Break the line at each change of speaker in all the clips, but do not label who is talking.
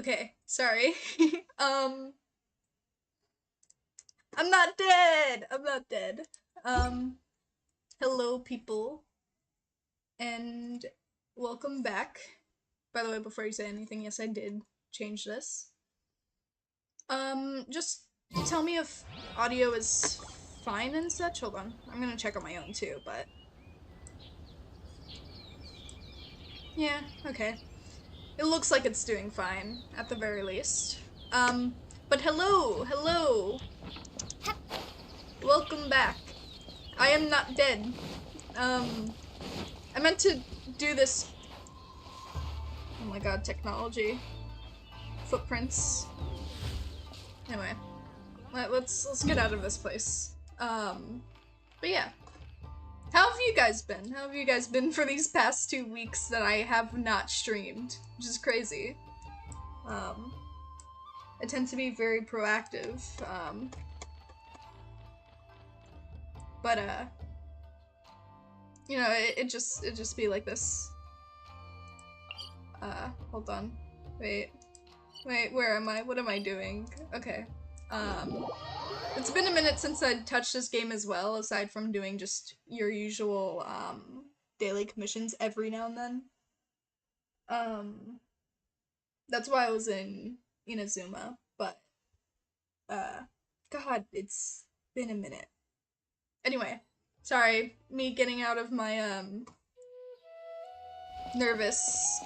Okay, sorry. I'm not dead! I'm not dead. Hello people, and welcome back. By the way, before you say anything, yes I did change this. Just tell me if audio is fine and such. Hold on, I'm gonna check on my own too, but... Yeah, okay. It looks like it's doing fine, at the very least. But hello! Welcome back. I am not dead. I meant to do this... Oh my god, technology. Footprints. Anyway. Let's get out of this place. But yeah. How have you guys been? How have you guys been for these past 2 weeks that I have not streamed? Which is crazy. I tend to be very proactive, but you know, it just be like this. Hold on. Wait, where am I? What am I doing? Okay. It's been a minute since I touched this game as well, aside from doing just your usual, daily commissions every now and then. That's why I was in Inazuma, but, God, it's been a minute. Anyway, sorry, me getting out of my, nerves.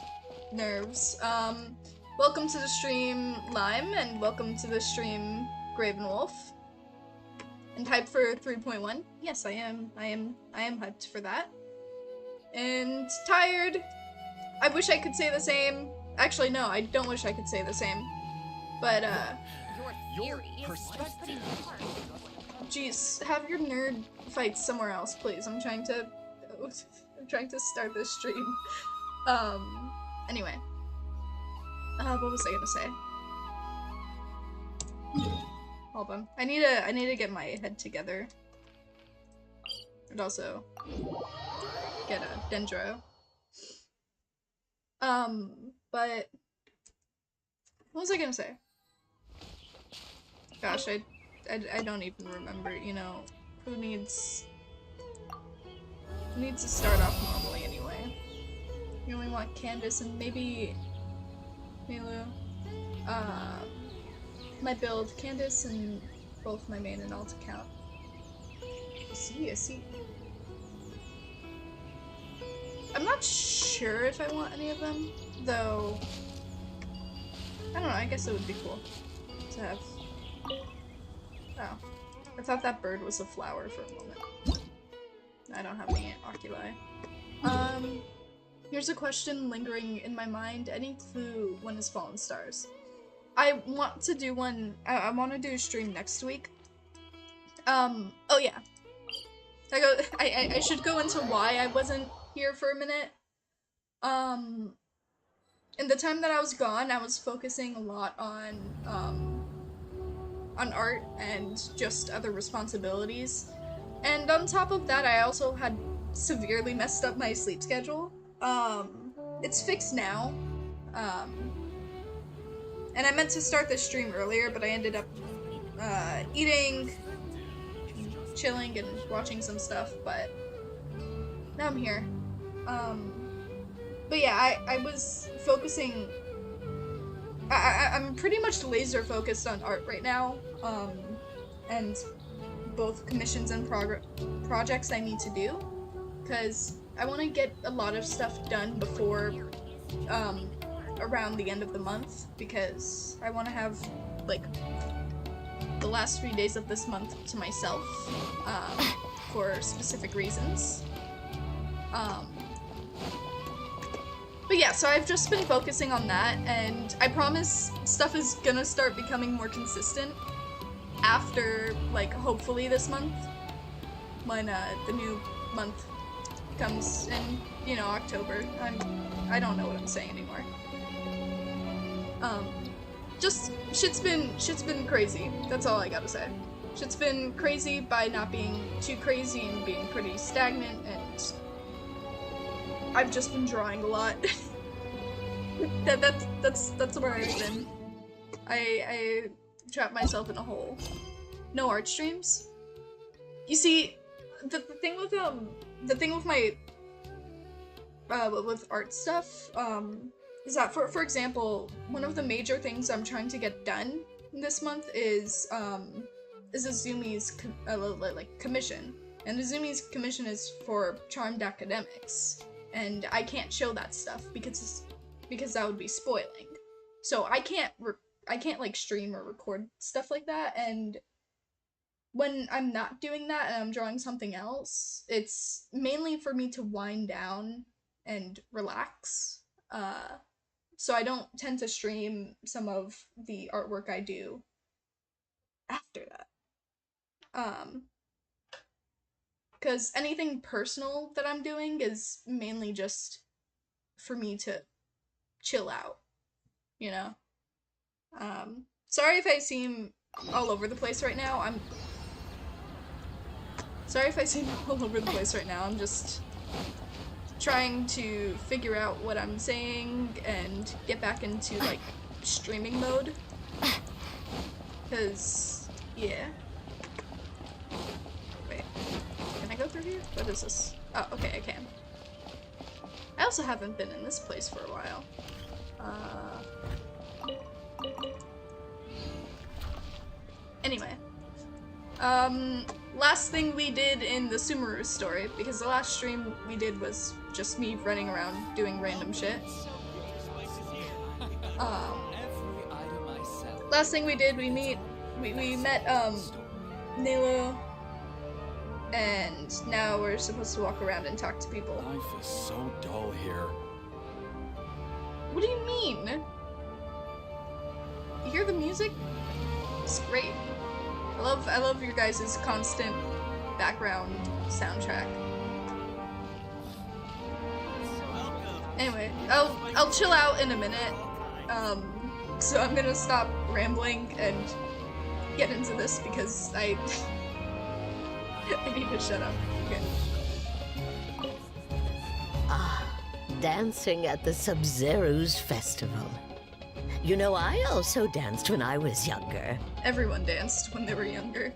Welcome to the stream, Lime, and welcome to the stream, Gravenwolf. And hyped for 3.1? Yes, I am hyped for that. And tired. I wish I could say the same. Actually, no, I don't wish I could say the same. But,
Your perspective.
Jeez, have your nerd fights somewhere else, please. I'm trying to start this stream. Anyway. What was I gonna say? Hold on. I need to get my head together. And also get a dendro. But what was I gonna say? Gosh, I don't even remember, you know, who needs to start off normally anyway. You only want Candace and maybe Milu. My build, Candace and both my main and alt account. I see. I'm not sure if I want any of them, though. I don't know, I guess it would be cool to have. Oh. I thought that bird was a flower for a moment. I don't have any oculi. Here's a question lingering in my mind. Any clue when is Fallen Stars? I want to do one. I want to do a stream next week. Oh yeah. I should go into why I wasn't here for a minute. In the time that I was gone, I was focusing a lot on art and just other responsibilities. And on top of that, I also had severely messed up my sleep schedule. It's fixed now. And I meant to start this stream earlier, but I ended up eating, chilling, and watching some stuff, but now I'm here. But yeah, I was focusing... I'm pretty much laser focused on art right now, and both commissions and projects I need to do, because I want to get a lot of stuff done before around the end of the month, because I want to have like the last 3 days of this month to myself for specific reasons. But yeah, so I've just been focusing on that, and I promise stuff is gonna start becoming more consistent after, like, hopefully this month, when the new month comes in, you know, October. I don't know what I'm saying anymore. Just, shit's been crazy. That's all I gotta say. Shit's been crazy by not being too crazy and being pretty stagnant, and I've just been drawing a lot. That's where I've been. I trapped myself in a hole. No art streams? You see, the thing with my with art stuff, is that for example, one of the major things I'm trying to get done this month is Azumi's commission. And Azumi's commission is for Charmed Academics. And I can't show that stuff because that would be spoiling. So I can't like stream or record stuff like that, and when I'm not doing that and I'm drawing something else, it's mainly for me to wind down and relax. So I don't tend to stream some of the artwork I do after that. Because anything personal that I'm doing is mainly just for me to chill out, you know? Sorry if I seem all over the place right now. I'm just trying to figure out what I'm saying and get back into, like, streaming mode. Because, yeah. Wait. Can I go through here? What is this? Oh, okay, I can. I also haven't been in this place for a while. Anyway. Last thing we did in the Sumeru story, because the last stream we did was just me running around doing random shit. Last thing we did, we met, Nilo, and now we're supposed to walk around and talk to people.
Life is so dull here.
What do you mean? You hear the music? It's great. I love your guys' constant background soundtrack. Anyway, I'll chill out in a minute. So I'm gonna stop rambling and get into this because I need to shut up. Okay.
Ah, dancing at the Sub-Zero's festival. You know, I also danced when I was younger.
Everyone danced when they were younger.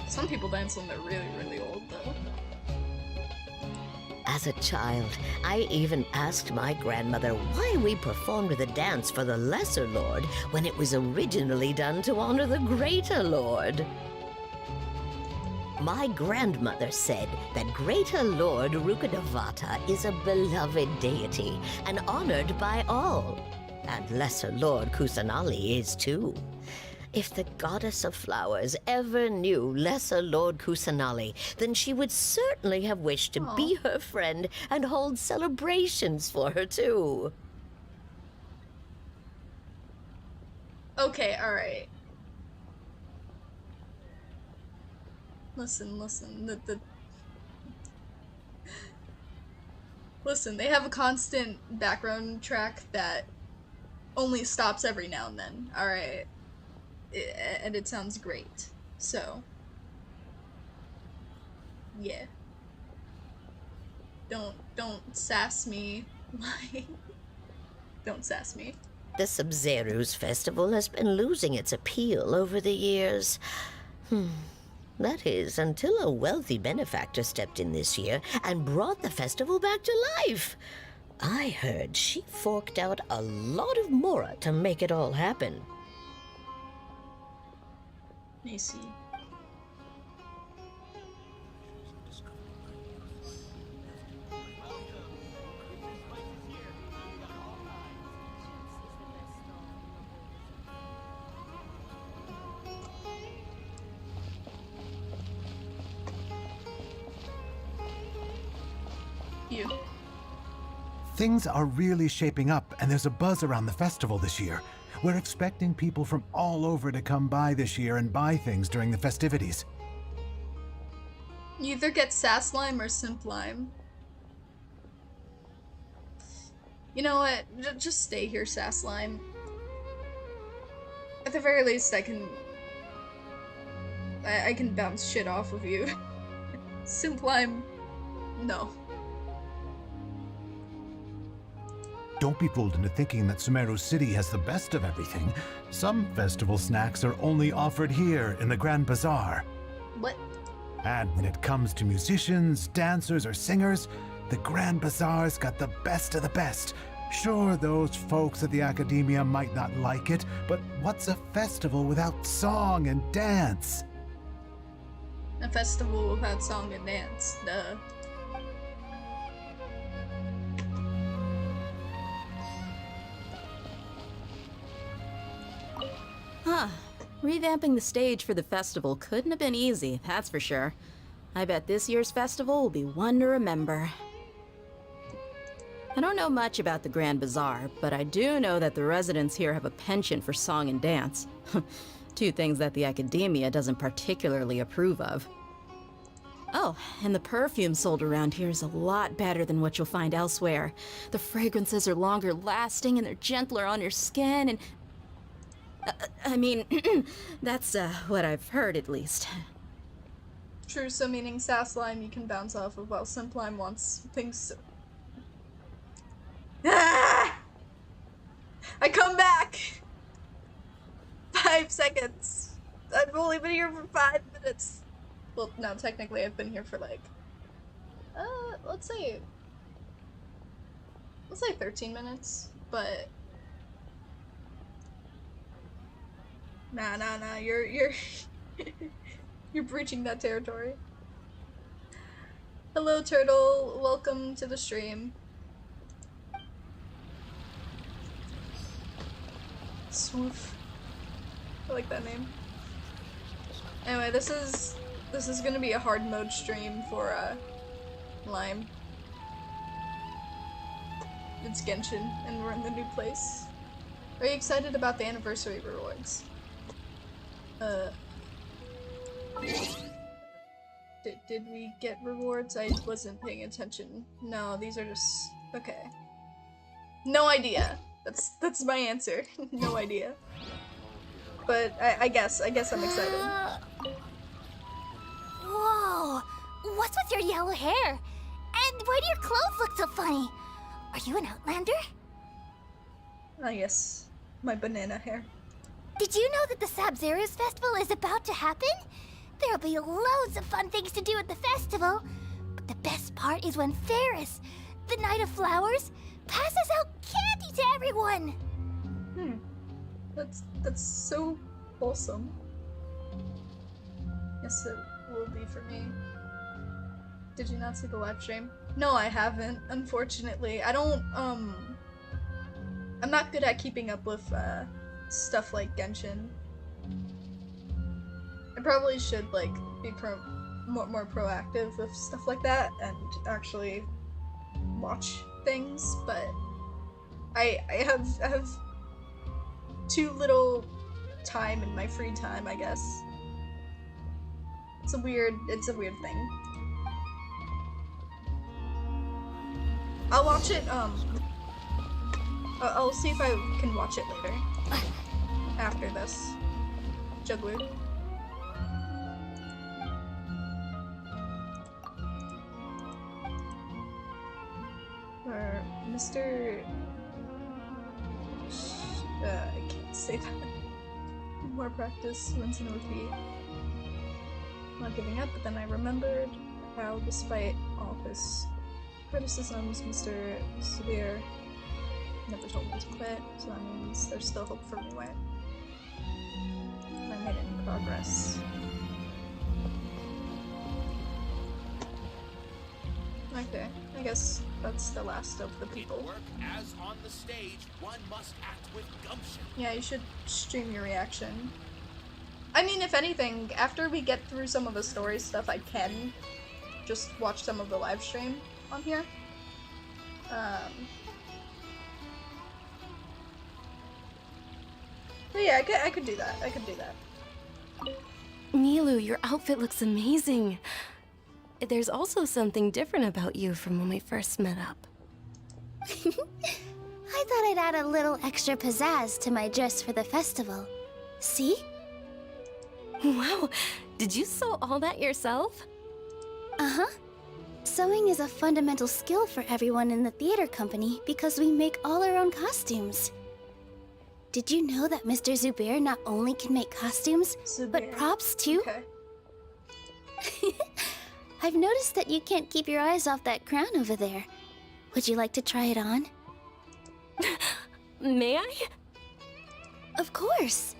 Some people dance when they're really, really old, though.
As a child, I even asked my grandmother why we performed the dance for the Lesser Lord when it was originally done to honor the Greater Lord. My grandmother said that Greater Lord Rukkhadevata is a beloved deity and honored by all. And Lesser Lord Kusanali is too. If the goddess of flowers ever knew Lesser Lord Kusanali, then she would certainly have wished to be her friend and hold celebrations for her too.
Okay, alright. Listen. Listen, they have a constant background track that only stops every now and then, alright? And it sounds great. So, yeah. Don't sass me. Don't sass me.
The Sub-Zero's festival has been losing its appeal over the years. That is, until a wealthy benefactor stepped in this year and brought the festival back to life. I heard she forked out a lot of mora to make it all happen.
I see. You.
Things are really shaping up, and there's a buzz around the festival this year. We're expecting people from all over to come by this year and buy things during the festivities.
You either get Sass Lime or Simp Lime. You know what? Just stay here, Sass Lime. At the very least, I can bounce shit off of you. Simp Lime, no.
Don't be fooled into thinking that Sumeru City has the best of everything. Some festival snacks are only offered here in the Grand Bazaar.
What?
And when it comes to musicians, dancers, or singers, the Grand Bazaar's got the best of the best. Sure, those folks at the Academia might not like it, but what's a festival without song and dance?
A festival without song and dance, duh.
Huh. Revamping the stage for the festival couldn't have been easy, that's for sure. I bet this year's festival will be one to remember. I don't know much about the Grand Bazaar, but I do know that the residents here have a penchant for song and dance. Two things that the Academia doesn't particularly approve of. Oh, and the perfume sold around here is a lot better than what you'll find elsewhere. The fragrances are longer lasting and they're gentler on your skin and... I mean, that's what I've heard at least.
True, so meaning sass lime you can bounce off of, while simp lime wants things. Ah! I come back! 5 seconds. I've only been here for 5 minutes. Well, no, technically I've been here for like, let's say 13 minutes, but nah, you're you're breaching that territory. Hello, Turtle. Welcome to the stream. Swoof. I like that name. Anyway, this is gonna be a hard mode stream for Lime. It's Genshin, and we're in the new place. Are you excited about the anniversary rewards? Did we get rewards? I wasn't paying attention. No, these are just okay. No idea. That's my answer. No idea. But I guess I'm excited.
Whoa! What's with your yellow hair? And why do your clothes look so funny? Are you an Outlander?
Ah yes, my banana hair.
Did you know that the Sabzeruz festival is about to happen? There'll be loads of fun things to do at the festival. But the best part is when Ferris, the Knight of Flowers, passes out candy to everyone!
That's so wholesome. Yes, it will be for me. Did you not see the live stream? No, I haven't, unfortunately. I don't, I'm not good at keeping up with, stuff like Genshin. I probably should, like, be more proactive with stuff like that and actually watch things, but I have too little time in my free time, I guess. It's a weird thing. I'll watch it, I'll see if I can watch it later. After this. Juggler. Or Mr. I can't say that. More practice, rinse and repeat. Not giving up, but then I remembered how, despite all his criticisms, Mr. Severe never told me to quit, so that means there's still hope for me, right? I made any progress. Okay, I guess that's the last of the people.
Work as on the stage, one must act with gumption.
Yeah, you should stream your reaction. I mean, if anything, after we get through some of the story stuff, I can just watch some of the live stream on here. But yeah, I could do that. I could do that.
Nilu, your outfit looks amazing. There's also something different about you from when we first met up.
I thought I'd add a little extra pizzazz to my dress for the festival. See?
Wow, did you sew all that yourself?
Uh-huh. Sewing is a fundamental skill for everyone in the theater company because we make all our own costumes. Did you know that Mr. Zubair not only can make costumes, but props too?
Okay.
I've noticed that you can't keep your eyes off that crown over there. Would you like to try it on?
May I?
Of course!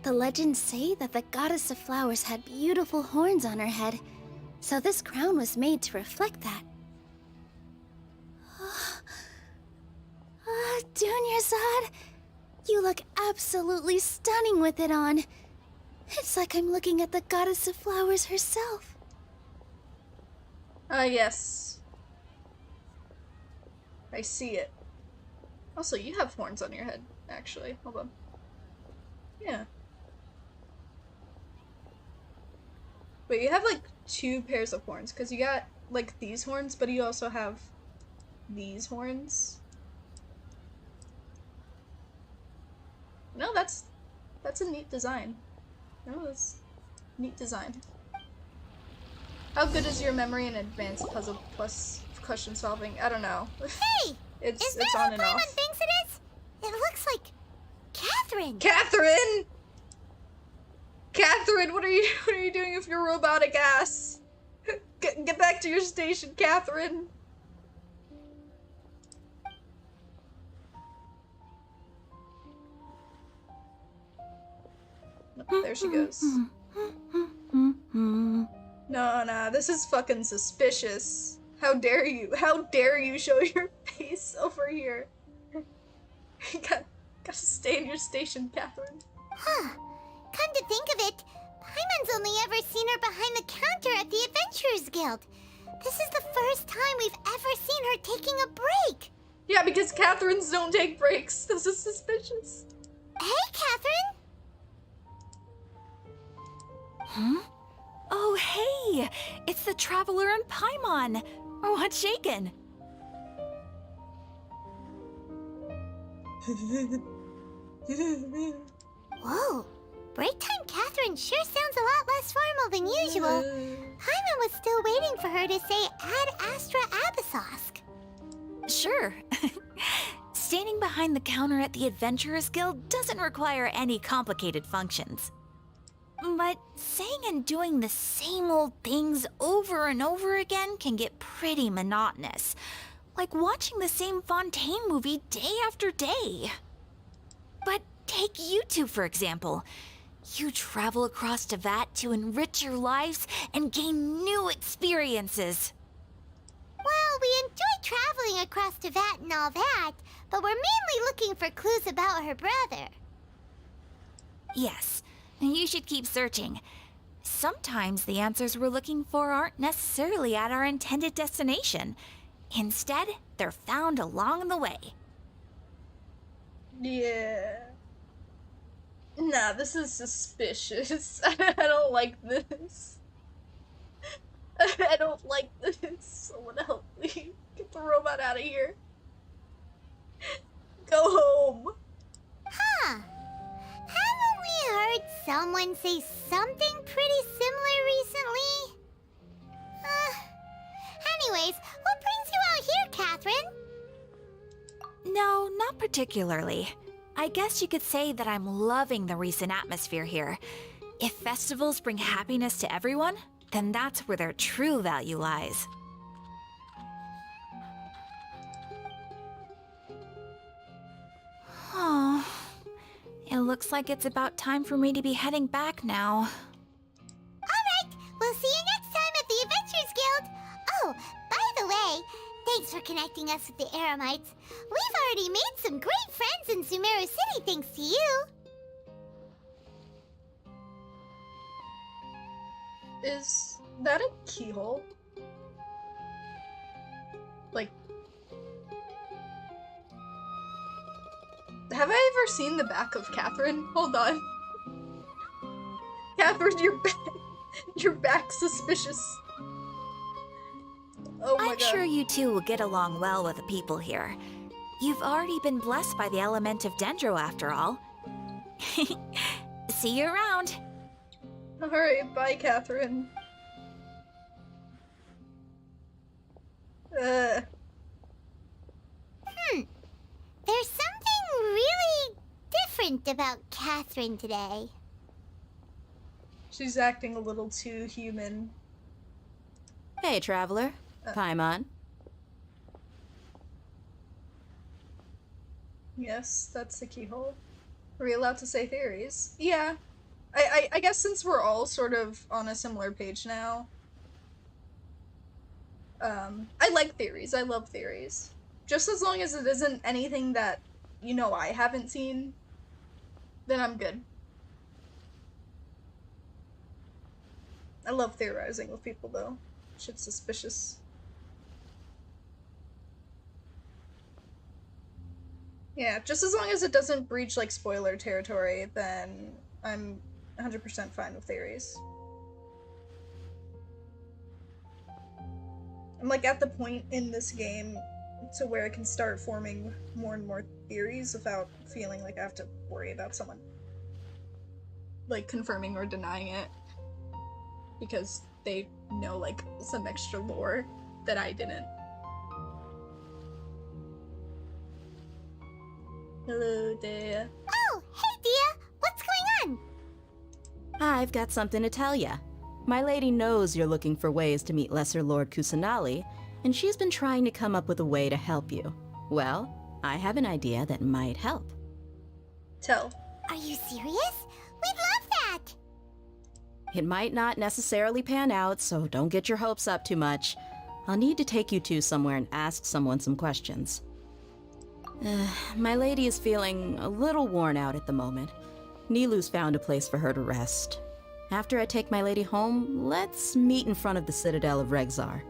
The legends say that the goddess of flowers had beautiful horns on her head, so this crown was made to reflect that. Dunyarzad, you look absolutely stunning with it on. It's like I'm looking at the goddess of flowers herself.
Yes. I see it. Also, you have horns on your head, actually. Hold on. Yeah. But you have, like, 2 pairs of horns, because you got, like, these horns, but you also have these horns. No, that's a neat design. No, that's neat design. How good is your memory in advanced puzzle plus question solving? I don't know.
Hey!
It's
Is that
on
who
and off.
Paimon thinks it is? It looks like Catherine.
Catherine! Catherine, what are you doing with your robotic ass? Get back to your station, Catherine. Oh, there she goes. No, this is fucking suspicious. How dare you? How dare you show your face over here? You gotta stay in your station, Catherine.
Huh. Come to think of it, Paimon's only ever seen her behind the counter at the Adventurers Guild. This is the first time we've ever seen her taking a break.
Yeah, because Catherines don't take breaks. This is suspicious.
Hey, Catherine!
Huh? Oh, hey! It's the Traveler and Paimon! What's shaken?
Whoa. Break time Catherine sure sounds a lot less formal than usual. Paimon was still waiting for her to say Ad Astra Abyssosque.
Sure. Standing behind the counter at the Adventurers Guild doesn't require any complicated functions. But saying and doing the same old things over and over again can get pretty monotonous. Like watching the same Fontaine movie day after day. But take you two, for example. You travel across Tevat to enrich your lives and gain new experiences.
Well, we enjoy traveling across Tevat and all that, but we're mainly looking for clues about her brother.
Yes, you should keep searching. Sometimes the answers we're looking for aren't necessarily at our intended destination. Instead, they're found along the way.
Yeah. Nah, this is suspicious. I don't like this. I don't like this. Someone help me. Get the robot out of here. Go home.
Huh. Haven't we heard someone say something pretty similar recently? Anyways, what brings you out here, Catherine?
No, not particularly. I guess you could say that I'm loving the recent atmosphere here. If festivals bring happiness to everyone, then that's where their true value lies. Oh, it looks like it's about time for me to be heading back now.
Alright, we'll see you next time at the Adventurers Guild. Oh, by the way, thanks for connecting us with the Eremites. We've already made some great friends in Sumeru City thanks to you.
Is that a keyhole? Like... Have I ever seen the back of Catherine? Hold on. Catherine, your back's suspicious. Oh my
I'm
god.
sure you two will get along well with the people here. You've already been blessed by the element of Dendro after all. See you around.
Alright, bye, Catherine.
There's something really different about Catherine today.
She's acting a little too human.
Hey, traveler. Paimon.
Yes, that's the keyhole. Are we allowed to say theories? Yeah. I guess since we're all sort of on a similar page now. I like theories. I love theories. Just as long as it isn't anything that, you know, I haven't seen, then I'm good. I love theorizing with people, though. Shit's suspicious. Yeah, just as long as it doesn't breach, like, spoiler territory, then I'm 100% fine with theories. I'm, like, at the point in this game to where I can start forming more and more theories without feeling like I have to worry about someone, like, confirming or denying it. Because they know, like, some extra lore that I didn't. Hello there.
Oh, hey Dia! What's going on?
I've got something to tell ya. My lady knows you're looking for ways to meet Lesser Lord Kusanali, and she's been trying to come up with a way to help you. Well, I have an idea that might help.
Tell.
Are you serious? We'd love that!
It might not necessarily pan out, so don't get your hopes up too much. I'll need to take you two somewhere and ask someone some questions. My lady is feeling a little worn out at the moment. Nilu's found a place for her to rest. After I take my lady home, let's meet in front of the Citadel of Regzar.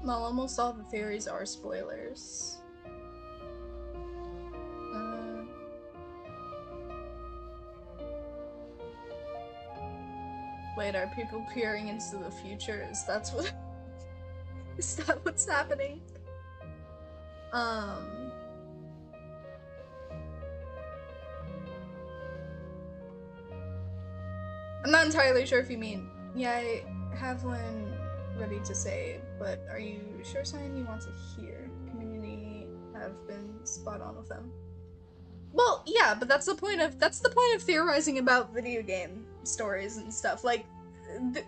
Well, almost all the theories are spoilers. Wait, are people peering into the future? Is that what's happening? I'm not entirely sure if you mean, yeah, I have one ready to say, but are you sure something you want to hear? Community have been spot on with them. Well, yeah, but that's the point of theorizing about video game stories and stuff. Like,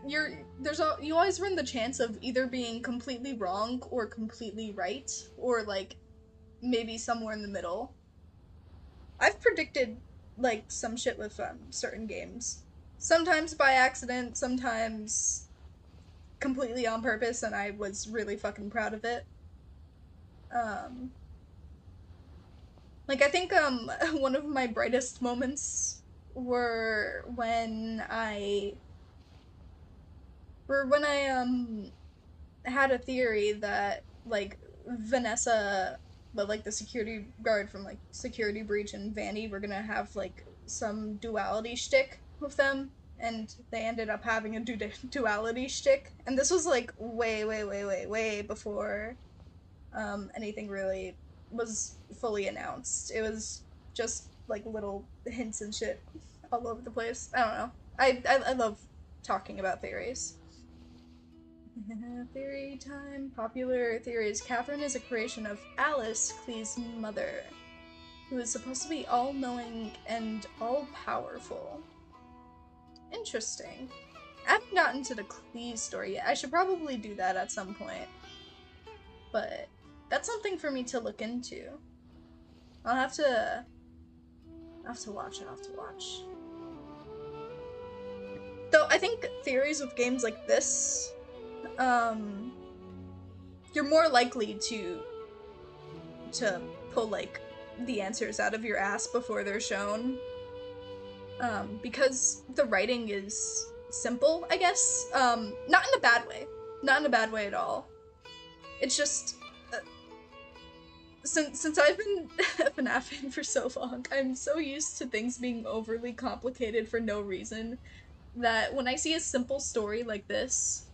you always run the chance of either being completely wrong or completely right, or like maybe somewhere in the middle. I've predicted like some shit with certain games, sometimes by accident, sometimes completely on purpose, and I was really fucking proud of it. Like, I think one of my brightest moments were when I had a theory that, like, Vanessa, but like the security guard from like Security Breach and Vanny were gonna have like some duality shtick with them, and they ended up having a duality shtick, and this was like way before anything really was fully announced. It was just like little hints and shit all over the place. I don't know. I love talking about theories. Theory time. Popular theories. Catherine is a creation of Alice, Clee's mother, who is supposed to be all-knowing and all-powerful. Interesting. I haven't gotten to the Clee story yet. I should probably do that at some point. But that's something for me to look into. I'll have to watch. Though I think theories with games like this, you're more likely to pull like the answers out of your ass before they're shown, because the writing is simple, I guess. Not in a bad way at all. It's just since I've been a FNAF fan for so long, I'm so used to things being overly complicated for no reason, that when I see a simple story like this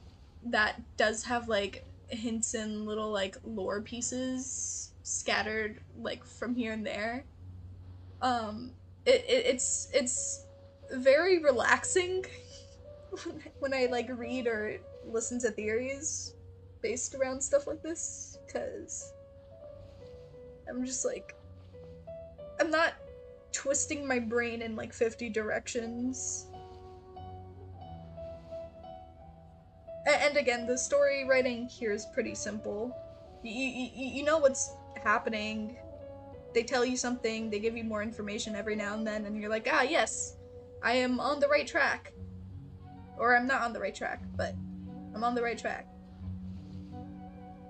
that does have like hints and little like lore pieces scattered like from here and there, it's very relaxing when I like read or listen to theories, based around stuff like this, because I'm just like, I'm not twisting my brain in like 50 directions. And again, the story writing here is pretty simple. You know what's happening. They tell you something, they give you more information every now and then, and you're like, ah, yes, I am on the right track. Or I'm not on the right track, but I'm on the right track.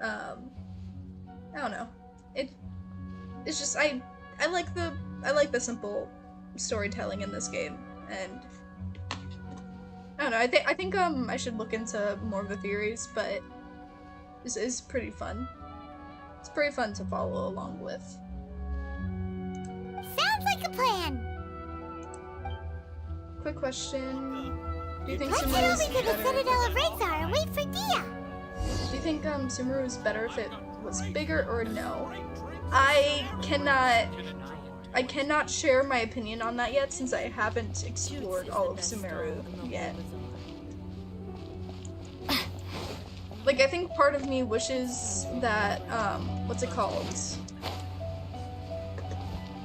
I don't know. It's just I like the simple storytelling in this game, and I don't know. I think I should look into more of the theories, but this is pretty fun. It's pretty fun to follow along with.
Sounds like a plan.
Quick question: do you think
Let's head
Sumeru's
over to the
better?
Citadel of Rexar and wait for Dia.
Do you think Sumeru's better if it was bigger or no? I cannot share my opinion on that yet, since I haven't explored all of Sumeru yet. Like, I think part of me wishes that, what's it called?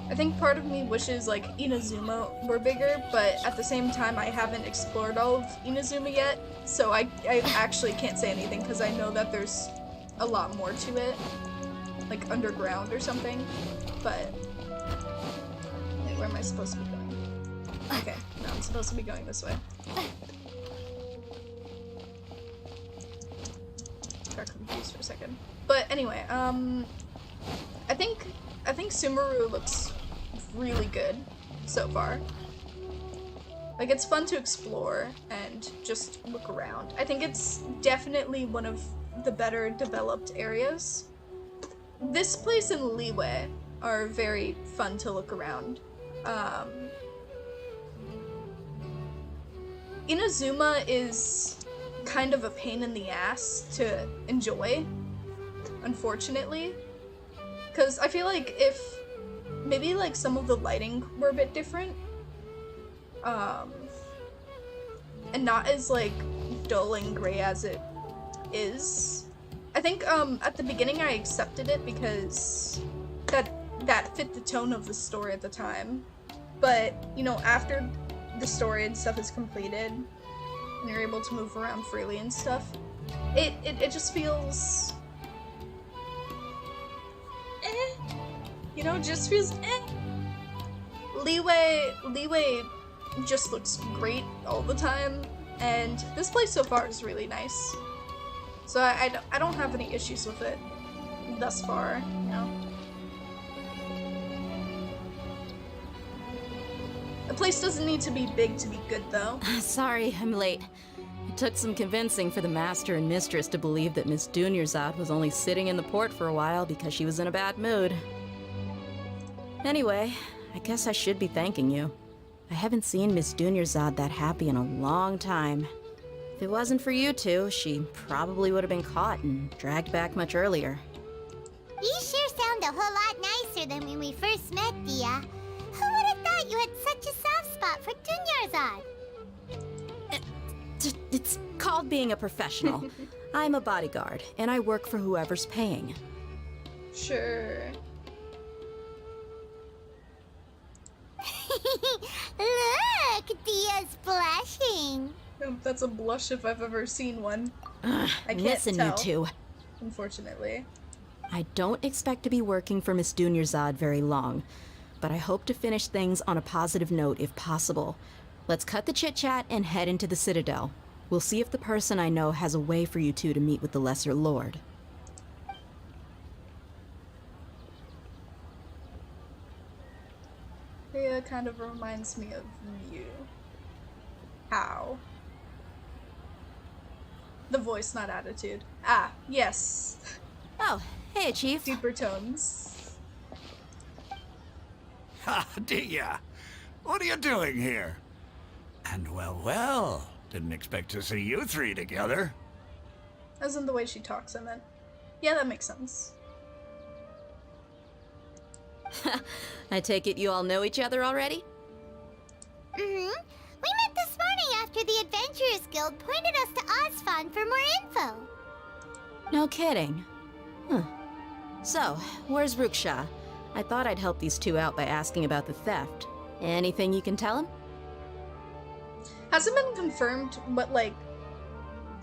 I think part of me wishes, like, Inazuma were bigger, but at the same time, I haven't explored all of Inazuma yet, so I actually can't say anything, because I know that there's a lot more to it, like, underground or something, but... Wait, where am I supposed to be going? Okay, no, I'm supposed to be going this way. Got confused for a second. But anyway, I think Sumeru looks really good so far. Like, it's fun to explore and just look around. I think it's definitely one of the better developed areas. This place and Liyue are very fun to look around. Inazuma is kind of a pain in the ass to enjoy, unfortunately. Because I feel like if maybe like some of the lighting were a bit different, and not as like dull and gray as it is. I think at the beginning I accepted it because that fit the tone of the story at the time. But, you know, after the story and stuff is completed and you're able to move around freely and stuff, it just feels you know, just feels Liyue just looks great all the time, and this place so far is really nice. So I don't have any issues with it thus far, you know. The place doesn't need to be big to be good, though.
Sorry, I'm late. It took some convincing for the master and mistress to believe that Miss Dunyarzad was only sitting in the port for a while because she was in a bad mood. Anyway, I guess I should be thanking you. I haven't seen Miss Dunyarzad that happy in a long time. If it wasn't for you two, she probably would have been caught and dragged back much earlier.
You sure sound a whole lot nicer than when we first met, Dia. Who would have thought you had such a soft spot for Dunyarzad?
It's called being a professional. I'm a bodyguard, and I work for whoever's paying.
Sure.
Look, Dia's blushing.
That's a blush if I've ever seen one. I can't
Listen,
tell,
you two.
unfortunately.
I don't expect to be working for Miss Dunyarzad very long, but I hope to finish things on a positive note if possible. Let's cut the chit-chat and head into the Citadel. We'll see if the person I know has a way for you two to meet with the Lesser Lord.
Rhea kind of reminds me of you. How? The voice, not attitude. Ah, yes.
Oh, hey, Chief.
Deeper tones.
Ha, Dia! What are you doing here? And well, didn't expect to see you three together.
As in the way she talks, I meant. Yeah, that makes sense.
I take it you all know each other already?
Mm-hmm. We met this morning after the Adventurers Guild pointed us to Osfon for more info.
No kidding. Huh. So, where's Ruksha? I thought I'd help these two out by asking about the theft. Anything you can tell him?
Hasn't been confirmed what, like,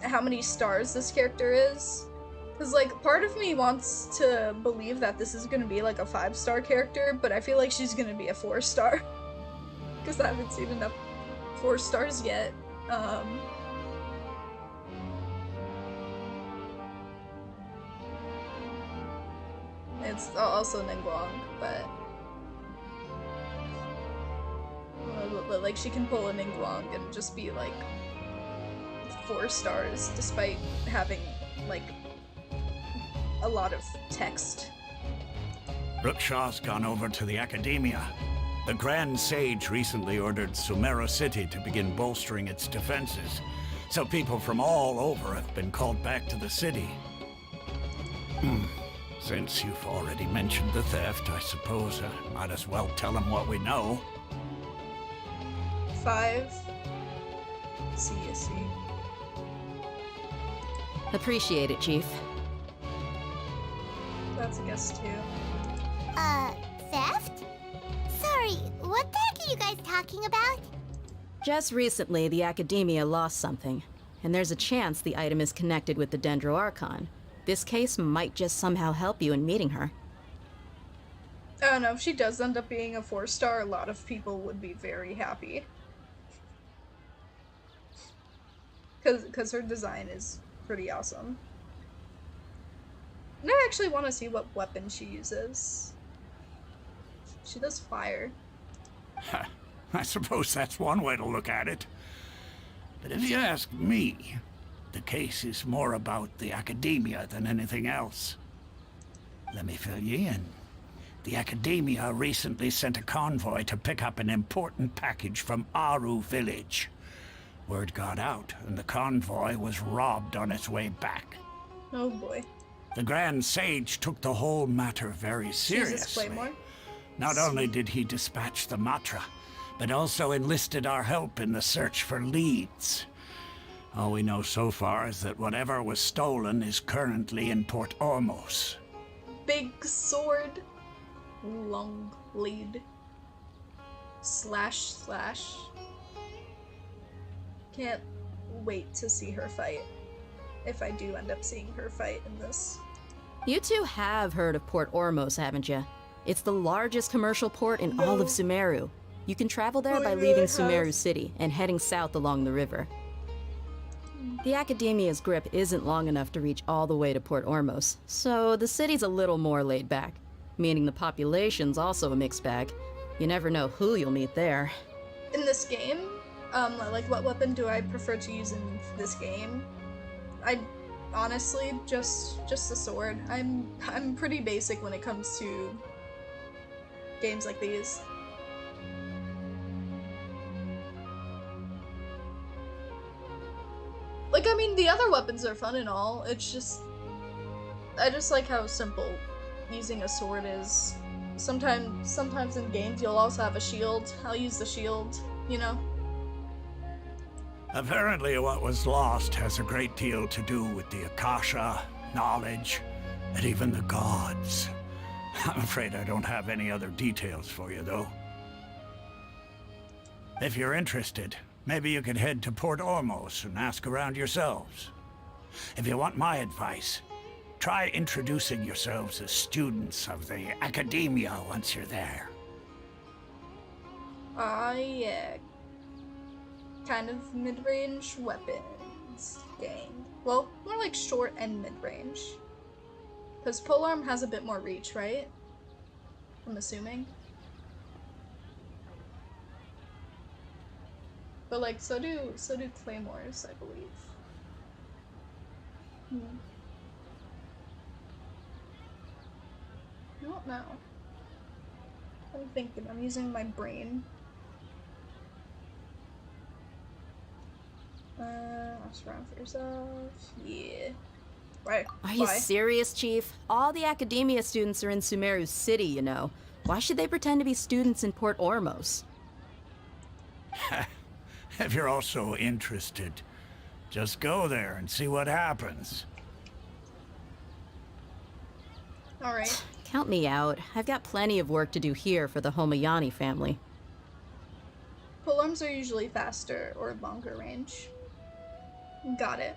how many stars this character is. Because, like, part of me wants to believe that this is gonna be, like, a 5-star character, but I feel like she's gonna be a 4-star. Because I haven't seen enough 4 stars yet. It's also Ningguang, but like she can pull a Ningguang and just be like 4 stars despite having like a lot of text.
Ruksha's gone over to the Academia. The Grand Sage recently ordered Sumeru City to begin bolstering its defenses, so people from all over have been called back to the city. Since you've already mentioned the theft, I suppose I might as well tell them what we know.
5 CSC.
Appreciate it, Chief.
That's a guess too.
Theft? Sorry, what the heck are you guys talking about?
Just recently, the Academia lost something, and there's a chance the item is connected with the Dendro Archon. This case might just somehow help you in meeting her.
I don't know, if she does end up being a 4-star, a lot of people would be very happy. Because her design is pretty awesome. And I actually want to see what weapon she uses. She does fire.
I suppose that's one way to look at it. But if you ask me, the case is more about the Academia than anything else. Let me fill you in. The Academia recently sent a convoy to pick up an important package from Aru village. Word got out, and the convoy was robbed on its way back.
Oh boy.
The Grand Sage took the whole matter very seriously. Not only did he dispatch the Matra, but also enlisted our help in the search for leads. All we know so far is that whatever was stolen is currently in Port Ormos.
Big sword. Long lead. Slash. Can't wait to see her fight. If I do end up seeing her fight in this.
You two have heard of Port Ormos, haven't you? It's the largest commercial port in all of Sumeru. You can travel there by leaving Sumeru City and heading south along the river. The Academia's grip isn't long enough to reach all the way to Port Ormos, so the city's a little more laid back, meaning the population's also a mixed bag. You never know who you'll meet there.
In this game, like what weapon do I prefer to use in this game? I honestly just the sword. I'm pretty basic when it comes to games like these. Like, I mean, the other weapons are fun and all, it's just... I just like how simple using a sword is. Sometimes in games you'll also have a shield. I'll use the shield, you know?
Apparently what was lost has a great deal to do with the Akasha, knowledge, and even the gods. I'm afraid I don't have any other details for you, though. If you're interested, maybe you could head to Port Ormos and ask around yourselves. If you want my advice, try introducing yourselves as students of the Academia once you're there.
Yeah. Kind of mid-range weapons gang. Well, more like short and mid-range. Because polearm has a bit more reach, right? I'm assuming. But like, so do claymores, I believe. I don't know. I'm thinking, I'm using my brain. Surround for yourself. Yeah. Right.
Are you serious, Chief? All the Academia students are in Sumeru City, you know. Why should they pretend to be students in Port Ormos?
If you're also interested, just go there and see what happens.
Alright.
Count me out. I've got plenty of work to do here for the Homayani family.
Polearms are usually faster or longer range. Got it.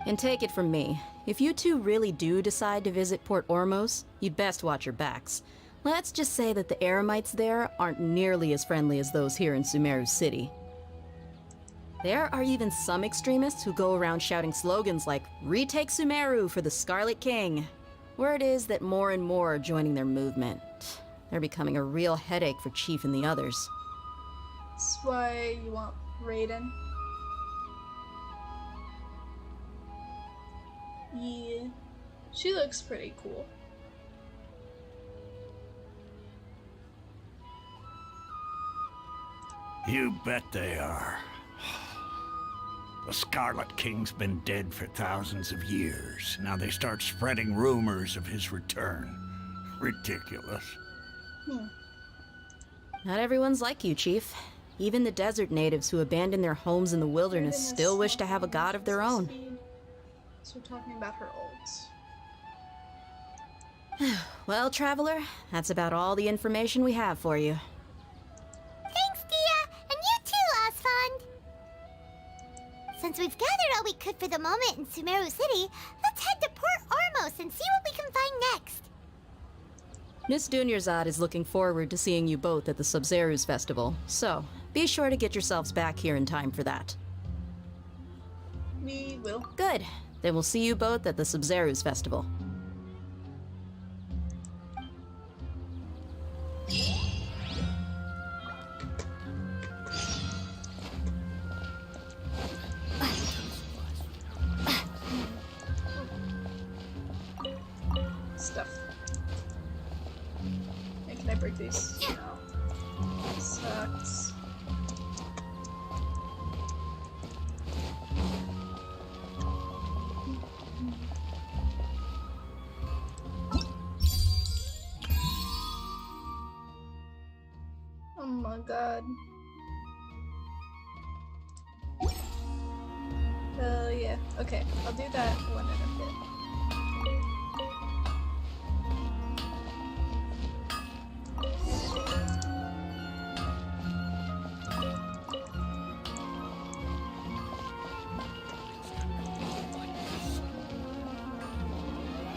And take it from me, if you two really do decide to visit Port Ormos, you'd best watch your backs. Let's just say that the Eremites there aren't nearly as friendly as those here in Sumeru City. There are even some extremists who go around shouting slogans like, "Retake Sumeru for the Scarlet King." Word is that more and more are joining their movement. They're becoming a real headache for Chief and the others.
That's why you want Raiden. Yeah. She looks pretty cool.
You bet they are. The Scarlet King's been dead for thousands of years. Now they start spreading rumors of his return. Ridiculous.
Not everyone's like you, Chief. Even the desert natives who abandoned their homes in the wilderness still wish to have a god of their own.
So we're talking about her ults.
Well, Traveler, that's about all the information we have for you.
Thanks, Dia! And you too, Osfond! Since we've gathered all we could for the moment in Sumeru City, let's head to Port Ormos and see what we can find next.
Miss Dunyarzad is looking forward to seeing you both at the Sub-Zerus Festival, so be sure to get yourselves back here in time for that.
We will.
Good. Then we'll see you both at the Sub-Zerus Festival.
Stuff. Hey, can I break these? No. Sucks. Oh my god. Yeah. Okay, I'll do that one in a bit.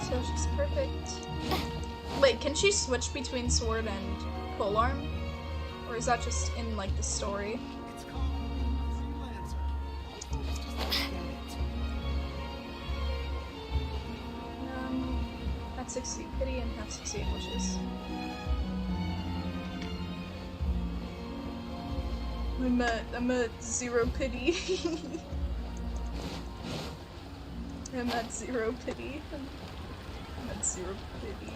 So she's perfect. Wait, can she switch between sword and polearm? Or is that just in, like, the story? At 60 pity and have 68 wishes. I'm at 0 pity. I'm at 0 pity. I'm at 0 pity.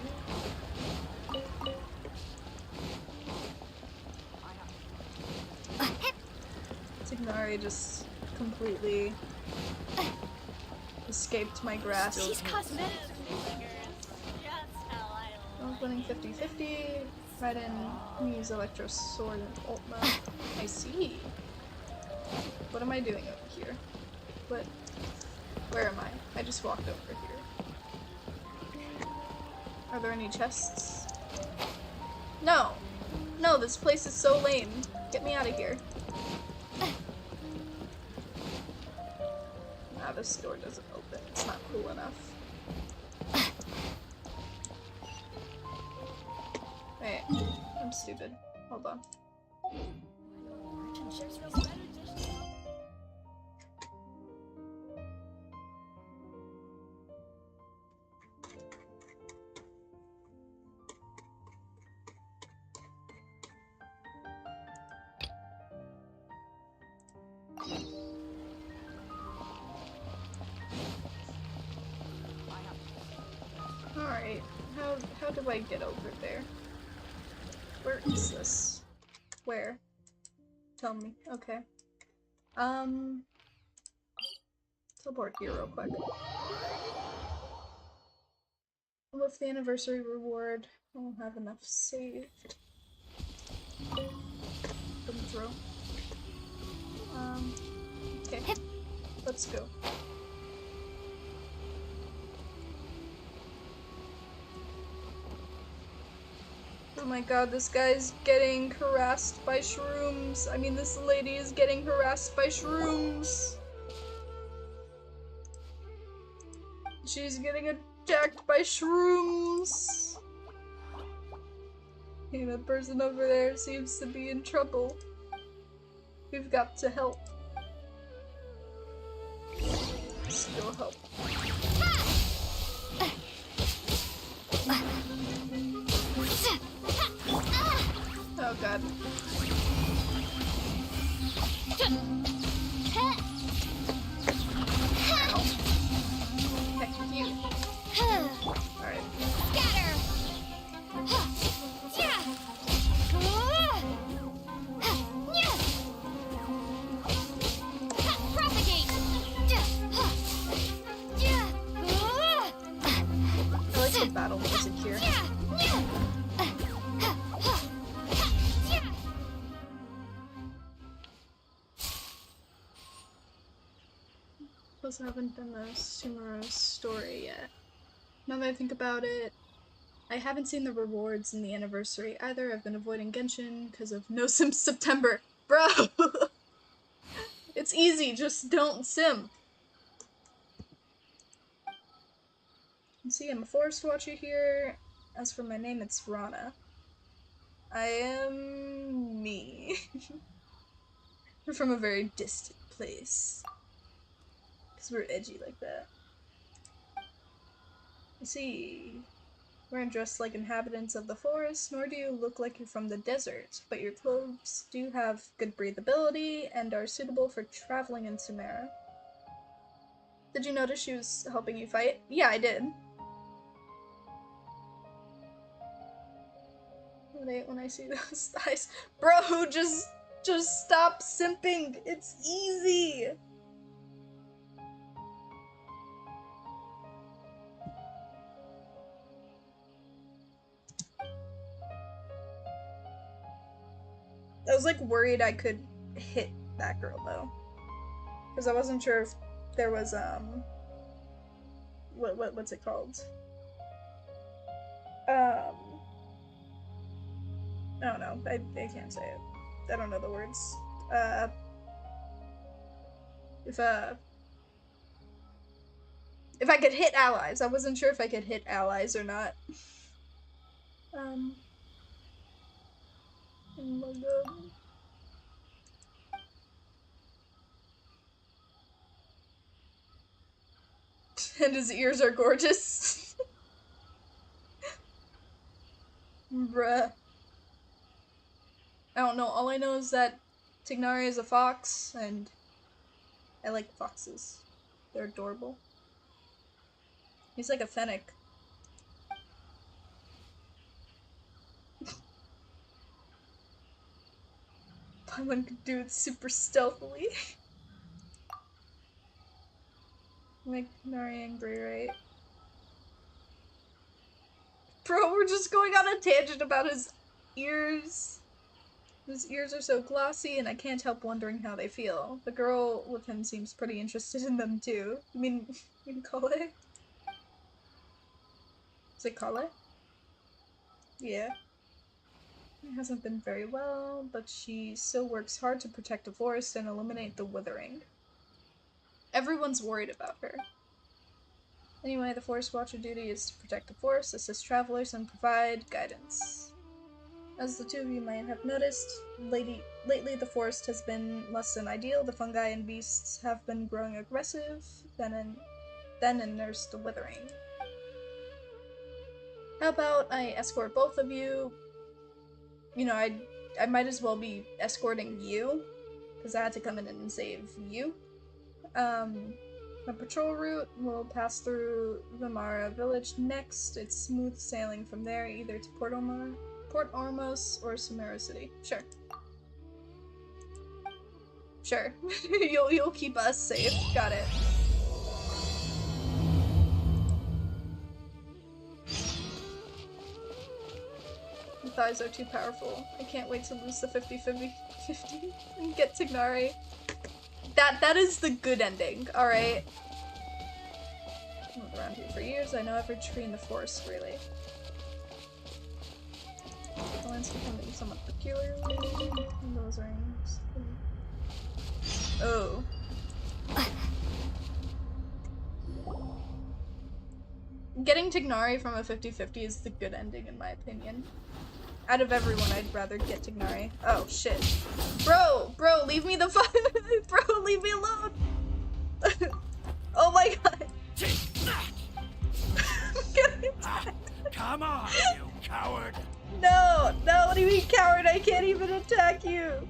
Tignari just completely escaped my grasp.
She's cosmetic.
I was winning 50-50. Right in use Electro Sword and ult mode. I see. What am I doing over here? What? Where am I? I just walked over here. Are there any chests? No! No, this place is so lame. Get me out of here. Nah, this door doesn't open. It's not cool enough. Wait, I'm stupid. Hold on. Alright, how do I get over there? Where is this? Where? Tell me. Okay. Teleport here real quick. With the anniversary reward, I won't have enough saved. Couldn't throw. Okay. Let's go. Oh my god, this guy's getting harassed by shrooms. I mean, this lady is getting harassed by shrooms. She's getting attacked by shrooms. Hey, that person over there seems to be in trouble. We've got to help. Still help. Oh god. Ow. Heck you. Alright.
Scatter! Propagate!
I like the battle music here. Plus I haven't done the Sumeru story yet. Now that I think about it, I haven't seen the rewards in the anniversary either. I've been avoiding Genshin because of no sim September. Bro! It's easy, just don't sim. You see, I'm a forest watcher here. As for my name, it's Rana. I am me. We're from a very distant place. Because we're edgy like that. You see, we aren't dressed like inhabitants of the forest, nor do you look like you're from the desert, but your clothes do have good breathability and are suitable for traveling in Sumeru. Did you notice she was helping you fight? Yeah, I did. When I see those thighs. Bro, just stop simping. It's easy. I was like worried I could hit that girl though. Because I wasn't sure if there was what's it called? I don't know. I can't say it. I don't know the words. If I could hit allies. I wasn't sure if I could hit allies or not. Oh my god. And his ears are gorgeous. Bruh. I don't know, all I know is that Tignari is a fox, and I like foxes. They're adorable. He's like a fennec. Paimon could do it super stealthily. Make Tignari angry, right? Bro, we're just going on a tangent about his ears. His ears are so glossy, and I can't help wondering how they feel. The girl with him seems pretty interested in them too. You mean Kale? Is it Kale? Yeah. It hasn't been very well, but she still works hard to protect the forest and eliminate the withering. Everyone's worried about her. Anyway, the Forest Watcher duty is to protect the forest, assist travelers, and provide guidance. As the two of you might have noticed, lately the forest has been less than ideal. The fungi and beasts have been growing aggressive, then there's the withering. How about I escort both of you? You know, I might as well be escorting you, because I had to come in and save you. The patrol route will pass through Vimara village next. It's smooth sailing from there, either to Port Ormos or Sumeru City. Sure. Sure. You'll keep us safe. Got it. The thighs are too powerful. I can't wait to lose the 50-50 and get Tignari. that is the good ending, alright? I've lived around here for years, I know every tree in the forest, really. The landscape becoming somewhat peculiar. Those rings. Oh. Getting Tignari from a 50-50 is the good ending, in my opinion. Out of everyone, I'd rather get Tignari. Oh, shit. Bro, leave me the fuck. Bro, leave me alone. Oh my god.
Come on, you coward!
No, what do you mean, coward? I can't even attack you.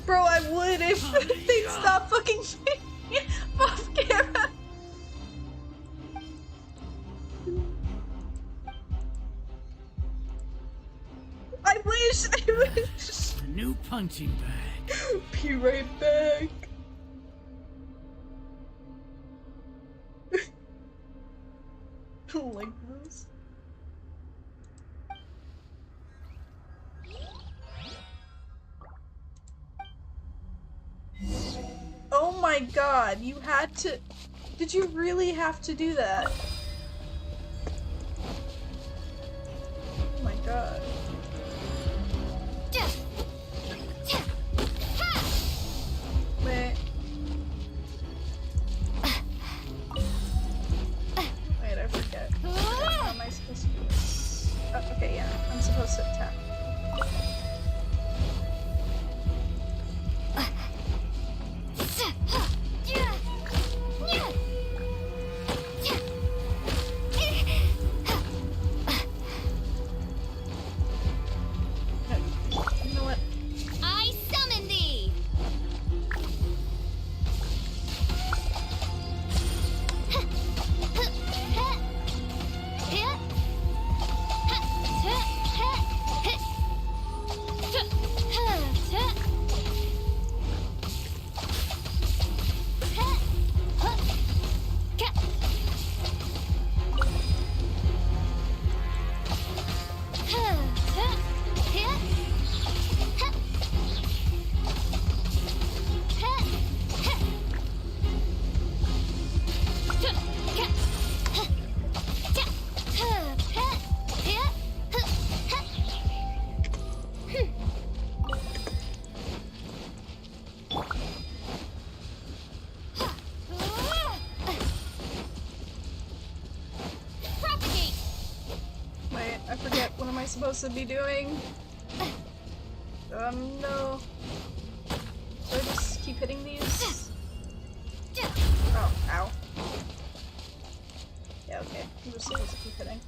Bro, I would if they'd stop fucking me off camera. I wish.
A new punching bag.
Be right back. I don't like this. Oh my god, you had to... Did you really have to do that? Oh my god. Wait. Wait, I forget. How am I supposed to do this? Oh, okay, yeah. I'm supposed to attack. You know what?
I summon thee!
Wait, I forget. What am I supposed to be doing? No. Do I just keep hitting these? Oh, ow. Yeah, okay. I'm just supposed to keep hitting.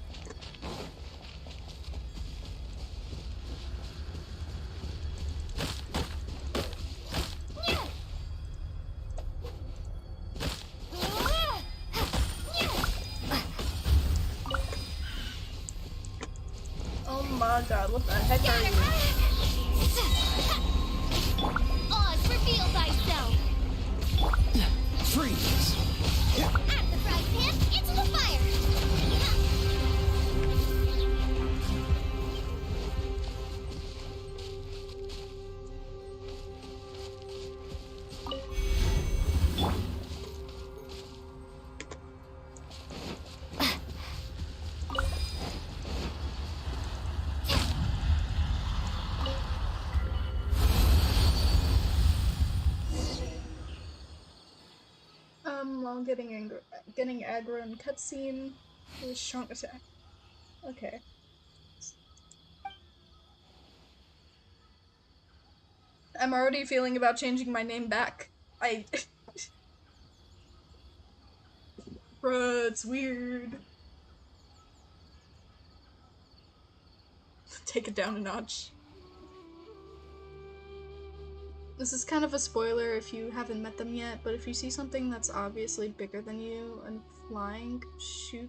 Oh my god, what the heck are you?
Oz, reveal thyself!
Freeze!
At the fry pan, into the fire!
While getting aggro in cutscene with a strong attack. Okay. I'm already feeling about changing my name back. Bruh, it's weird. Take it down a notch. This is kind of a spoiler if you haven't met them yet, but if you see something that's obviously bigger than you and flying, shoot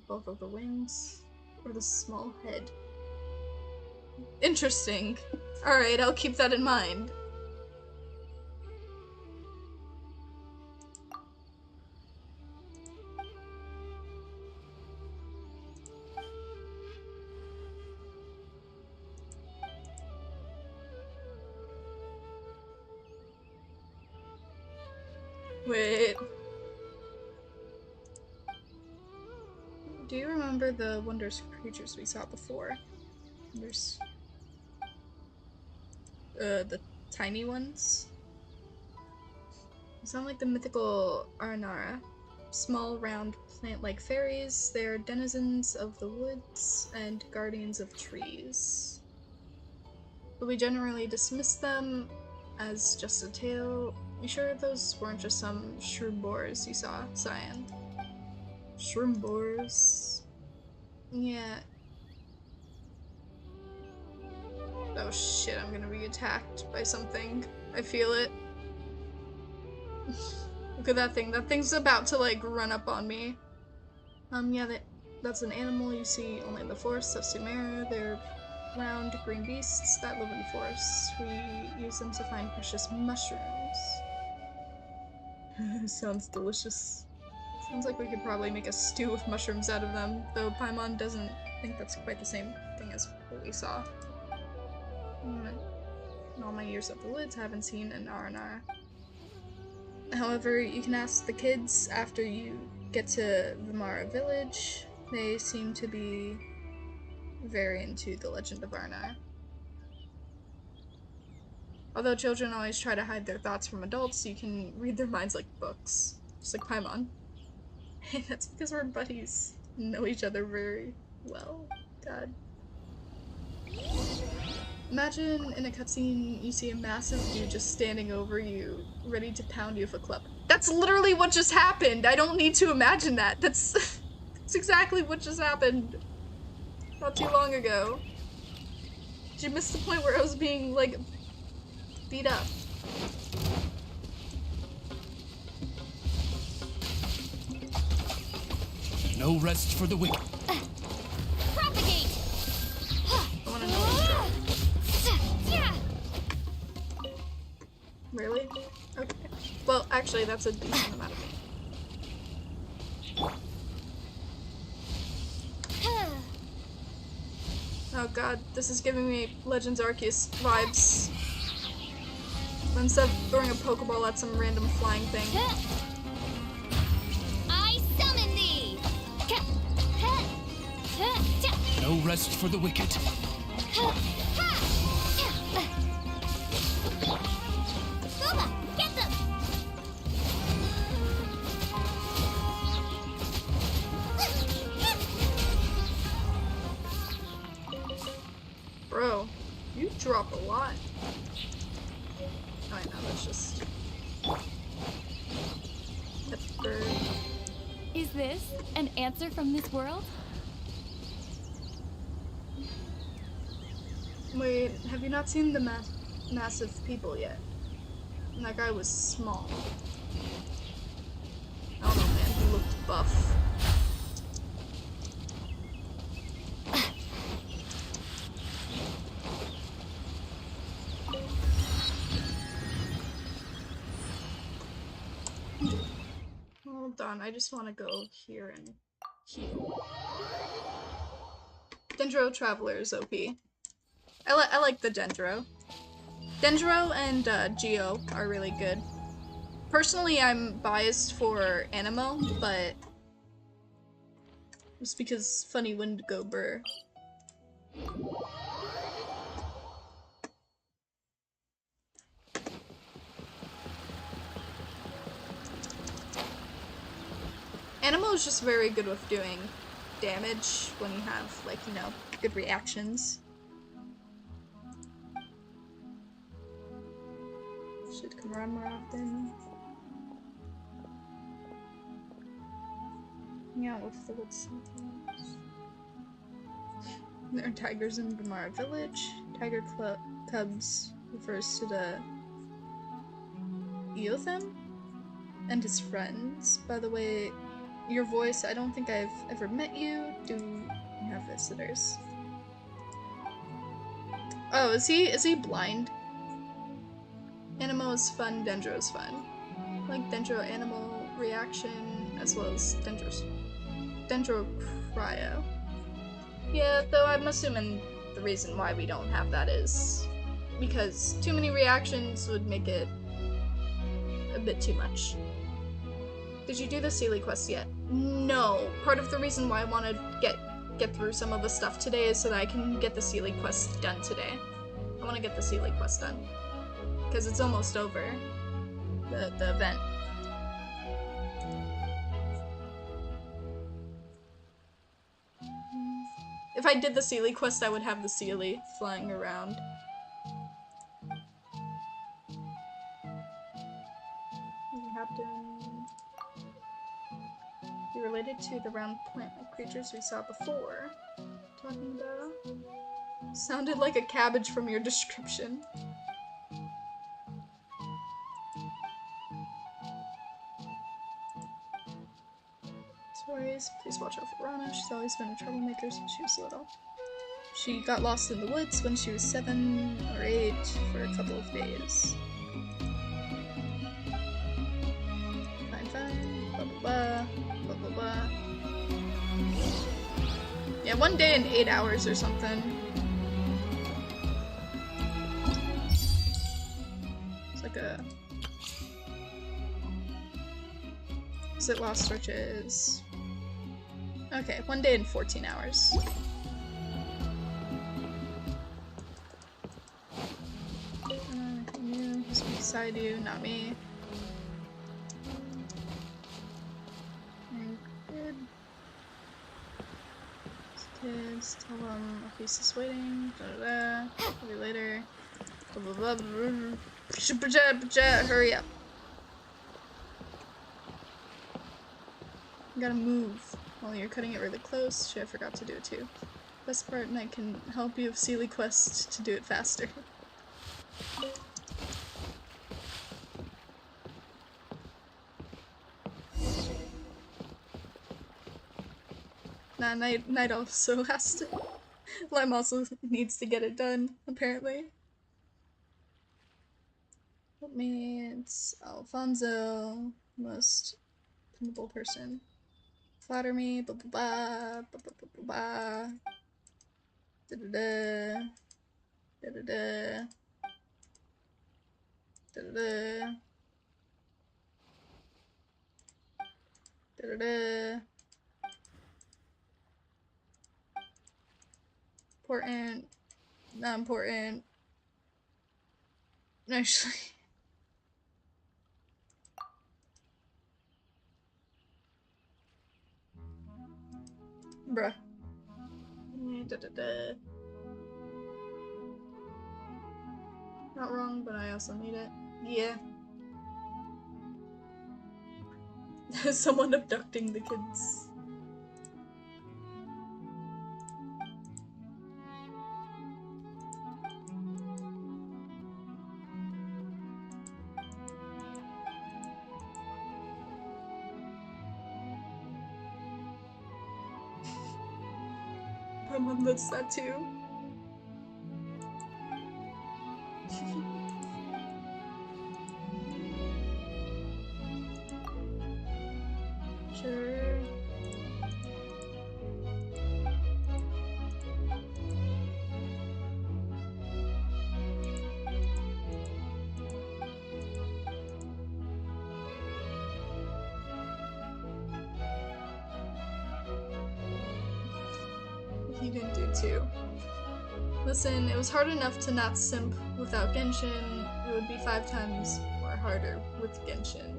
both of the wings or the small head. Interesting. Alright, I'll keep that in mind. Wait. Do you remember the wondrous creatures we saw before? There's the tiny ones. They sound like the mythical Aranara. Small, round, plant-like fairies. They're denizens of the woods and guardians of trees. But we generally dismiss them as just a tale. You sure those weren't just some shroom boars you saw, Cyan? Shroom boars. Yeah. Oh shit, I'm gonna be attacked by something. I feel it. Look at that thing. That thing's about to like run up on me. Yeah, that's an animal you see only in the forests of Sumeru. They're round green beasts that live in forests. We use them to find precious mushrooms. Sounds delicious. Sounds like we could probably make a stew with mushrooms out of them, though Paimon doesn't think that's quite the same thing as what we saw. In all my years of the woods, I haven't seen an Aranar. However, you can ask the kids after you get to Vimara village. They seem to be very into the legend of Arnar. Although children always try to hide their thoughts from adults, you can read their minds like books. Just like Paimon. Hey, that's because we're buddies. Know each other very well. God. Imagine in a cutscene you see a massive dude just standing over you, ready to pound you with a club. That's literally what just happened! I don't need to imagine that. That's exactly what just happened. Not too long ago. Did you miss the point where I was being, like, beat up?
No rest for the wicked.
Propagate!
I wanna know what's wrong. Really? Okay. Well, actually, that's a decent amount of Oh god, this is giving me Legends Arceus vibes. Instead of throwing a Pokeball at some random flying thing.
I summon thee!
No rest for the wicked.
Booba, get them!
Bro, you drop a lot. I know, that's just... Pepper.
Is this an answer from this world?
Wait, have you not seen the massive people yet? And that guy was small. I don't know, man, he looked buff. Hold on, I just want to go here and heal. Dendro Traveler is OP. I like the Dendro. Dendro and Geo are really good. Personally, I'm biased for Animo, but just because funny wind go burr. Animo is just very good with doing damage when you have, like, you know, good reactions. Should come around more often. Hang out with the woods sometimes. There are tigers in Bamara village. Tiger cubs refers to the Eothem and his friends. By the way, your voice, I don't think I've ever met you. Do you have visitors? Oh, is he blind? Animo is fun, Dendro is fun. Like Dendro animal reaction, as well as Dendro cryo. Yeah, though I'm assuming the reason why we don't have that is because too many reactions would make it a bit too much. Did you do the Sealy quest yet? No. Part of the reason why I want to get through some of the stuff today is so that I can get the Sealy quest done today. I want to get the Sealy quest done. Because it's almost over. The event. If I did the Sealy quest, I would have the Sealy flying around. Be related to the round plant-like creatures we saw before. Talking about? Sounded like a cabbage from your description. Stories. Please watch out for Rana. She's always been a troublemaker since she was little. She got lost in the woods when she was 7 or 8 for a couple of days. Fine. Blah blah blah. Blah blah blah. Yeah, 1 day and 8 hours or something. It's like a... Is it Lost Riches? Okay, 1 day and 14 hours. Who's beside you? Not me. Good. Kids, tell them a feast is waiting. Da da da. Maybe later. Blah blah blah. Hurry up. You gotta move while you're cutting it really close. Shit, I forgot to do it too. Best part, and I can help you with Sealy Quest to do it faster. Nah, Knight also has to. Lime also needs to get it done, apparently. Help me, it's Alfonso, most pinnable person. Flatter me, blah blah blah, blah blah blah blah. Da da da. Da da da. Da da da. Da da da. Important. Not important. Actually. Bruh. Da, da, da. Not wrong, but I also need it. Yeah. Someone abducting the kids. My mom does that too. Sure. He didn't do too. Listen, it was hard enough to not simp without Genshin. It would be 5 times more harder with Genshin.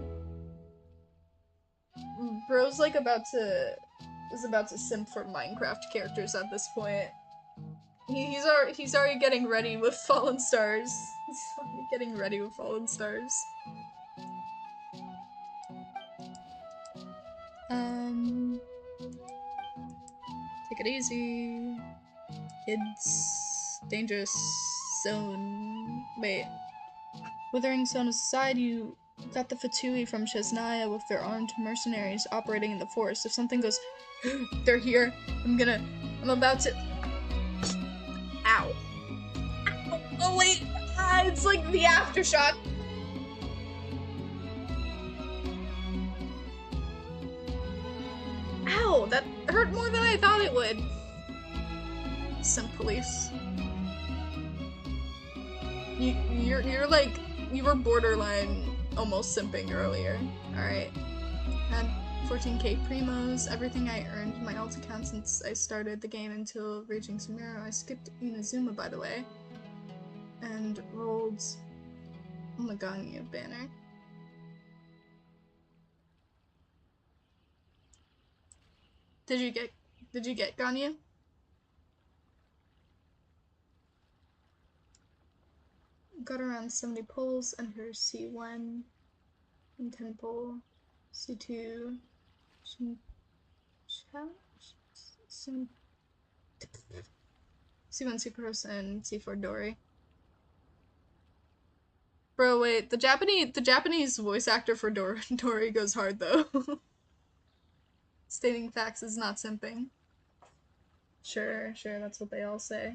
Bro's like is about to simp for Minecraft characters at this point. He's already getting ready with Fallen Stars. He's already getting ready with Fallen Stars. Take it easy. Kids. Dangerous zone. Wait. Withering zone aside, you got the Fatui from Chesnaya with their armed mercenaries operating in the forest. If something goes, they're here. I'm about to. Ow. Ow. Oh wait. It's like the aftershock. Ow, that hurt more than I thought it would. Simp police. You're like, you were borderline almost simping earlier. Alright. Had 14k primos, everything I earned in my alt account since I started the game until reaching Sumeru. I skipped Inazuma, by the way, and rolled Maganya banner. Did you get Ganyu? Got around 70 pulls under C1 and 10 pull, C2, C1 Sucrose and C4 Dory. Bro, wait, the Japanese voice actor for Dory goes hard though. Stating facts is not simping. Sure, that's what they all say.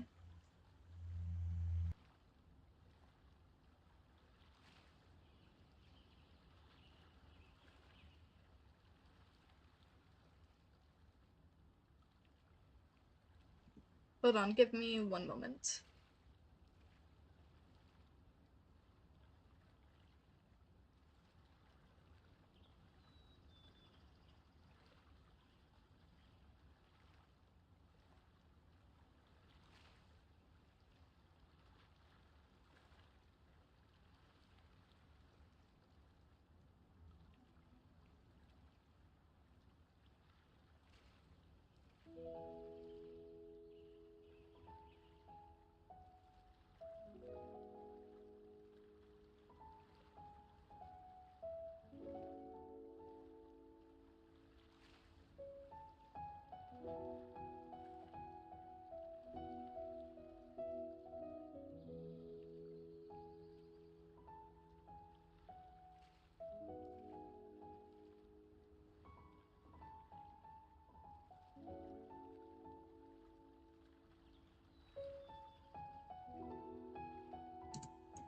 Hold on, give me one moment.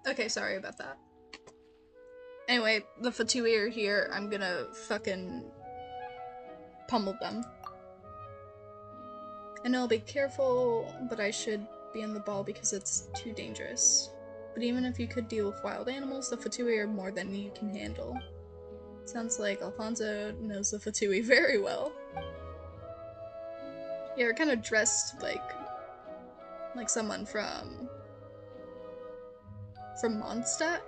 Okay, sorry about that. Anyway, the Fatui are here. I'm gonna fucking pummel them. I know I'll be careful, but I should be in the ball because it's too dangerous. But even if you could deal with wild animals, the Fatui are more than you can handle. Sounds like Alfonso knows the Fatui very well. Yeah, we're kind of dressed like someone from Mondstadt?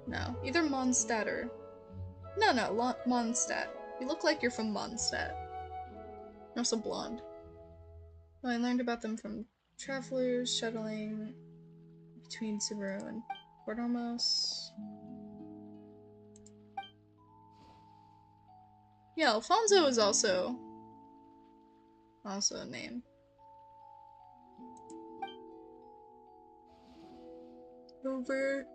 No, either Mondstadt or... No, Mondstadt. You look like you're from Mondstadt. You're also blonde. Well, I learned about them from travelers shuttling between Subaru and Port Almos. Yeah, Alfonso is also a name. Over.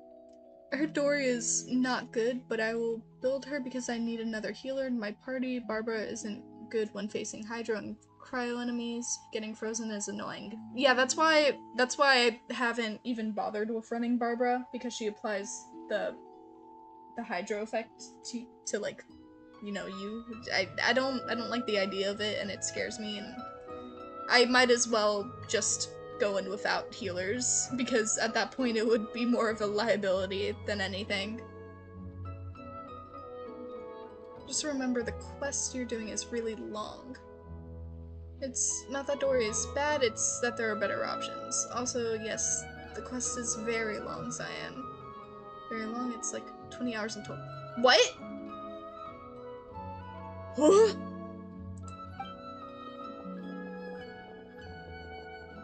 Her Dory is not good, but I will build her because I need another healer in my party. Barbara isn't good when facing Hydro and Cryo enemies. Getting frozen is annoying. Yeah, that's why I haven't even bothered with running Barbara, because she applies the Hydro effect to like, you know, you. I don't like the idea of it, and it scares me, and I might as well just go in without healers, because at that point it would be more of a liability than anything. Just remember, the quest you're doing is really long. It's not that Dory is bad, it's that there are better options. Also, yes, the quest is very long, Cyan. Very long, it's like 20 hours in total. What? Huh?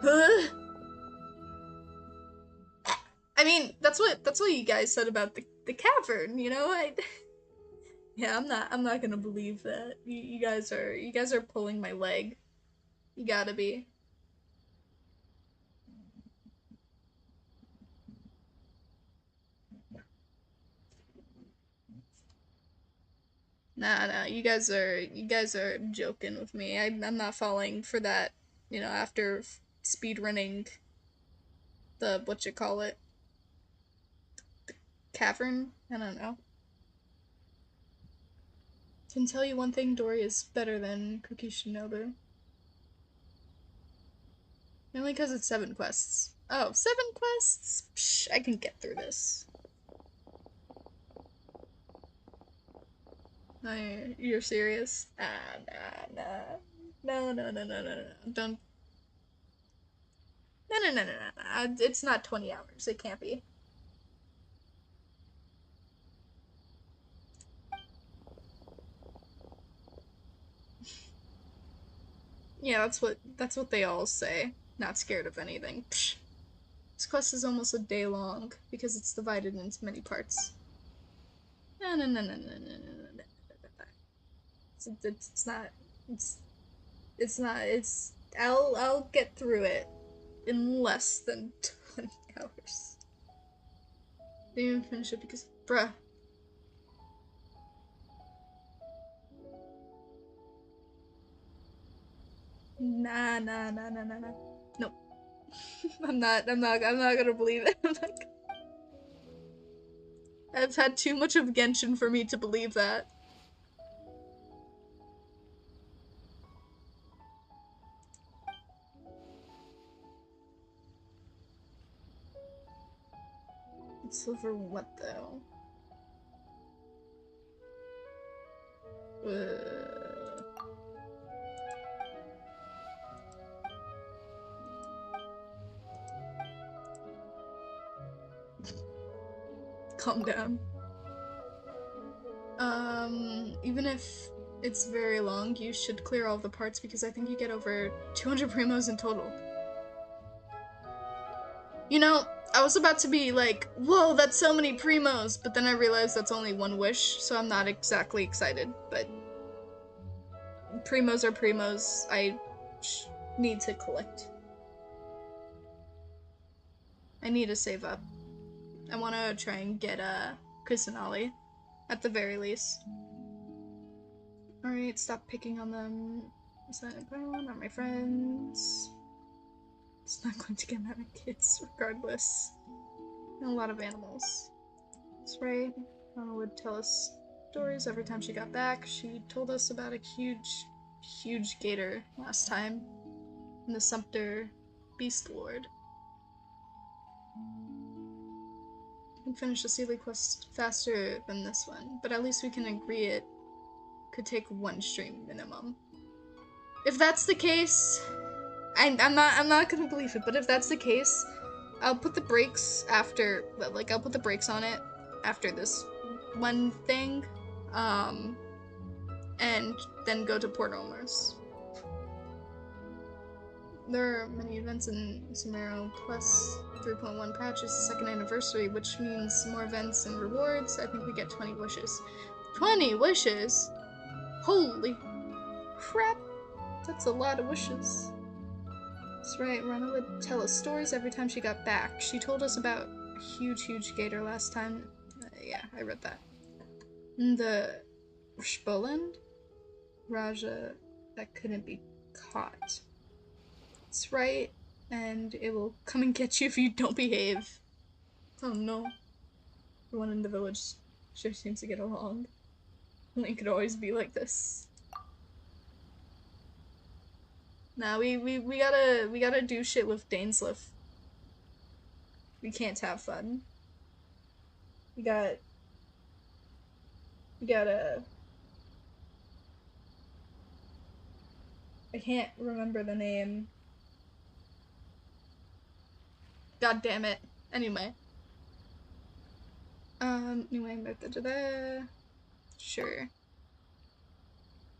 Huh? I mean, that's what you guys said about the cavern, you know? Yeah, I'm not gonna believe that. You guys are pulling my leg. You gotta be. Nah, you guys are joking with me. I'm not falling for that, you know, after speed running the what you call it? The cavern? I don't know. Can tell you one thing, Dory is better than Cookie Shinobu. Mainly because it's 7 quests. Oh, 7 quests? Psh, I can get through this. No, you're serious? No. Don't. No. It's not 20 hours. It can't be. Yeah, that's what they all say. Not scared of anything. Psh. This quest is almost a day long because it's divided into many parts. No. It's not. I'll get through it in less than 20 hours. Didn't even finish it because, bruh. Nah. Nope. I'm not gonna believe it. I've had too much of Genshin for me to believe that. It's over what though? Calm down. Even if it's very long, you should clear all the parts because I think you get over 200 primos in total. You know, I was about to be like, whoa, that's so many primos, but then I realized that's only one wish, so I'm not exactly excited, but primos are primos. I need to collect. I need to save up. I want to try and get Kusanali, at the very least. Alright, stop picking on them. Silent Pylon, not my friends. It's not going to get mad at kids, regardless. And a lot of animals. That's right. Mama would tell us stories every time she got back. She told us about a huge gator last time. And the Sumpter Beast Lord. I can finish the Sealy quest faster than this one, but at least we can agree it could take one stream minimum. If that's the case, I'm not gonna believe it, but if that's the case, I'll put the brakes after, like, I'll put the brakes on it after this one thing, and then go to Port Omers. There are many events in Sumeru, plus 3.1 patch is the 2nd anniversary, which means more events and rewards. I think we get 20 wishes. 20 wishes? Holy crap! That's a lot of wishes. That's right, Rana would tell us stories every time she got back. She told us about a huge gator last time. Yeah, I read that. And the Spoland? Raja that couldn't be caught. That's right, and it will come and get you if you don't behave. Oh no. Everyone in the village sure seems to get along. It could always be like this. Nah, we gotta do shit with Dainsleif. We can't have fun. We gotta I can't remember the name. God damn it. Anyway. Sure.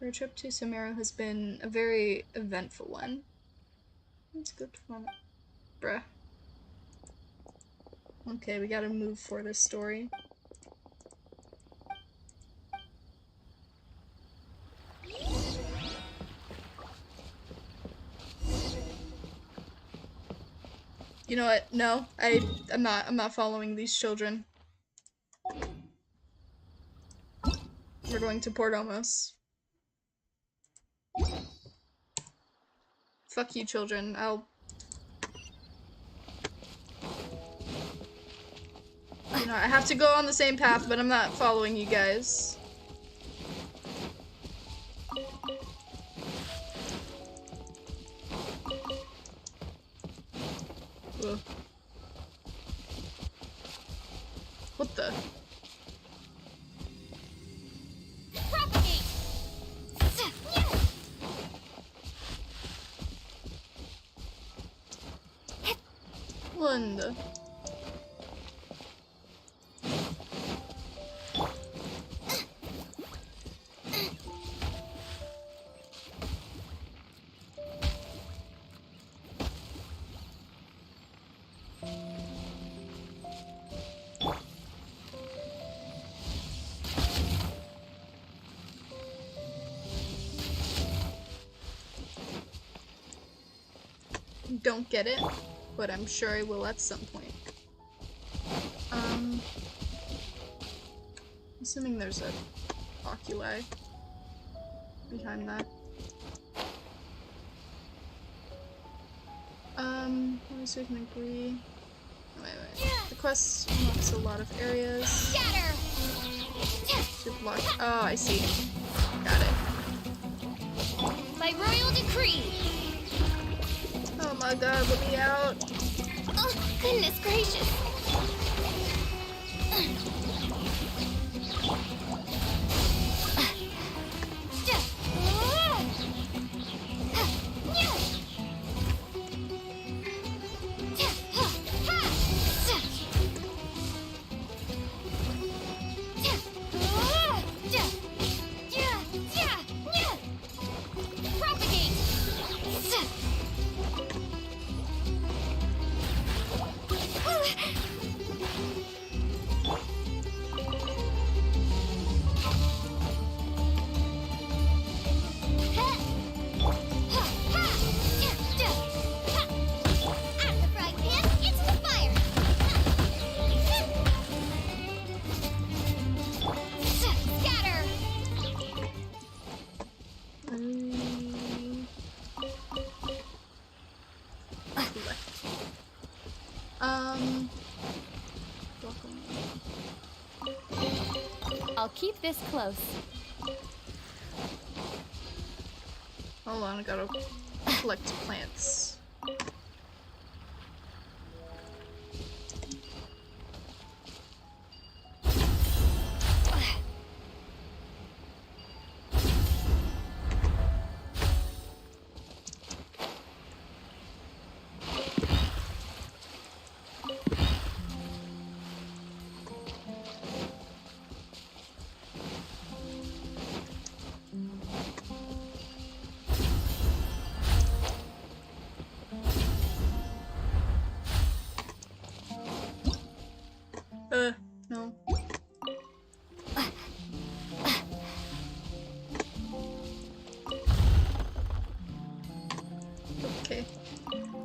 Our trip to Sumeru has been a very eventful one. Let's go to bruh. Okay, we gotta move for this story. You know what? No, I'm not following these children. We're going to Port Omos. Fuck you, children. You know, I have to go on the same path, but I'm not following you guys. Ugh. What the? Island. Don't get it, but I'm sure I will at some point. Assuming there's a oculi behind that. Let me see if I can agree. Wait. The quest unlocks a lot of areas.
Scatter!
To block. Oh, I see. Got it.
By royal decree!
Oh my god, let me out.
Oh, goodness gracious!
I'll keep this close.
Hold on, I gotta collect plants. No. Okay.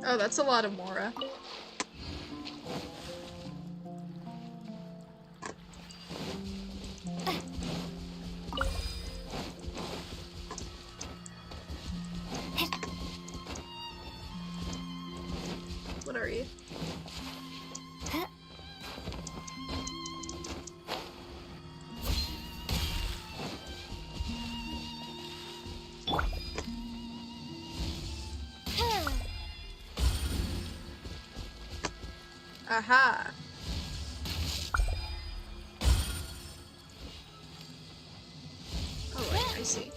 Oh, that's a lot of Mora. What are you? Aha! Oh, wait, I see.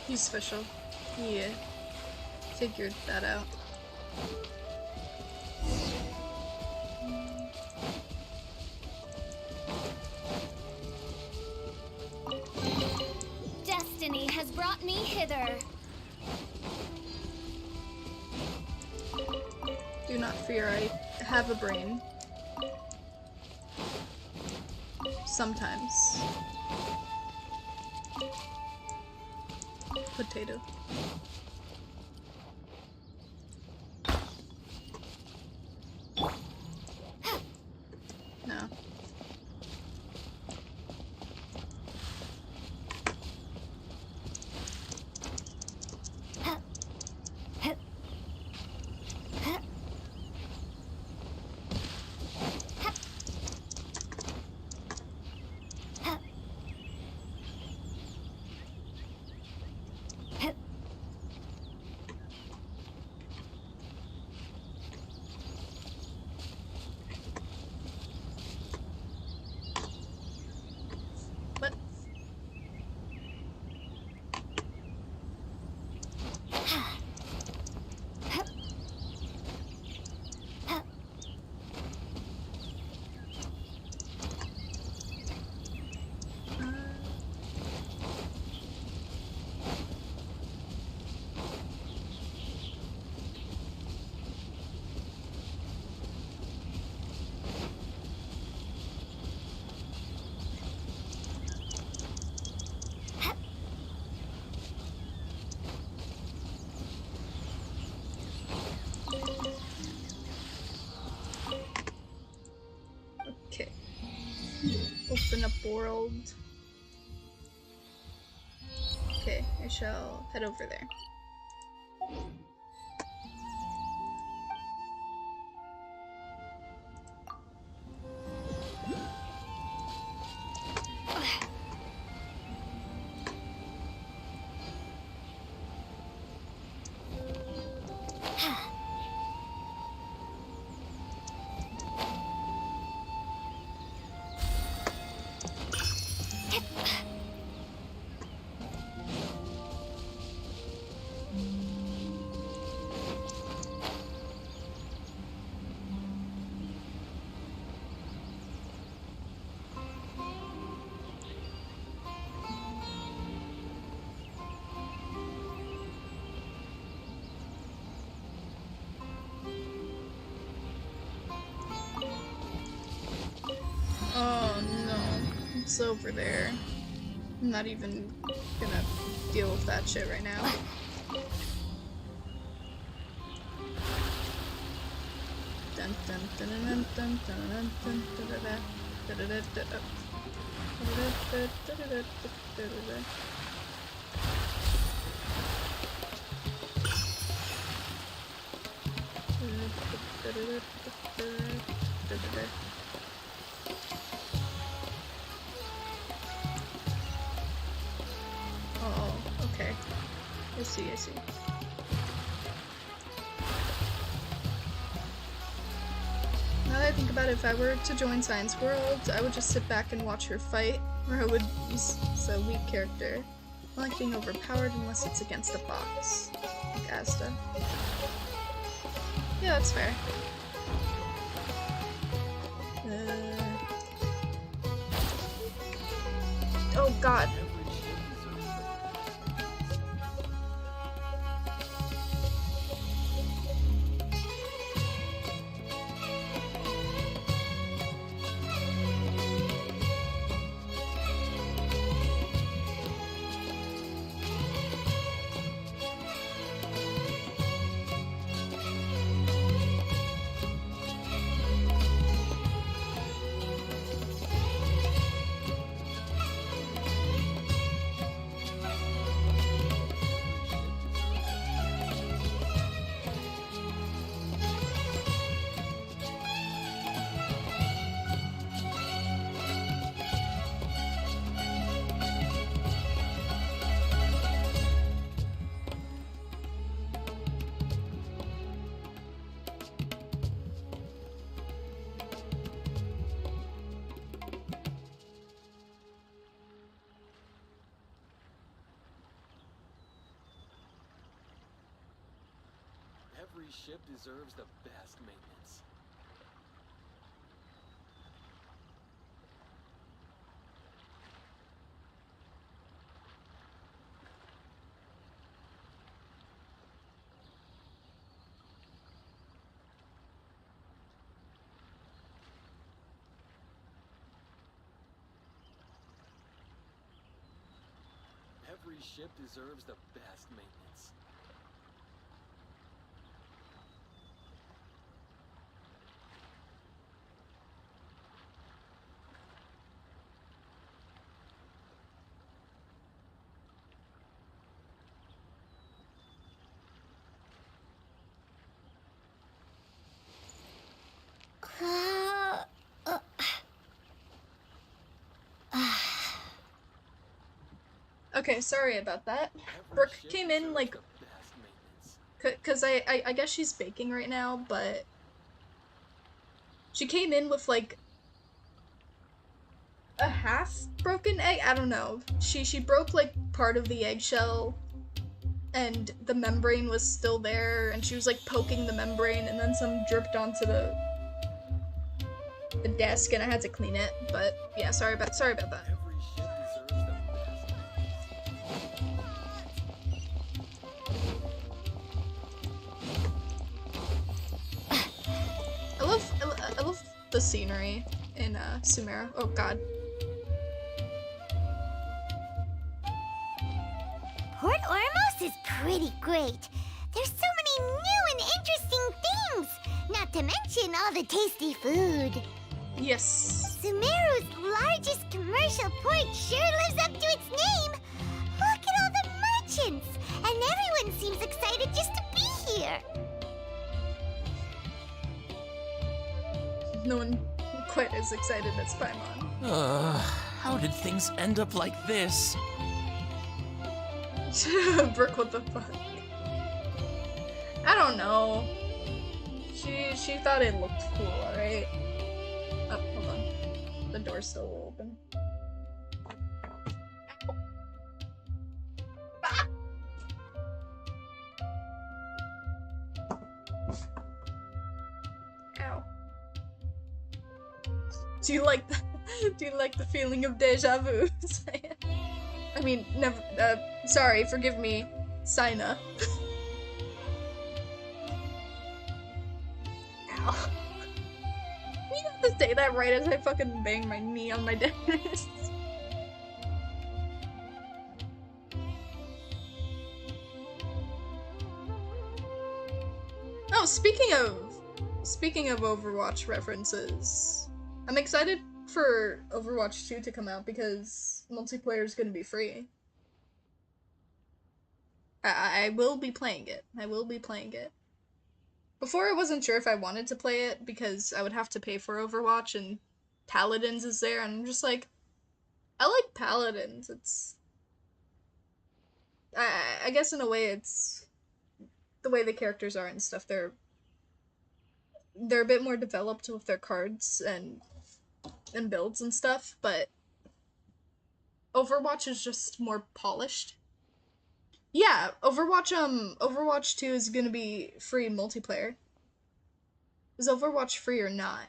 He's special. He figured that out.
Destiny has brought me hither.
Do not fear, I have a brain. Sometimes. Potato. No. Open up world. Okay, I shall head over there. Oh no, it's over there. I'm not even gonna deal with that shit right now. Dun dun dun dun dun dun dun dun dun dun dun. Oh, okay. I see, I see. Now that I think about it, if I were to join Science World, I would just sit back and watch her fight, or I would use a weak character. I like being overpowered unless it's against a box, like Asta. Yeah, that's fair. Oh god.
Every ship deserves the best maintenance. Every ship deserves the best maintenance.
Okay, sorry about that. Brooke came in, like, cause I guess she's baking right now, but she came in with, like, a half broken egg? I don't know. She broke, like, part of the eggshell, and the membrane was still there, and she was, like, poking the membrane, and then some dripped onto the desk, and I had to clean it, but yeah, sorry about that. I love the scenery in Sumeru. Oh god.
Port Ormos is pretty great. There's so many new and interesting things, not to mention all the tasty food.
Yes.
Sumeru's largest commercial port sure lives up to its name. Look at all the merchants, and everyone seems excited just to be here.
No one quite as excited as Paimon.
How did things end up like this?
Brooke, what the fuck? I don't know. She thought it looked cool, alright? Oh, hold on. The door's still open. Ow. Do you like the feeling of deja vu? I mean, never, sorry, forgive me, Sina. Ow. You have to say that right as I fucking bang my knee on my desk. Oh, speaking of Overwatch references, I'm excited for Overwatch 2 to come out because multiplayer is going to be free. I will be playing it. I will be playing it. Before I wasn't sure if I wanted to play it because I would have to pay for Overwatch and Paladins is there, and I'm just like, I like Paladins. It's... I guess in a way it's... the way the characters are and stuff, they're a bit more developed with their cards and builds and stuff, but Overwatch is just more polished. Yeah, Overwatch 2 is gonna be free multiplayer. Is Overwatch free or not?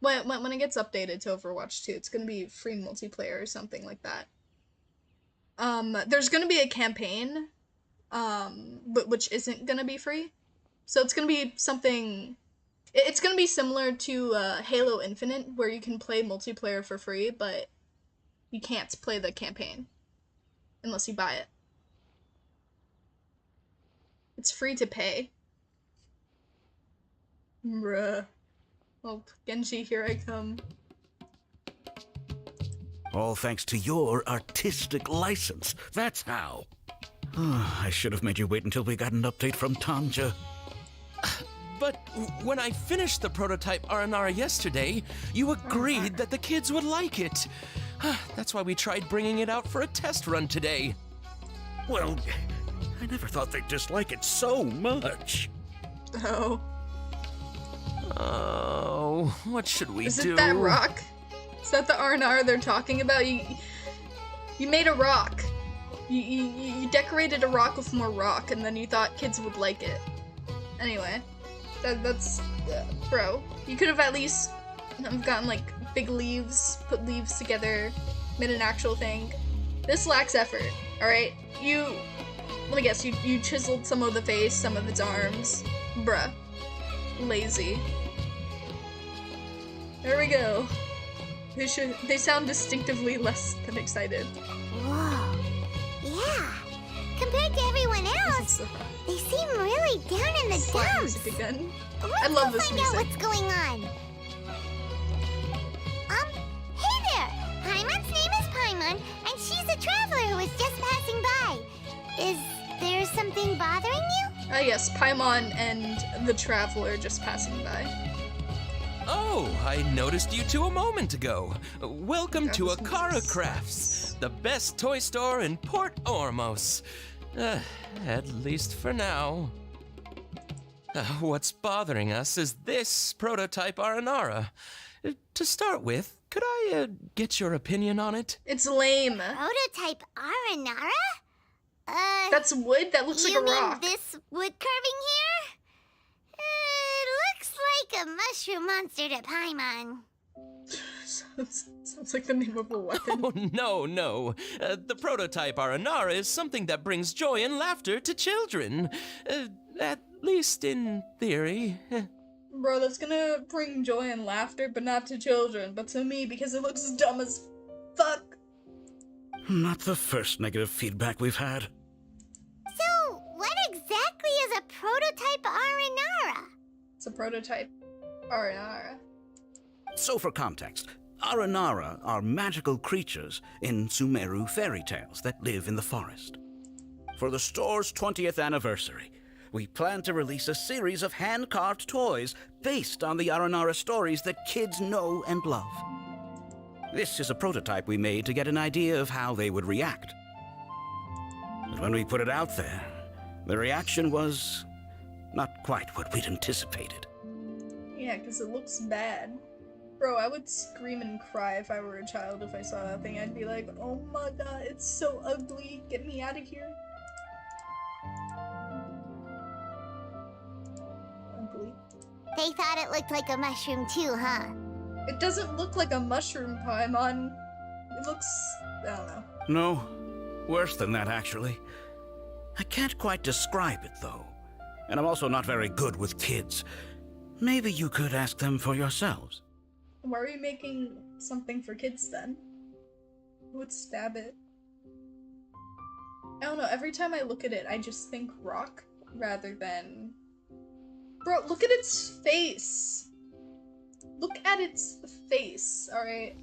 When it gets updated to Overwatch 2, it's gonna be free multiplayer or something like that. There's gonna be a campaign, which isn't gonna be free. So it's gonna be something... It's gonna be similar to Halo Infinite, where you can play multiplayer for free, but you can't play the campaign unless you buy it. It's free to pay. Bruh. Oh, Genji, here I come.
All thanks to your artistic license. That's how. I should have made you wait until we got an update from Tanja.
But when I finished the prototype Aranara yesterday, you agreed that the kids would like it. That's why we tried bringing it out for a test run today.
Well, I never thought they'd dislike it so much.
Oh.
Oh, what should we do?
Is it that rock? Is that the Aranara they're talking about? You made a rock. You decorated a rock with more rock, and then you thought kids would like it. Anyway, that's bro. You could have at least gotten like big leaves, put leaves together, made an actual thing. This lacks effort. All right, let me guess. You chiseled some of the face, some of its arms, bruh. Lazy. There we go. They sound distinctively less than excited.
Whoa. Yeah. Compared to everyone else, they seem really down in the dumps.
Music again.
I
love this music.
Find out what's going on. Hey there! Paimon's name is Paimon, and she's a traveler who was just passing by. Is there something bothering you?
Ah yes, Paimon and the traveler just passing by.
Oh, I noticed you two a moment ago. Welcome to Akara Crafts, the best toy store in Port Ormos. At least for now. What's bothering us is this prototype Aranara. To start with, could I get your opinion on it?
It's lame.
Prototype Aranara?
That's wood? That looks like a rock.
You mean this wood carving here? It looks like a mushroom monster to Paimon.
Sounds like the name of a weapon.
Oh, no. The prototype Aranara is something that brings joy and laughter to children. At least in theory.
Bro, that's gonna bring joy and laughter, but not to children, but to me, because it looks dumb as fuck.
Not the first negative feedback we've had.
So, what exactly is a prototype Aranara?
It's a prototype Aranara.
So for context, Aranara are magical creatures in Sumeru fairy tales that live in the forest. For the store's 20th anniversary, we plan to release a series of hand-carved toys based on the Aranara stories that kids know and love. This is a prototype we made to get an idea of how they would react. But when we put it out there, the reaction was not quite what we'd anticipated.
Yeah, because it looks bad. Bro, I would scream and cry if I were a child if I saw that thing. I'd be like, oh my god, it's so ugly. Get me out of here. Ugly.
They thought it looked like a mushroom too, huh?
It doesn't look like a mushroom, Paimon. It looks... I don't know.
No, worse than that, actually. I can't quite describe it, though. And I'm also not very good with kids. Maybe you could ask them for yourselves.
Why are you making something for kids then? Who would stab it? I don't know, every time I look at it, I just think rock rather than... Bro, look at its face! Look at its face, alright?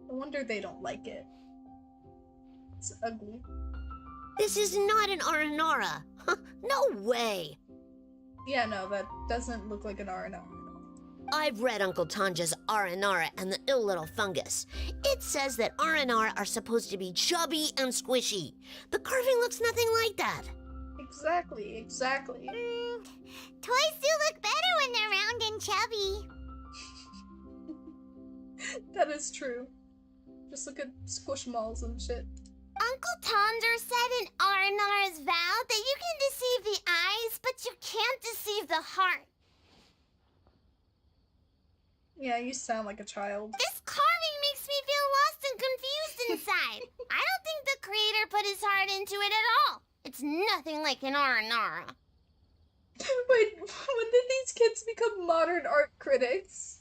No wonder they don't like it. It's ugly.
This is not an Aranara. No way.
Yeah, no, that doesn't look like an Aranara.
I've read Uncle Tanja's Aranara and the Ill Little Fungus. It says that Aranara are supposed to be chubby and squishy. The carving looks nothing like that.
Exactly.
Toys do look better when they're round and chubby.
That is true. Just look at Squishmalls and shit.
Uncle Tonder said in Aranara's vow that you can deceive the eyes, but you can't deceive the heart.
Yeah, you sound like a child.
This carving makes me feel lost and confused inside. I don't think the creator put his heart into it at all. It's nothing like an Aranara.
Wait, when did these kids become modern art critics?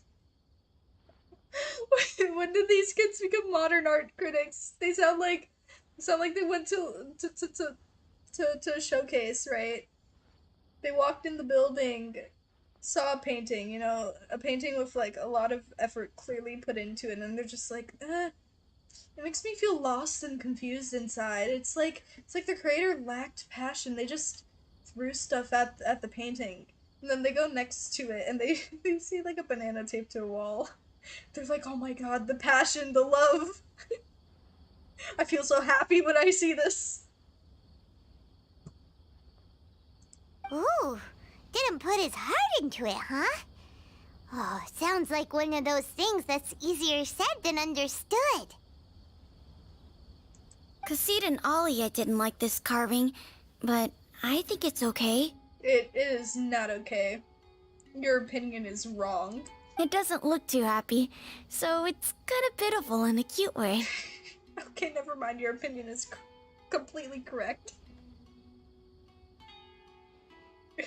Wait, when did these kids become modern art critics? They sound like they went to a showcase, right? They walked in the building, saw a painting, you know, a painting with like a lot of effort clearly put into it, and they're just like, it makes me feel lost and confused inside. It's like the creator lacked passion. They just threw stuff at the painting, and then they go next to it and they see like a banana taped to a wall. They're like, oh my god, the passion, the love. I feel so happy when I see this.
Ooh, didn't put his heart into it, huh? Oh, sounds like one of those things that's easier said than understood.
Kassid and Alia didn't like this carving, but I think it's okay.
It is not okay. Your opinion is wrong.
It doesn't look too happy, so it's kind of pitiful in a cute way.
Okay, never mind. Your opinion is completely correct. It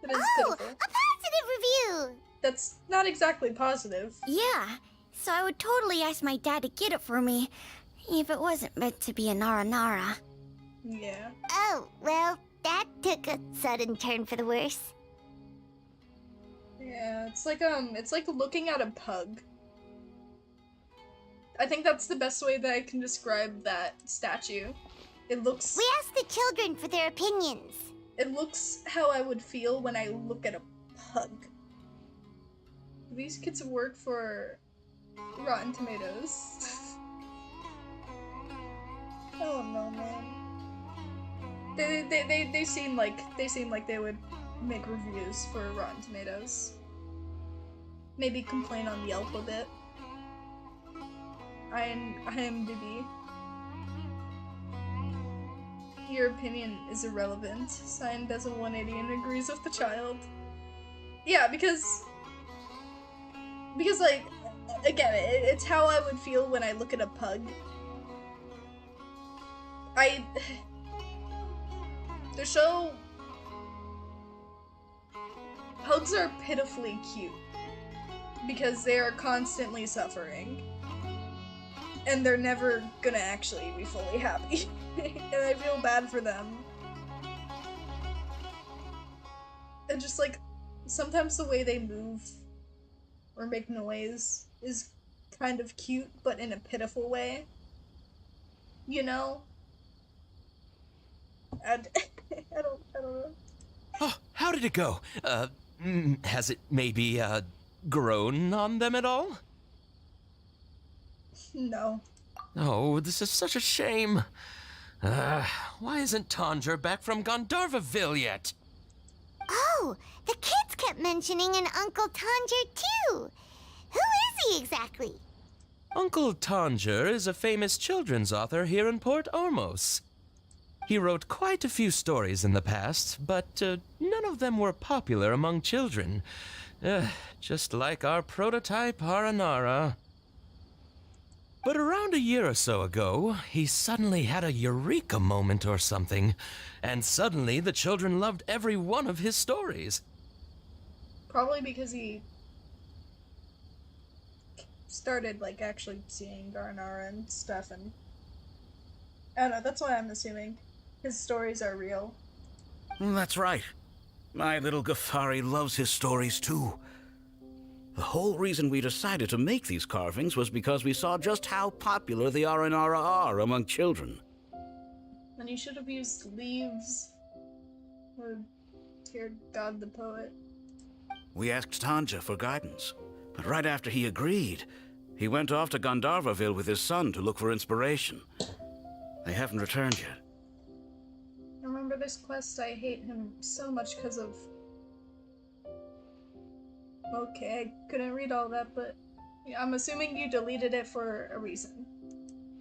is pitiful.
A positive review!
That's not exactly positive.
Yeah, so I would totally ask my dad to get it for me, if it wasn't meant to be an Aranara.
Yeah.
Oh, well, that took a sudden turn for the worse.
Yeah, it's like looking at a pug. I think that's the best way that I can describe that statue. It looks...
We asked the children for their opinions.
It looks how I would feel when I look at a pug. Do these kids work for Rotten Tomatoes? I don't know, man. They seem like they would make reviews for Rotten Tomatoes. Maybe complain on Yelp a bit. IMDb. Your opinion is irrelevant. Cyan does a 180 and agrees with the child. Yeah, because like, again, it's how I would feel when I look at a pug. The show... Pugs are pitifully cute. Because they are constantly suffering. And they're never gonna actually be fully happy. And I feel bad for them. And just like, sometimes the way they move or make noise is kind of cute, but in a pitiful way. You know? I don't know.
Oh, how did it go? Has it maybe, grown on them at all?
No.
Oh, this is such a shame. Why isn't Tanger back from Gandharvaville yet?
Oh, the kids kept mentioning an Uncle Tanger too. Who is he exactly?
Uncle Tanger is a famous children's author here in Port Ormos. He wrote quite a few stories in the past, but none of them were popular among children. Just like our prototype Aranara. But around a year or so ago, he suddenly had a eureka moment or something, and suddenly the children loved every one of his stories.
Probably because he started, like, actually seeing Garnara and stuff, and I don't know, that's why I'm assuming his stories are real.
That's right. My little Ghaffari loves his stories too. The whole reason we decided to make these carvings was because we saw just how popular the Aranara are among children.
Then you should have used leaves. Or dear God, the poet.
We asked Tanja for guidance, but right after he agreed, he went off to Gandharvaville with his son to look for inspiration. They haven't returned yet.
I remember this quest, I hate him so much because of... Okay, I couldn't read all that, but I'm assuming you deleted it for a reason.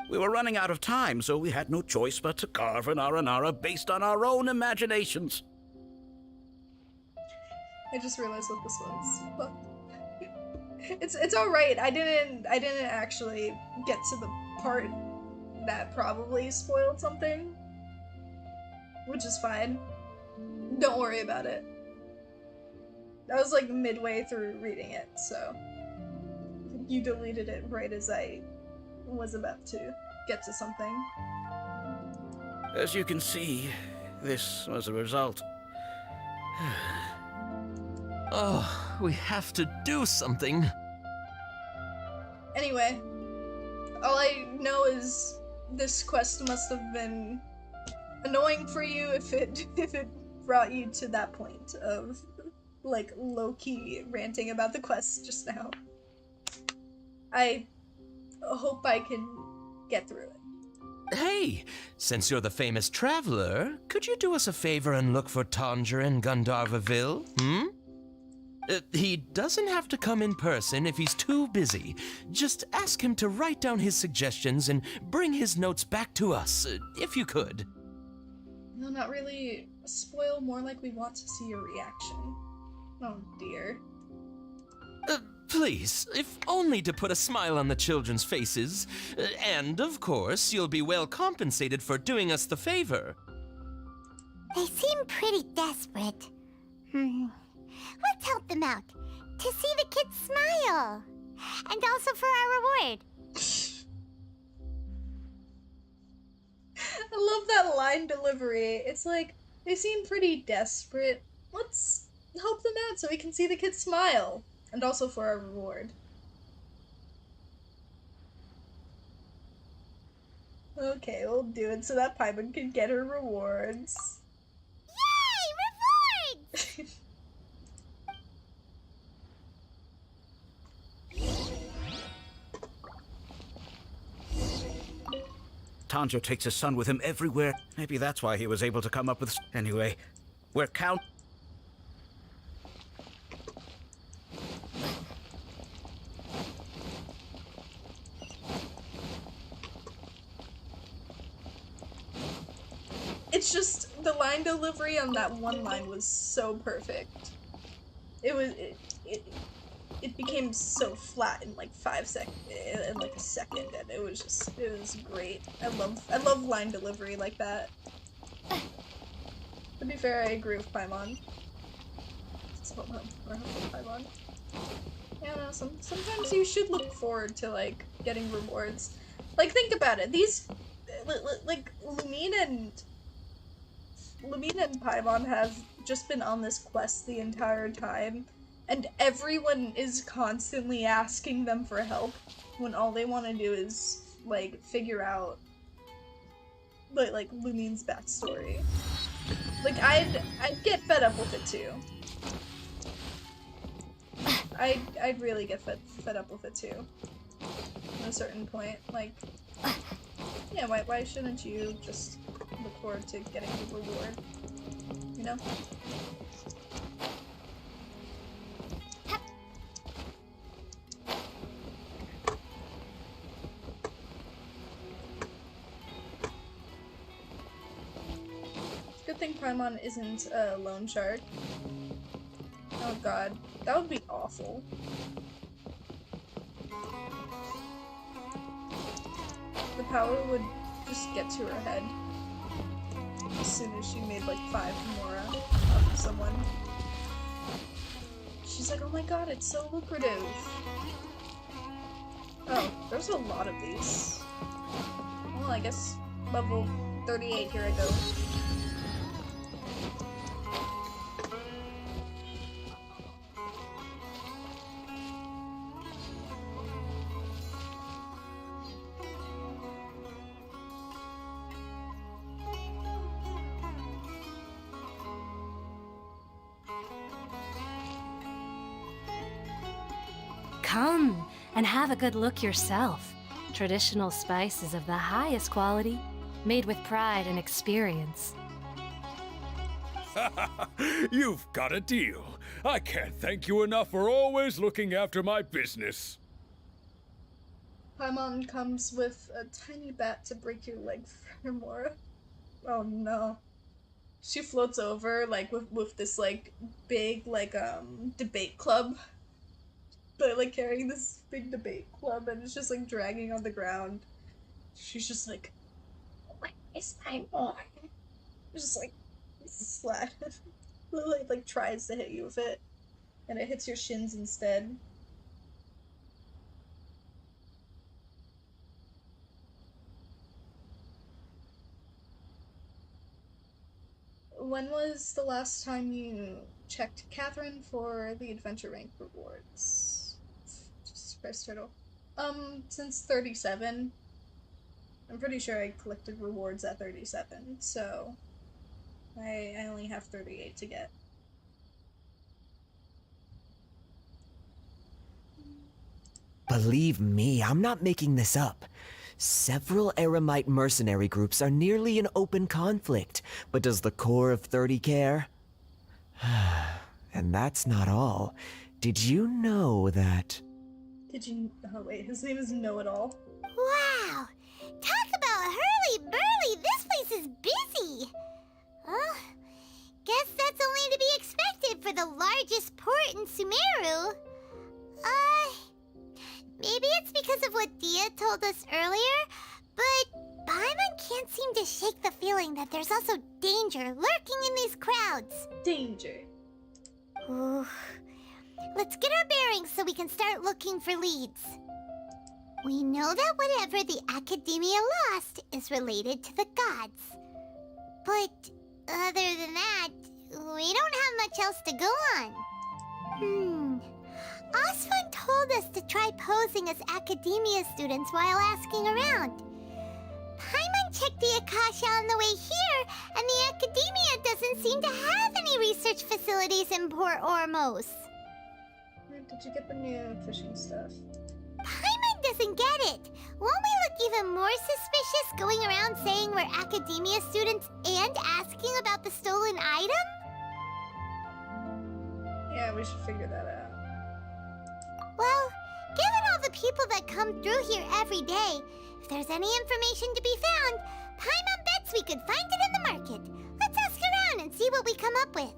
We were running out of time, so we had no choice but to carve an Aranara based on our own imaginations.
I just realized what this was. But it's alright. I didn't actually get to the part that probably spoiled something. Which is fine. Don't worry about it. I was like midway through reading it, so you deleted it right as I was about to get to something.
As you can see, this was a result.
Oh, we have to do something.
Anyway, all I know is this quest must have been annoying for you if it brought you to that point of like low-key ranting about the quest just now. I hope I can get through it.
Hey, since you're the famous traveler, could you do us a favor and look for Tanger in Gandharvaville, he doesn't have to come in person if he's too busy. Just ask him to write down his suggestions and bring his notes back to us, if you could.
No, not really. Spoil, more like we want to see your reaction. Oh dear.
Please, if only to put a smile on the children's faces. And, of course, you'll be well compensated for doing us the favor.
They seem pretty desperate. Let's help them out. To see the kids smile. And also for our reward.
I love that line delivery. It's like, they seem pretty desperate. Let's help them out so we can see the kids smile. And also for our reward. Okay, we'll do it so that Paimon can get her rewards.
Yay! Rewards!
Tanger takes his son with him everywhere. Maybe that's why he was able to come up with... Anyway, we're count...
It's just, the line delivery on that one line was so perfect. It became so flat in like 5 seconds, in like a second, and it was great. I love line delivery like that. To be fair, I agree with Paimon. Paimon. Yeah, no, sometimes you should look forward to like getting rewards. Like, think about it. These, like, Lumina and Paimon have just been on this quest the entire time, and everyone is constantly asking them for help when all they want to do is, like, figure out, like Lumine's backstory. Like, I'd get fed up with it too. I'd really get fed up with it too. At a certain point, like, yeah, why shouldn't you just look forward to getting the reward? You know? Good thing Paimon isn't a loan shark. Oh god, that would be awful. The power would just get to her head as soon as she made like 5 more off of someone. She's like, oh my god, it's so lucrative. Oh, there's a lot of these. Well, I guess level 38, here I go.
Come and have a good look yourself. Traditional spices of the highest quality, made with pride and experience.
You've got a deal. I can't thank you enough for always looking after my business.
Paimon comes with a tiny bat to break your leg for Mora. Oh no. She floats over, like, with this, like, big, like, debate club. But, like, carrying this big debate club, and it's just, like, dragging on the ground. She's just like, where is my boy? Just, like, slash. Lily, like, tries to hit you with it, and it hits your shins instead. When was the last time you checked Catherine for the adventure rank rewards? Just press turtle. Since 37. I'm pretty sure I collected rewards at 37, so I only have 38 to get.
Believe me, I'm not making this up. Several Eremite mercenary groups are nearly in open conflict, but does the core of 30 care? And that's not all. Did you know that...
Oh wait, his name is Know-It-All.
Wow! Talk about hurly-burly! This place is busy! Guess that's only to be expected for the largest port in Sumeru. Maybe it's because of what Dia told us earlier, but Paimon can't seem to shake the feeling that there's also danger lurking in these crowds.
Danger.
Ooh. Let's get our bearings so we can start looking for leads. We know that whatever the Academia lost is related to the gods. But other than that, we don't have much else to go on. Osfun told us to try posing as Academia students while asking around. Paimon checked the Akasha on the way here, and the Academia doesn't seem to have any research facilities in Port Ormos.
Did you get the new fishing stuff?
Paimon doesn't get it. Won't we look even more suspicious going around saying we're Academia students and asking about the stolen item?
Yeah, we should figure that out.
Well, given all the people that come through here every day, if there's any information to be found, Paimon bets we could find it in the market. Let's ask around and see what we come up with.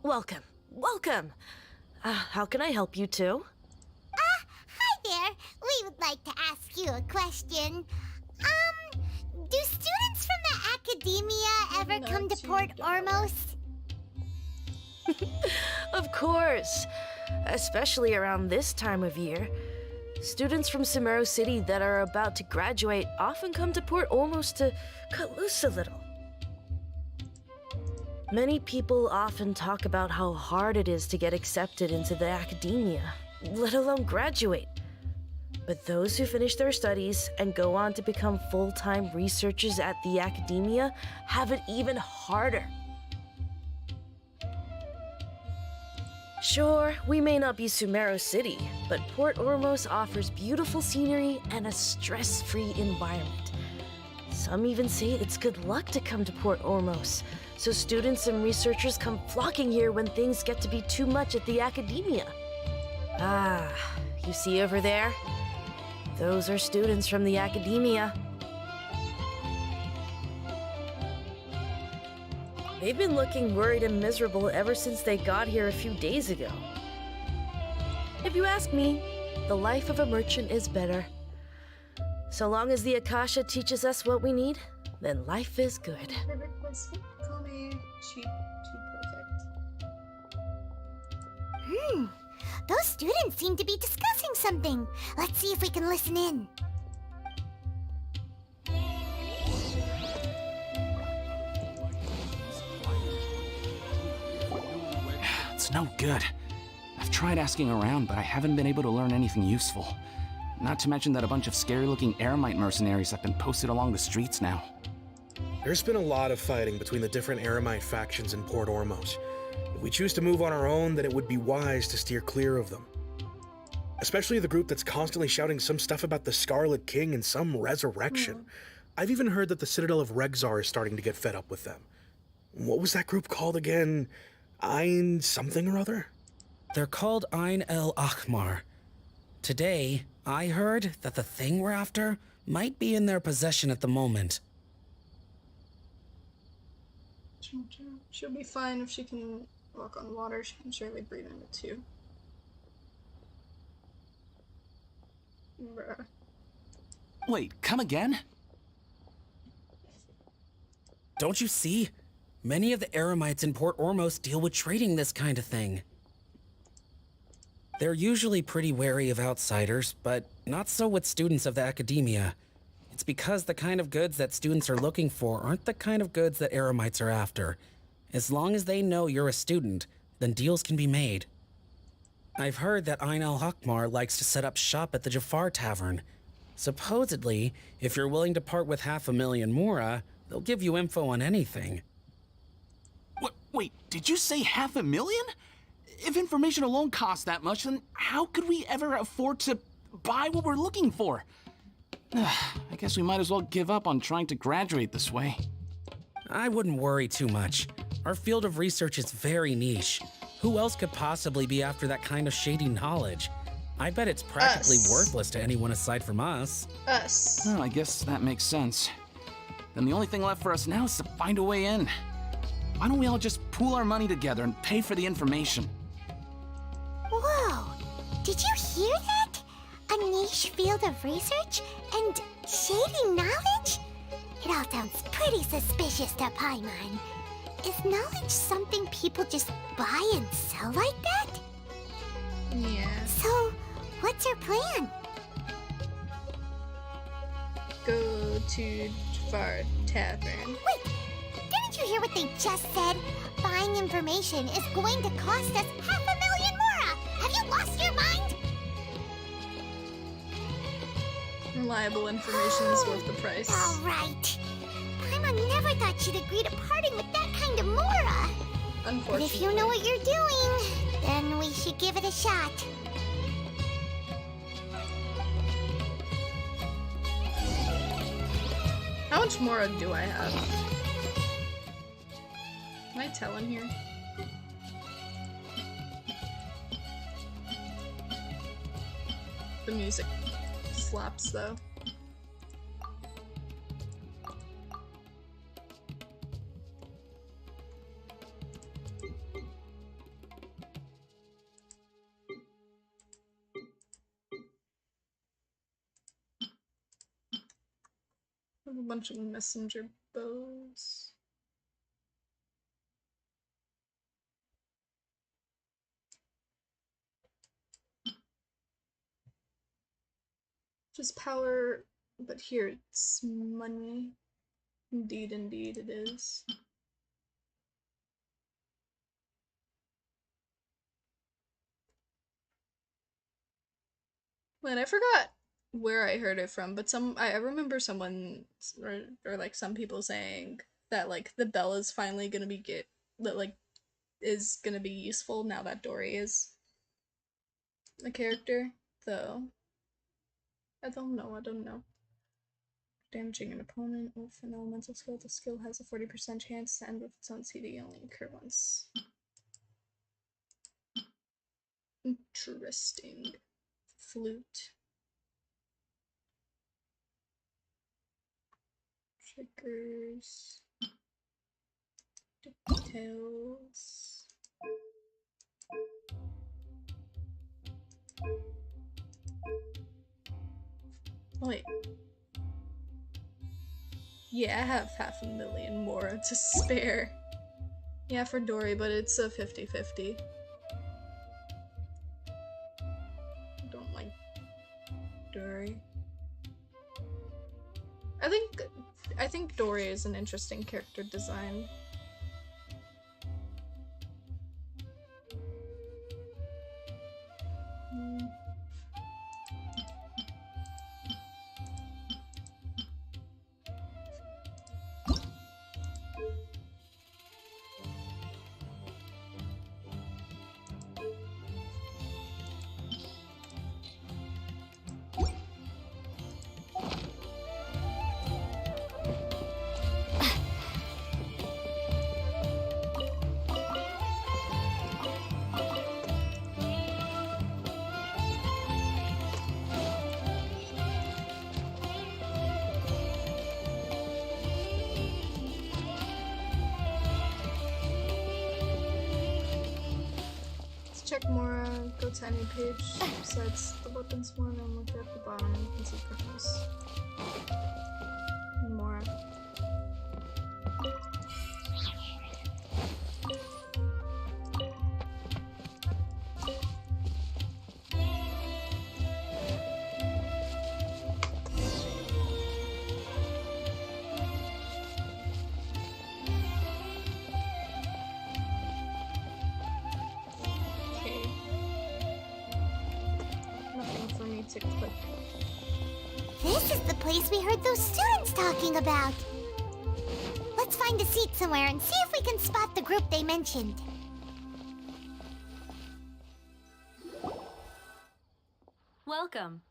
Welcome. Welcome. How can I help you two?
Hi there. We would like to ask you a question. Do students from the Academia ever come to Port Ormos?
Of course. Especially around this time of year. Students from Sumeru City that are about to graduate often come to Port Ormos to cut loose a little. Many people often talk about how hard it is to get accepted into the academia, let alone graduate. But those who finish their studies and go on to become full-time researchers at the academia have it even harder. Sure, we may not be Sumeru City, but Port Ormos offers beautiful scenery and a stress-free environment. Some even say it's good luck to come to Port Ormos, so students and researchers come flocking here when things get to be too much at the academia. Ah, you see over there? Those are students from the academia. They've been looking worried and miserable ever since they got here a few days ago. If you ask me, the life of a merchant is better. So long as the Akasha teaches us what we need, then life is good.
Call me cheap to
Hmm. Those students seem to be discussing something. Let's see if we can listen in.
It's no good. I've tried asking around, but I haven't been able to learn anything useful. Not to mention that a bunch of scary-looking Eremite mercenaries have been posted along the streets now.
There's been a lot of fighting between the different Eremite factions in Port Ormos. If we choose to move on our own, then it would be wise to steer clear of them. Especially the group that's constantly shouting some stuff about the Scarlet King and some resurrection. I've even heard that the Citadel of Regzar is starting to get fed up with them. What was that group called again? Ein something or other?
They're called Ein El Akhmar. Today, I heard that the thing we're after might be in their possession at the moment.
She'll be fine if she can walk on water. She can surely breathe in it too. Bruh.
Wait, come again?
Don't you see? Many of the Eremites in Port Ormos deal with trading this kind of thing. They're usually pretty wary of outsiders, but not so with students of the academia. It's because the kind of goods that students are looking for aren't the kind of goods that Eremites are after. As long as they know you're a student, then deals can be made. I've heard that Ein al-Hakmar likes to set up shop at the Jafar Tavern. Supposedly, if you're willing to part with 500,000 Mora, they'll give you info on anything.
Wait, did you say 500,000? If information alone costs that much, then how could we ever afford to buy what we're looking for? I guess we might as well give up on trying to graduate this way.
I wouldn't worry too much. Our field of research is very niche. Who else could possibly be after that kind of shady knowledge? I bet it's practically worthless to anyone aside from us.
Us.
Well, I guess that makes sense. Then the only thing left for us now is to find a way in. Why don't we all just pool our money together and pay for the information?
Whoa! Did you hear that? A niche field of research and shady knowledge? It all sounds pretty suspicious to Paimon. Is knowledge something people just buy and sell like that?
Yeah.
So, what's your plan?
Go to Jafar Tavern.
Wait! Didn't you hear what they just said? Buying information is going to cost us 500,000 Mora! Have you lost your mind?
Reliable information is worth the price.
All right. Paimon never thought she'd agree to parting with that kind of Mora.
Unfortunately.
But if you know what you're doing, then we should give it a shot.
How much Mora do I have? Can I tell in here? The music slaps though. I have a bunch of messenger bows. power, but here it's money. Indeed, indeed it is. Man, I forgot where I heard it from, but I remember someone or like some people saying that like the bell is finally gonna be is gonna be useful now that Dory is a character, though. I don't know. Damaging an opponent with an elemental skill. The skill has a 40% chance to end with its own CD, only occur once. Interesting. Flute. Triggers. Details. Oh, wait. Yeah, I have 500,000 more to spare. Yeah, for Dory, but it's a 50-50. I don't like Dory. I think Dory is an interesting character design. Check more, go to any page besides the weapons one and look at the bottom, you can see purpose. More.
This is the place we heard those students talking about. Let's find a seat somewhere and see if we can spot the group they mentioned.
Welcome.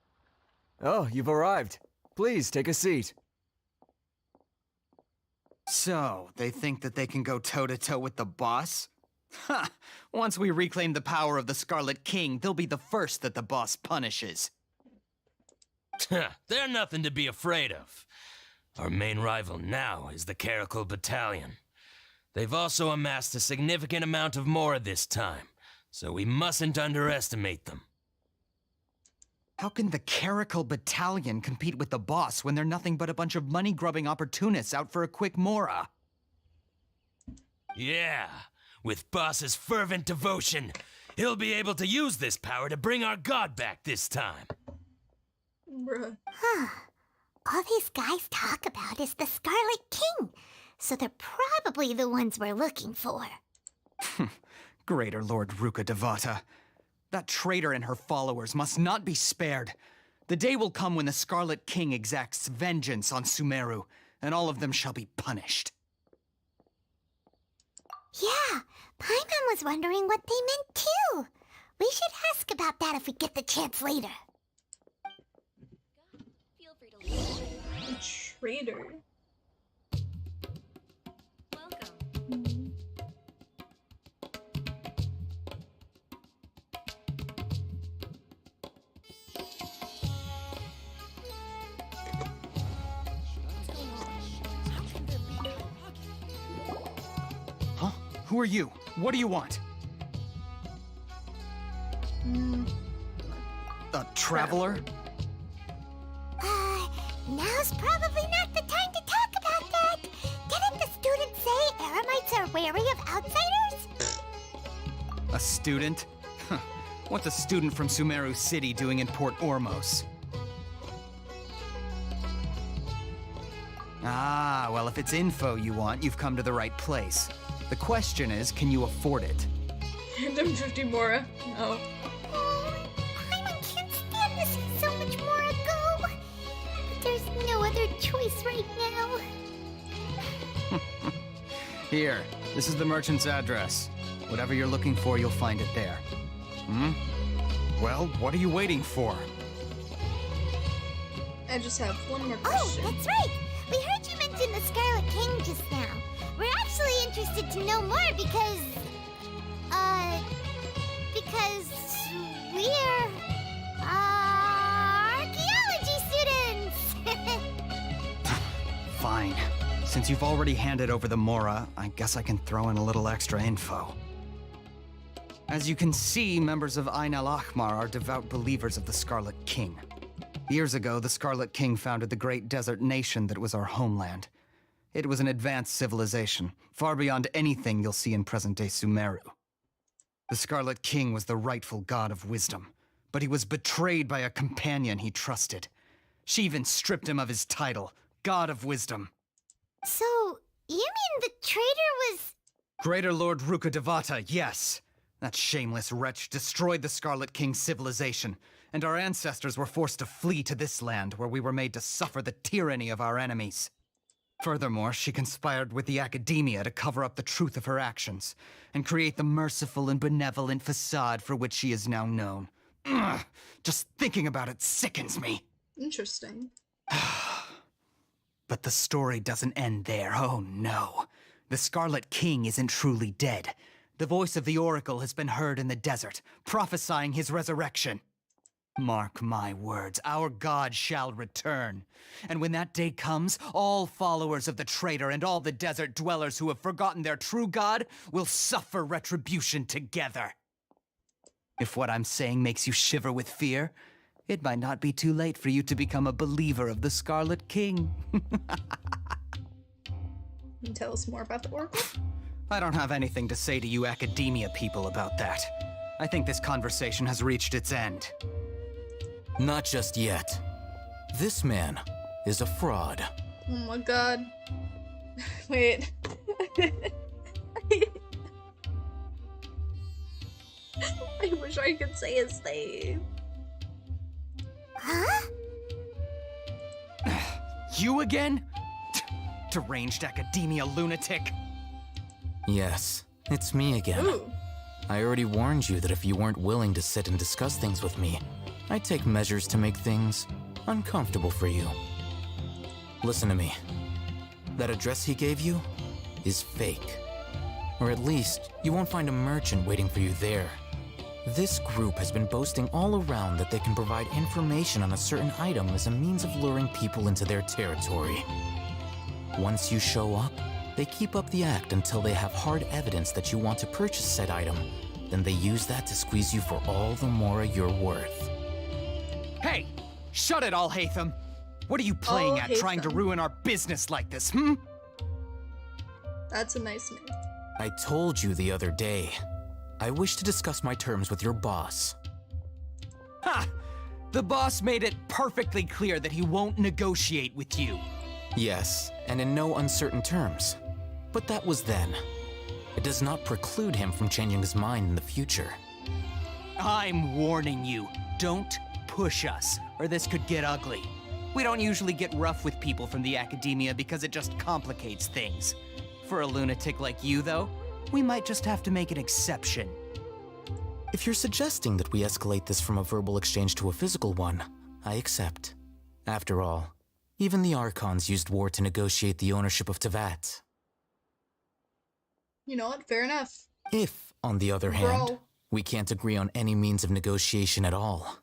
Oh, you've arrived. Please, take a seat.
So, they think that they can go toe-to-toe with the boss? Ha! Once we reclaim the power of the Scarlet King, they'll be the first that the boss punishes.
They're nothing to be afraid of. Our main rival now is the Caracal Battalion. They've also amassed a significant amount of more this time, so we mustn't underestimate them.
How can the Caracal Battalion compete with the boss when they're nothing but a bunch of money-grubbing opportunists out for a quick mora?
Yeah, with boss's fervent devotion, he'll be able to use this power to bring our god back this time.
Bruh.
Huh. All these guys talk about is the Scarlet King, so they're probably the ones we're looking for.
Greater Lord Ruka Devata. That traitor and her followers must not be spared. The day will come when the Scarlet King exacts vengeance on Sumeru, and all of them shall be punished.
Yeah, Paimon was wondering what they meant too. We should ask about that if we get the chance later.
A traitor. Welcome.
Huh? Who are you? What do you want? A traveler?
Now's probably not the time to talk about that. Didn't the students say Eremites are wary of outsiders?
A student? What's a student from Sumeru City doing in Port Ormos? Ah, well, if it's info you want, you've come to the right place. The question is, can you afford it?
Random 50 Mora. No.
I can't stand this so much more ago. But there's no other choice right now.
Here, this is the merchant's address. Whatever you're looking for, you'll find it there. Well, what are you waiting for?
I just have one more question.
Oh, that's right. We heard you mention the Scarlet King just now. We're actually interested to know more because we're archaeology students.
Fine. Since you've already handed over the Mora, I guess I can throw in a little extra info. As you can see, members of Ain al-Ahmar are devout believers of the Scarlet King. Years ago, the Scarlet King founded the great desert nation that was our homeland. It was an advanced civilization, far beyond anything you'll see in present-day Sumeru. The Scarlet King was the rightful god of wisdom, but he was betrayed by a companion he trusted. She even stripped him of his title, God of Wisdom.
So, you mean the traitor was...
Greater Lord Rukkhadevata, yes. That shameless wretch destroyed the Scarlet King's civilization, and our ancestors were forced to flee to this land where we were made to suffer the tyranny of our enemies. Furthermore, she conspired with the Academia to cover up the truth of her actions, and create the merciful and benevolent facade for which she is now known. Ugh, just thinking about it sickens me.
Interesting.
But the story doesn't end there, oh no. The Scarlet King isn't truly dead. The voice of the Oracle has been heard in the desert, prophesying his resurrection. Mark my words, our god shall return. And when that day comes, all followers of the traitor and all the desert dwellers who have forgotten their true god will suffer retribution together. If what I'm saying makes you shiver with fear, it might not be too late for you to become a believer of the Scarlet King.
Can you tell us more about the Oracle?
I don't have anything to say to you Academia people about that. I think this conversation has reached its end.
Not just yet. This man is a fraud.
Oh my god. Wait. I wish I could say his name.
Huh?
You again? Deranged Academia lunatic.
Yes, it's me again.
Ooh.
I already warned you that if you weren't willing to sit and discuss things with me, I'd take measures to make things uncomfortable for you. Listen to me. That address he gave you is fake. Or at least, you won't find a merchant waiting for you there. This group has been boasting all around that they can provide information on a certain item as a means of luring people into their territory. Once you show up, they keep up the act until they have hard evidence that you want to purchase said item. Then they use that to squeeze you for all the more you're worth.
Hey! Shut it, Alhaitham! What are you playing at, trying to ruin our business like this,
That's a nice name.
I told you the other day. I wish to discuss my terms with your boss.
Ha! The boss made it perfectly clear that he won't negotiate with you.
Yes, and in no uncertain terms. But that was then. It does not preclude him from changing his mind in the future.
I'm warning you, don't push us, or this could get ugly. We don't usually get rough with people from the Academia because it just complicates things. For a lunatic like you, though, we might just have to make an exception.
If you're suggesting that we escalate this from a verbal exchange to a physical one, I accept. After all, even the Archons used war to negotiate the ownership of Tevat.
You know what? Fair enough.
If, on the other hand, we can't agree on any means of negotiation at all,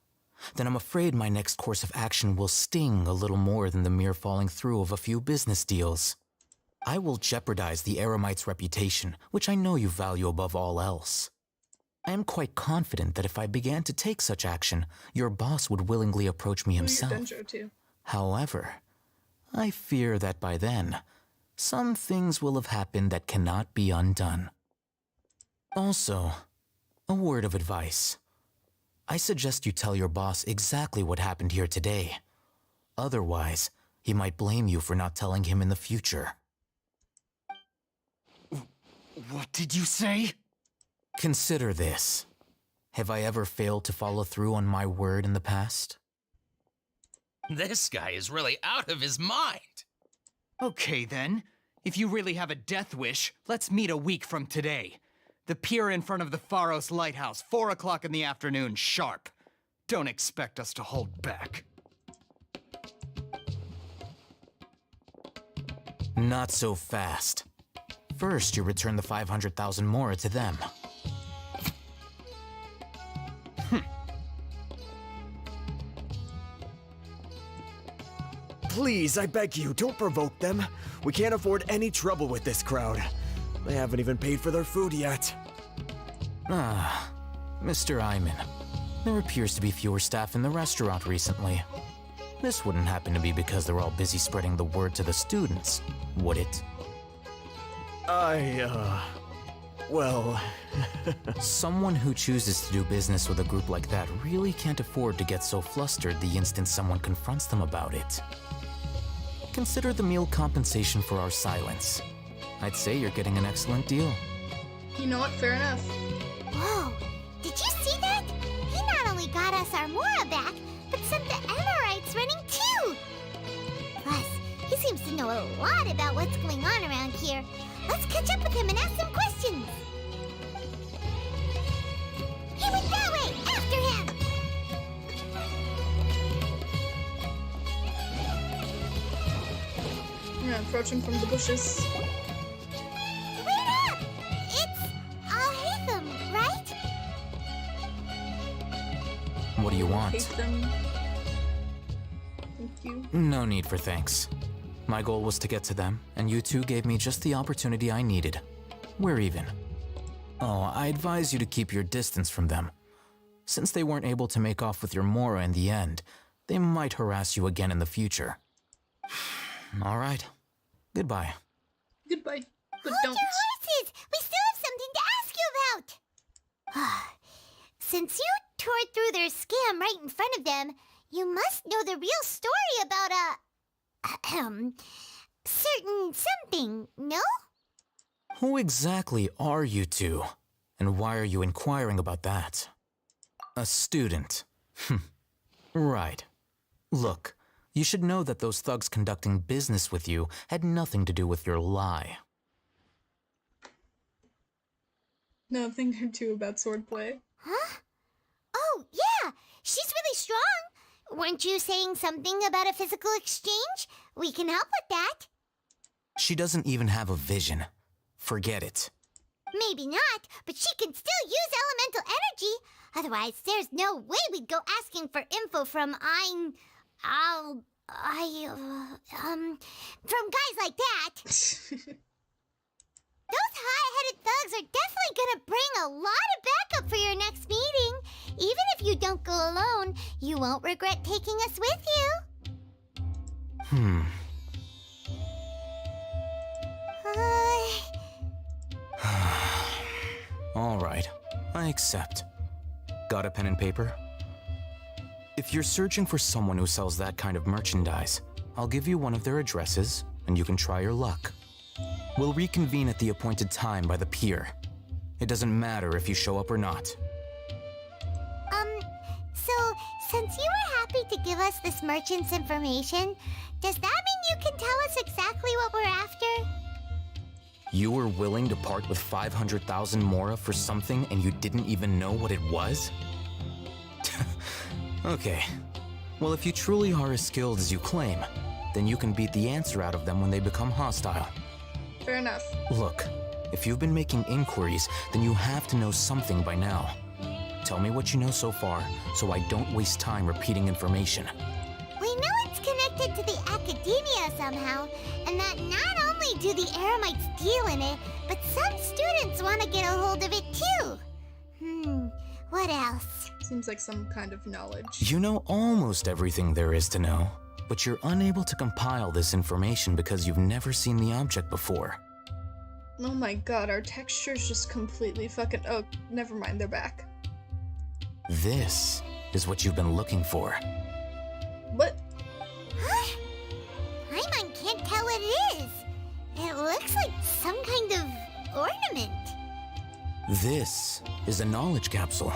then I'm afraid my next course of action will sting a little more than the mere falling through of a few business deals. I will jeopardize the Eremite's reputation, which I know you value above all else. I am quite confident that if I began to take such action, your boss would willingly approach me himself. However, I fear that by then, some things will have happened that cannot be undone. Also, a word of advice. I suggest you tell your boss exactly what happened here today. Otherwise, He might blame you for not telling him in the future.
What did you say?
Consider this. Have I ever failed to follow through on my word in the past?
This guy is really out of his mind.
Okay then. If you really have a death wish, let's meet a week from today. The pier in front of the Pharos Lighthouse, 4 o'clock in the afternoon, sharp. Don't expect us to hold back.
Not so fast. First, you return the 500,000 mora to them.
Please, I beg you, don't provoke them. We can't afford any trouble with this crowd. They haven't even paid for their food yet.
Ah, Mr. Iman. There appears to be fewer staff in the restaurant recently. This wouldn't happen to be because they're all busy spreading the word to the students, would it?
Well...
Someone who chooses to do business with a group like that really can't afford to get so flustered the instant someone confronts them about it. Consider the meal compensation for our silence. I'd say you're getting an excellent deal.
You know what? Fair enough.
Whoa! Did you see that? He not only got us our Mora back, but sent the Amorites running too! Plus, he seems to know a lot about what's going on around here. Let's catch up with him and ask some questions! He went that way! After him!
I'm gonna approach him from the bushes.
Wait up! It's Al-Haytham, right?
What do you want?
Hate them. Thank you.
No need for thanks. My goal was to get to them, and you two gave me just the opportunity I needed. We're even. Oh, I advise you to keep your distance from them. Since they weren't able to make off with your Mora in the end, they might harass you again in the future. All right. Goodbye.
Goodbye. But
Hold
don't.
your horses! We still have something to ask you about! Since you tore through their scam right in front of them, you must know the real story about certain something, no?
Who exactly are you two? And why are you inquiring about that? A student. Right. Look, you should know that those thugs conducting business with you had nothing to do with your lie.
Nothing to do about swordplay.
Huh? Oh, yeah! She's really strong! Weren't you saying something about a physical exchange? We can help with that.
She doesn't even have a vision. Forget it.
Maybe not, but she can still use elemental energy. Otherwise, there's no way we'd go asking for info from from guys like that. Those hot-headed thugs are definitely gonna bring a lot of backup for your next meeting. Even if you don't go alone, you won't regret taking us with you.
All right, I accept. Got a pen and paper? If you're searching for someone who sells that kind of merchandise, I'll give you one of their addresses, and you can try your luck. We'll reconvene at the appointed time by the pier. It doesn't matter if you show up or not.
So, since you were happy to give us this merchant's information, does that mean you can tell us exactly what we're after?
You were willing to part with 500,000 mora for something and you didn't even know what it was? Okay. Well, if you truly are as skilled as you claim, then you can beat the answer out of them when they become hostile.
Fair enough.
Look, if you've been making inquiries, then you have to know something by now. Tell me what you know so far, so I don't waste time repeating information.
We know it's connected to the academia somehow, and that not only do the Eremites deal in it, but some students want to get a hold of it too. What else?
Seems like some kind of knowledge.
You know almost everything there is to know, but you're unable to compile this information because you've never seen the object before.
Oh my god, our texture's just completely fucking... Oh, never mind, they're back.
This is what you've been looking for.
What?
Huh?
This is a knowledge capsule.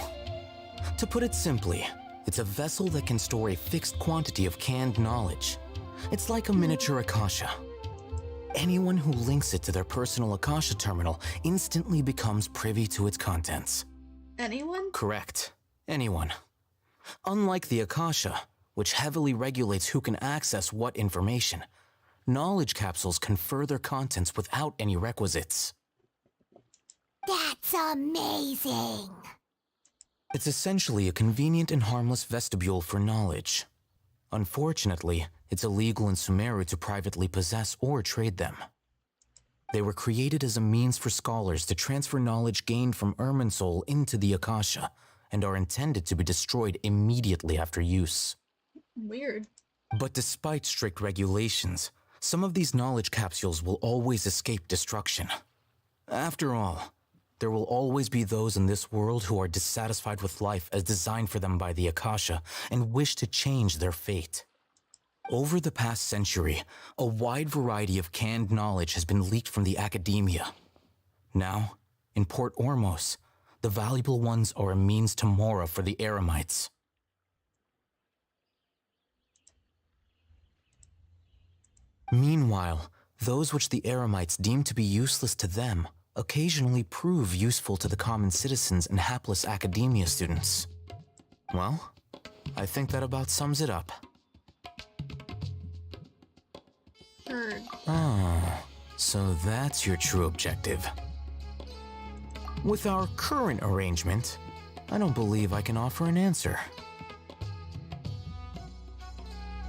To put it simply, it's a vessel that can store a fixed quantity of canned knowledge. It's like a miniature Akasha. Anyone who links it to their personal Akasha terminal instantly becomes privy to its contents.
Anyone?
Correct. Anyone. Unlike the Akasha, which heavily regulates who can access what information, knowledge capsules confer their contents without any requisites.
That's amazing!
It's essentially a convenient and harmless vestibule for knowledge. Unfortunately, it's illegal in Sumeru to privately possess or trade them. They were created as a means for scholars to transfer knowledge gained from Irminsul into the Akasha, and are intended to be destroyed immediately after use.
Weird.
But despite strict regulations, some of these knowledge capsules will always escape destruction. After all, there will always be those in this world who are dissatisfied with life as designed for them by the Akasha and wish to change their fate. Over the past century, a wide variety of canned knowledge has been leaked from the academia. Now, in Port Ormos, the valuable ones are a means to Mora for the Eremites. Meanwhile, those which the Eremites deem to be useless to them occasionally prove useful to the common citizens and hapless academia students. Well, I think that about sums it up.
Heard.
Ah, so that's your true objective. With our current arrangement, I don't believe I can offer an answer.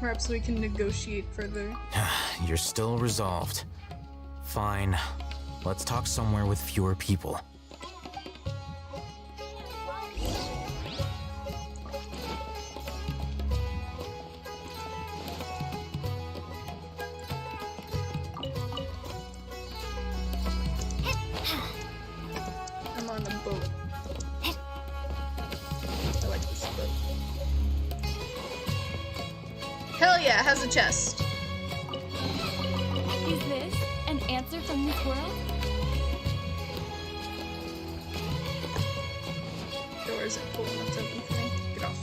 Perhaps we can negotiate further.
You're still resolved. Fine. Let's talk somewhere with fewer people.
I'm on a boat. I like this boat. Hell yeah, it has a chest.
Is this an answer from this world?
Door isn't cool enough to open for me. Get off.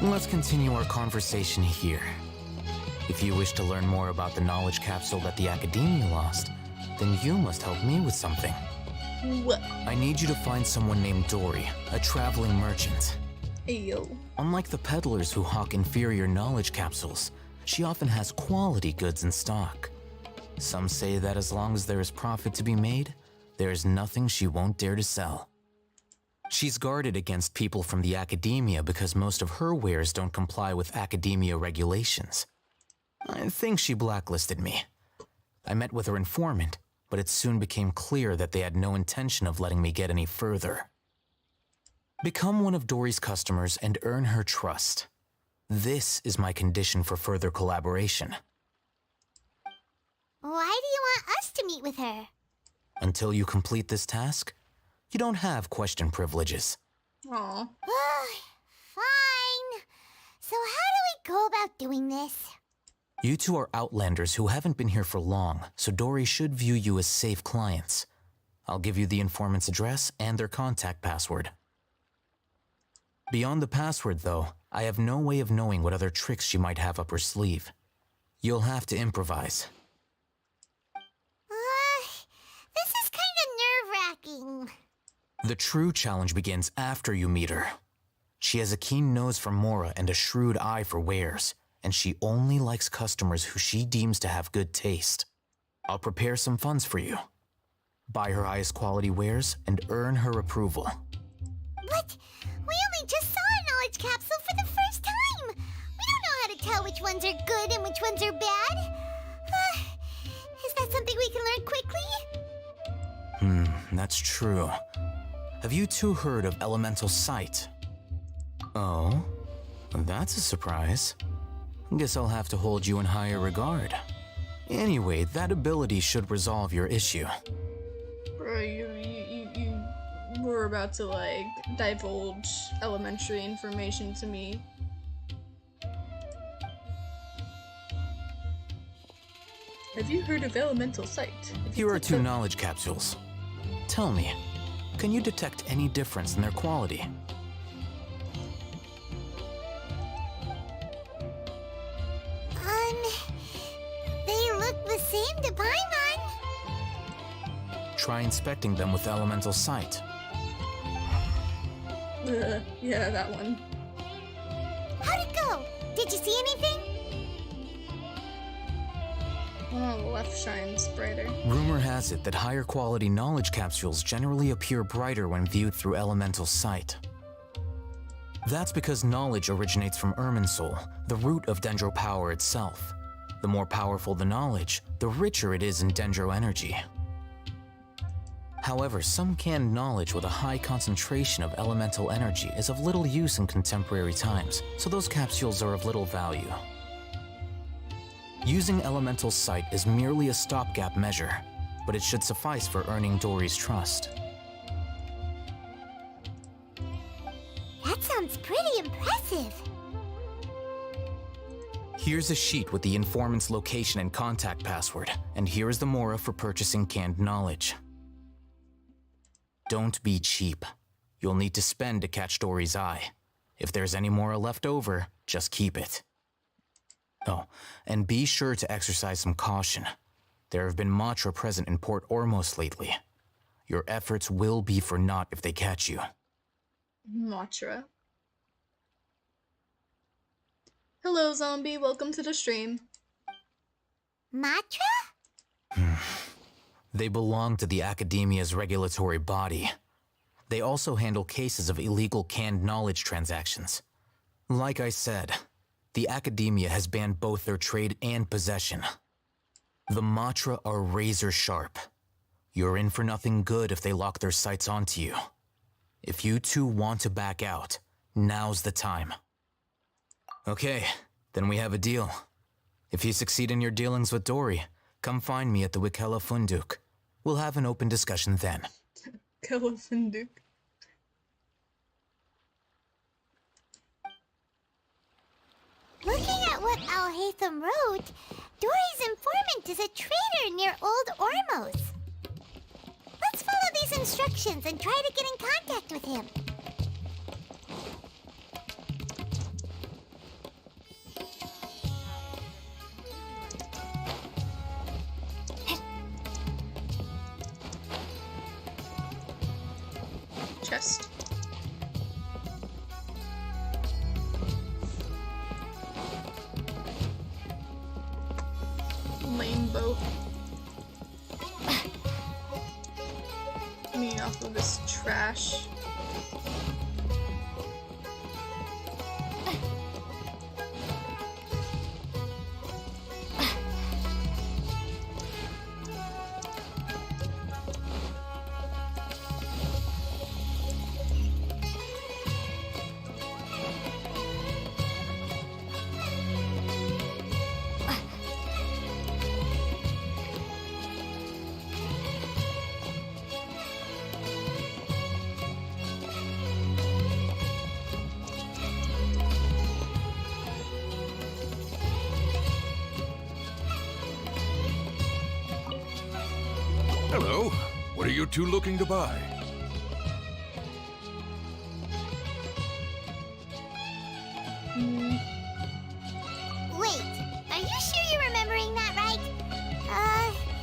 Let's continue our conversation here. If you wish to learn more about the knowledge capsule that the Academia lost, then you must help me with something.
What?
I need you to find someone named Dory, a traveling merchant.
Ayo.
Unlike the peddlers who hawk inferior knowledge capsules, she often has quality goods in stock. Some say that as long as there is profit to be made, there is nothing she won't dare to sell. She's guarded against people from the Academia because most of her wares don't comply with Academia regulations. I think she blacklisted me. I met with her informant, but it soon became clear that they had no intention of letting me get any further. Become one of Dory's customers and earn her trust. This is my condition for further collaboration.
Why do you want us to meet with her?
Until you complete this task, you don't have question privileges.
Aww.
Fine. So how do we go about doing this?
You two are outlanders who haven't been here for long, so Dory should view you as safe clients. I'll give you the informant's address and their contact password. Beyond the password, though, I have no way of knowing what other tricks she might have up her sleeve. You'll have to improvise.
This is kind of nerve-wracking.
The true challenge begins after you meet her. She has a keen nose for Mora and a shrewd eye for wares, and she only likes customers who she deems to have good taste. I'll prepare some funds for you. Buy her highest quality wares and earn her approval.
But we only just saw a knowledge capsule for the first time. We don't know how to tell which ones are good and which ones are bad. Is that something we can learn quickly?
That's true. Have you two heard of elemental sight? Oh, that's a surprise. Guess I'll have to hold you in higher regard. Anyway, that ability should resolve your issue.
Bro, you were about to, like, divulge elementary information to me. Have you heard of elemental sight?
Here are 2 knowledge capsules. Tell me, can you detect any difference in their quality?
They look the same to Paimon.
Try inspecting them with elemental sight.
Yeah, that one.
How'd it go? Did you see anything?
Oh, the left shines brighter.
Rumor has it that higher quality knowledge capsules generally appear brighter when viewed through elemental sight. That's because knowledge originates from Irminsul, the root of Dendro power itself. The more powerful the knowledge, the richer it is in Dendro energy. However, some canned knowledge with a high concentration of elemental energy is of little use in contemporary times, so those capsules are of little value. Using elemental sight is merely a stopgap measure, but it should suffice for earning Dory's trust.
That sounds pretty impressive.
Here's a sheet with the informant's location and contact password, and here is the mora for purchasing canned knowledge. Don't be cheap. You'll need to spend to catch Dory's eye. If there's any mora left over, just keep it. Oh, and be sure to exercise some caution. There have been Matra present in Port Ormos lately. Your efforts will be for naught if they catch you.
Matra. Hello, zombie. Welcome to the stream.
Matra?
They belong to the Academia's regulatory body. They also handle cases of illegal canned knowledge transactions. Like I said, the Academia has banned both their trade and possession. The Matra are razor sharp. You're in for nothing good if they lock their sights onto you. If you two want to back out, now's the time. Okay, then we have a deal. If you succeed in your dealings with Dory, come find me at the Wikela Funduk. We'll have an open discussion then.
Wikela Funduk.
Looking at what Al-Haytham wrote, Dory's informant is a traitor near Old Ormos. Let's follow these instructions and try to get in contact with him.
Chest. Rainbow. Me off of this trash.
Hello. What are you two looking to buy?
Wait, are you sure you're remembering that right?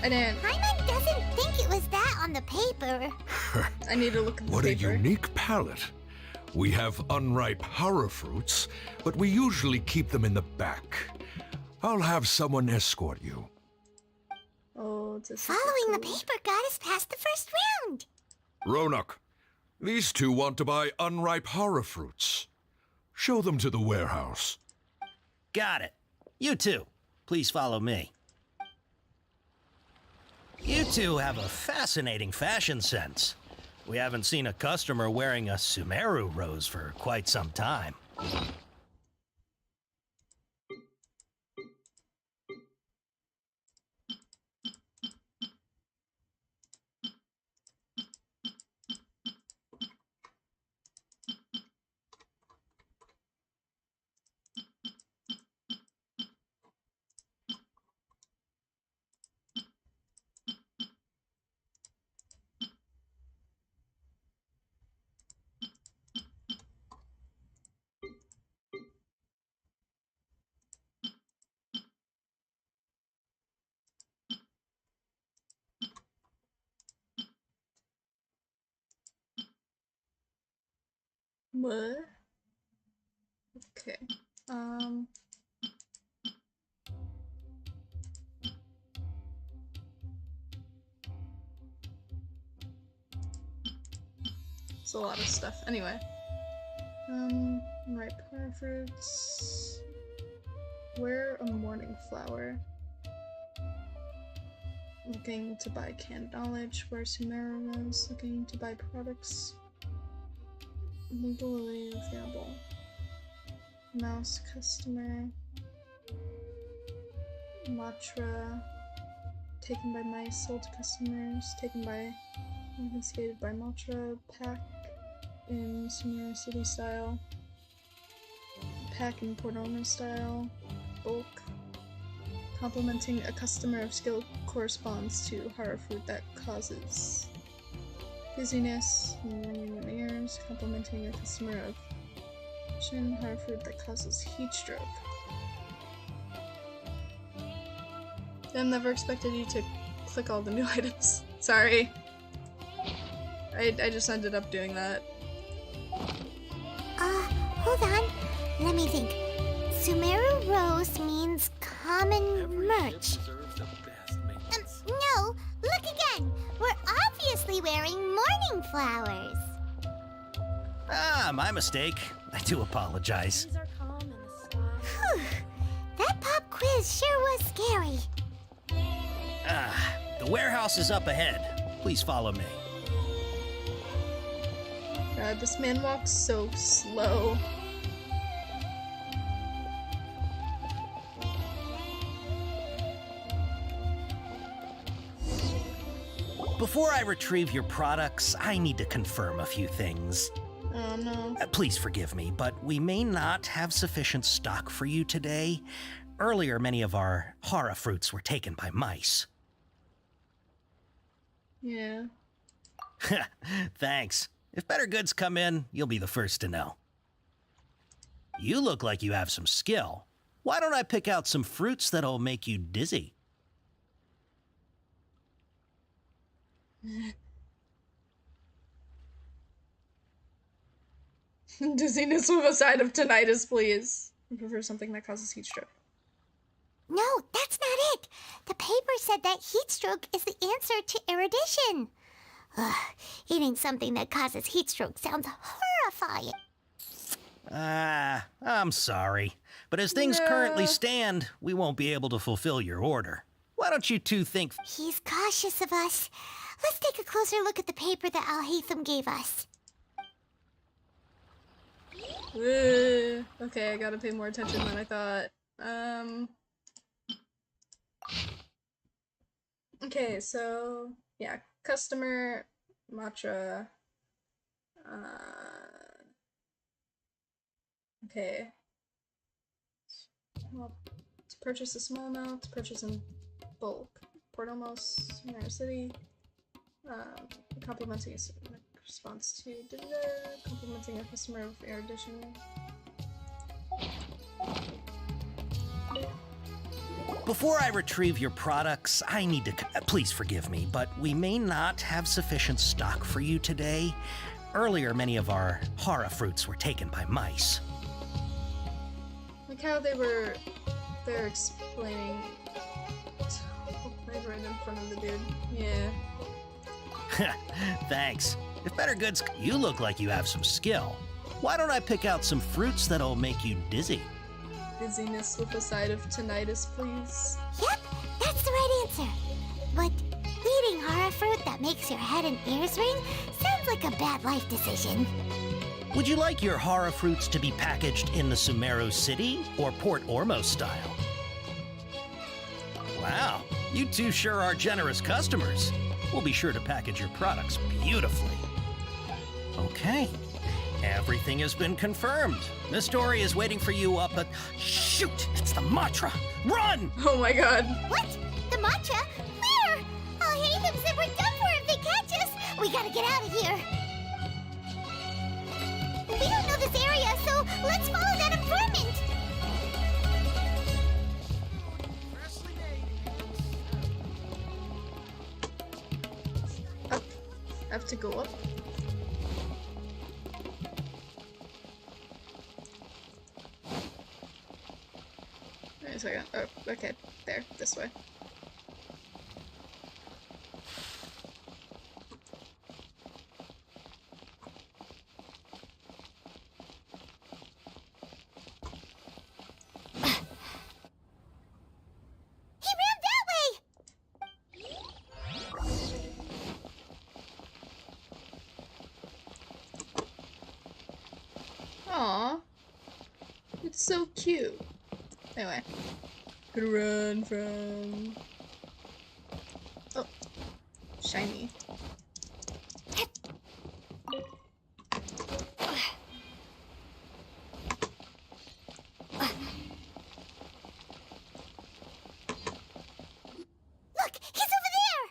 I didn't.
Paimon doesn't think it was that on the paper.
I need to look at the
What
paper.
a unique palette. We have unripe hara fruits, but we usually keep them in the back. I'll have someone escort you.
Oh,
Following the paper got us past the first round.
Ronak, these two want to buy unripe hara fruits. Show them to the warehouse.
Got it. You two, please follow me. You two have a fascinating fashion sense. We haven't seen a customer wearing a Sumeru rose for quite some time.
What? Okay. It's a lot of stuff. Anyway. Ripe power fruits. Wear a morning flower. Looking to buy canned knowledge. Where Sumeru was. Looking to buy products. Legally available. Mouse customer. Matra. Taken by mice, sold to customers. Taken by. Confiscated by Matra. Pack in Sumeru City style. Pack in Port Ormos style. Bulk. Complimenting a customer of skill corresponds to horror fruit that causes dizziness and ringing in ears. Complimenting a customer of shin horror fruit that causes heat stroke. I never expected you to click all the new items. Sorry. I just ended up doing that.
Hold on. Let me think. Sumeru Rose means common merch. No, look again. We're obviously wearing morning flowers.
Ah, my mistake. I do apologize.
Whew. That pop quiz sure was scary.
Ah, the warehouse is up ahead. Please follow me.
God, this man walks so slow.
Before I retrieve your products, I need to confirm a few things.
Oh no.
Please forgive me, but we may not have sufficient stock for you today. Earlier, many of our hara fruits were taken by mice.
Yeah.
Thanks. If better goods come in, you'll be the first to know. You look like you have some skill. Why don't I pick out some fruits that'll make you dizzy?
Dizziness with a side of tinnitus, please. I prefer something that causes heat stroke.
No, that's not it. The paper said that heat stroke is the answer to erudition. Ugh, eating something that causes heat stroke sounds horrifying.
I'm sorry. But as things currently stand, we won't be able to fulfill your order. Why don't you two think...
He's cautious of us. Let's take a closer look at the paper that Al-Haytham gave us.
Okay, I gotta pay more attention than I thought. Okay, so... yeah, customer... Matra... okay. Well, to purchase a small amount, to purchase in bulk. Port Ormos, Sumeru City. Complimenting a response to complimenting a customer of erudition.
Before I retrieve your products, I need to... please forgive me, but we may not have sufficient stock for you today. Earlier, many of our hara fruits were taken by mice.
Like how they're explaining right in front of the dude. Yeah.
Thanks. If better goods... You look like you have some skill. Why don't I pick out some fruits that'll make you dizzy?
Dizziness with a side of tinnitus, please.
Yep, that's the right answer. But eating hara fruit that makes your head and ears ring sounds like a bad life decision.
Would you like your hara fruits to be packaged in the Sumeru City or Port Ormos style? Wow, you two sure are generous customers. We'll be sure to package your products beautifully. Okay, everything has been confirmed. Miss Dory is waiting for you up at... Shoot, it's the Matra! Run!
Oh my god.
What? The Matra? Where? Al-Haytham said we're done for if they catch us. We gotta get out of here. We don't know this area, so let's follow that informant.
Up. I have to go up. a second. Oh, okay. There. This way. Aw. It's so cute. Anyway. Could run from... Oh. Shiny.
Look, he's over there!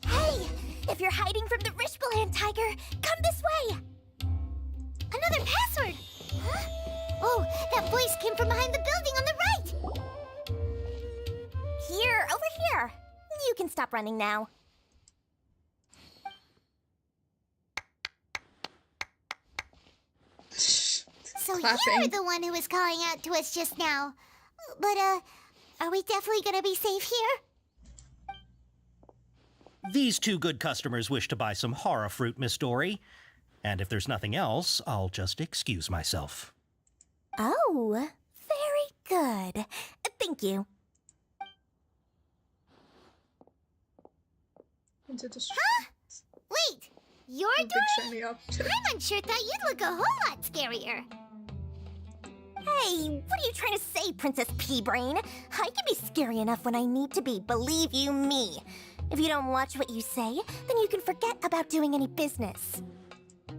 Hey! If you're hiding from the Rishbaland tiger, come this way! Another password! Huh? Oh, that voice came from behind the building on the right! Here, over here. You can stop running now. So you're the one who was calling out to us just now. But, are we definitely gonna be safe here?
These two good customers wish to buy some horror fruit, Miss Dory. And if there's nothing else, I'll just excuse myself.
Oh, very good. Thank you. Huh? Wait, you're Dory? I'm unsure thought you'd look a whole lot scarier. Hey, what are you trying to say, Princess Pea-Brain? I can be scary enough when I need to be, believe you me. If you don't watch what you say, then you can forget about doing any business.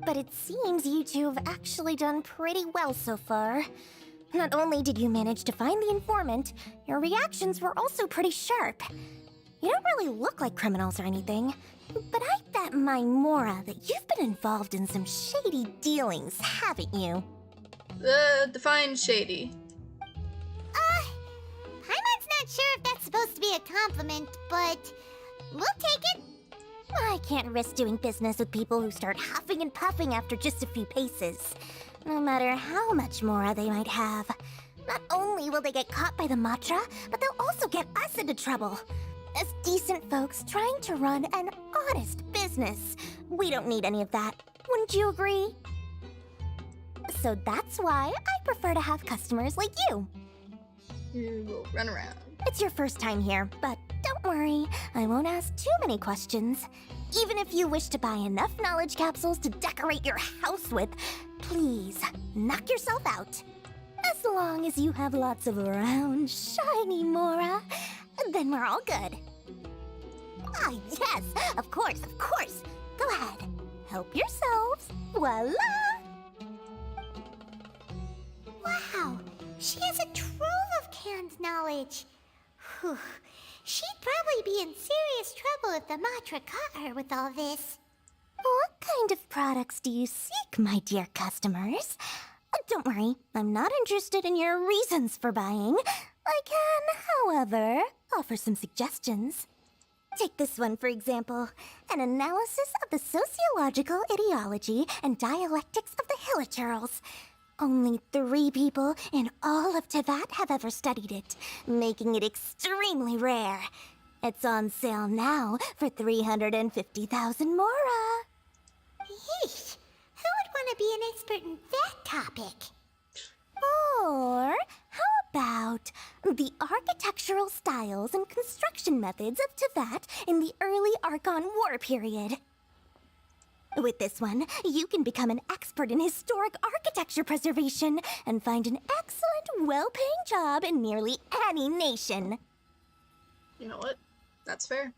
But it seems you two have actually done pretty well so far. Not only did you manage to find the informant, your reactions were also pretty sharp. You don't really look like criminals or anything, but I bet my Mora that you've been involved in some shady dealings, haven't you?
Define shady.
Paimon's not sure if that's supposed to be a compliment, but we'll take it. I can't risk doing business with people who start huffing and puffing after just a few paces, no matter how much Mora they might have. Not only will they get caught by the Matra, but they'll also get us into trouble. As decent folks trying to run an honest business, we don't need any of that. Wouldn't you agree? So that's why I prefer to have customers like you.
You will run around.
It's your first time here, but don't worry, I won't ask too many questions. Even if you wish to buy enough knowledge capsules to decorate your house with, please, knock yourself out. As long as you have lots of round, shiny Mora, then we're all good. Ah, yes, of course, of course. Go ahead, help yourselves. Voila! Wow, she has a trove of canned knowledge. Whew. She'd probably be in serious trouble if the Matra caught her with all this. What kind of products do you seek, my dear customers? Don't worry, I'm not interested in your reasons for buying. I can, however, offer some suggestions. Take this one, for example. An analysis of the sociological ideology and dialectics of the Hilichurls. Only 3 people in all of Teyvat have ever studied it, making it extremely rare. It's on sale now for 350,000 Mora. Yeesh, who would want to be an expert in that topic? Or how about the architectural styles and construction methods of Teyvat in the early Archon War period? With this one, you can become an expert in historic architecture preservation and find an excellent, well-paying job in nearly any nation.
You know what? That's fair.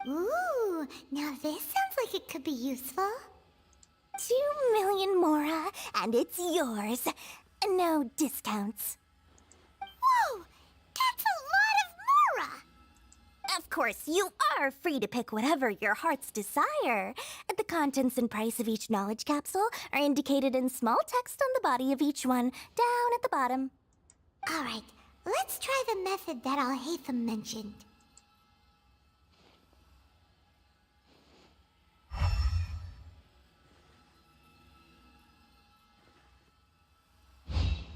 Ooh, now this sounds like it could be useful. 2 million Mora, and it's yours. No discounts. Whoa! That's a lot of Mora! Of Of course, you are free to pick whatever your heart's desire. The contents and price of each knowledge capsule are indicated in small text on the body of each one, down at the bottom.
Alright, let's try the method that Al-Haytham mentioned.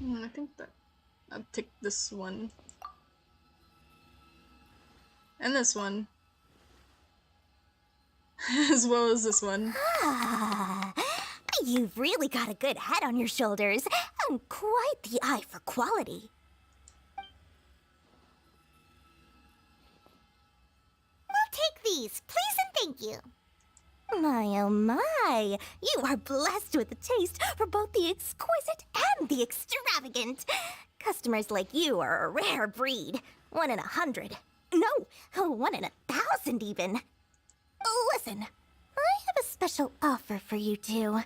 I think that I'll take this one. And this one. As well as this one.
Ah, you've really got a good head on your shoulders, and quite the eye for quality.
We'll take these, please and thank you.
My oh my, you are blessed with a taste for both the exquisite and the extravagant. Customers like you are a rare breed. 1 in 100. No, 1 in 1,000 even. Listen, I have a special offer for you two.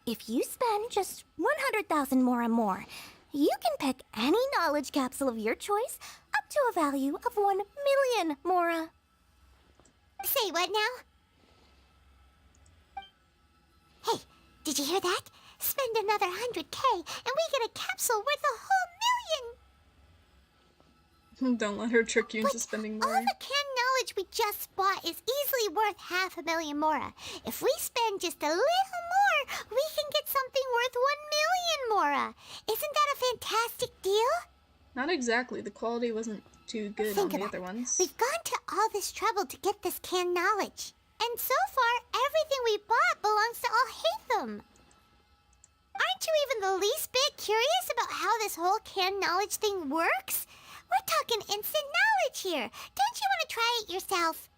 If you spend just 100,000 mora more, you can pick any knowledge capsule of your choice up to a value of 1 million mora.
Say what now? Hey, did you hear that? Spend another 100K and we get a capsule worth a whole million!
Don't let her trick you into spending more.
All the canned knowledge we just bought is easily worth 500,000 mora. If we spend just a little more, we can get something worth 1 million mora. Isn't that a fantastic deal?
Not exactly. The quality wasn't too good on the other ones.
We've gone to all this trouble to get this canned knowledge. And so far, everything we bought belongs to Al-Haytham. Aren't you even the least bit curious about how this whole canned knowledge thing works? We're talking instant knowledge here. Don't you want to try it yourself?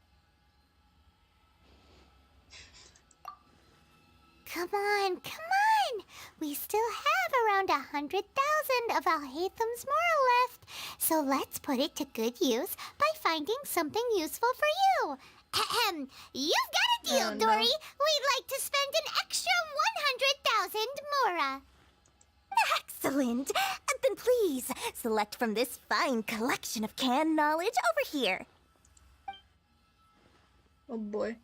Come on, come on. We still have around 100,000 of Al-Haytham's moral left. So let's put it to good use by finding something useful for you. Ahem. You've got a deal,
no.
Dory. We'd like to spend an extra 100,000 mora.
Excellent. Then please, select from this fine collection of canned knowledge over here.
Oh boy.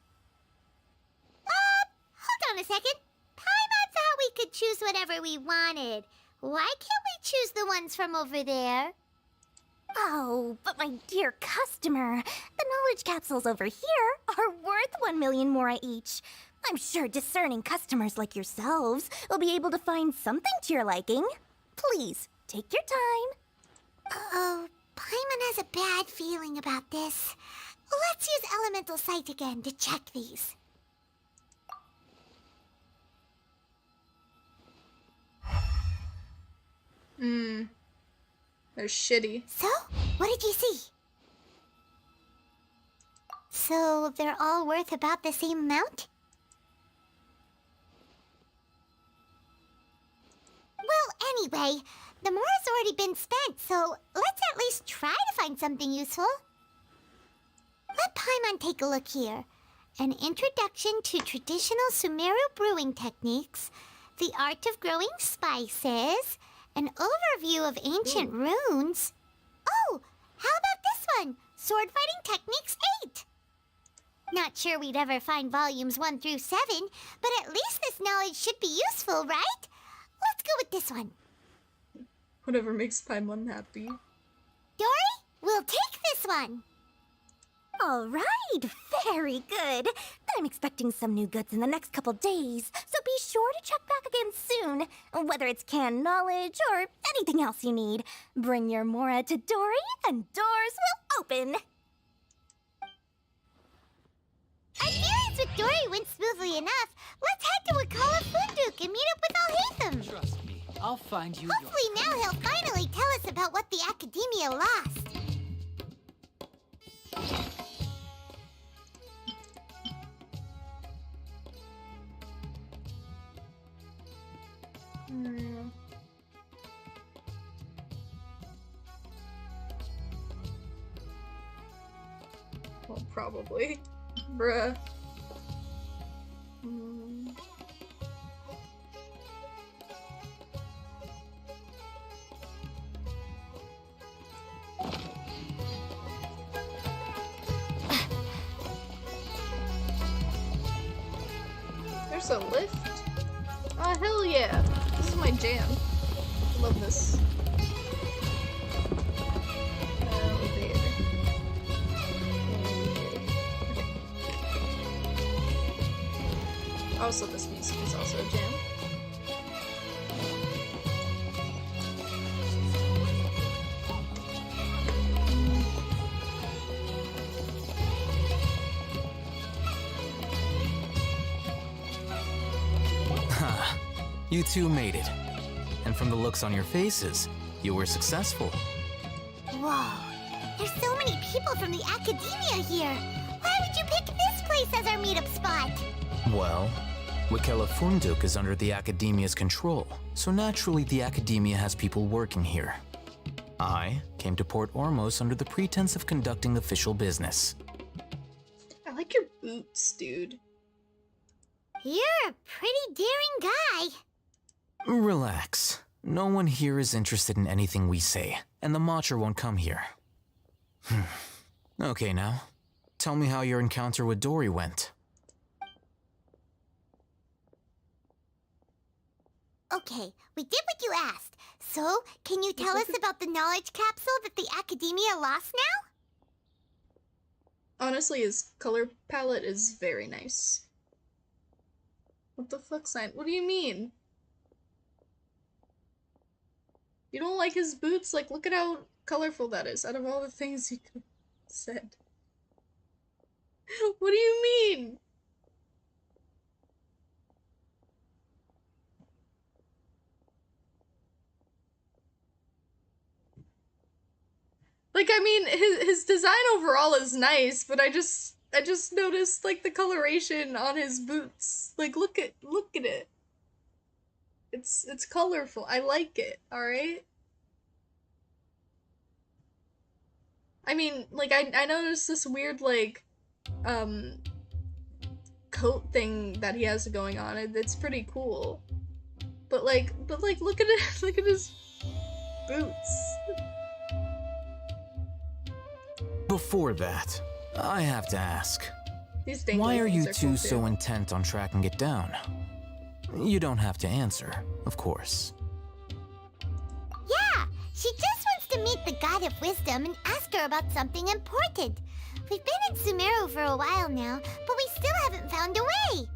Hold on a second. Paimon thought we could choose whatever we wanted. Why can't we choose the ones from over there?
Oh, but my dear customer, the knowledge capsules over here are worth 1 million mora each. I'm sure discerning customers like yourselves will be able to find something to your liking. Please, take your time.
Uh-oh, Paimon has a bad feeling about this. Let's use Elemental Sight again to check these.
They're shitty.
So, what did you see? So, they're all worth about the same amount? Well, anyway, the mora's already been spent, so let's at least try to find something useful. Let Paimon take a look here. An introduction to traditional Sumeru brewing techniques, the art of growing spices, an overview of ancient runes. Oh, how about this one? Sword Fighting Techniques 8. Not sure we'd ever find volumes 1 through 7, but at least this knowledge should be useful, right? Let's go with this one.
Whatever makes Paimon happy.
Dory, we'll take this one.
All right, very good. I'm expecting some new goods in the next couple days, so be sure to check back again soon. Whether it's canned knowledge or anything else you need, bring your mora to Dory and doors will open.
Our dealings with Dory went smoothly enough. Let's head to Wakala Funduk and meet up with Al-Haytham.
Trust me, I'll find you.
Hopefully now he'll finally tell us about what the Academia lost.
Well, probably. Bruh. There's a lift? Oh, hell yeah. This is my jam. I love this. Elevator. Okay. Also, this music is also a jam.
You two made it. And from the looks on your faces, you were successful.
Whoa, there's so many people from the academia here. Why would you pick this place as our meetup spot?
Well, Wikela Funduk is under the Academia's control, so naturally the Academia has people working here. I came to Port Ormos under the pretense of conducting official business.
I like your boots, dude.
You're a pretty daring guy.
Relax. No one here is interested in anything we say, and the Matcher won't come here. Okay now, tell me how your encounter with Dory went.
Okay, we did what you asked. So, can you tell us about the knowledge capsule that the Academia lost now?
Honestly, his color palette is very nice. What the fuck, sign? What do you mean? You don't like his boots? Like, look at how colorful that is out of all the things you could have said. What do you mean? Like, I mean, his design overall is nice, but I just noticed, like, the coloration on his boots. Like, look at it. It's colorful. I like it, alright? I mean, like, I noticed this weird, like, coat thing that he has going on. It's pretty cool. But like, look at it. Look at his boots.
Before that, I have to ask,
These dangly
why are you
things
two
cool,
so
too.
intent on tracking it down? You don't have to answer, of course.
Yeah, she just wants to meet the God of Wisdom and ask her about something important. We've been in Sumeru for a while now, but we still haven't found a way.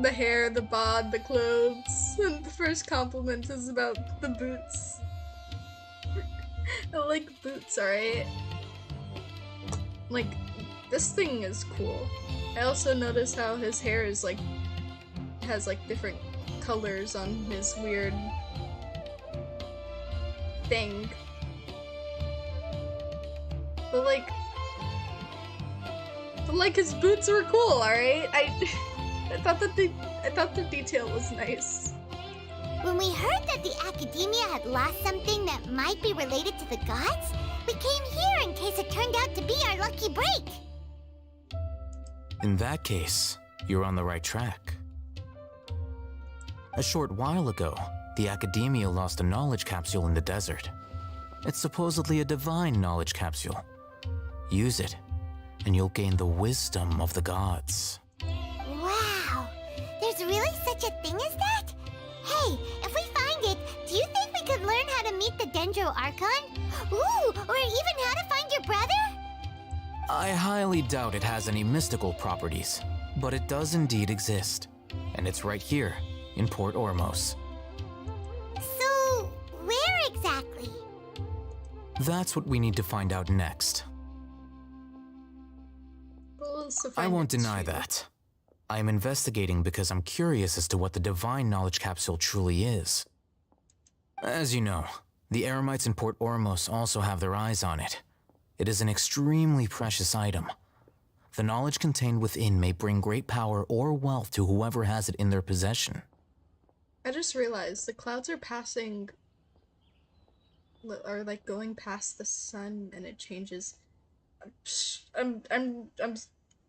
The hair, the bod, the clothes, and the first compliment is about the boots. I like boots, alright? Like, this thing is cool. I also noticed how his hair is like, has like different colors on his weird thing. But like his boots were cool, alright? I thought the detail was nice.
When we heard that the Academia had lost something that might be related to the gods, we came here in case it turned out to be our lucky break.
In that case, you're on the right track. A short while ago, the Academia lost a knowledge capsule in the desert. It's supposedly a divine knowledge capsule. Use it, and you'll gain the wisdom of the gods.
Wow, there's really such a thing as that? Hey, if we find it, do you think we could learn how to meet the Dendro Archon? Ooh, or even how to find your brother?
I highly doubt it has any mystical properties, but it does indeed exist. And it's right here, in Port Ormos.
So, where exactly?
That's what we need to find out next. I won't deny that. I am investigating because I'm curious as to what the divine knowledge capsule truly is. As you know, the Eremites in Port Ormos also have their eyes on it. It is an extremely precious item. The knowledge contained within may bring great power or wealth to whoever has it in their possession.
I just realized the clouds are passing, are like going past the sun, and it changes. I'm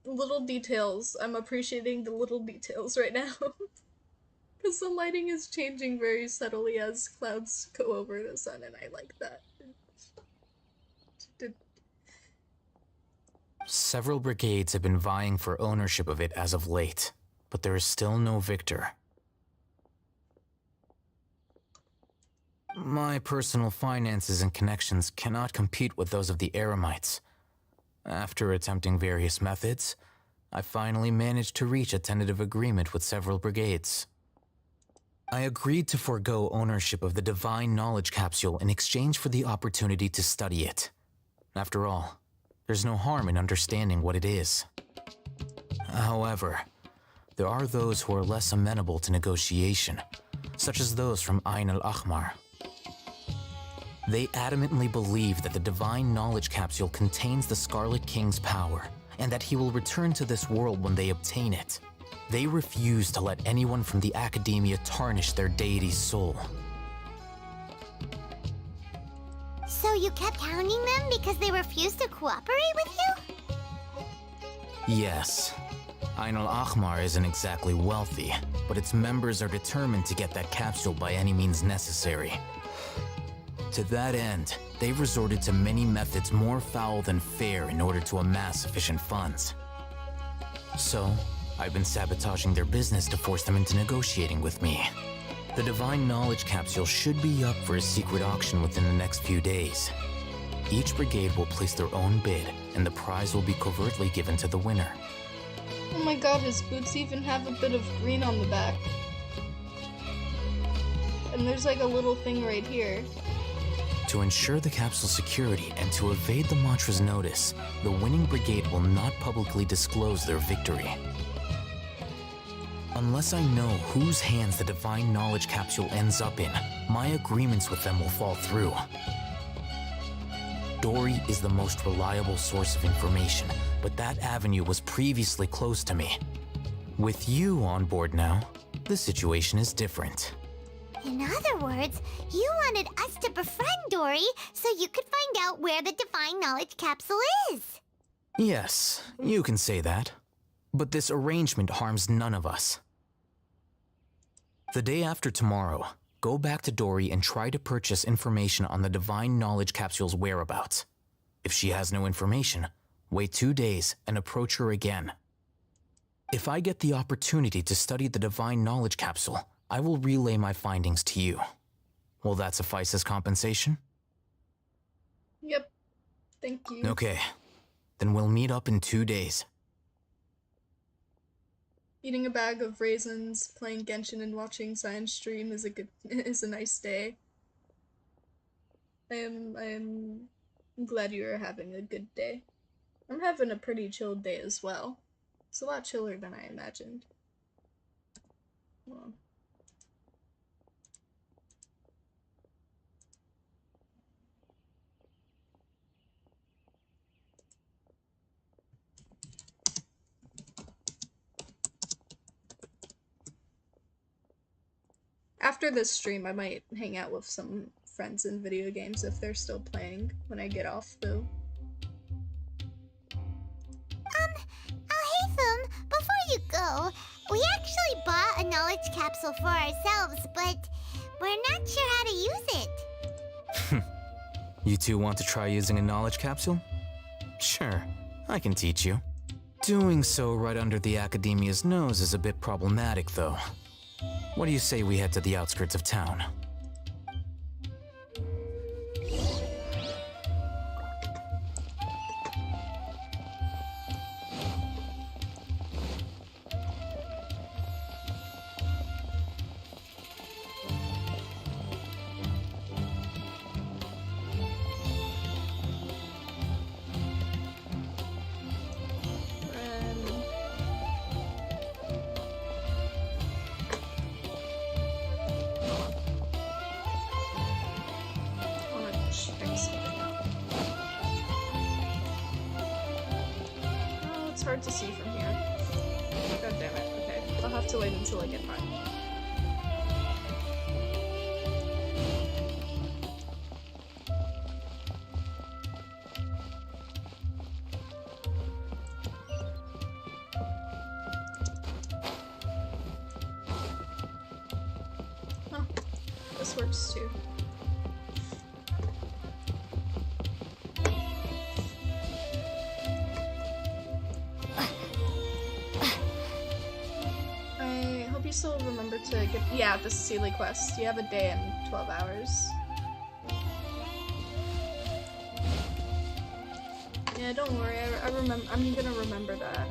little details. I'm appreciating the little details right now. Because the lighting is changing very subtly as clouds go over the sun, and I like that.
Several brigades have been vying for ownership of it as of late, but there is still no victor. My personal finances and connections cannot compete with those of the Eremites. After attempting various methods, I finally managed to reach a tentative agreement with several brigades. I agreed to forego ownership of the Divine Knowledge Capsule in exchange for the opportunity to study it. After all, there's no harm in understanding what it is. However, there are those who are less amenable to negotiation, such as those from Ain al-Ahmar. They adamantly believe that the Divine Knowledge Capsule contains the Scarlet King's power, and that he will return to this world when they obtain it. They refuse to let anyone from the Academia tarnish their deity's soul.
So you kept hounding them because they refused to cooperate with you?
Yes. Ain al-Ahmar isn't exactly wealthy, but its members are determined to get that capsule by any means necessary. To that end, they've resorted to many methods more foul than fair in order to amass sufficient funds. So, I've been sabotaging their business to force them into negotiating with me. The Divine Knowledge Capsule should be up for a secret auction within the next few days. Each brigade will place their own bid, and the prize will be covertly given to the winner.
Oh my god, his boots even have a bit of green on the back. And there's like a little thing right here.
To ensure the capsule's security and to evade the mantra's notice, the winning brigade will not publicly disclose their victory. Unless I know whose hands the Divine Knowledge Capsule ends up in, my agreements with them will fall through. Dory is the most reliable source of information, but that avenue was previously closed to me. With you on board now, the situation is different.
In other words, you wanted us to befriend Dory so you could find out where the Divine Knowledge Capsule is.
Yes, you can say that. But this arrangement harms none of us. The day after tomorrow, go back to Dory and try to purchase information on the Divine Knowledge Capsule's whereabouts. If she has no information, wait 2 days and approach her again. If I get the opportunity to study the Divine Knowledge Capsule, I will relay my findings to you. Will that suffice as compensation?
Yep. Thank you.
Okay. Then we'll meet up in 2 days.
Eating a bag of raisins, playing Genshin, and watching science stream is a nice day. I am glad you are having a good day. I'm having a pretty chilled day as well. It's a lot chiller than I imagined. Well. After this stream, I might hang out with some friends in video games if they're still playing when I get off, though.
Haytham, before you go, we actually bought a knowledge capsule for ourselves, but we're not sure how to use it.
You two want to try using a knowledge capsule? Sure, I can teach you. Doing so right under the Academia's nose is a bit problematic, though. What do you say we head to the outskirts of town?
It's hard to see from here. God damn it. Okay, I'll have to wait until I get back. Huh. This works too. to get, yeah, the Sealy quest. You have a day and 12 hours. Yeah, don't worry, I remember, I'm gonna remember that.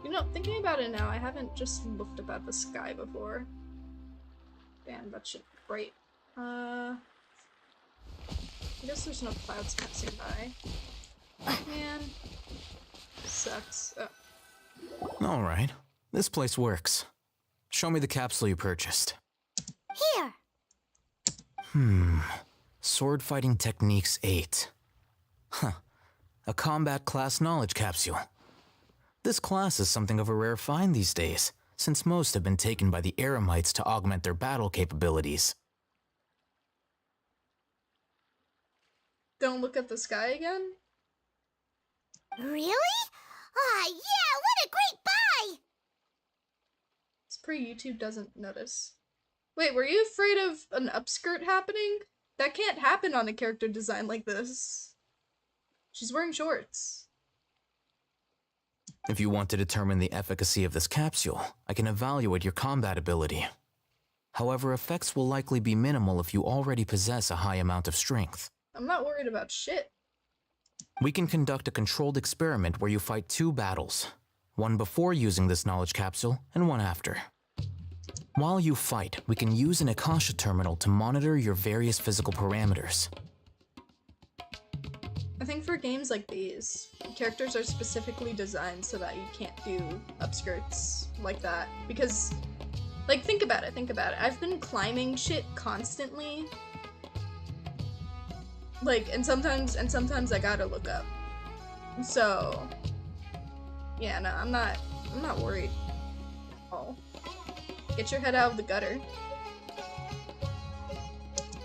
You know, thinking about it now, I haven't just looked up at the sky before. Damn, that shit bright. I guess there's no clouds passing by. Man. Sucks. Oh.
Alright, this place works. Show me the capsule you purchased.
Here.
Sword Fighting Techniques 8. Huh. A combat class knowledge capsule. This class is something of a rare find these days, since most have been taken by the Eremites to augment their battle capabilities.
Don't look at the sky again?
Really? Ah, yeah, what a great buy!
It's pretty YouTube doesn't notice. Wait, were you afraid of an upskirt happening? That can't happen on a character design like this. She's wearing shorts.
If you want to determine the efficacy of this capsule, I can evaluate your combat ability. However, effects will likely be minimal if you already possess a high amount of strength.
I'm not worried about shit.
We can conduct a controlled experiment where you fight 2 battles, one before using this knowledge capsule and one after. While you fight, we can use an Akasha terminal to monitor your various physical parameters.
I think for games like these, characters are specifically designed so that you can't do upskirts like that. Because, like, think about it. I've been climbing shit constantly. Like, and sometimes I gotta look up. So, yeah, no, I'm not worried. Oh. Get your head out of the gutter.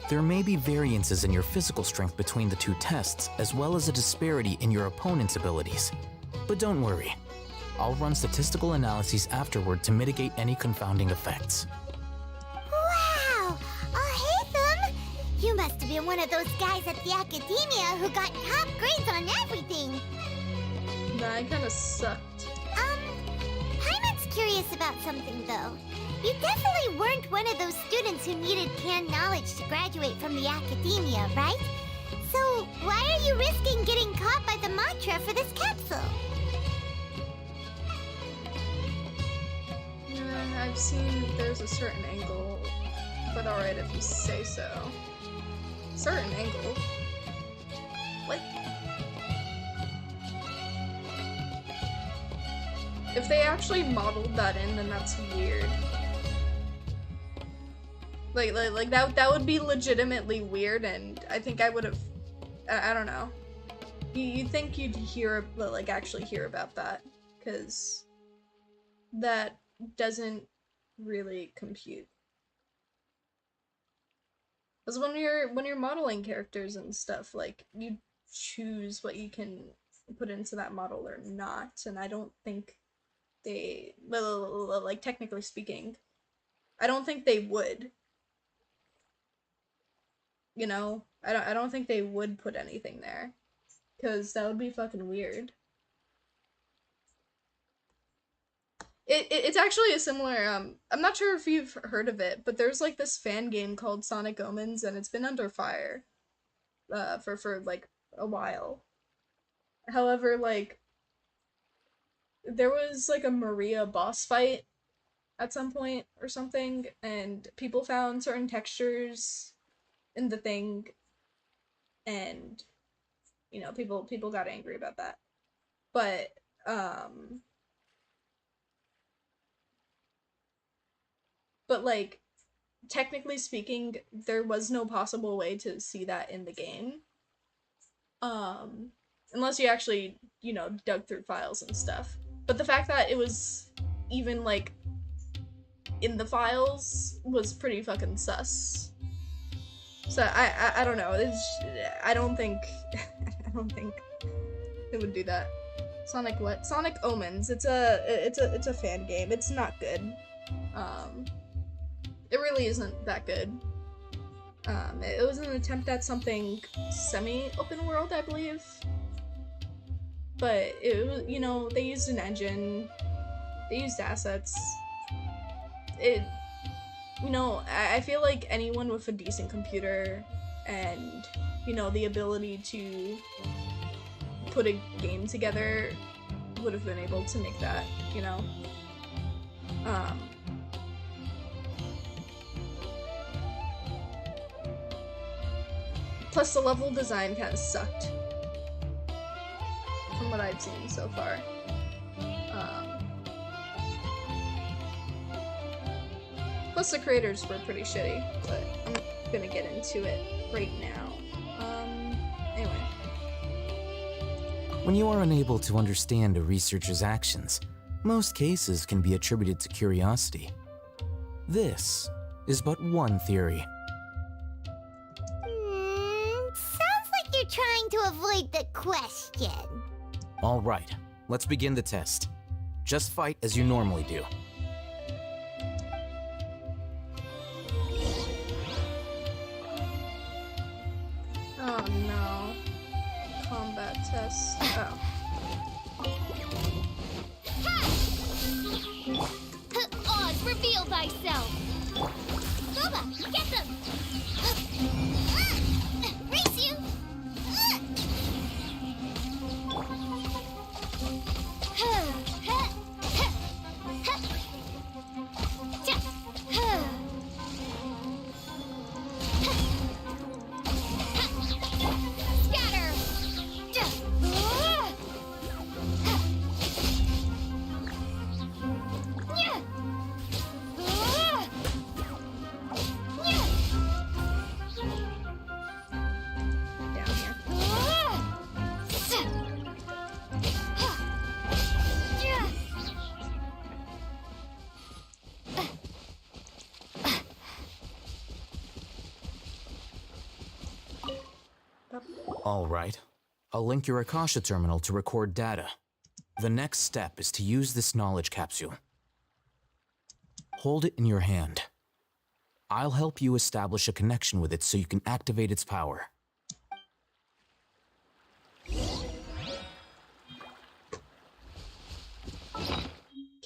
There may be variances in your physical strength between the 2 tests, as well as a disparity in your opponent's abilities. But don't worry. I'll run statistical analyses afterward to mitigate any confounding effects.
Wow! Haytham! You must have been one of those guys at the academia who got top grades on everything.
Nah, I kinda sucked.
Paimon's curious about something, though. You definitely weren't one of those students who needed canned knowledge to graduate from the academia, right? So, why are you risking getting caught by the mantra for this capsule?
I've seen there's a certain angle, but alright if you say so. Certain angle? What? If they actually modeled that in, then that's weird. Like that would be legitimately weird, and I think I would have, I don't know. You'd think you'd hear, like, actually hear about that, because that doesn't really compute. Because when you're modeling characters and stuff, like, you choose what you can put into that model or not, and I don't think they, like, technically speaking, I don't think they would. You know, I don't think they would put anything there, because that would be fucking weird. It's actually a similar, I'm not sure if you've heard of it, but there's like this fan game called Sonic Omens, and it's been under fire, for like a while. However, like, there was like a Maria boss fight at some point or something, and people found certain textures in the thing, and, you know, people got angry about that. But like, technically speaking, there was no possible way to see that in the game, unless you actually, you know, dug through files and stuff. But the fact that it was even, like, in the files was pretty fucking sus. So I don't know. I don't think it would do that. Sonic what? Sonic Omens. It's a fan game. It's not good. It really isn't that good. It was an attempt at something semi-open world, I believe. but it was, you know, they used an engine, they used assets. It, you know, I feel like anyone with a decent computer and, you know, the ability to put a game together would have been able to make that, you know. Plus the level design kind of sucked from what I've seen so far. Plus the creators were pretty shitty, but I'm not gonna get into it right now. Anyway.
When you are unable to understand a researcher's actions, most cases can be attributed to curiosity. This is but one theory.
Sounds like you're trying to avoid the question.
All right, let's begin the test. Just fight as you normally do.
Oh no. Combat test. Oh.
Oz, reveal thyself! Boba, get them! Race you! Scatter!
All right. I'll link your Akasha terminal to record data. The next step is to use this knowledge capsule. Hold it in your hand. I'll help you establish a connection with it so you can activate its power.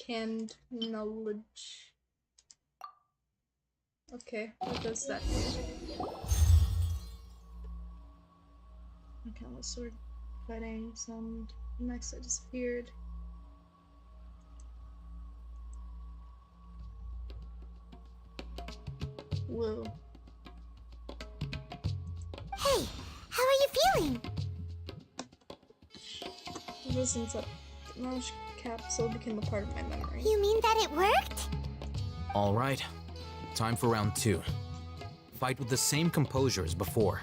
Canned knowledge. Okay, what does that do? Okay, let's sword fighting some next that disappeared. Whoa.
Hey, how are you feeling?
Ever since that knowledge capsule became a part of my memory.
You mean that it worked?
All right. Time for round 2. Fight with the same composure as before.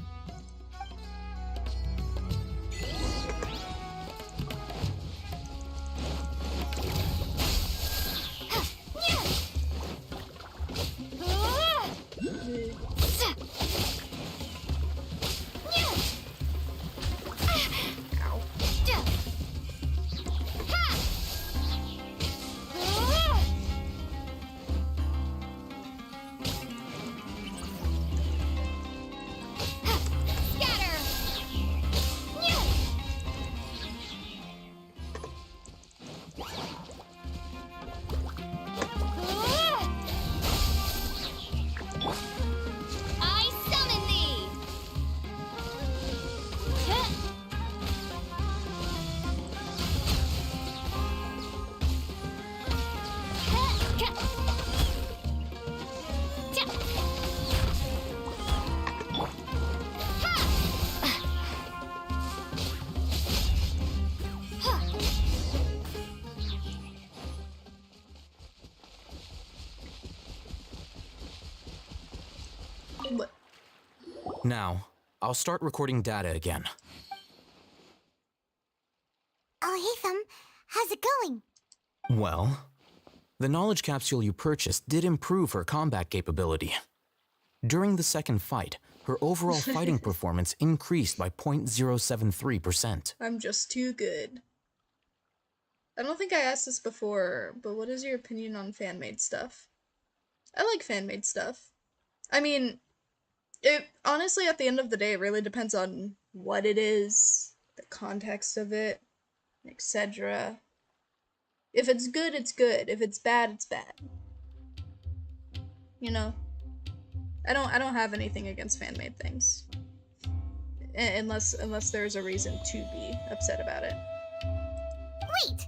Now, I'll start recording data again.
Oh, hey, Thumb. How's it going?
Well, the knowledge capsule you purchased did improve her combat capability. During the second fight, her overall fighting performance increased by 0.073%.
I'm just too good. I don't think I asked this before, but what is your opinion on fan-made stuff? I like fan-made stuff. I mean, it honestly, at the end of the day, it really depends on what it is, the context of it. etc. If it's good, it's good. If it's bad, it's bad. You know? I don't have anything against fan-made things. Unless there's a reason to be upset about it.
Wait,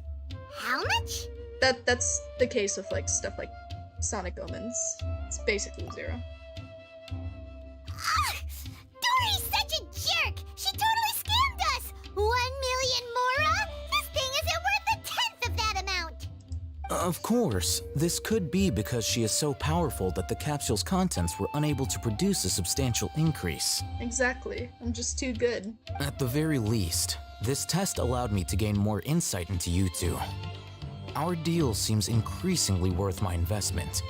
how much?
That's the case with like stuff like Sonic Omens. It's basically 0.
Dory's such a jerk! She totally scammed us! 1 million mora? This thing isn't worth a tenth of that amount!
Of course, this could be because she is so powerful that the capsule's contents were unable to produce a substantial increase.
Exactly. I'm just too good.
At the very least, this test allowed me to gain more insight into you two. Our deal seems increasingly worth my investment.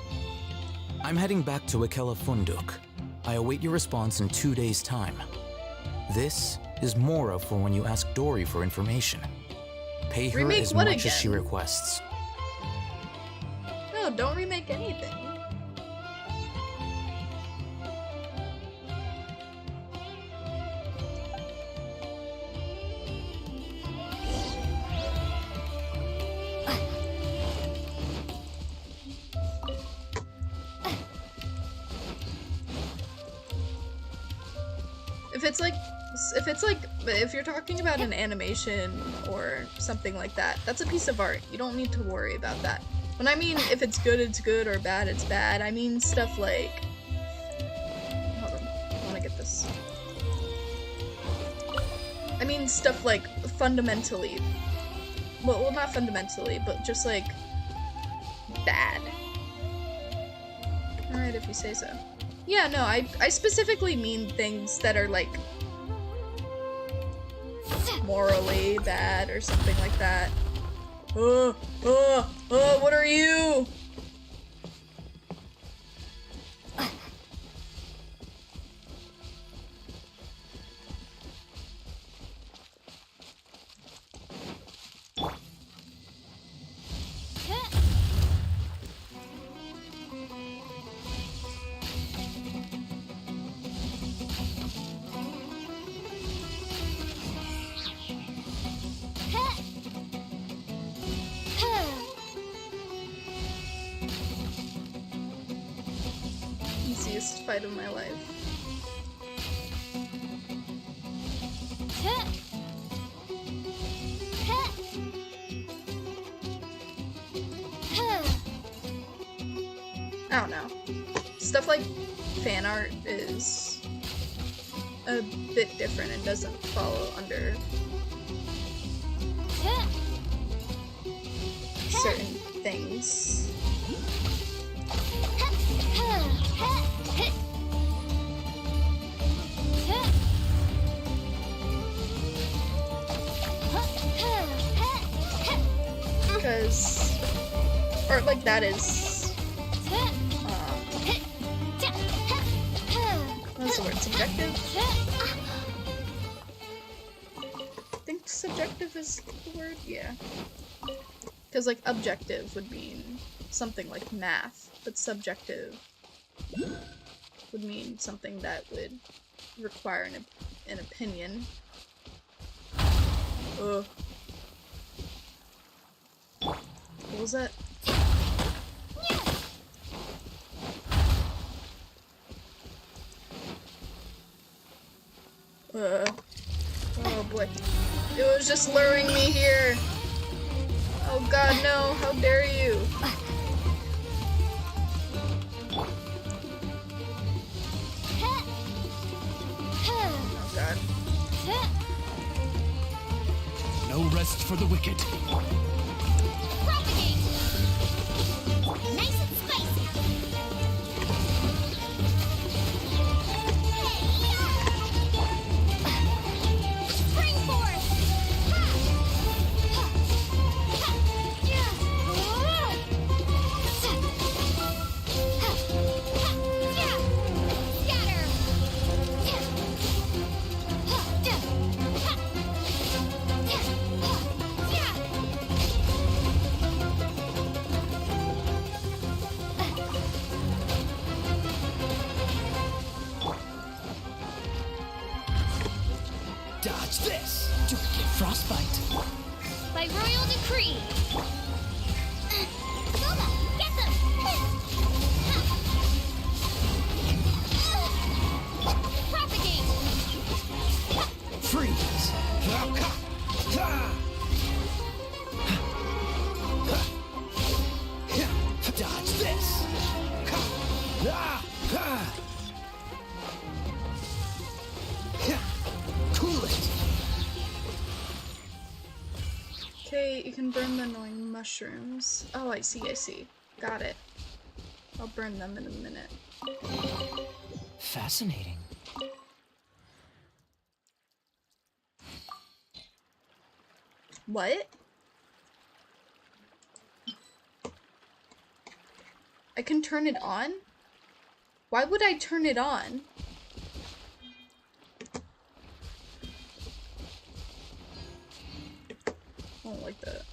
I'm heading back to Ikela Funduk. I await your response in 2 days' time. This is Mora for when you ask Dory for information. Pay her
Remake
as
what
much as she
again?
requests.
No, don't remake anything. If you're talking about an animation or something like that, that's a piece of art. You don't need to worry about that. When I mean if it's good, or bad, it's bad, I mean stuff like... Hold on, I wanna get this. I mean stuff like fundamentally... Well, not fundamentally, but just like... bad. Alright, if you say so. Yeah, no, I specifically mean things that are like... morally bad or something like that. What are you? Easiest fight of my life. I don't know. Stuff like fan art is a bit different and doesn't follow under certain things. Because art like that is what's the word? Subjective? I think subjective is the word? Yeah. Because like objective would mean something like math, but subjective would mean something that would require an opinion. Ugh. What was that? Oh boy. It was just luring me here. Oh god, no. How dare you? Oh god.
No rest for the wicked.
Propagate! Nice and spicy! Spring force!
Dodge this! Duplicate frostbite.
By royal decree. Boba, get them! Propagate!
Freeze! Dodge this! Cool it!
Okay, you can burn the annoying mushrooms. Oh, I see, I see. Got it. I'll burn them in a minute.
Fascinating.
What? I can turn it on? Why would I turn it on? I don't like that.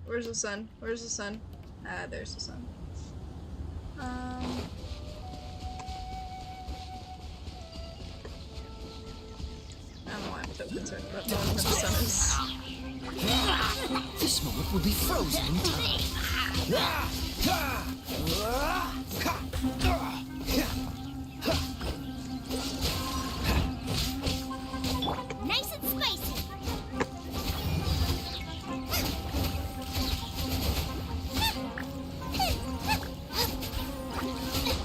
Where's the sun? Where's the sun? Ah, there's the sun. I don't know why I'm so concerned about knowing where the sun is.
This moment will be frozen in time.
Nice and spicy.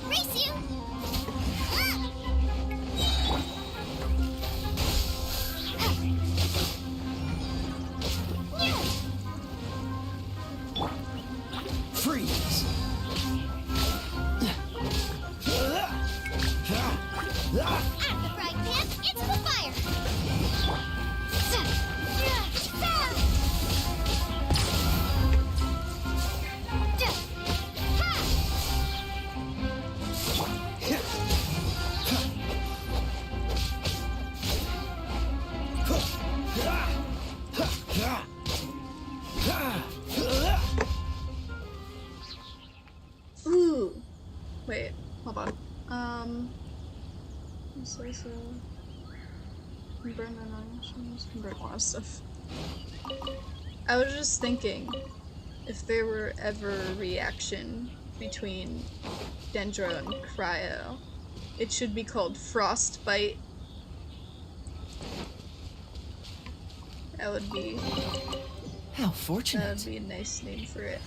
Race you.
Freeze!
At the frying pan, into the fire.
Ooh. Wait, hold on. So can burn the mushrooms, can burn a lot of stuff. I was just thinking if there were ever a reaction between Dendro and Cryo, it should be called Frostbite. That would be
How fortunate.
That would be a nice name for it.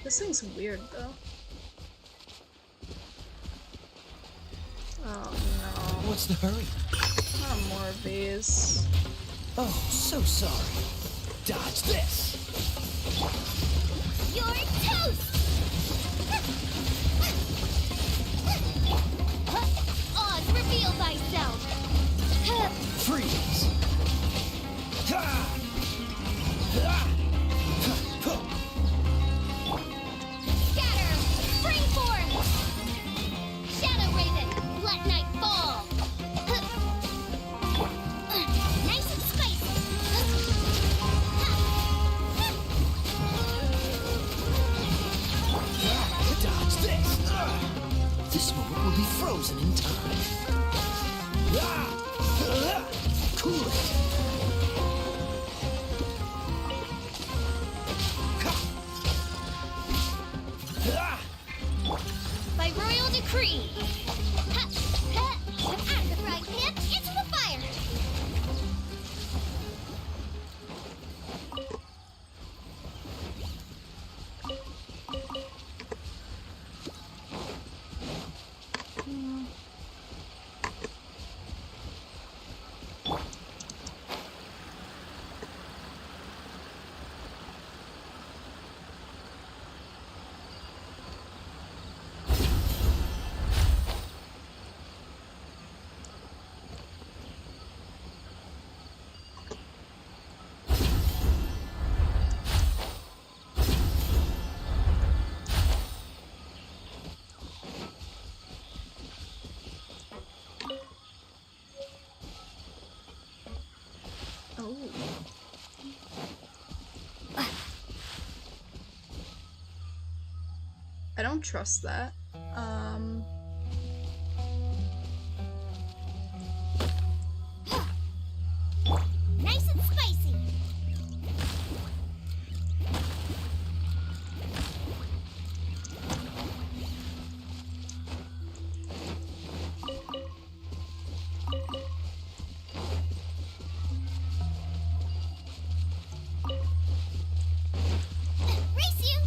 This thing's weird, though. Oh no.
What's the hurry?
Not more of these.
Oh, so sorry. Dodge this!
You're toast! Oz, reveal thyself!
Freeze!
Scatter! Spring forth! Shadow Raven, let night fall! Nice and spicy!
Dodge this! This moment will be frozen in time. Cool it!
By royal decree! Ha! Ha! At the frying pan, into the fire!
don't trust that.
Nice and spicy. Race you.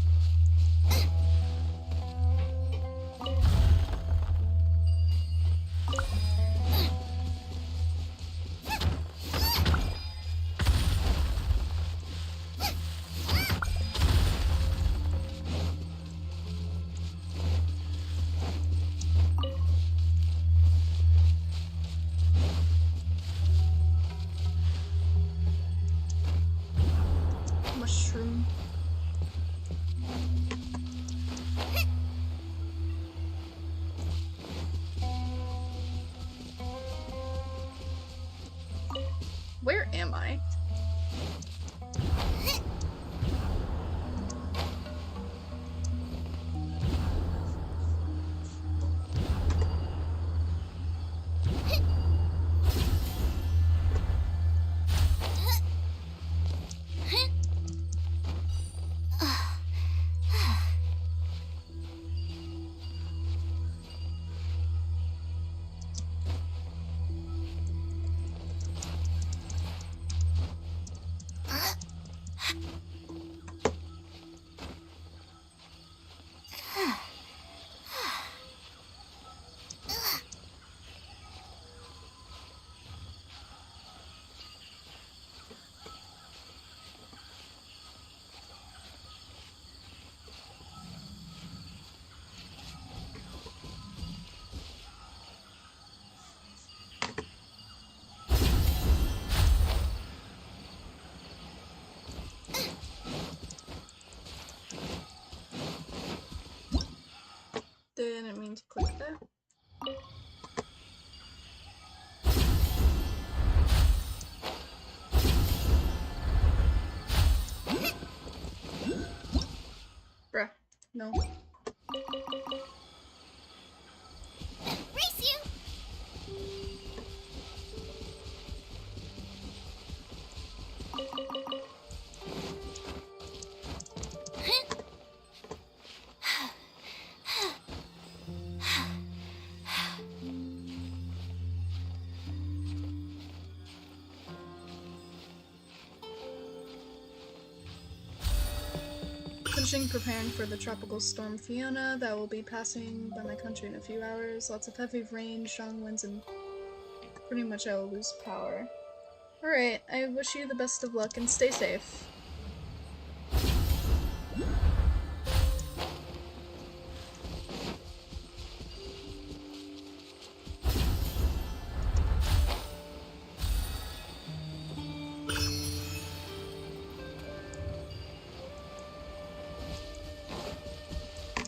Mushroom. Where am I? Didn't mean to click that. Bruh, no.
Race you.
Finishing preparing for the tropical storm Fiona that will be passing by my country in a few hours. Lots of heavy rain, strong winds, and pretty much I will lose power. Alright, I wish you the best of luck and stay safe.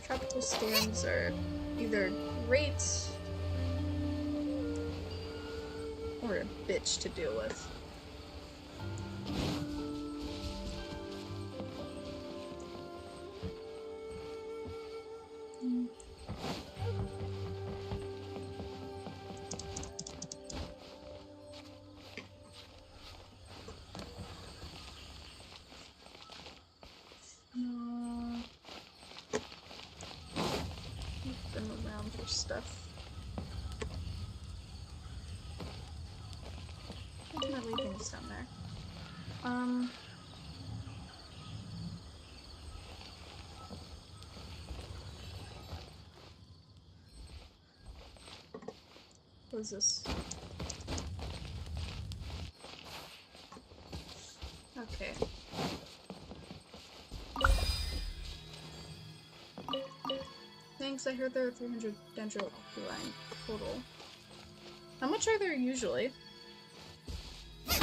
Tropical storms are either great or a bitch to deal with. Been around for stuff. Definitely things down there. What is this? Okay. Thanks, I heard there are 300 dendroline total. How much are there usually?
Now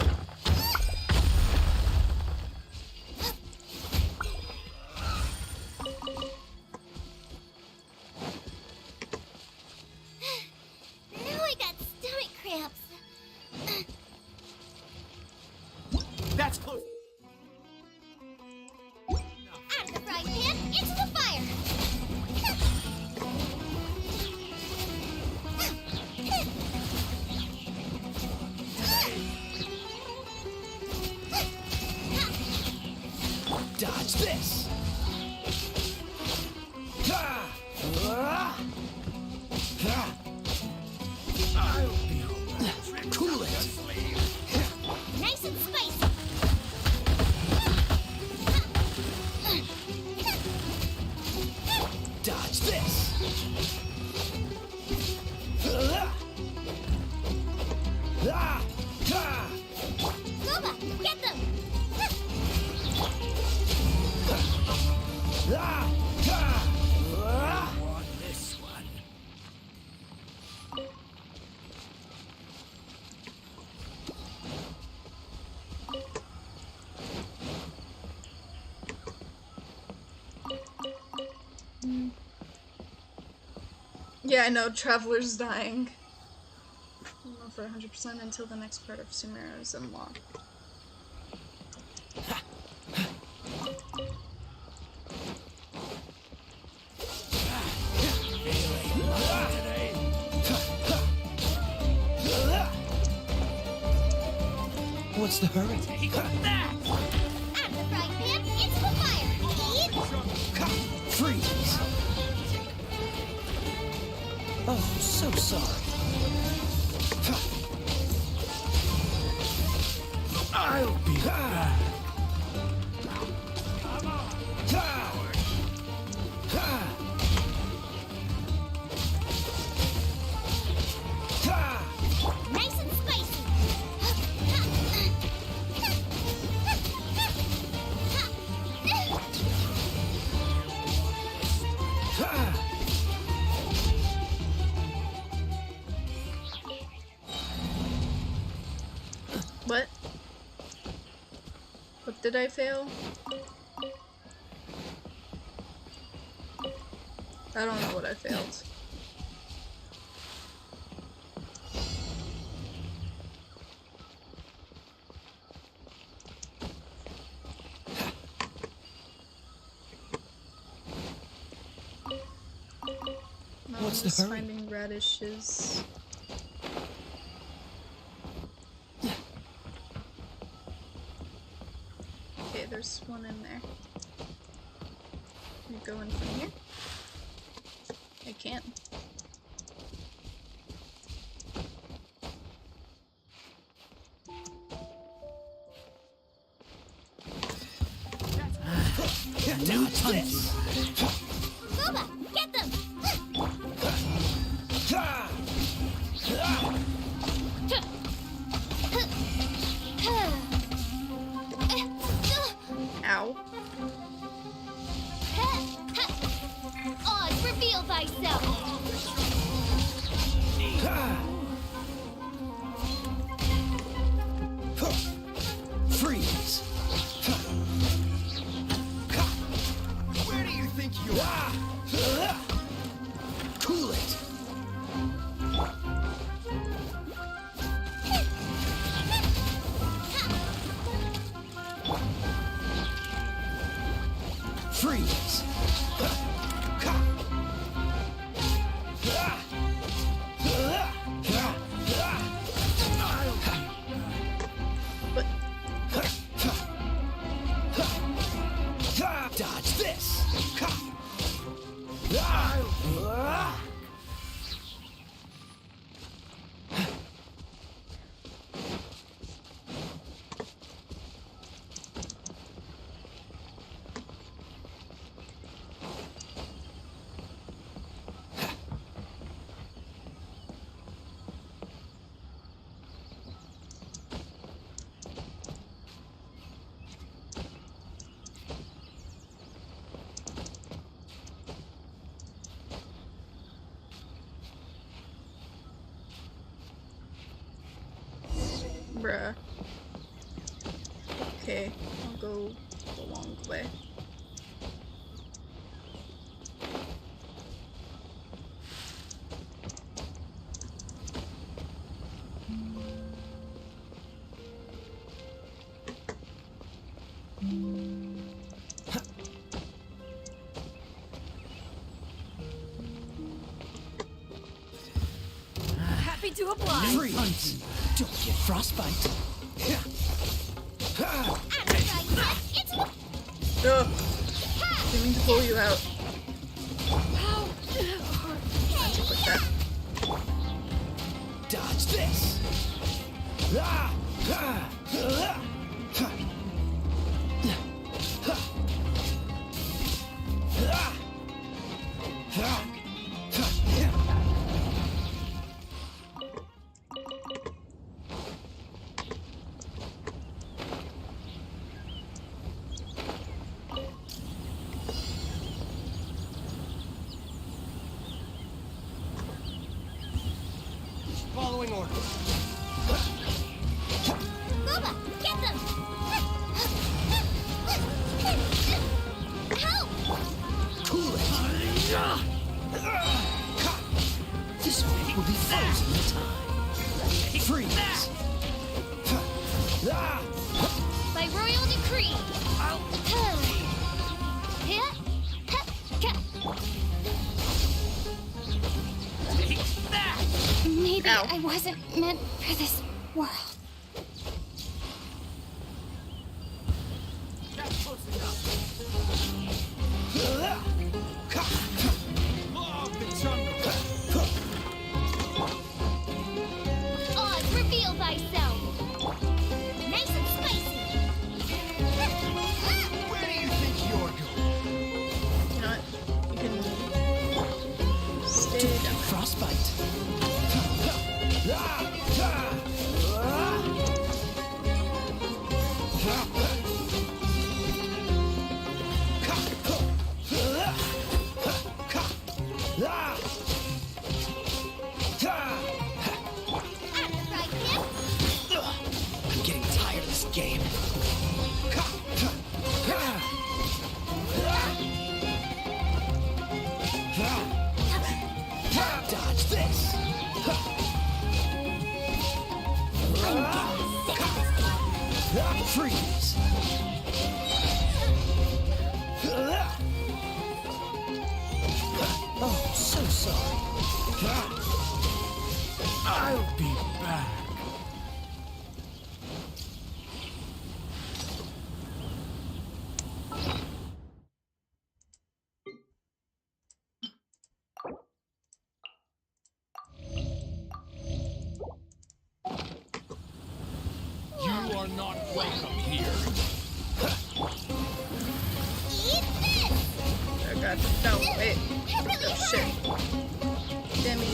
I got stomach cramps.
That's close.
Out of the frying pan, into the fire.
Luba, get them!
This one.
Yeah, I know, Traveler's dying. I don't know for 100% until the next part of Sumeru is unlocked.
What's the hurry?
Out of the frying pan, into the fire! Eat!
Freeze! Oh, so sorry. I'll be back.
Nice and spicy!
What? What did I fail? I don't know what I failed. No,
What's
I'm
the
just
hurry?
finding radishes. Okay, there's one in there. Can you go in from here? I can't.
Dodge this!
Luba, get them!
Ow.
Oz, reveal thyself!
Freeze! Where do you think you are? Cool it! Freeze! Dodge this!
Bruh. Okay, I'll go the long way.
Happy to oblige.
Freeze! Don't get frostbite.
Ugh. Didn't mean to pull you out. Magic like that.
Dodge this! Following orders.
Boba, get them! Help!
Cool it. This way will be frozen in time. Freeze.
By royal decree. Maybe I wasn't meant for this world. Oz, reveal thyself. Nice and spicy.
Where do you think you're going?
You know what? You can stay down.
Frostbite. I'm getting tired of this game. Dodge this. Freeze. Oh, so sorry. I'll be back.
You are not welcome here.
Eat this!
Oh god. No, wait. Oh shit. Demi.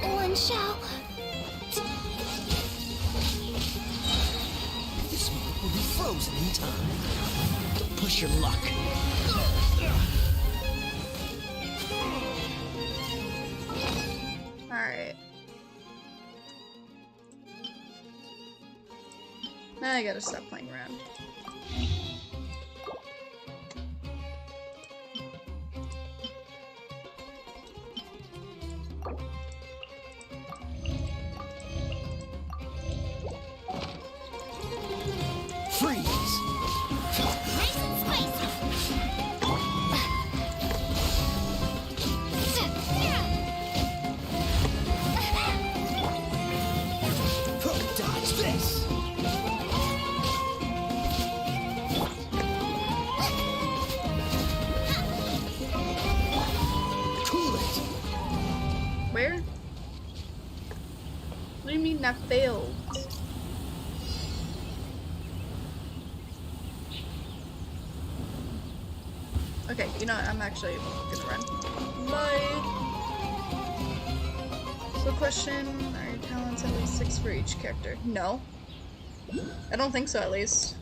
One shall.
This moment will be frozen in time. Don't push your luck.
Alright. Now I gotta stop playing around.
Freeze.
Nice and spicy.
Dodge this. Cool it.
Where? What do you mean that failed? Okay, you know what? I'm actually gonna run. Bye! So question, are your talents at least 6 for each character? No. I don't think so, at least.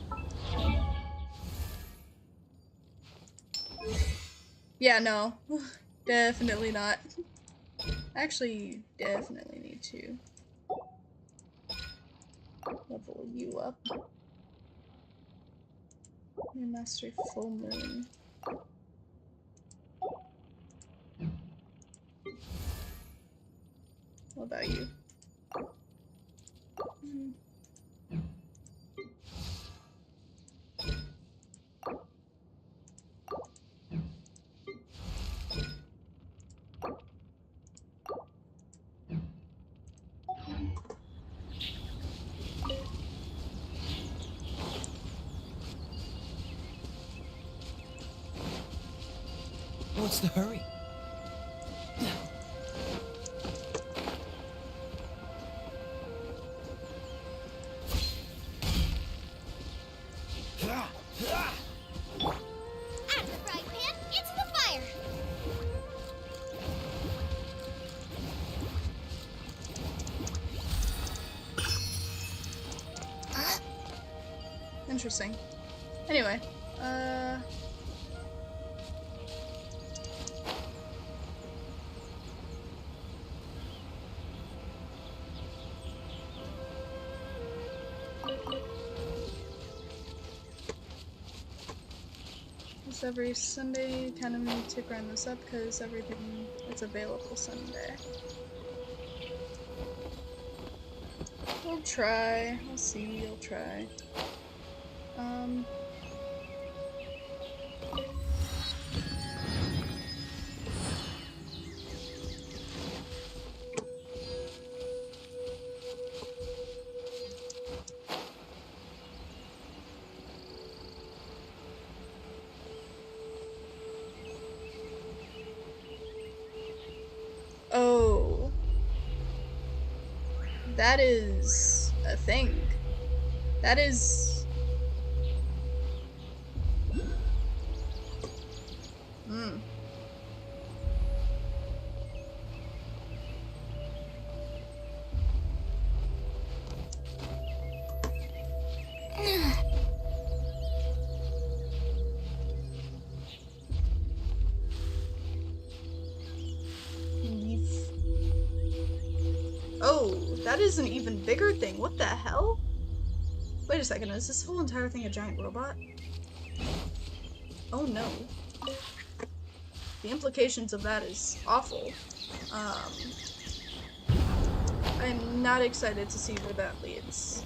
Yeah, no. Definitely not. Actually, you definitely need to level you up. Your mastery full moon. What about you?
What's the hurry?
Out of the frying pan, into the fire.
Interesting. Anyway, it's every Sunday. Kind of need to grind this up because everything is available Sunday. I'll try. I'll see. I'll try. Oh. That is a thing. That is... Hmm. Oh, that is an even bigger thing. What the hell? Wait a second, is this whole entire thing a giant robot? Oh no. The implications of that is awful. I'm not excited to see where that leads.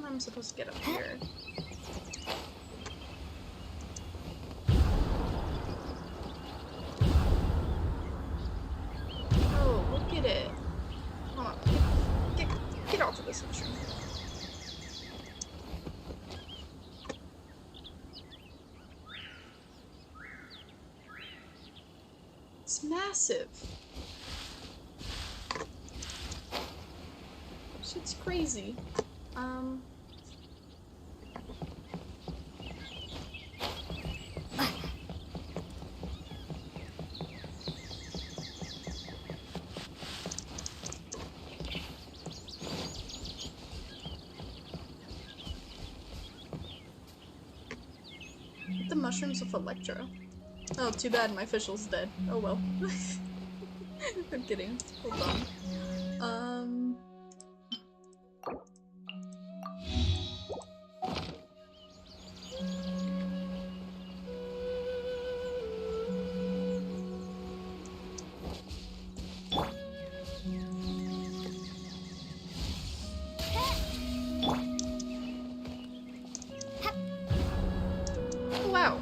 I'm supposed to get up here. Oh, look at it. Hold on. Get off of this instrument. It's massive. Shit's crazy. The mushrooms with Electro. Oh, too bad my official's dead. Oh well. I'm kidding. Hold on. Wow.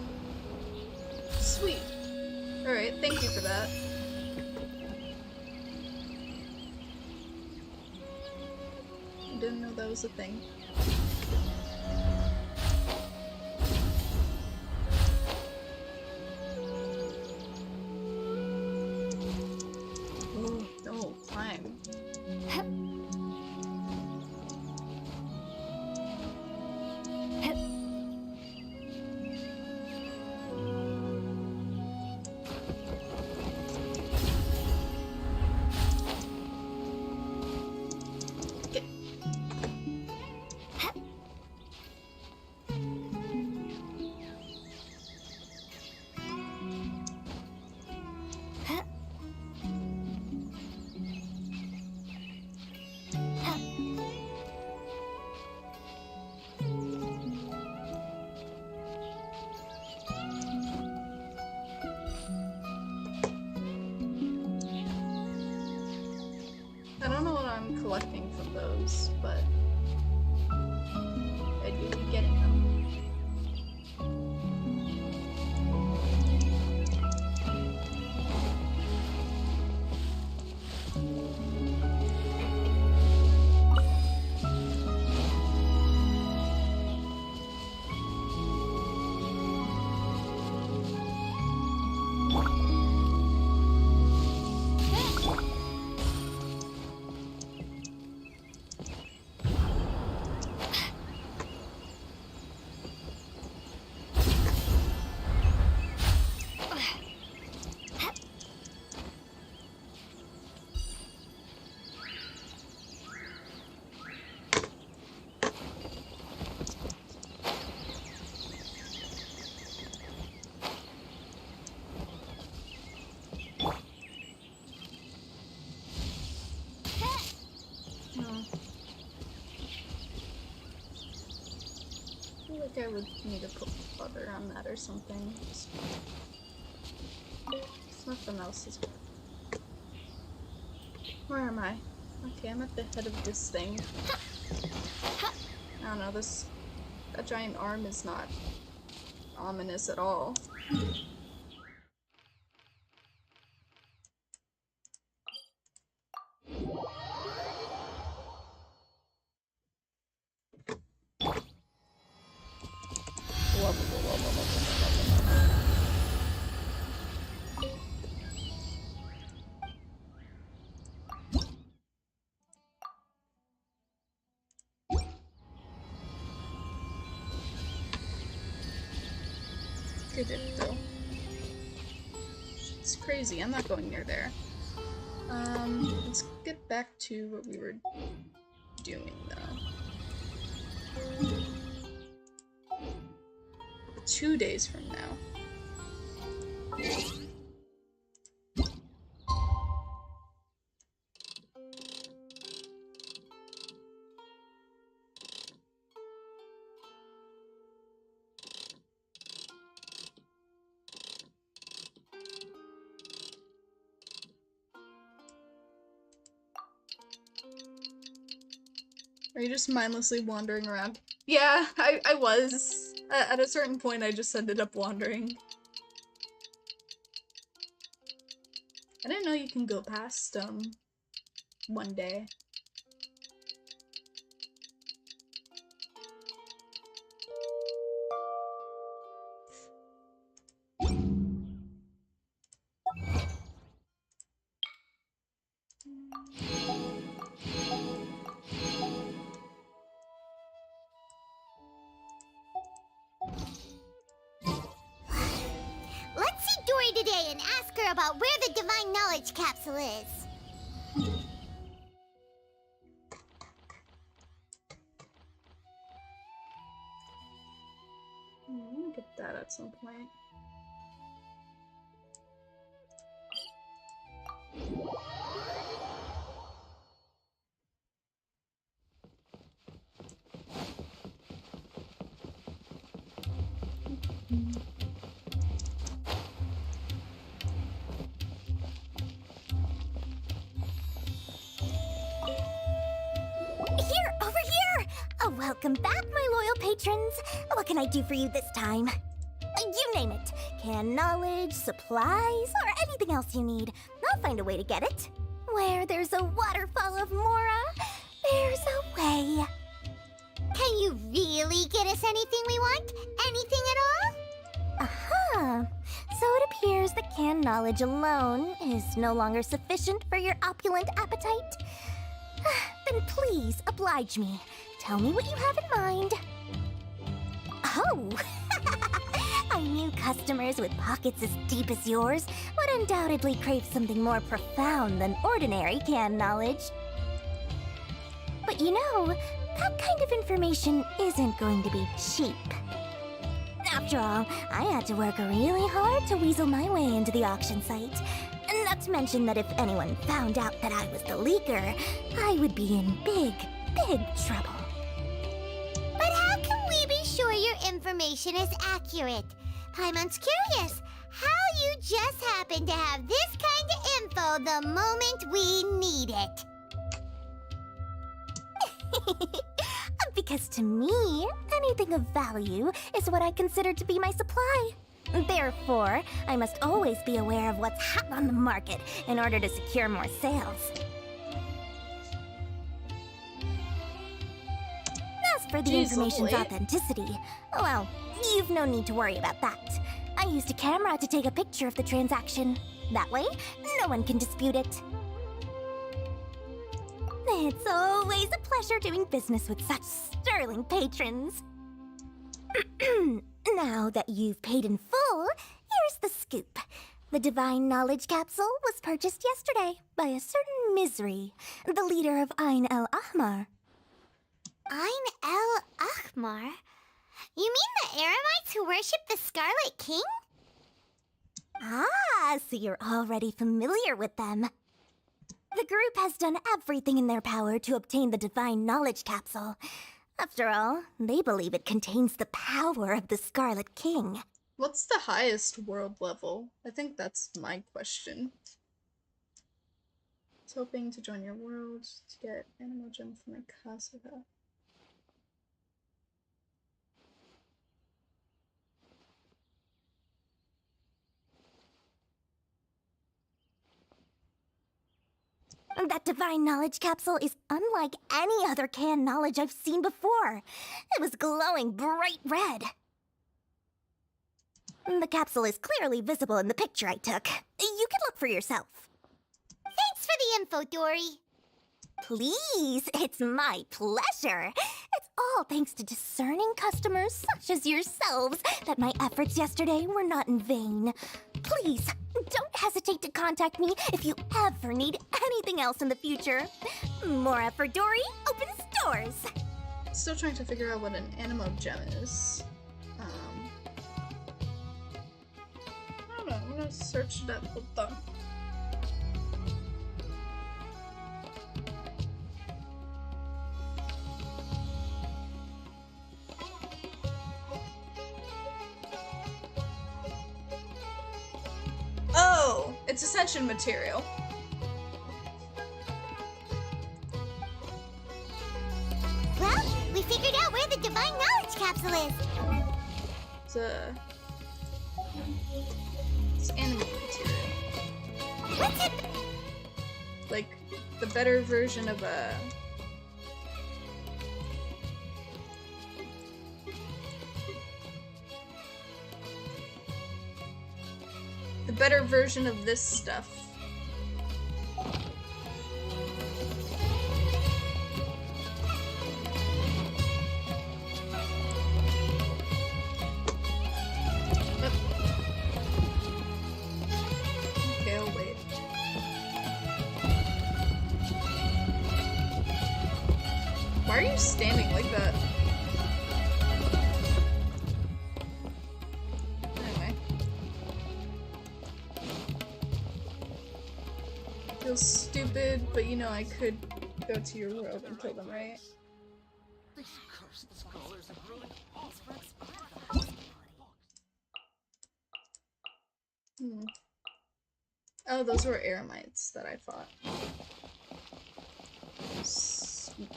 Sweet. Alright, thank you for that. I didn't know that was a thing. Ooh, no, climb. like I would need to put butter on that or something. Nothing else is. Where am I? Okay, I'm at the head of this thing. I don't know, that giant arm is not ominous at all. Though. It's crazy. I'm not going near there. Let's get back to what we were doing though. 2 days from now. Are you just mindlessly wandering around? Yeah, I was. At a certain point, I just ended up wandering. I didn't know you can go past, one day.
Let's see Dory today and ask her about where the Divine Knowledge Capsule is.
I'm gonna get that at some point.
Here, over here! Oh, welcome back, my loyal patrons. What can I do for you this time? You name it. Canned knowledge, supplies, or anything else you need. I'll find a way to get it. Where there's a waterfall of Mora, there's a way.
Can you really get us anything we want? Anything at all?
Aha! So it appears that canned knowledge alone is no longer sufficient for your opulent appetite. Then please, oblige me. Tell me what you have in mind. Oh! I knew customers with pockets as deep as yours would undoubtedly crave something more profound than ordinary canned knowledge. But you know, that kind of information isn't going to be cheap. After all, I had to work really hard to weasel my way into the auction site. Not to mention that if anyone found out that I was the leaker, I would be in big, big trouble.
But how can we be sure your information is accurate? Paimon's curious how you just happen to have this kind of info the moment we need it.
Because to me, anything of value is what I consider to be my supply. Therefore, I must always be aware of what's hot on the market in order to secure more sales. As for the information's authenticity, well, you've no need to worry about that. I used a camera to take a picture of the transaction. That way, no one can dispute it. It's always a pleasure doing business with such sterling patrons. Now that you've paid in full, here's the scoop. The Divine Knowledge Capsule was purchased yesterday by a certain Misery, the leader of Ain El Ahmar.
Ain El Ahmar? You mean the Eremites who worship the Scarlet King?
Ah, so you're already familiar with them. The group has done everything in their power to obtain the Divine Knowledge Capsule. After all, they believe it contains the power of the Scarlet King.
What's the highest world level? I think that's my question. I was hoping to join your world to get animal gem from my Kasuga.
That divine knowledge capsule is unlike any other canned knowledge I've seen before. It was glowing bright red. The capsule is clearly visible in the picture I took. You can look for yourself.
Thanks for the info, Dory.
Please, it's my pleasure. It's all thanks to discerning customers such as yourselves that my efforts yesterday were not in vain. Please, don't hesitate to contact me if you ever need anything else in the future. More effort, Dory, opens doors.
Still trying to figure out what an animal gem is. I don't know, I'm gonna search it up. Hold on. Oh, it's ascension material.
Well, we figured out where the divine knowledge capsule is.
It's animal material.
What's it?
Like the better version of a. The better version of this stuff. Okay, I'll wait. Why are you standing like that? Anyway. Feels stupid, but you know I could go to your world and kill them, right? Oh, those were eremites that I fought. Sweet.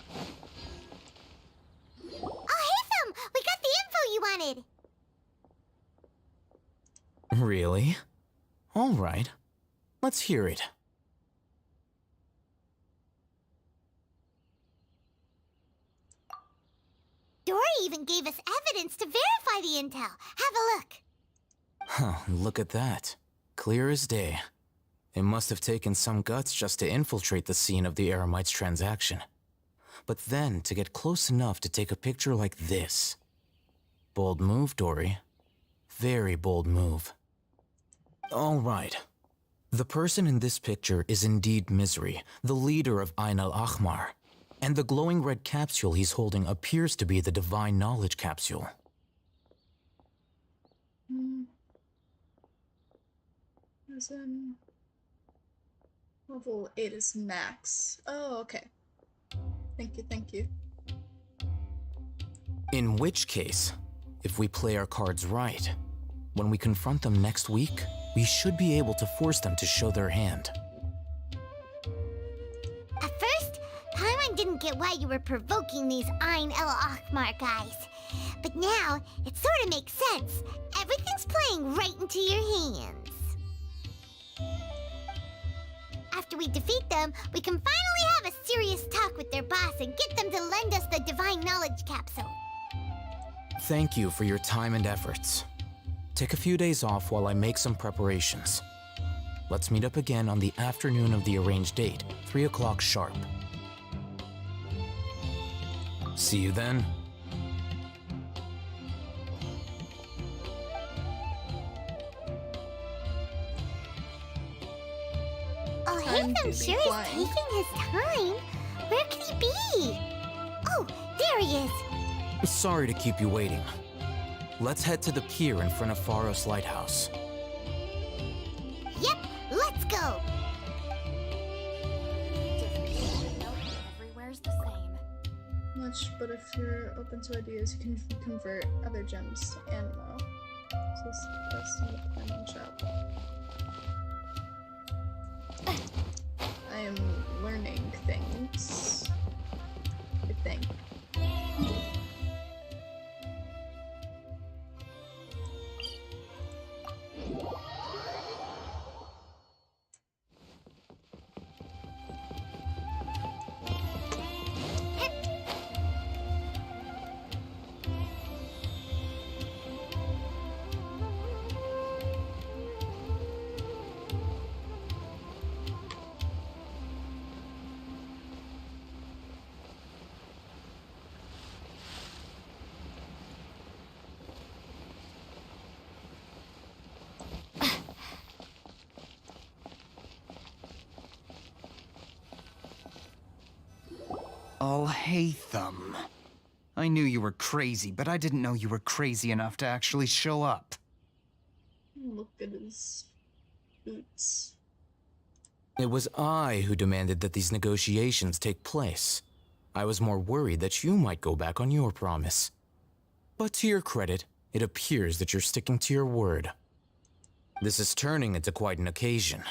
Oh, hey, Thumb! We got the info you wanted!
Really? All right. Let's hear it.
Dory even gave us evidence to verify the intel. Have a look.
Huh, look at that. Clear as day. It must have taken some guts just to infiltrate the scene of the Eremites transaction. But then to get close enough to take a picture like this. Bold move, Dory. Very bold move. All right. The person in this picture is indeed Misery, the leader of Ain al-Ahmar. And the glowing red capsule he's holding appears to be the divine knowledge capsule.
As in level 8 is max. Oh, okay. Thank you, thank you.
In which case, if we play our cards right, when we confront them next week, we should be able to force them to show their hand.
At first, Paimon didn't get why you were provoking these Ain al-Ahmar guys. But now, it sort of makes sense. Everything's playing right into your hands. After we defeat them, we can finally have a serious talk with their boss and get them to lend us the divine knowledge capsule.
Thank you for your time and efforts. Take a few days off while I make some preparations. Let's meet up again on the afternoon of the arranged date, 3 o'clock sharp. See you then.
Oh, Haytham sure is taking his time. Where could he be? Oh, there he is.
Sorry to keep you waiting. Let's head to the pier in front of Pharos Lighthouse.
Yep, let's go.
Everywhere's the same.
much, but if you're open to ideas, you can convert other gems to animal. So this is the best in the Pokemon shop. I am learning things, I think.
Alhaitham. I knew you were crazy, but I didn't know you were crazy enough to actually show up.
Look at his boots.
It was I who demanded that these negotiations take place. I was more worried that you might go back on your promise. But to your credit, it appears that you're sticking to your word. This is turning into quite an occasion.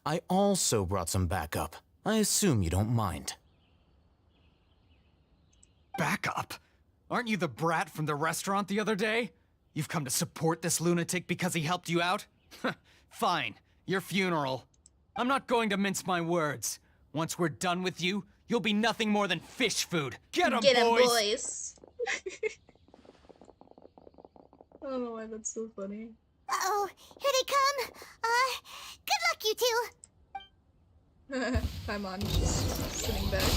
I also brought some backup. I assume you don't mind.
Backup? Aren't you the brat from the restaurant the other day? You've come to support this lunatic because he helped you out? Fine, your funeral. I'm not going to mince my words. Once we're done with you, you'll be nothing more than fish food. Get 'em, boys!
I don't know why that's so funny.
Uh-oh, here they come. Good luck, you two.
Paimon just sitting back.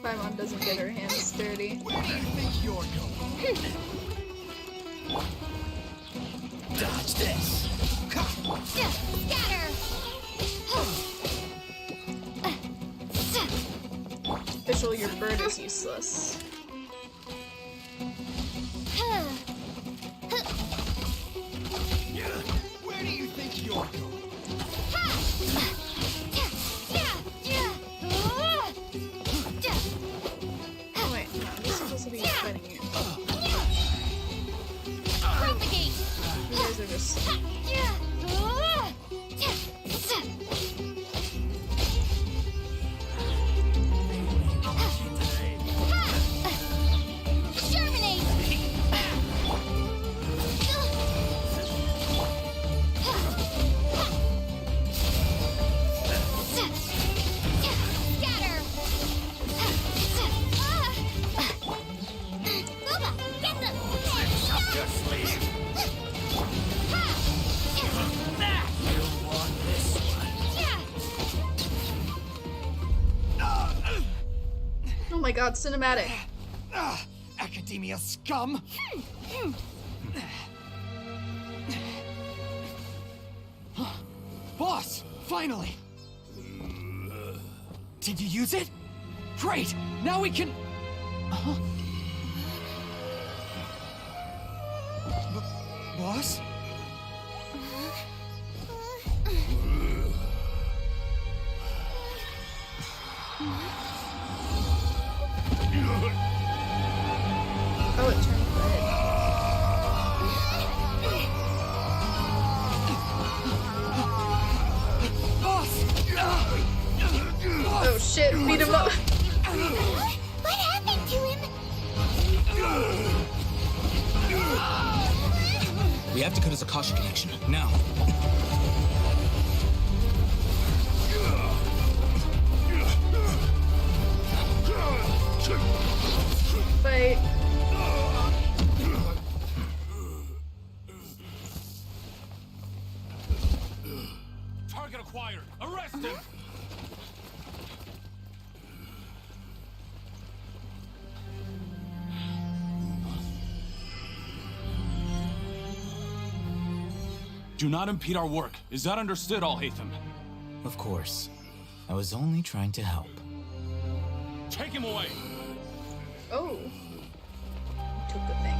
Paimon doesn't get her hands dirty.
Where do you think you're going? Dodge this.
Scatter!
Official, your bird is useless.
Where do you think you're going?
Oh wait, no, this is supposed to be fighting you.
Propagate!
You guys are just... Oh my god, cinematic.
Academia scum! Boss! Finally! Did you use it? Great! Now we can... Boss?
Oh, it turned red.
Boss!
Oh shit, beat him up.
What happened to him?
We have to cut his Akasha connection, now.
Fight.
Target acquired. Arrest him. Do not impede our work. Is that understood, Alhaitham?
Of course. I was only trying to help.
Take him away.
Oh. Took the thing.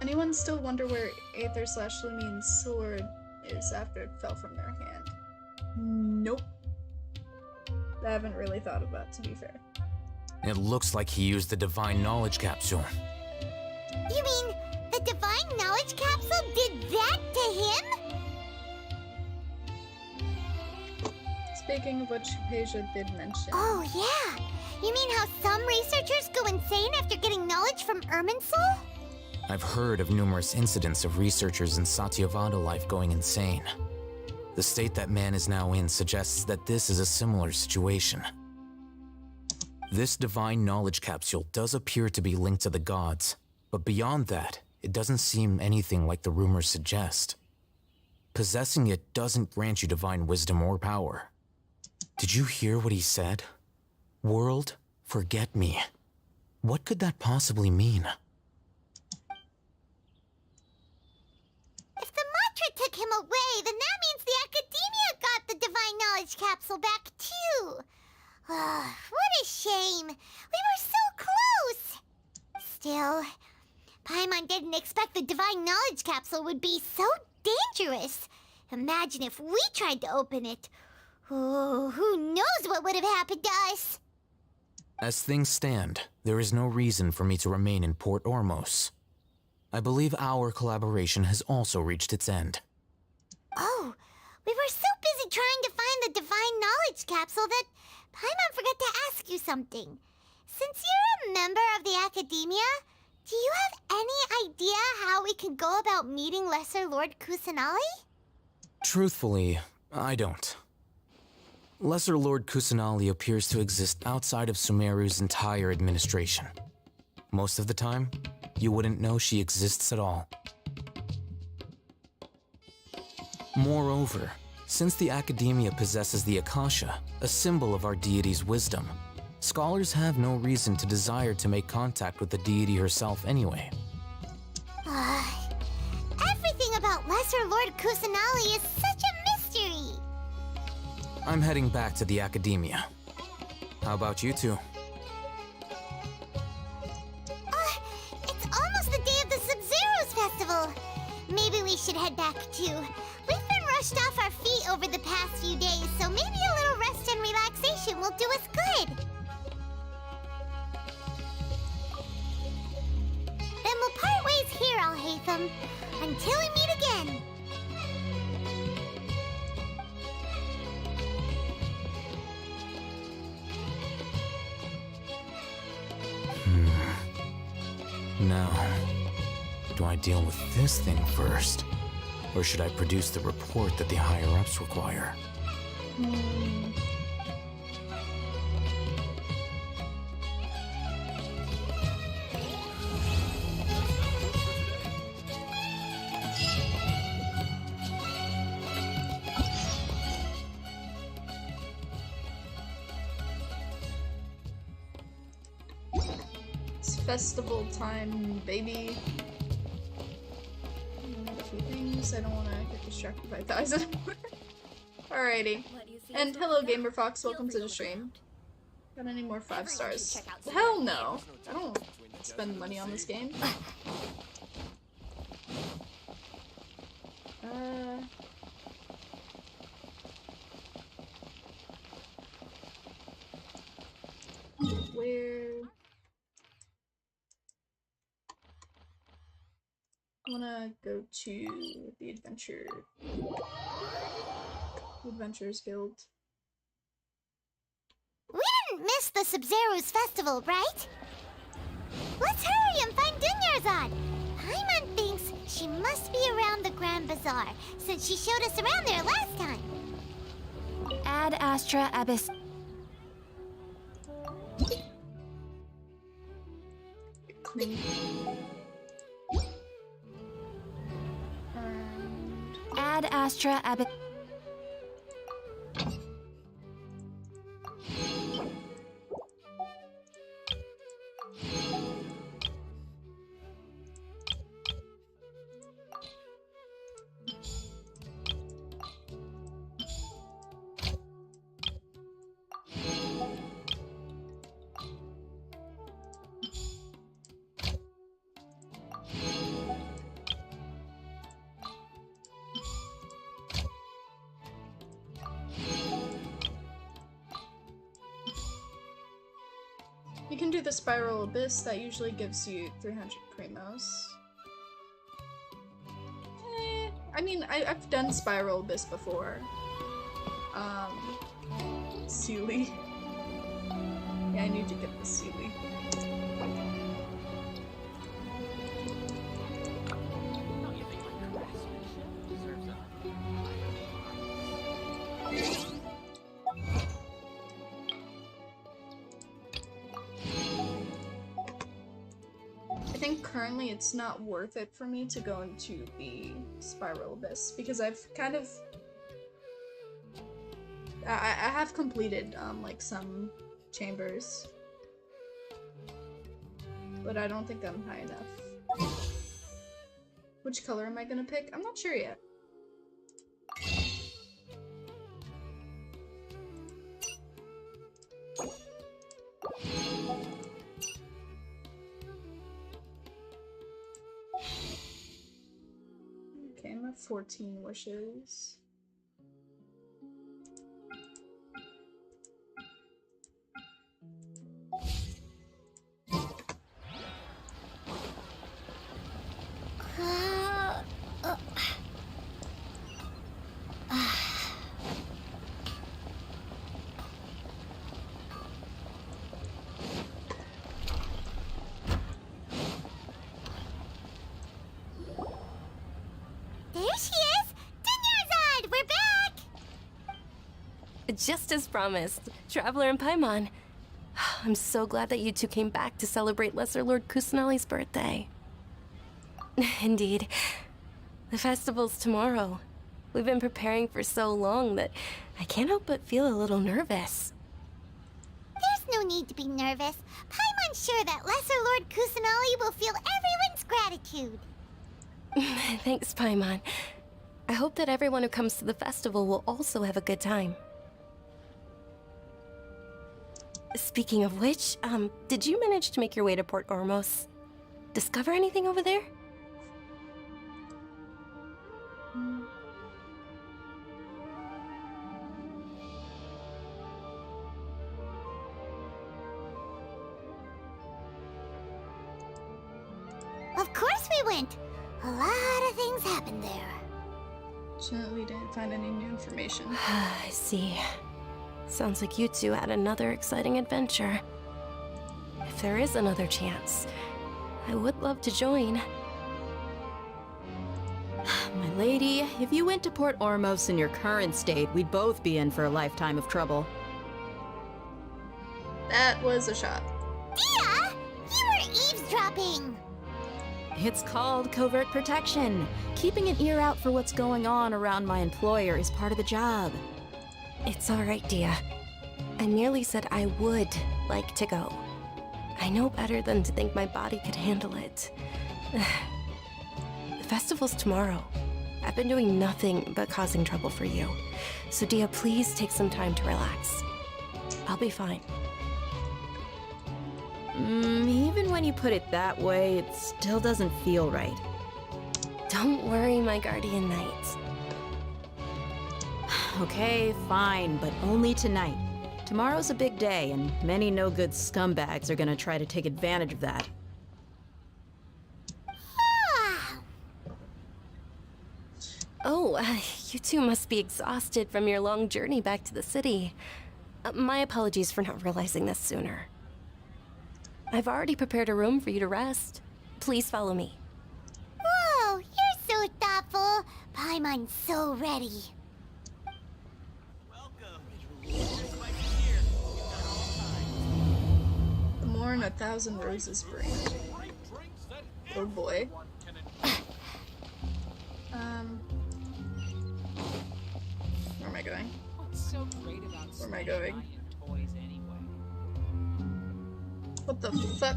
anyone still wonder where Aether/Lumine's sword is after it fell from their hand? Nope. I haven't really thought of that, to be fair.
It looks like he used the Divine Knowledge Capsule.
You mean the Divine Knowledge Capsule did that to him?
Speaking of which, Hypatia did mention.
Oh, yeah. You mean how some researchers go insane after getting knowledge from Irminsul?
I've heard of numerous incidents of researchers in Satyavada life going insane. The state that man is now in suggests that this is a similar situation. This Divine Knowledge Capsule does appear to be linked to the gods, but beyond that, it doesn't seem anything like the rumors suggest. Possessing it doesn't grant you divine wisdom or power. Did you hear what he said? World, forget me. What could that possibly mean?
If the mantra took him away, then that means the Academia got the Divine Knowledge Capsule back too. What a shame. We were so close. Still, Paimon didn't expect the Divine Knowledge Capsule would be so dangerous. Imagine if we tried to open it. Oh, who knows what would have happened to us?
As things stand, there is no reason for me to remain in Port Ormos. I believe our collaboration has also reached its end.
Oh, we were so busy trying to find the Divine Knowledge Capsule that Paimon forgot to ask you something. Since you're a member of the Academia, do you have any idea how we can go about meeting Lesser Lord Kusanali?
Truthfully, I don't. Lesser Lord Kusanali appears to exist outside of Sumeru's entire administration. Most of the time, you wouldn't know she exists at all. Moreover, since the Academia possesses the Akasha, a symbol of our deity's wisdom, scholars have no reason to desire to make contact with the deity herself anyway.
Everything about Lesser Lord Kusanali is such a mystery.
I'm heading back to the Academia. How about you two?
It's almost the day of the Sub-Zero's festival. Maybe we should head back too. We've been rushed off our feet over the past few days, so maybe a little rest and relaxation will do us good. Then we'll part ways here, Alhaitham, until we meet again.
Now, do I deal with this thing first? Or should I produce the report that the higher-ups require?
It's festival time, baby. A few things. I don't want to get distracted by thighs anymore. Alrighty. And hello, Gamer Fox. Welcome to the stream. Got any more 5 stars? Hell no! I don't spend money on this game. Where? I wanna go to the Adventurers Guild.
We didn't miss the Sub-Zero's festival, right? Let's hurry and find Dunyarzad. Paimon thinks she must be around the Grand Bazaar, since she showed us around there last time.
Ad Astra Abyss. Ad Astra Abyss.
You can do the Spiral Abyss, that usually gives you 300 primos. I mean, I've done Spiral Abyss before. Sealy. Yeah, I need to get the Sealy. I think currently it's not worth it for me to go into the Spiral Abyss because I've kind of I have completed like some chambers, but I don't think I'm high enough. Which color am I gonna pick? I'm not sure yet. Okay, I'm at 14 wishes.
Just as promised, Traveler and Paimon. I'm so glad that you two came back to celebrate Lesser Lord Kusanali's birthday. Indeed. The festival's tomorrow. We've been preparing for so long that I can't help but feel a little nervous.
There's no need to be nervous. Paimon's sure that Lesser Lord Kusanali will feel everyone's gratitude.
Thanks, Paimon. I hope that everyone who comes to the festival will also have a good time. Speaking of which, did you manage to make your way to Port Ormos? Discover anything over there?
Of course we went! A lot of things happened there.
Fortunately, we didn't find any new information.
I see. Sounds like you two had another exciting adventure. If there is another chance, I would love to join.
My lady, if you went to Port Ormos in your current state, we'd both be in for a lifetime of trouble.
That was a shot.
Dia! You were eavesdropping!
It's called covert protection. Keeping an ear out for what's going on around my employer is part of the job.
It's all right, Dia. I merely said I would like to go. I know better than to think my body could handle it. The festival's tomorrow. I've been doing nothing but causing trouble for you. So Dia, please take some time to relax. I'll be fine.
Even when you put it that way, it still doesn't feel right.
Don't worry, my guardian knight.
Okay, fine, but only tonight. Tomorrow's a big day, and many no-good scumbags are gonna try to take advantage of that.
Oh, you two must be exhausted from your long journey back to the city. My apologies for not realizing this sooner. I've already prepared a room for you to rest. Please follow me.
Whoa, you're so thoughtful. Paimon's so ready.
The morn 1,000 roses bring. Oh boy. Where am I going? Where am I going? What the fuck?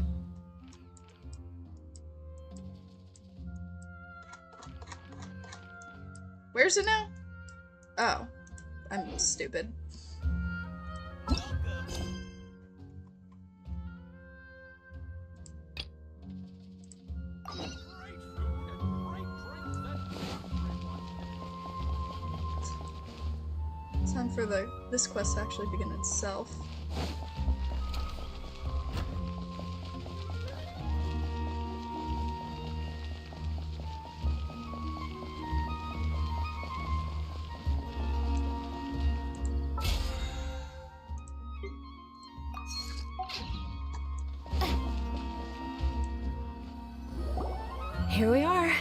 Where's it now? Oh. I'm stupid. Time for this quest to actually begin itself.
here we are.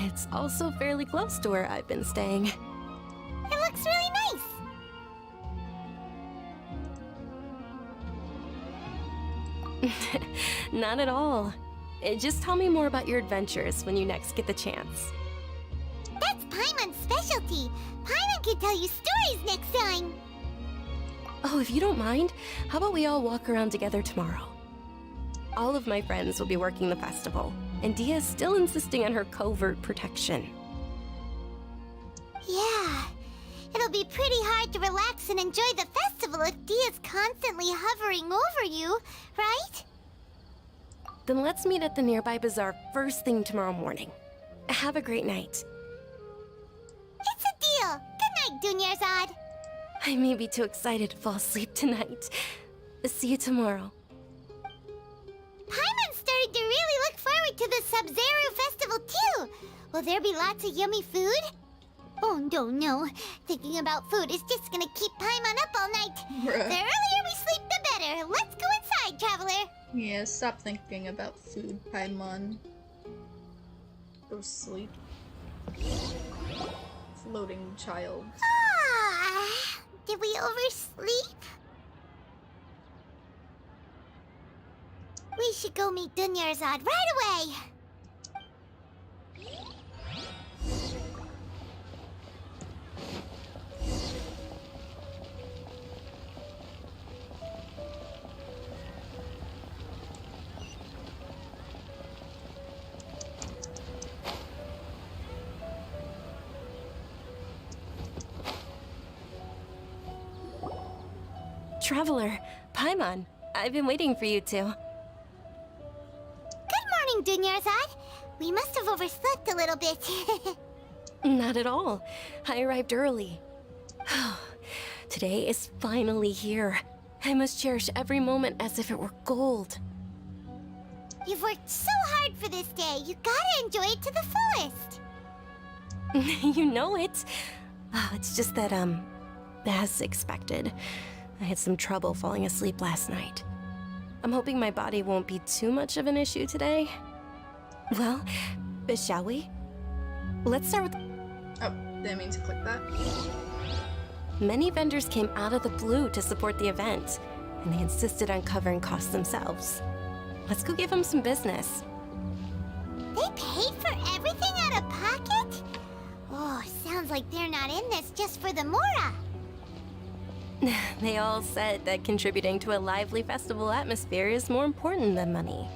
It's also fairly close to where I've been staying.
It looks really nice.
Not at all. Just tell me more about your adventures when you next get the chance.
That's Paimon's specialty. Paimon can tell you stories next time.
Oh, if you don't mind, how about we all walk around together tomorrow? All of my friends will be working the festival, and Dia's still insisting on her covert protection.
Yeah. It'll be pretty hard to relax and enjoy the festival if Dia's constantly hovering over you, right?
Then let's meet at the nearby bazaar first thing tomorrow morning. Have a great night.
It's a deal. Good night, Dunyarzad.
I may be too excited to fall asleep tonight. See you tomorrow.
Paimon's starting to really look forward to the Sub-Zero festival too. Will there be lots of yummy food? Oh no. Thinking about food is just gonna keep Paimon up all night. The earlier we sleep, the better. Let's go inside, traveler.
Yeah, stop thinking about food, Paimon. Go sleep. Floating child.
Ah, did we oversleep? We should go meet Dunyarzad right away.
Traveler, Paimon, I've been waiting for you two.
Good morning, Dunyarzad. We must have overslept a little bit.
Not at all. I arrived early. Today is finally here. I must cherish every moment as if it were gold.
You've worked so hard for this day. You gotta enjoy it to the fullest.
You know it. It's just that, as expected, I had some trouble falling asleep last night. I'm hoping my body won't be too much of an issue today. Well, shall we? Let's start with...
Oh, didn't mean to click that.
Many vendors came out of the blue to support the event, and they insisted on covering costs themselves. Let's go give them some business.
They paid for everything out of pocket? Oh, sounds like they're not in this just for the Mora.
They all said that contributing to a lively festival atmosphere is more important than money.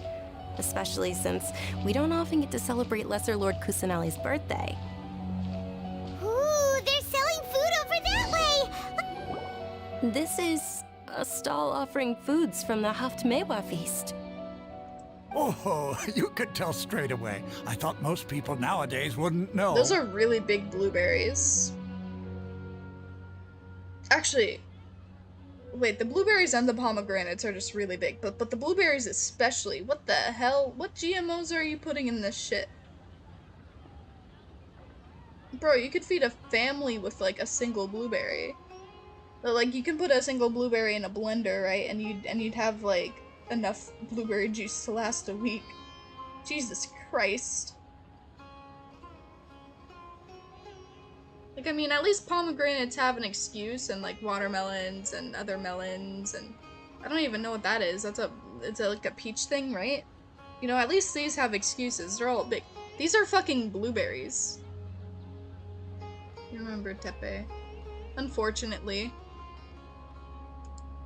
Especially since we don't often get to celebrate Lesser Lord Kusanali's birthday.
Ooh, they're selling food over that way!
This is a stall offering foods from the Haftmewa feast.
Oh, you could tell straight away. I thought most people nowadays wouldn't know.
Those are really big blueberries. Actually, wait, the blueberries and the pomegranates are just really big, but the blueberries especially. What the hell? What GMOs are you putting in this shit? Bro, you could feed a family with like a single blueberry. But like you can put a single blueberry in a blender, right? And you'd have like enough blueberry juice to last a week. Jesus Christ. Like, I mean, at least pomegranates have an excuse, and like watermelons and other melons, and I don't even know what that is. It's like a peach thing, right? You know, at least these have excuses. They're all big. These are fucking blueberries. You remember Tepe. Unfortunately.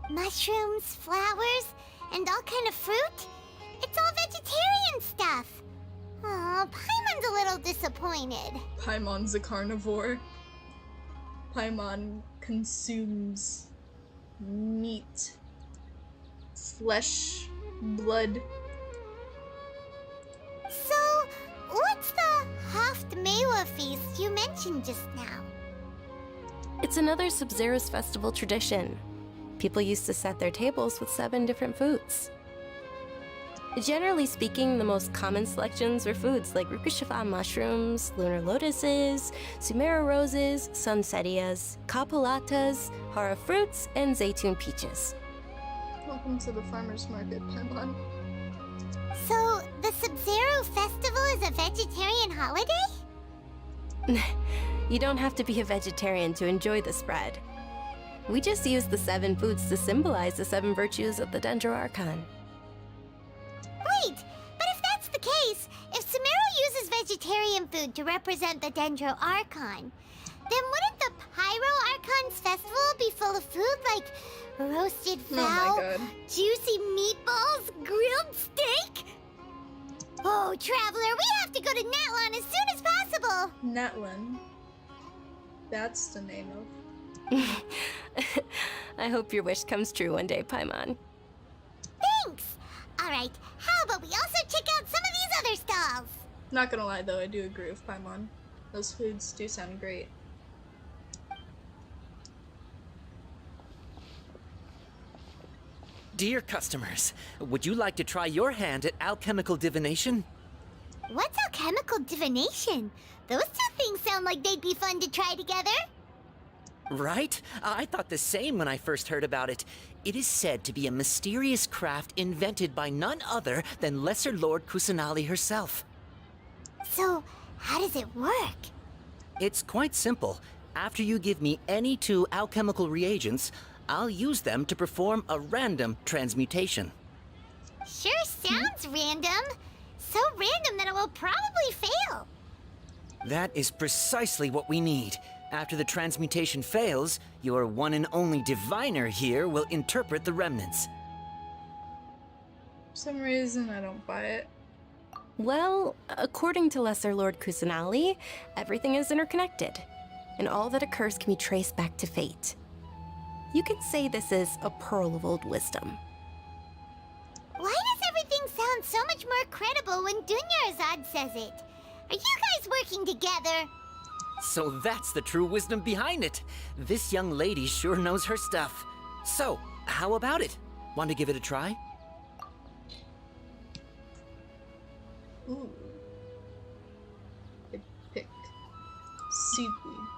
Mushrooms, flowers, and all kind of fruit? It's all vegetarian stuff. Aw, Paimon's a little disappointed.
Paimon's a carnivore. Paimon consumes meat, flesh, blood.
So, what's the Haftmewa feast you mentioned just now?
It's another Sub-Zero's festival tradition. People used to set their tables with 7 different foods. Generally speaking, the most common selections were foods like Rukushifa mushrooms, lunar lotuses, Sumera roses, sunsetias, capulatas, hara fruits, and zaytun peaches.
Welcome to the farmer's market, Paimon.
So, the Sub-Zero Festival is a vegetarian holiday?
You don't have to be a vegetarian to enjoy the spread. We just use the 7 foods to symbolize the 7 virtues of the Dendro Archon.
Wait, but if that's the case, if Sumeru uses vegetarian food to represent the Dendro Archon, then wouldn't the Pyro Archon's festival be full of food like roasted fowl, juicy meatballs, grilled steak? Oh, Traveler, we have to go to Natlan as soon as possible!
Natlan. That's the name of...
I hope your wish comes true one day, Paimon.
Thanks! Alright, how about we also check out some of these other stalls?
Not gonna lie though, I do agree with Paimon. Those foods do sound great.
Dear customers, would you like to try your hand at alchemical divination?
What's alchemical divination? Those two things sound like they'd be fun to try together.
Right? I thought the same when I first heard about it. It is said to be a mysterious craft invented by none other than Lesser Lord Kusanali herself.
So, how does it work?
It's quite simple. After you give me any 2 alchemical reagents, I'll use them to perform a random transmutation.
Sure sounds random. So random that it will probably fail.
That is precisely what we need. After the transmutation fails, your one and only diviner here will interpret the remnants.
For some reason, I don't buy it.
Well, according to Lesser Lord Kusanali, everything is interconnected, and all that occurs can be traced back to fate. You could say this is a pearl of old wisdom.
Why does everything sound so much more credible when Dunyarzad says it? Are you guys working together?
So that's the true wisdom behind it. This young lady sure knows her stuff. So, how about it? Want to give it a try?
Ooh. I pick seaweed.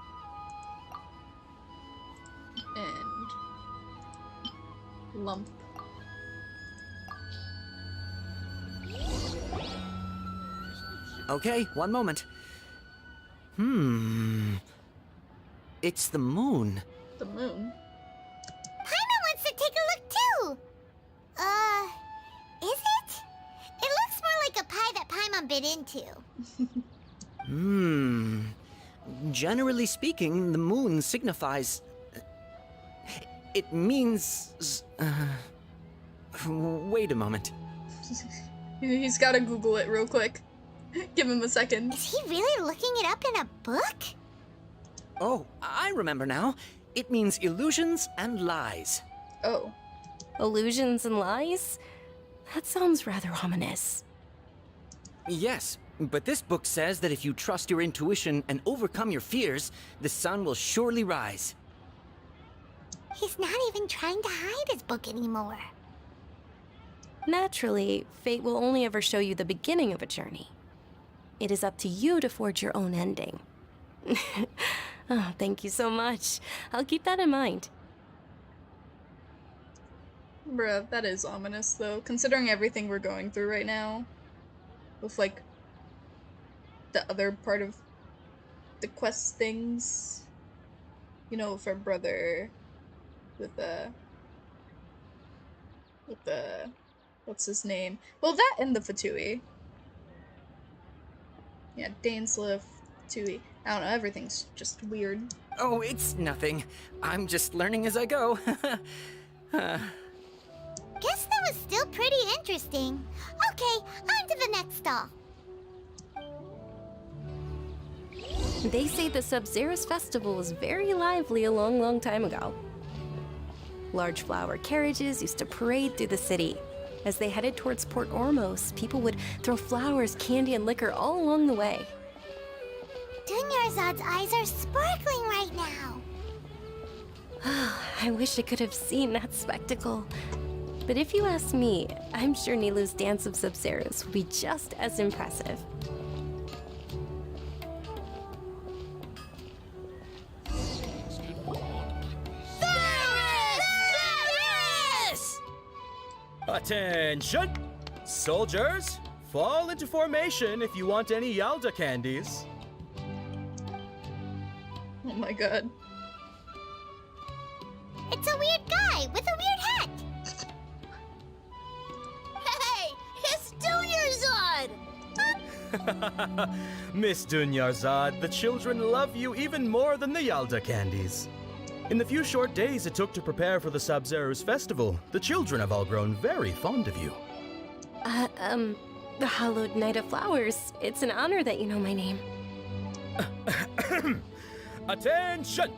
And lump.
Okay, one moment. It's the moon.
The moon?
Paimon wants to take a look too! Is it? It looks more like a pie that Paimon bit into.
Generally speaking, the moon signifies... It means... Wait a moment.
He's gotta Google it real quick. Give him a second.
Is he really looking it up in a book?
Oh, I remember now. It means illusions and lies.
Oh.
Illusions and lies? That sounds rather ominous.
Yes, but this book says that if you trust your intuition and overcome your fears, the sun will surely rise.
He's not even trying to hide his book anymore.
Naturally, fate will only ever show you the beginning of a journey. It is up to you to forge your own ending. Oh, thank you so much. I'll keep that in mind.
Bruh, that is ominous though, considering everything we're going through right now. With like the other part of the quest things. You know, with our brother with the what's his name? Well, that and the Fatui. Yeah, Dainsliff, Fatui. I don't know, everything's just weird.
Oh, it's nothing. I'm just learning as I go.
Guess that was still pretty interesting. Okay, on to the next stall.
They say the Sub-Zero's festival was very lively a long, long time ago. Large flower carriages used to parade through the city. As they headed towards Port Ormos, people would throw flowers, candy, and liquor all along the way.
Dunyarzad's eyes are sparkling right now.
I wish I could have seen that spectacle. But if you ask me, I'm sure Nilu's dance of Sub-Zeros would be just as impressive.
Attention! Soldiers, fall into formation if you want any Yalda candies.
Oh my god.
It's a weird guy with a weird hat.
Hey, it's Dunyarzad!
Miss Dunyarzad, the children love you even more than the Yalda candies. In the few short days it took to prepare for the Sabzeruz festival, the children have all grown very fond of you.
The hallowed Night of Flowers. It's an honor that you know my name.
Attention!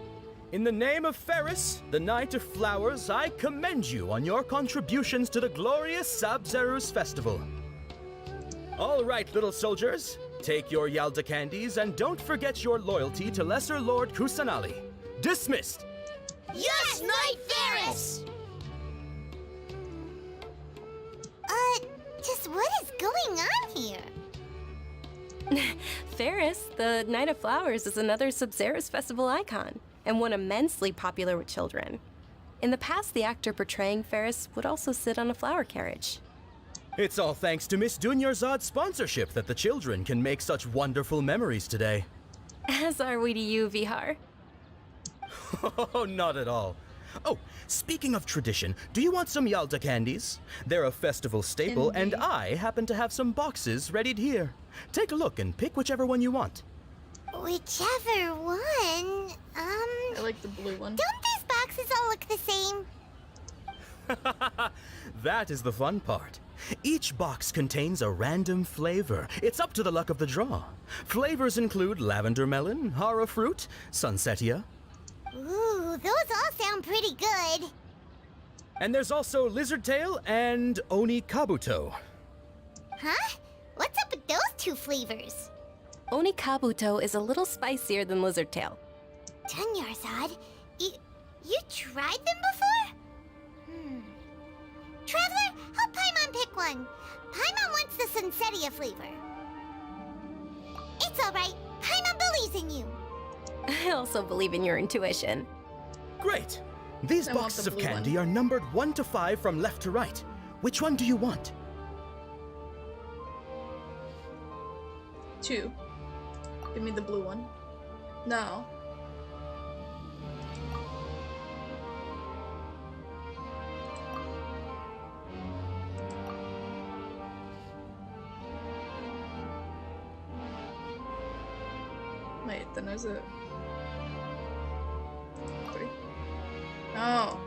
In the name of Ferris, the Knight of Flowers, I commend you on your contributions to the glorious Sabzeruz festival. All right, little soldiers, take your Yalda candies and don't forget your loyalty to Lesser Lord Kusanali. Dismissed!
Yes, Knight Ferris!
Just what is going on here?
Ferris, the Night of Flowers, is another Sabzeruz festival icon, and one immensely popular with children. In the past, the actor portraying Ferris would also sit on a flower carriage.
It's all thanks to Miss Dunyarzad's sponsorship that the children can make such wonderful memories today.
As are we to you, Vihar.
Oh, not at all. Oh, speaking of tradition, do you want some Yalda candies? They're a festival staple, and I happen to have some boxes readied here. Take a look and pick whichever one you want.
Whichever one,
I like the blue one.
Don't these boxes all look the same?
That is the fun part. Each box contains a random flavor. It's up to the luck of the draw. Flavors include lavender melon, hara fruit, sunsetia.
Ooh, those all sound pretty good.
And there's also lizard tail and oni kabuto.
Huh? What's up with those two flavors?
Oni kabuto is a little spicier than lizard tail.
Dunyarzad, you tried them before? Traveler, help Paimon pick one. Paimon wants the Sunsetia flavor. It's alright. Paimon believes in you.
I also believe in your intuition.
Great. These boxes of candy are numbered 1 to 5 from left to right. Which one do you want?
2. Give me the blue one. No. Wait, then there's a... 3. No.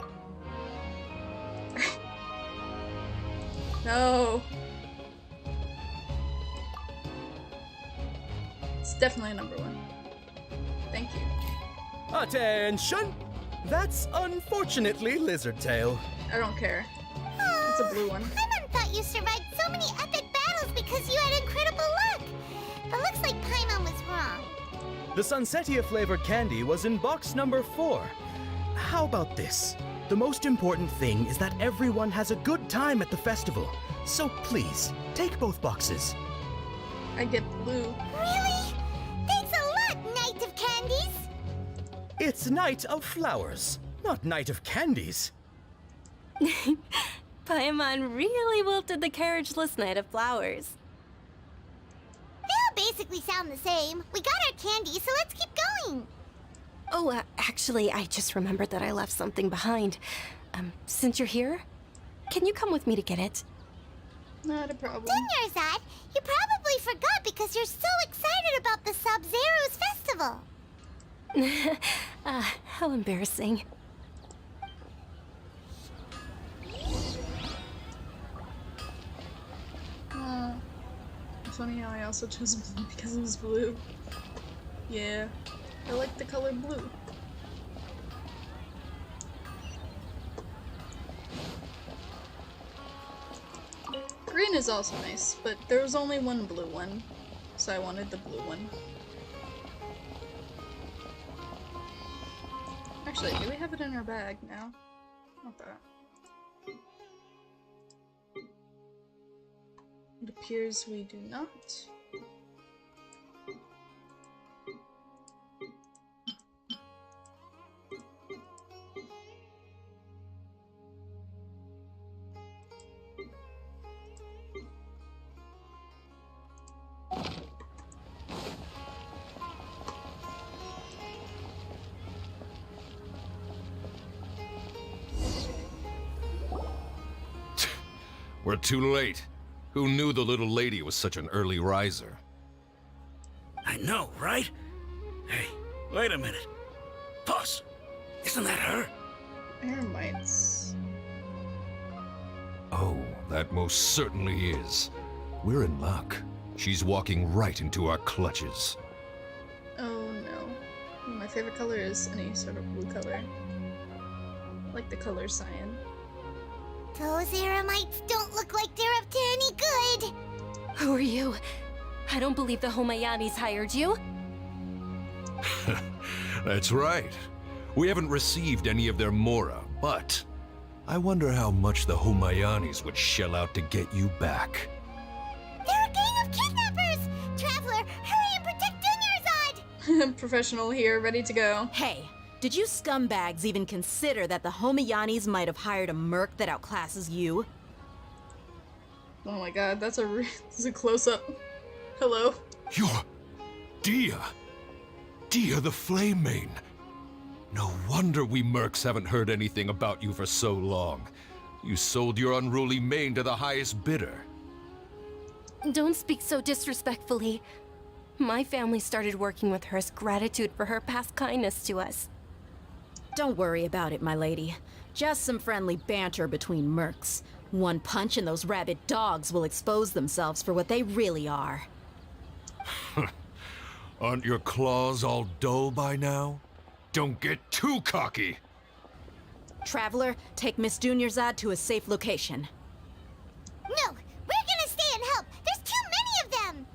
No. It's definitely a number 1. Thank you.
Attention! That's unfortunately lizard tail.
I don't care. It's a blue one.
Paimon thought you survived so many epic battles because you had incredible luck. But looks like Paimon was wrong.
The Sunsetia flavored candy was in box number 4. How about this? The most important thing is that everyone has a good time at the festival. So please, take both boxes.
I get blue.
Really? Thanks a lot, Knight of Candies.
It's Night of Flowers, not Night of Candies.
Paimon really wilted the carriageless Night of Flowers.
They all basically sound the same. We got our candy, so let's keep going.
Oh, actually, I just remembered that I left something behind. Since you're here, can you come with me to get it?
Not a problem.
Dunyarzad, you probably forgot because you're so excited about the Sabzeruz festival.
How embarrassing.
Funny how I also chose blue because it was blue. Yeah, I like the color blue. Green is also nice, but there was only one blue one, so I wanted the blue one. Actually, do we have it in our bag now? Not that. It appears we do not.
We're too late. Who knew the little lady was such an early riser?
I know, right? Hey, wait a minute. Boss, isn't that her?
Eremites.
Oh, that most certainly is. We're in luck. She's walking right into our clutches.
Oh no. My favorite color is any sort of blue color. I like the color cyan.
Those Eremites don't look like they're up to any good.
Who are you? I don't believe the Homayanis hired you.
That's right. We haven't received any of their mora, but I wonder how much the Homayanis would shell out to get you back.
They're a gang of kidnappers! Traveler, hurry and protect Dunyarzad!
Professional here, ready to go.
Hey, did you scumbags even consider that the Homayanis might have hired a merc that outclasses you?
Oh my god, that's a close-up. Hello?
You're... Dia! Dia the Flame Mane! No wonder we mercs haven't heard anything about you for so long. You sold your unruly mane to the highest bidder.
Don't speak so disrespectfully. My family started working with her as gratitude for her past kindness to us.
Don't worry about it, my lady. Just some friendly banter between mercs. One punch and those rabid dogs will expose themselves for what they really are.
Aren't your claws all dull by now? Don't get too cocky!
Traveler, take Miss Dunyarzad to a safe location.
No! We're gonna stay and help! There's too many of them!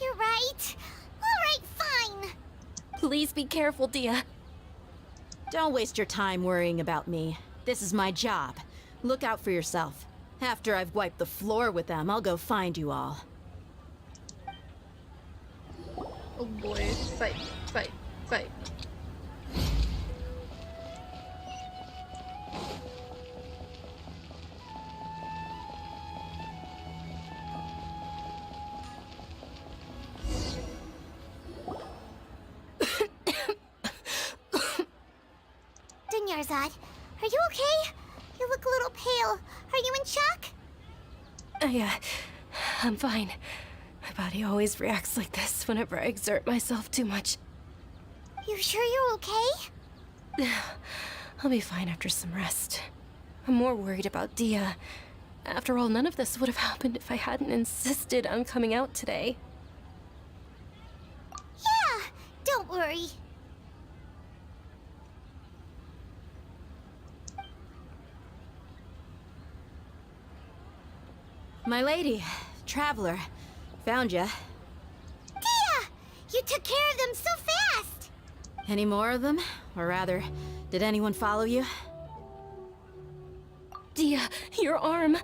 You're right. Alright, fine.
Please be careful, Dia.
Don't waste your time worrying about me. This is my job. Look out for yourself. After I've wiped the floor with them, I'll go find you all.
Oh boy, fight, fight, fight.
Dunyarzad, are you okay? You look a little pale. Are you in shock?
I'm fine. My body always reacts like this whenever I exert myself too much.
You sure you're okay?
I'll be fine after some rest. I'm more worried about Dia. After all, none of this would have happened if I hadn't insisted on coming out today.
Yeah, don't worry.
My lady, Traveler, found ya.
Dia! You took care of them so fast!
Any more of them? Or rather, did anyone follow you?
Dia, your arm!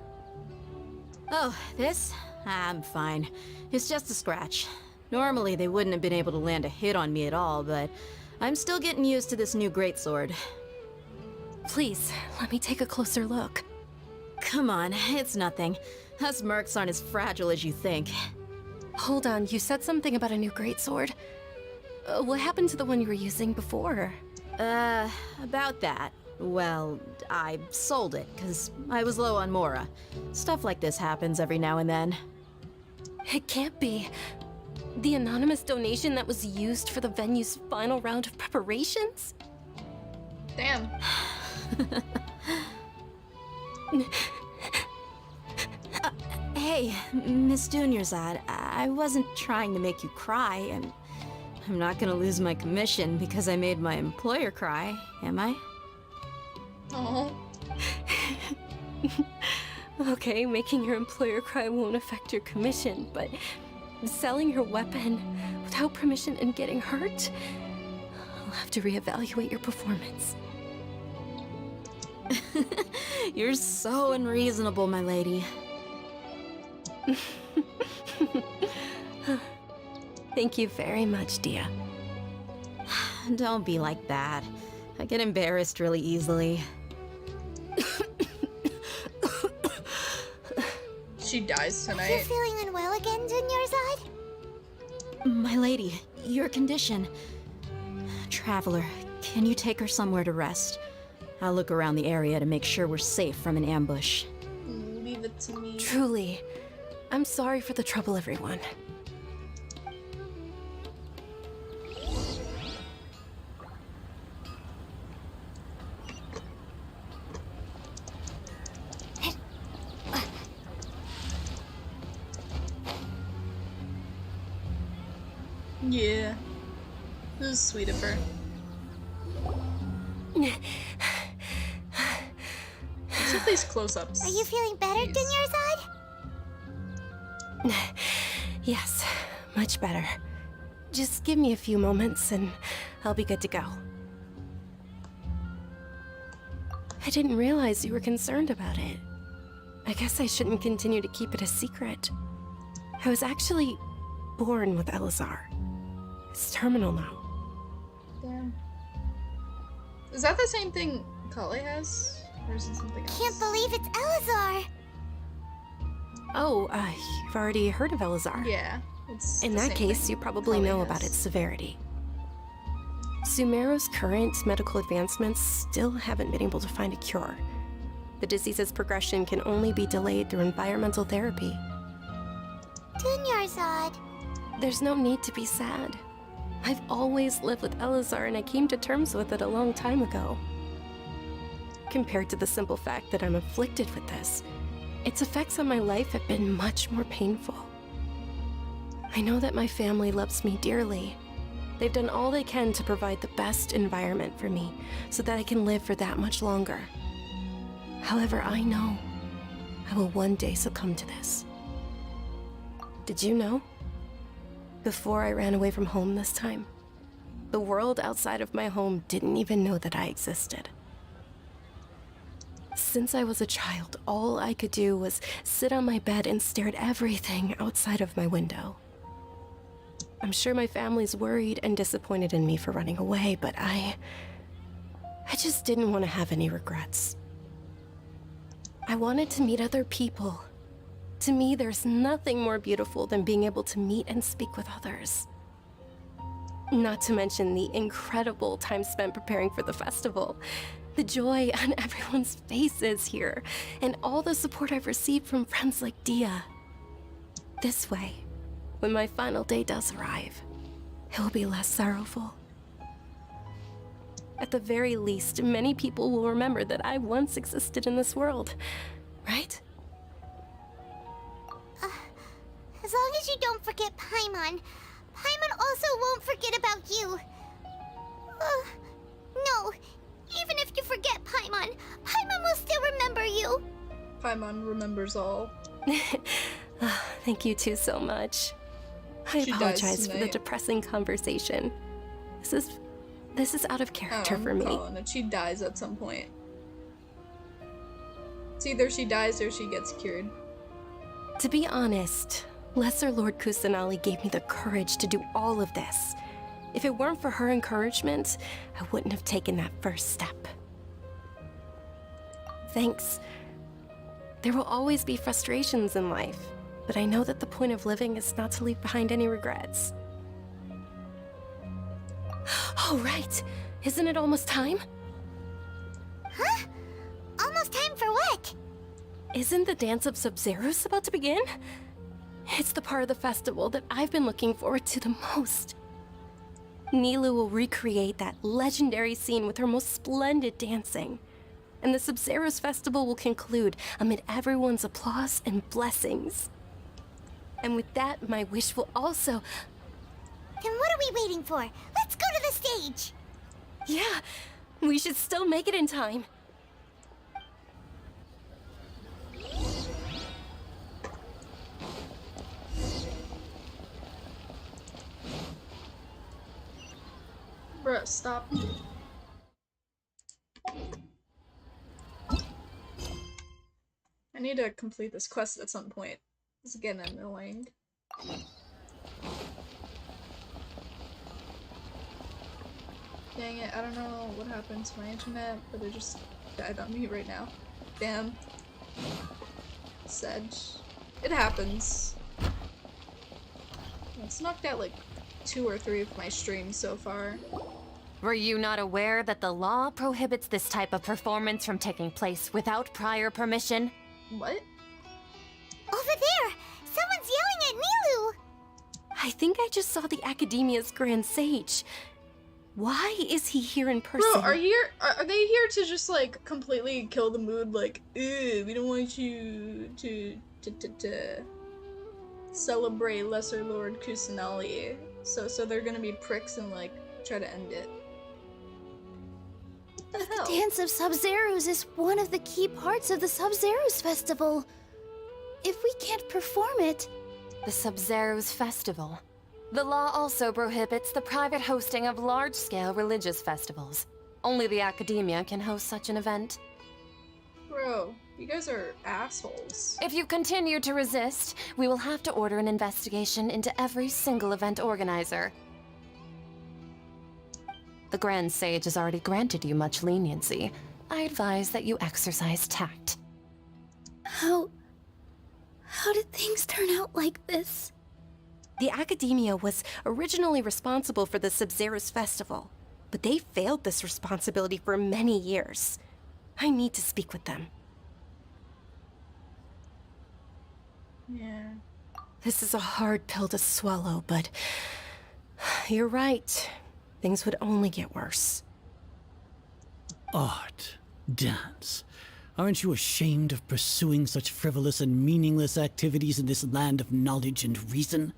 Oh, this? I'm fine. It's just a scratch. Normally, they wouldn't have been able to land a hit on me at all, but I'm still getting used to this new greatsword.
Please, let me take a closer look.
Come on, it's nothing. Us mercs aren't as fragile as you think.
Hold on, you said something about a new greatsword. What happened to the one you were using before?
About that. Well, I sold it, because I was low on mora. Stuff like this happens every now and then.
It can't be. The anonymous donation that was used for the venue's final round of preparations?
Damn.
Hey, Miss Dunyarzad, I wasn't trying to make you cry, and I'm not gonna lose my commission because I made my employer cry, am I?
Oh.
Okay, making your employer cry won't affect your commission, but selling your weapon without permission and getting hurt? I'll have to reevaluate your performance.
You're so unreasonable, my lady.
Thank you very much, Dia.
Don't be like that. I get embarrassed really easily.
She dies
Are you
tonight.
feeling unwell again, Dunyarzad?
My lady, your condition. Traveler, can you take her somewhere to rest? I'll look around the area to make sure we're safe from an ambush.
Leave it to me.
Truly, I'm sorry for the trouble, everyone.
Yeah. This is sweet of her. Except these close-ups.
Are you feeling better, Dunyarzad?
Yes, much better. Just give me a few moments and I'll be good to go. I didn't realize you were concerned about it. I guess I shouldn't continue to keep it a secret. I was actually born with Elazar. It's terminal now.
Damn. Is that the same thing Kale has? Or is it something else?
Can't believe it's Elazar!
Oh, you've already heard of Elazar.
Yeah. It's
In that case, you probably know about its severity. Sumeru's current medical advancements still haven't been able to find a cure. The disease's progression can only be delayed through environmental therapy.
Dunyarzad.
There's no need to be sad. I've always lived with Elazar and I came to terms with it a long time ago. Compared to the simple fact that I'm afflicted with this, its effects on my life have been much more painful. I know that my family loves me dearly. They've done all they can to provide the best environment for me so that I can live for that much longer. However, I know I will one day succumb to this. Did you know? Before I ran away from home this time, the world outside of my home didn't even know that I existed. Since I was a child, all I could do was sit on my bed and stare at everything outside of my window. I'm sure my family's worried and disappointed in me for running away, but I just didn't want to have any regrets. I wanted to meet other people. To me, there's nothing more beautiful than being able to meet and speak with others. Not to mention the incredible time spent preparing for the festival, the joy on everyone's faces here, and all the support I've received from friends like Dia. This way, when my final day does arrive, it will be less sorrowful. At the very least, many people will remember that I once existed in this world, right?
As long as you don't forget Paimon, Paimon also won't forget about you. No, even if you forget Paimon, Paimon will still remember you.
Paimon remembers all.
Thank you two so much. I apologize for the depressing conversation. This is out of character for me.
And she dies at some point. It's either she dies or she gets cured.
To be honest, Lesser Lord Kusanali gave me the courage to do all of this. If it weren't for her encouragement, I wouldn't have taken that first step. Thanks. There will always be frustrations in life, but I know that the point of living is not to leave behind any regrets. Oh, right. Isn't it almost time?
Huh? Almost time for what?
Isn't the Dance of Sub-Zeros about to begin? It's the part of the festival that I've been looking forward to the most. Nilu will recreate that legendary scene with her most splendid dancing. And the Sub-Zeros festival will conclude amid everyone's applause and blessings. And with that, my wish will also...
Then what are we waiting for? Let's go to the stage!
Yeah, we should still make it in time.
Bruh, stop. I need to complete this quest at some point. It's getting annoying. Dang it, I don't know what happened to my internet, but it just died on me right now. Damn. Sedge. It happens. It's knocked out like 2 or 3 of my streams so far.
Were you not aware that the law prohibits this type of performance from taking place without prior permission?
What?
Over there! Someone's yelling at Nilu!
I think I just saw the Academia's Grand Sage. Why is he here in person?
Bro, are they here to just like completely kill the mood? Like, ew, we don't want you to celebrate Lesser Lord Kusanali. So they're gonna be pricks and like try to end it. What the hell?
The Dance of Sub-Zerus is one of the key parts of the Sub-Zerus Festival. If we can't perform it...
The Sub-Zerus Festival. The law also prohibits the private hosting of large-scale religious festivals. Only the Academia can host such an event.
Bro, you guys are assholes.
If you continue to resist, we will have to order an investigation into every single event organizer. The Grand Sage has already granted you much leniency. I advise that you exercise tact.
How did things turn out like this?
The Academia was originally responsible for the Sub-Zerus Festival, but they failed this responsibility for many years. I need to speak with them.
Yeah.
This is a hard pill to swallow, but you're right. Things would only get worse.
Art, dance. Aren't you ashamed of pursuing such frivolous and meaningless activities in this land of knowledge and reason?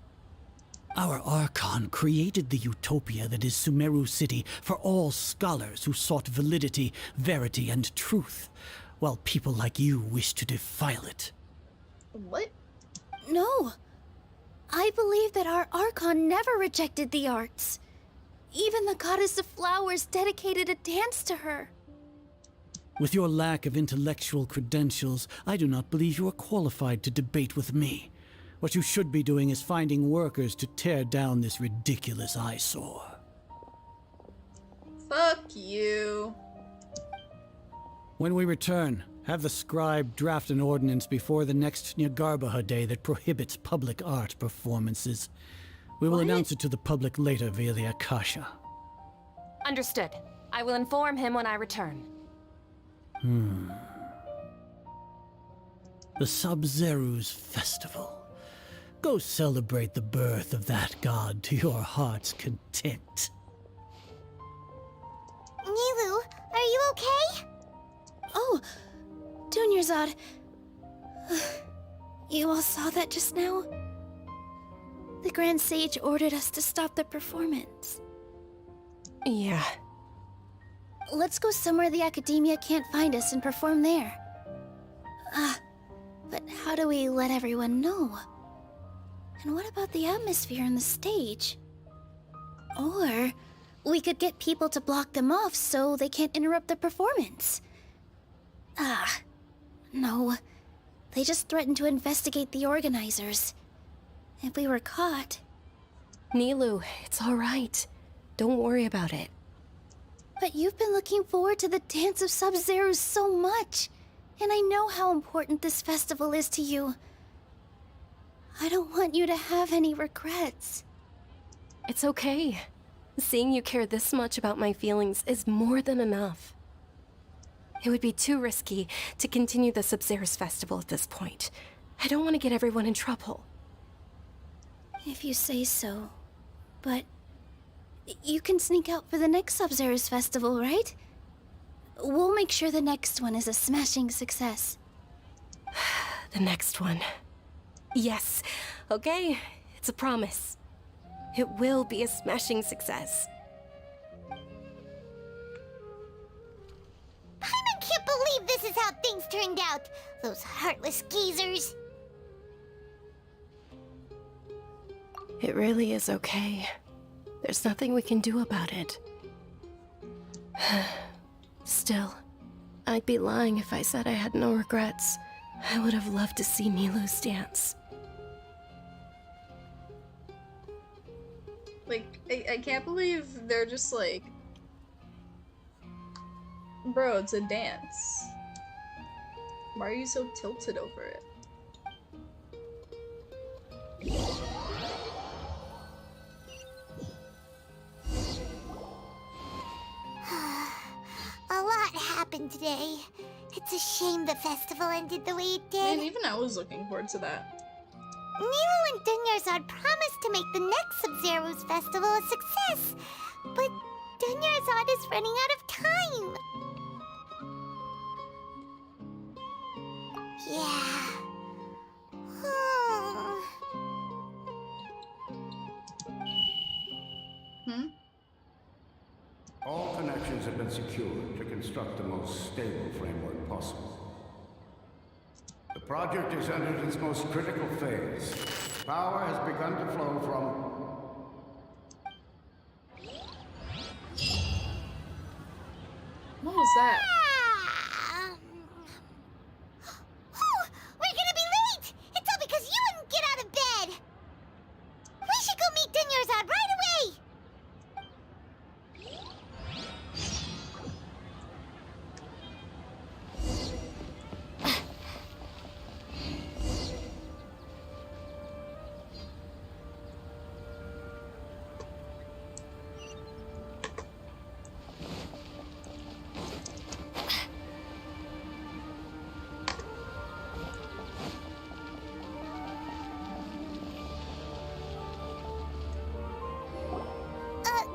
Our Archon created the utopia that is Sumeru City for all scholars who sought validity, verity, and truth, while people like you wish to defile it.
What?
No. I believe that our Archon never rejected the arts. Even the Goddess of Flowers dedicated a dance to her.
With your lack of intellectual credentials, I do not believe you are qualified to debate with me. What you should be doing is finding workers to tear down this ridiculous eyesore.
Fuck you.
When we return, have the scribe draft an ordinance before the next Nyargarbaha Day that prohibits public art performances. We will announce it to the public later via the Akasha.
Understood. I will inform him when I return.
The Sub-Zerus Festival. Go celebrate the birth of that god to your heart's content.
Nilu, are you okay?
Oh, Dunyarzad. You all saw that just now? The Grand Sage ordered us to stop the performance.
Yeah.
Let's go somewhere the Academia can't find us and perform there. But how do we let everyone know? And what about the atmosphere on the stage? Or we could get people to block them off so they can't interrupt the performance. No. They just threatened to investigate the organizers. If we were caught...
Nilu, it's all right. Don't worry about it.
But you've been looking forward to the Dance of Sub-Zerus so much. And I know how important this festival is to you. I don't want you to have any regrets.
It's okay. Seeing you care this much about my feelings is more than enough. It would be too risky to continue the Sub-Zerus Festival at this point. I don't want to get everyone in trouble.
If you say so. But you can sneak out for the next Sub-Zerus Festival, right? We'll make sure the next one is a smashing success.
The next one. Yes. Okay. It's a promise. It will be a smashing success.
I can't believe this is how things turned out. Those heartless geezers.
It really is okay. There's nothing we can do about it. Still, I'd be lying if I said I had no regrets. I would have loved to see Nilu's dance.
Like, I can't believe they're just like... Bro, it's a dance. Why are you so tilted over it?
today. It's a shame the festival ended the way it did.
Man, even I was looking forward to that.
Nero and Dunyarzad promised to make the next Sub-Zero's festival a success, but Dunyarzad is running out of time. Yeah.
All connections have been secured to construct the most stable framework possible. The project has entered its most critical phase. Power has begun to flow from...
What was that?
Oh, we're gonna be late! It's all because you wouldn't get out of bed! We should go meet Dunyarzad right away!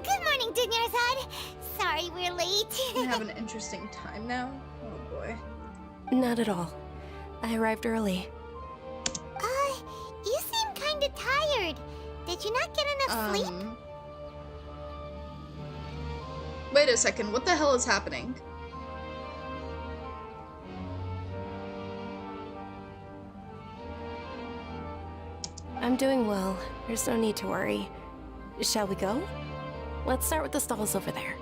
Good morning, Dunyarzad. Sorry we're late.
We have an interesting time now. Oh boy.
Not at all. I arrived early.
You seem kinda tired. Did you not get enough sleep?
Wait a second, what the hell is happening?
I'm doing well. There's no need to worry. Shall we go? Let's start with the stalls over there.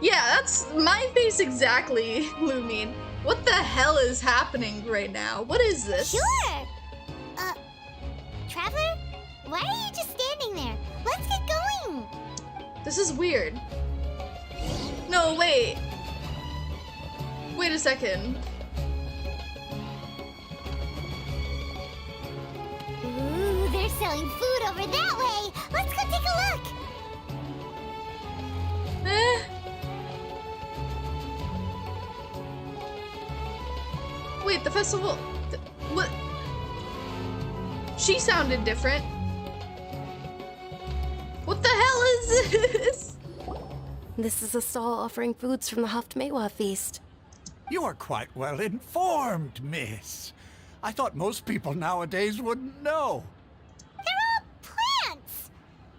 Yeah, that's my face exactly, Lumine. What the hell is happening right now? What is this?
Sure! Traveler? Why are you just standing there? Let's get going!
This is weird. No, wait. Wait a second.
Ooh, they're selling food over that way! Let's go take a look!
Wait, the festival... what? She sounded different. What the hell is this?
This is a stall offering foods from the Haftmewa feast.
You are quite well informed, miss. I thought most people nowadays wouldn't know.
They're all plants!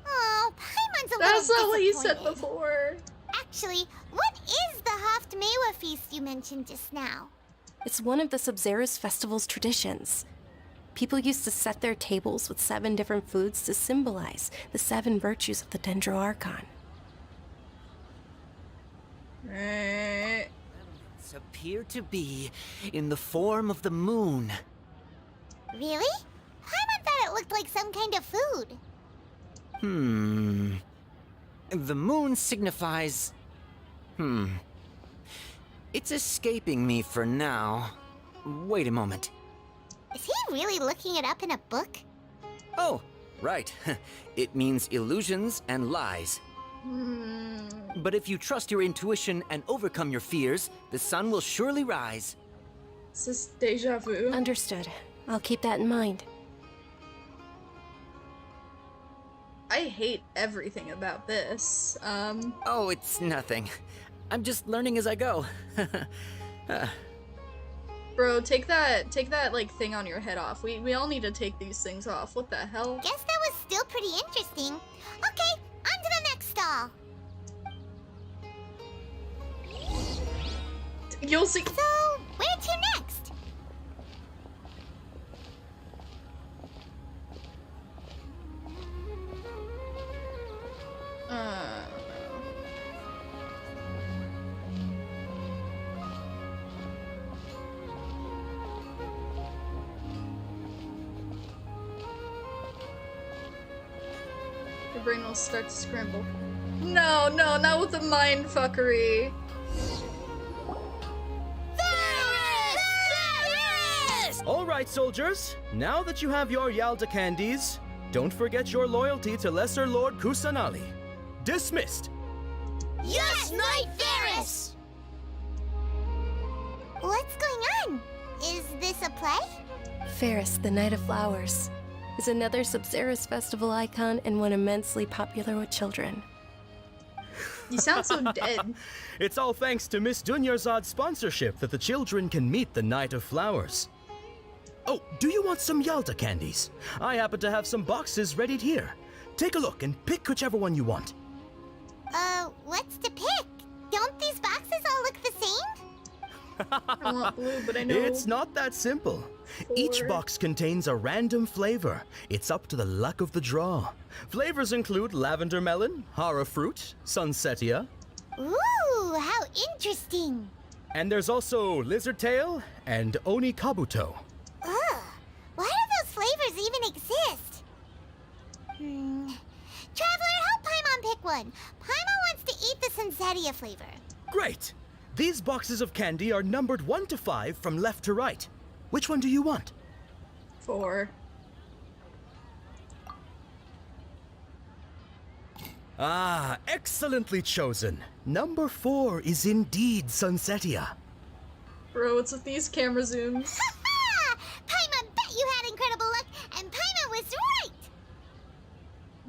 Oh, Paimon's a
That's
little
not what you said
disappointed.
before.
Actually, what is the Haftmewa feast you mentioned just now?
It's one of the Sub-Zero's festival's traditions. People used to set their tables with 7 different foods to symbolize the 7 virtues of the Dendro Archon.
Appear to be in the form of the moon.
Really? Paimon thought it looked like some kind of food.
The moon signifies... It's escaping me for now. Wait a moment.
Is he really looking it up in a book?
Oh, right. It means illusions and lies. But if you trust your intuition and overcome your fears, the sun will surely rise.
Is this deja vu?
Understood. I'll keep that in mind.
I hate everything about this.
Oh, it's nothing. I'm just learning as I go.
Bro, take that like thing on your head off. We all need to take these things off. What the hell?
Guess that was still pretty interesting. Okay, on to the next stall.
You'll see.
So, where to next?
Your brain will start to scramble. No, not with the mind fuckery.
All right, soldiers. Now that you have your Yalda candies, don't forget your loyalty to Lesser Lord Kusanali. Dismissed.
Yes, Knight Varus! What's going on? Is this a play?
Ferris, the Night of Flowers, is another Sabzeruz festival icon and one immensely popular with children.
You sound so dead.
It's all thanks to Miss Dunyarzad's sponsorship that the children can meet the Night of Flowers. Oh, do you want some Yalta candies? I happen to have some boxes ready here. Take a look and pick whichever one you want.
What's to pick? Don't these boxes all look the same?
I want blue, but I know...
It's not that simple. Each box contains a random flavor. It's up to the luck of the draw. Flavors include lavender melon, hara fruit, sunsetia.
Ooh, how interesting.
And there's also lizard tail and oni kabuto.
Ugh, why do those flavors even exist? Traveler, help Paimon pick one. Paimon wants to eat the sunsetia flavor.
Great! These boxes of candy are numbered 1 to 5 from left to right. Which one do you want?
4.
Ah, excellently chosen. Number 4 is indeed sunsetia.
Bro, what's with these camera zooms?
Ha! Paimon bet you had incredible luck, and Paimon was right!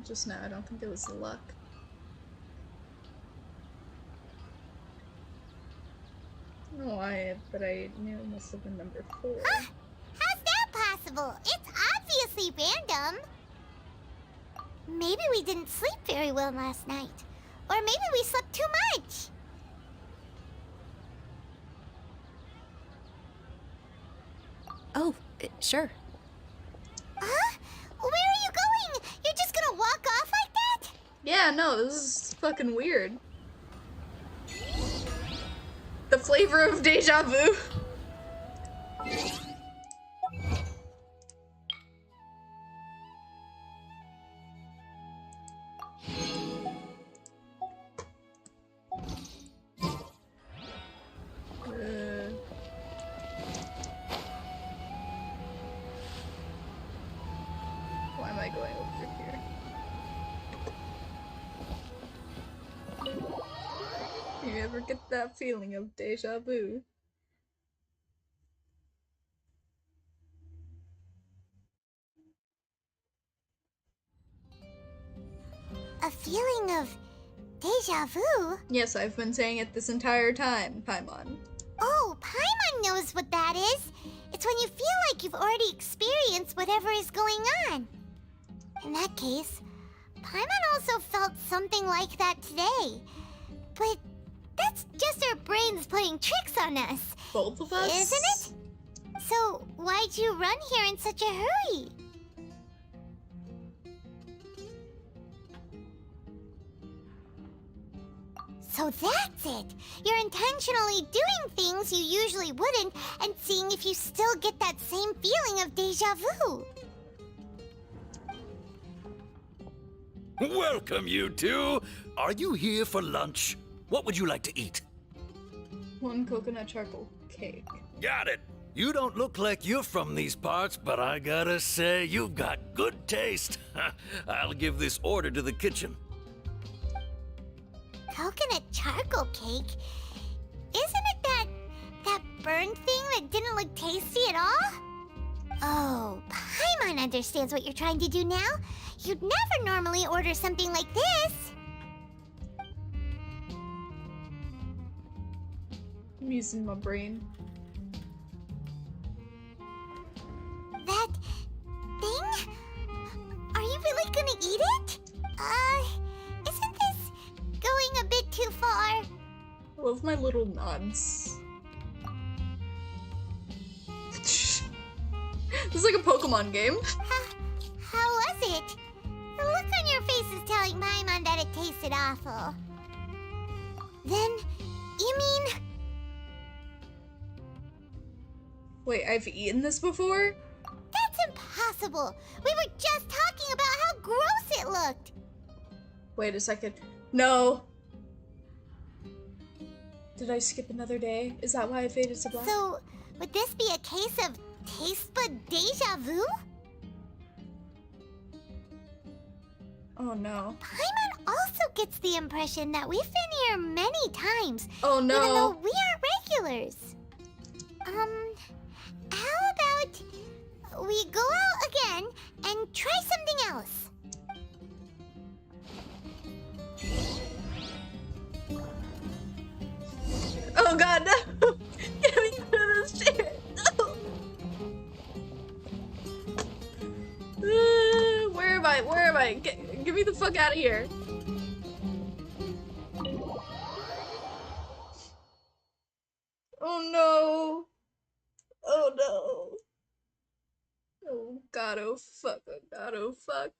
Just now, I don't think it was the luck. I don't know why, but I knew it must have been number 4.
Huh? How's that possible? It's obviously random. Maybe we didn't sleep very well last night. Or maybe we slept too much.
Oh, sure.
Huh? Where are you going? You're just gonna walk off like that?
Yeah, no, this is fucking weird. The flavor of deja vu. Why am I going over here? You ever get that feeling of deja vu?
A feeling of deja vu?
Yes, I've been saying it this entire time, Paimon.
Oh, Paimon knows what that is. It's when you feel like you've already experienced whatever is going on. In that case, Paimon also felt something like that today. But that's just our brains playing tricks on us.
Both of us?
Isn't it? So, why'd you run here in such a hurry? So that's it! You're intentionally doing things you usually wouldn't and seeing if you still get that same feeling of deja vu.
Welcome, you two! Are you here for lunch? What would you like to eat?
1 coconut charcoal cake.
Got it! You don't look like you're from these parts, but I gotta say, you've got good taste. I'll give this order to the kitchen.
Coconut charcoal cake? Isn't it that burned thing that didn't look tasty at all? Oh, Paimon understands what you're trying to do now. You'd never normally order something like this.
I'm using my brain.
That thing? Are you really gonna eat it? Isn't this going a bit too far?
I love my little nods. This is like a Pokemon game.
How was it? The look on your face is telling Paimon that it tasted awful. Then, you mean...
Wait, I've eaten this before?
That's impossible! We were just talking about how gross it looked!
Wait a second. No! Did I skip another day? Is that why I faded to black?
So, would this be a case of taste bud deja vu?
Oh no.
Paimon also gets the impression that we've been here many times.
Oh no.
Even though we aren't regulars. How about we go out again and try something else?
Oh god, no! Get me out of this chair! No! Where am I? Where am I? Get me the fuck out of here! Oh no! Oh no! Oh god, oh fuck, oh god, oh fuck.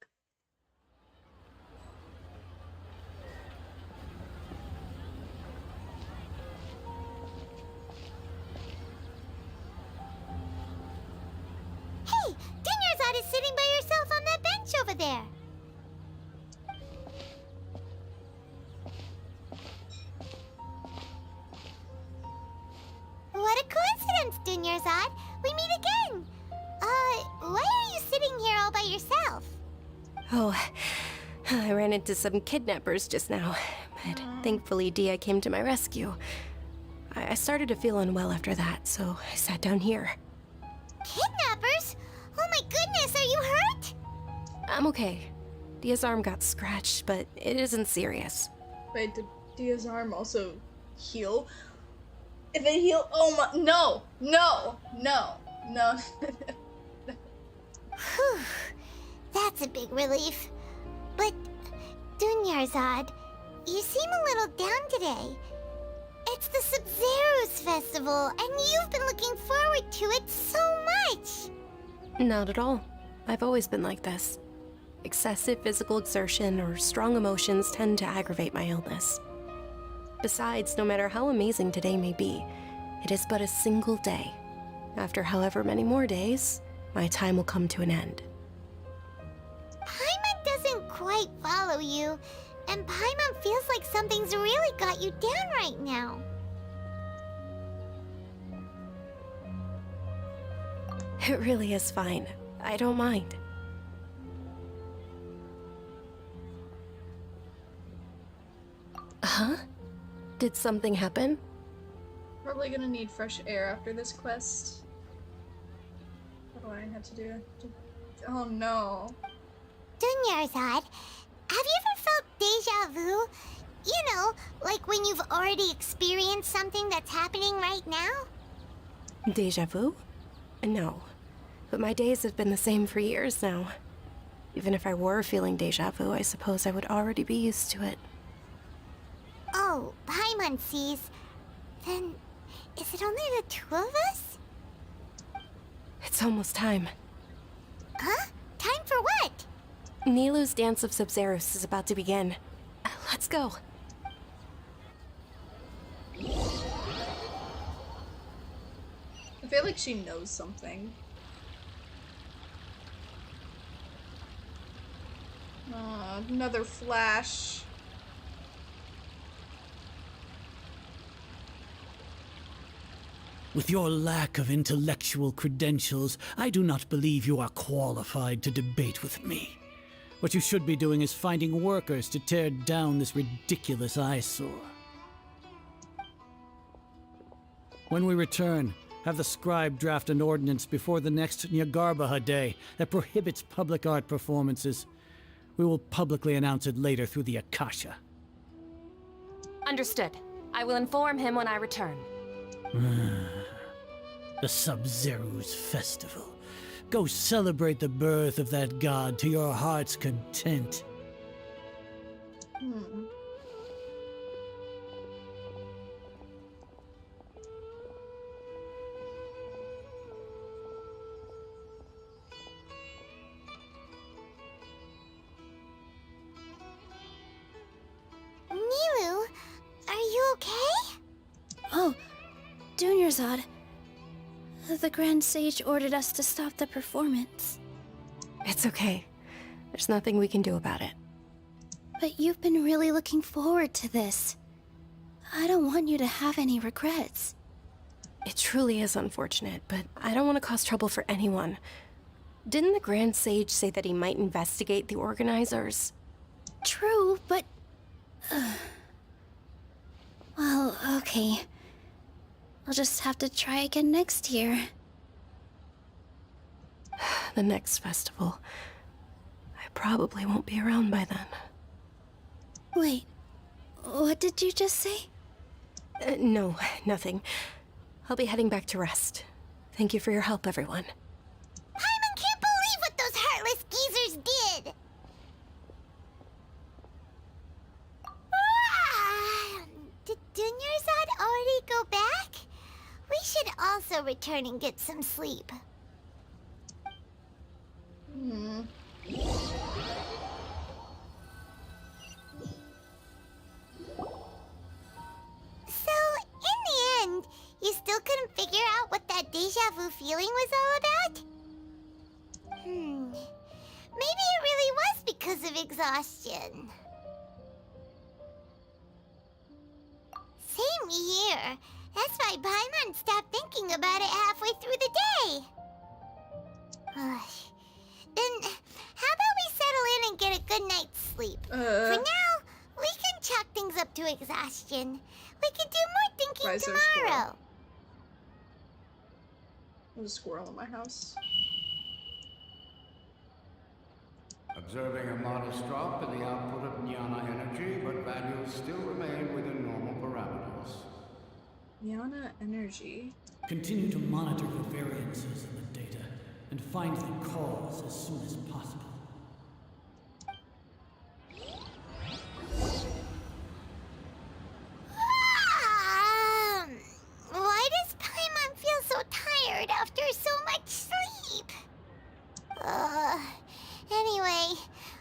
Hey, Dinyarzad is sitting by yourself on that bench over there. What a coincidence, Dinyarzad. We meet again. Why are you sitting here all by yourself?
Oh, I ran into some kidnappers just now, but thankfully Dia came to my rescue. I started to feel unwell after that, so I sat down here.
Kidnappers? Oh my goodness, are you hurt?
I'm okay. Dia's arm got scratched, but it isn't serious.
Wait, did Dia's arm also heal? If it healed, oh my, no, no, no, no.
Whew, that's a big relief. But, Dinyarzad, you seem a little down today. It's the Sub-Zero's festival, and you've been looking forward to it so much.
Not at all. I've always been like this. Excessive physical exertion or strong emotions tend to aggravate my illness. Besides, no matter how amazing today may be, it is but a single day. After however many more days, my time will come to an end.
Paimon doesn't quite follow you, and Paimon feels like something's really got you down right now.
It really is fine. I don't mind. Huh? Did something happen?
Probably gonna need fresh air after this quest. What do I have to do? Oh no.
Dinyarzad, have you ever felt deja vu? You know, like when you've already experienced something that's happening right now?
Deja vu? No. But my days have been the same for years now. Even if I were feeling deja vu, I suppose I would already be used to it.
Oh, Paimon sees. Then, is it only the two of us?
It's almost time.
Huh? Time for what?
Nilou's Dance of Sub-Zeros is about to begin. Let's go.
I feel like she knows something. Another flash.
With your lack of intellectual credentials, I do not believe you are qualified to debate with me. What you should be doing is finding workers to tear down this ridiculous eyesore. When we return, have the scribe draft an ordinance before the next Nyagarbaha Day that prohibits public art performances. We will publicly announce it later through the Akasha.
Understood. I will inform him when I return.
The Sub-Zero's festival. Go celebrate the birth of that god to your heart's content.
Nilou, are you okay?
Oh, Dinyarzad. The Grand Sage ordered us to stop the performance.
It's okay. There's nothing we can do about it.
But you've been really looking forward to this. I don't want you to have any regrets.
It truly is unfortunate, but I don't want to cause trouble for anyone. Didn't the Grand Sage say that he might investigate the organizers?
True, but... well, okay. I'll just have to try again next year.
The next festival. I probably won't be around by then.
Wait, what did you just say?
No, nothing. I'll be heading back to rest. Thank you for your help, everyone.
Paimon can't believe what those heartless geezers did! Did Dunyarzad already go back? We should also return and get some sleep. So, in the end, you still couldn't figure out what that deja vu feeling was all about? Maybe it really was because of exhaustion. Same here. That's why Paimon stopped thinking about it halfway through the day. Then, how about we settle in and get a good night's sleep? For now, we can chalk things up to exhaustion. We can do more thinking tomorrow.
There's a squirrel in my house.
Observing a modest drop in the output of jnana energy, but values still remain within normal parameters.
Jnana energy.
Continue to monitor for variances in the data and find the cause as soon as possible.
Why does Paimon feel so tired after so much sleep? Anyway,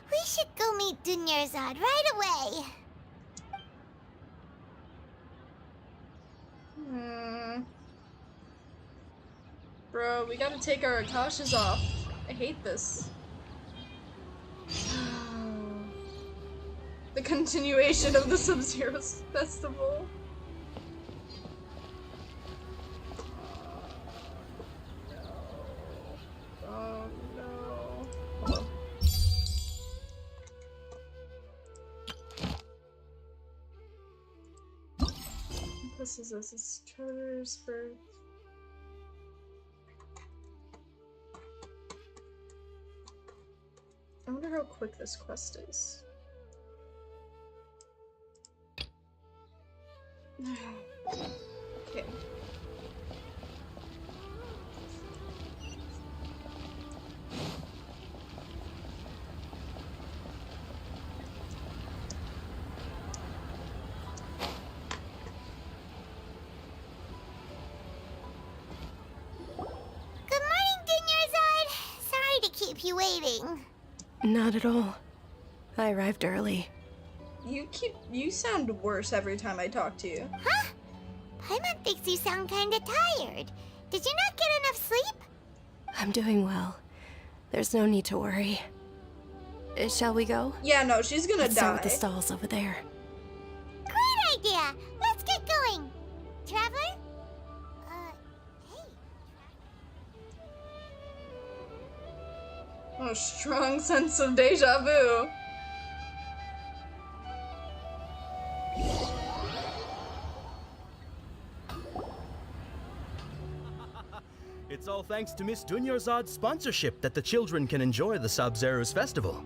we should go meet Dunyarzad right away.
Bro, we gotta take our Akashas off. I hate this. The continuation of the Sub-Zero Festival. Oh no. Hold on. This is Charter's birth. I wonder how quick this quest is. Okay.
Good morning, Dunyarzad. Sorry to keep you waiting.
Not at all. I arrived early.
You sound worse every time I talk to you.
Huh? Paimon thinks you sound kinda tired. Did you not get enough sleep?
I'm doing well. There's no need to worry. Shall we go?
Yeah, no, she's gonna
Let's
die.
start with the stalls over there.
Great idea! Let's get going! Traveler?
Oh, strong sense of deja vu.
It's all thanks to Miss Dunyarzad's sponsorship that the children can enjoy the Sub-Zero's festival.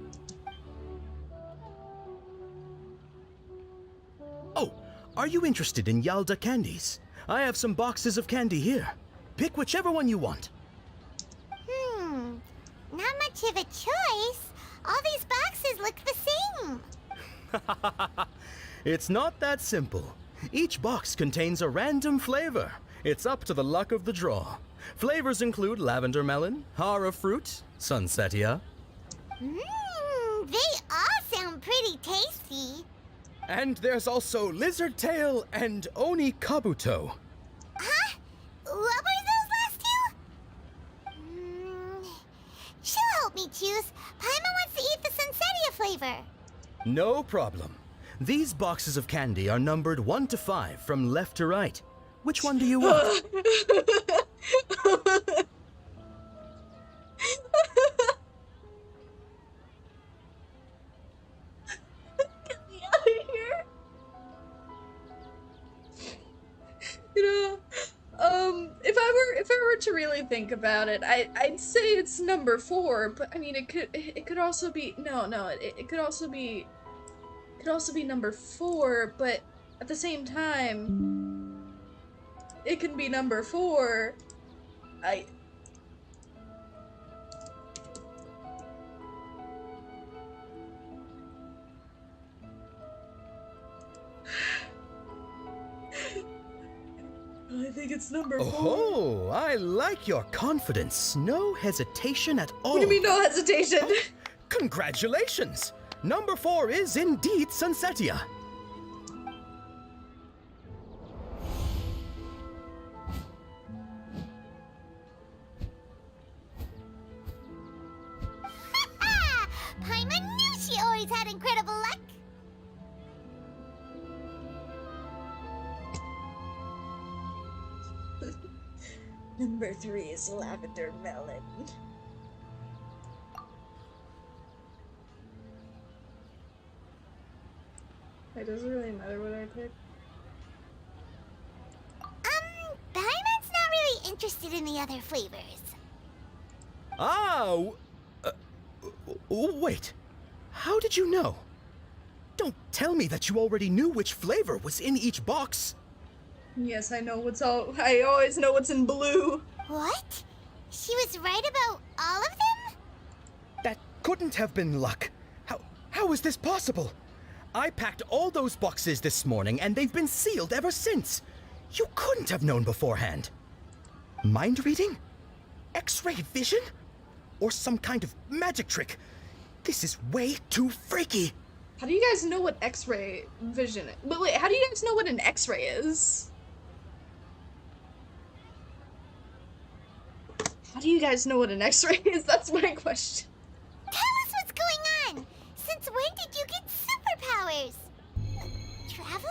Oh, are you interested in Yalda candies? I have some boxes of candy here. Pick whichever one you want.
Not much of a choice. All these boxes look the same.
It's not that simple. Each box contains a random flavor. It's up to the luck of the draw. Flavors include lavender melon, hara fruit, sunsetia.
They all sound pretty tasty.
And there's also lizard tail and oni kabuto.
Huh? What were those last two? She'll help me choose. Paimon wants to eat the sunsetia flavor.
No problem. These boxes of candy are numbered 1 to 5 from left to right. Which one do you want?
Get me out of here. You know, you think about it, I'd say it's number 4, but I mean it could also be it could also be number 4, but at the same time it can be number 4. I think it's number 4.
Oh, I like your confidence. No hesitation at all.
What do you mean, no hesitation?
Oh, congratulations! Number 4 is indeed Sunsetia.
Paimon knew she always had incredible luck.
Number 3 is lavender melon. It doesn't really matter what I pick.
Paimon's not really interested in the other flavors.
Wait. How did you know? Don't tell me that you already knew which flavor was in each box.
Yes, I always know what's in blue.
What? She was right about all of them?
That couldn't have been luck. How is this possible? I packed all those boxes this morning and they've been sealed ever since. You couldn't have known beforehand. Mind reading? X-ray vision? Or some kind of magic trick? This is way too freaky.
How do you guys know what X-ray vision is? But wait, how do you guys know what an X-ray is? How do you guys know what an X-ray is? That's my question.
Tell us what's going on! Since when did you get superpowers? Traveler?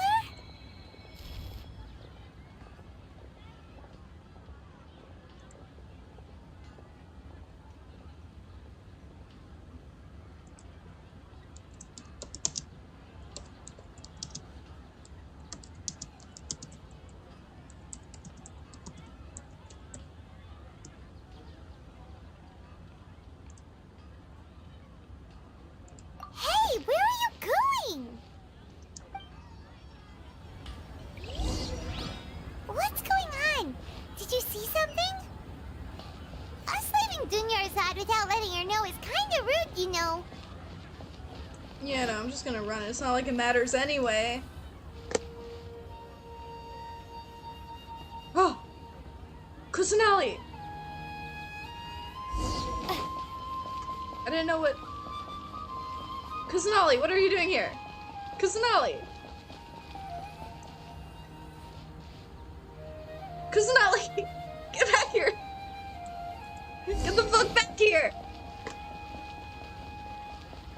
Hey, where are you going? What's going on? Did you see something? Us leaving Dunyarzad without letting her know is kinda rude, you know.
Yeah, no, I'm just gonna run it. It's not like it matters anyway. Oh! Kusanali! I didn't know what... Kusanali, what are you doing here? Kusanali! Kusanali! Get back here! Get the fuck back here!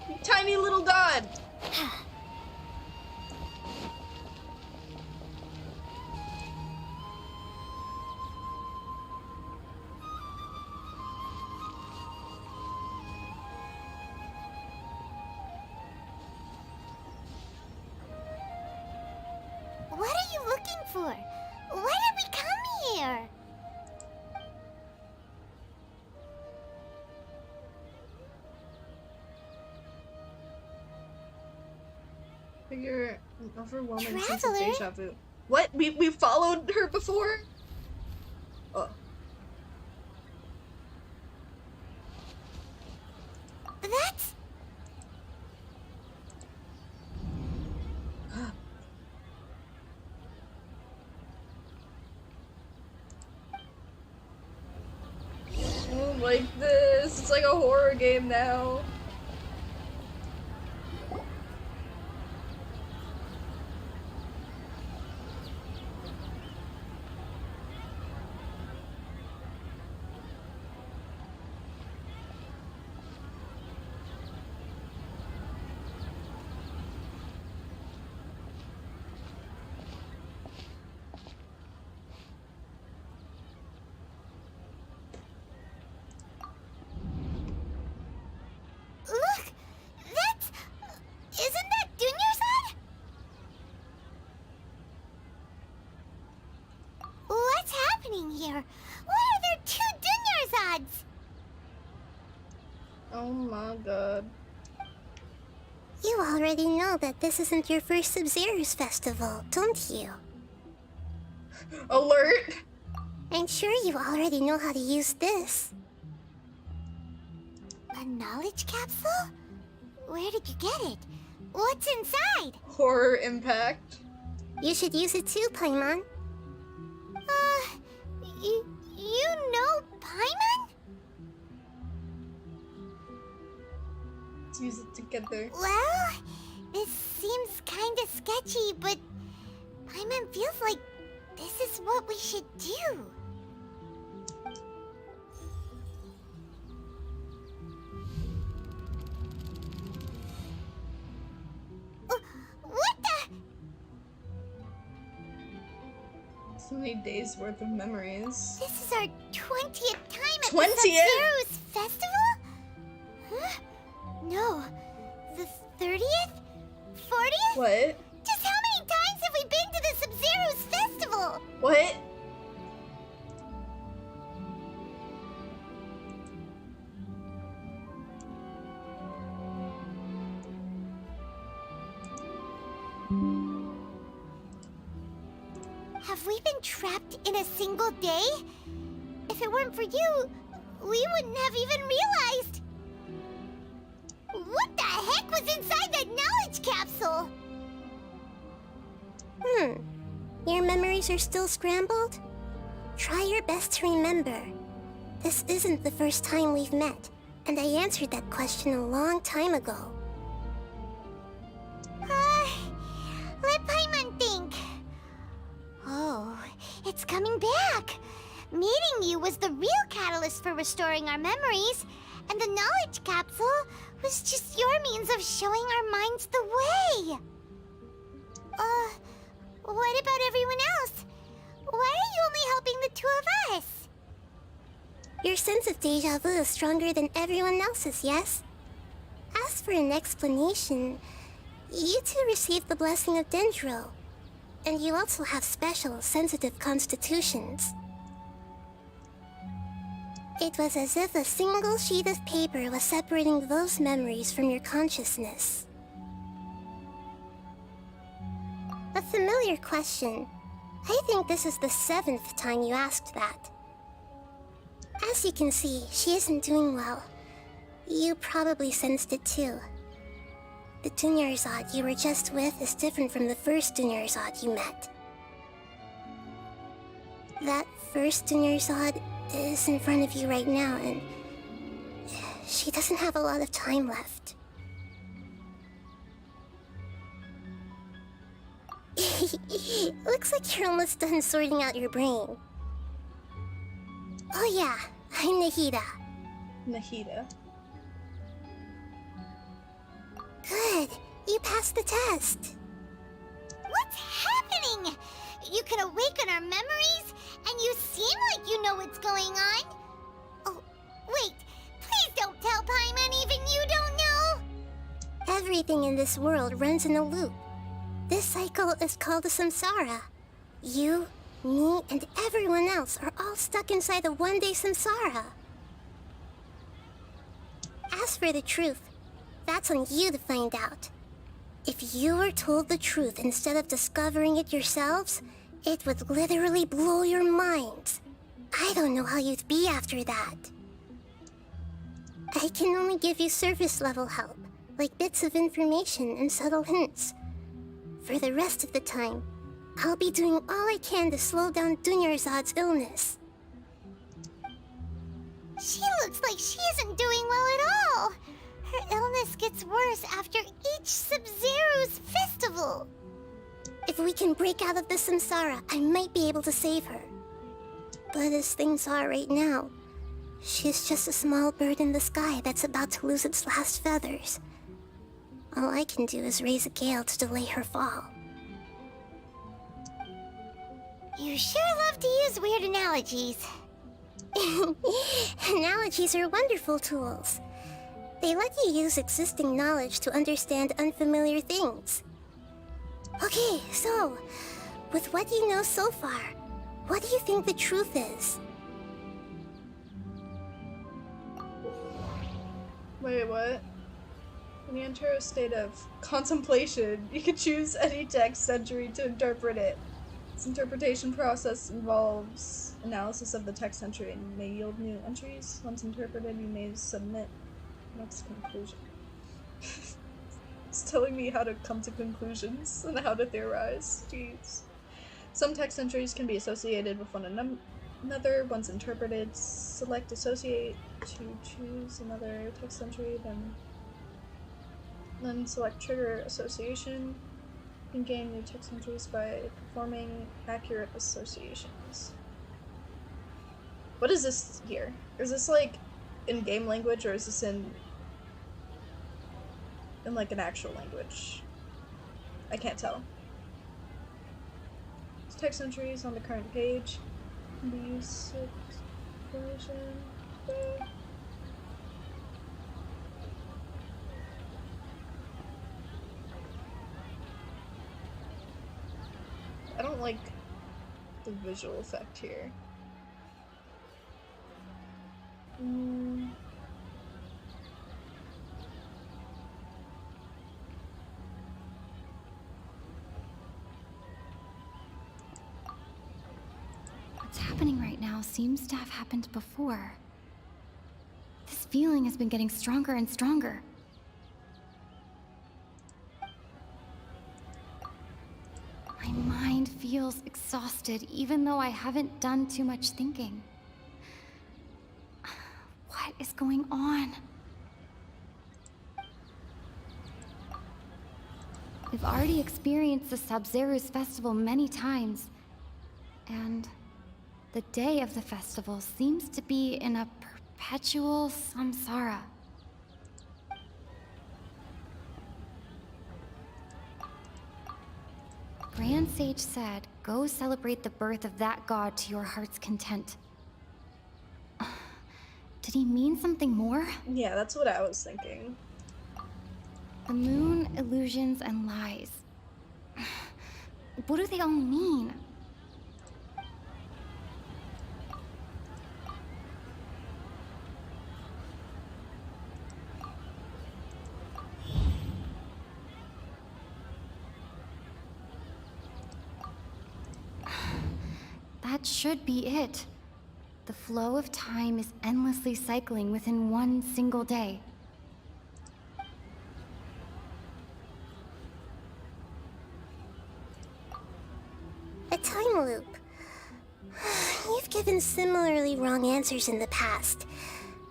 You tiny little god!
What are you looking for? Why did we come here?
Figure an overwhelming sense of
Traveler?
deja vu. What? We followed her before? Oh.
That's...
I don't like this. It's like a horror game now. Oh my god.
You already know that this isn't your first Sub-Zero's festival, don't you?
Alert!
I'm sure you already know how to use this. A knowledge capsule? Where did you get it? What's inside?
Horror impact.
You should use it too, Paimon. You know Paimon?
Let's use it together.
Well, this seems kinda sketchy, but Paimon feels like this is what we should do. What the?
So many days worth of memories.
This is our 20th time at
20th?
the Sub-Zero's festival? Huh? No. The 30th? 40th?
What?
Just how many times have we been to the Sub-Zero's festival?
What?
Have we been trapped in a single day? If it weren't for you, we wouldn't have even realized. What the heck was inside that knowledge capsule? Your memories are still scrambled? Try your best to remember. This isn't the first time we've met, and I answered that question a long time ago. Let Paimon think. Oh, it's coming back. Meeting you was the real catalyst for restoring our memories, and the knowledge capsule was just your means of showing our minds the way. What about everyone else? Why are you only helping the two of us? Your sense of deja vu is stronger than everyone else's, yes? As for an explanation, you two received the blessing of Dendro, and you also have special, sensitive constitutions. It was as if a single sheet of paper was separating those memories from your consciousness. A familiar question. I think this is the 7th time you asked that. As you can see, she isn't doing well. You probably sensed it too. The Dunyarzad you were just with is different from the first Dunyarzad you met. That first Dunyarzad is in front of you right now, and she doesn't have a lot of time left. Looks like you're almost done sorting out your brain. Oh yeah, I'm Nahida.
Nahida.
Good, you passed the test. What's happening? You can awaken our memories, and you seem like you know what's going on. Oh, wait, please don't tell Paimon even you don't know. Everything in this world runs in a loop. This cycle is called a samsara. You, me, and everyone else are all stuck inside a one-day samsara. As for the truth, that's on you to find out. If you were told the truth instead of discovering it yourselves, it would literally blow your minds. I don't know how you'd be after that. I can only give you surface-level help, like bits of information and subtle hints. For the rest of the time, I'll be doing all I can to slow down Dunyarzad's illness. She looks like she isn't doing well at all. Her illness gets worse after each Sub-Zero's festival. If we can break out of the samsara, I might be able to save her. But as things are right now, she's just a small bird in the sky that's about to lose its last feathers. All I can do is raise a gale to delay her fall. You sure love to use weird analogies. Analogies are wonderful tools. They let you use existing knowledge to understand unfamiliar things. Okay, so, with what you know so far, what do you think the truth is?
Wait, what? When you enter a state of contemplation, you can choose any text entry to interpret it. This interpretation process involves analysis of the text entry and may yield new entries. Once interpreted, you may submit next conclusion. It's telling me how to come to conclusions and how to theorize. Jeez. Some text entries can be associated with one another. Once interpreted, select associate to choose another text entry, then select trigger association. You can gain new text entries by performing accurate associations. What is this here? Is this like in game language, or is this in like an actual language? I can't tell. These text entries on the current page can be used to exploration. I don't like the visual effect here.
What's happening right now seems to have happened before. This feeling has been getting stronger and stronger. My mind feels exhausted, even though I haven't done too much thinking. What is going on? We've already experienced the Sabzeruz festival many times, and the day of the festival seems to be in a perpetual samsara. Grand Sage said, go celebrate the birth of that god to your heart's content. Did he mean something more?
Yeah, that's what I was thinking.
The moon, illusions, and lies. What do they all mean? That should be it. The flow of time is endlessly cycling within one single day.
A time loop. You've given similarly wrong answers in the past.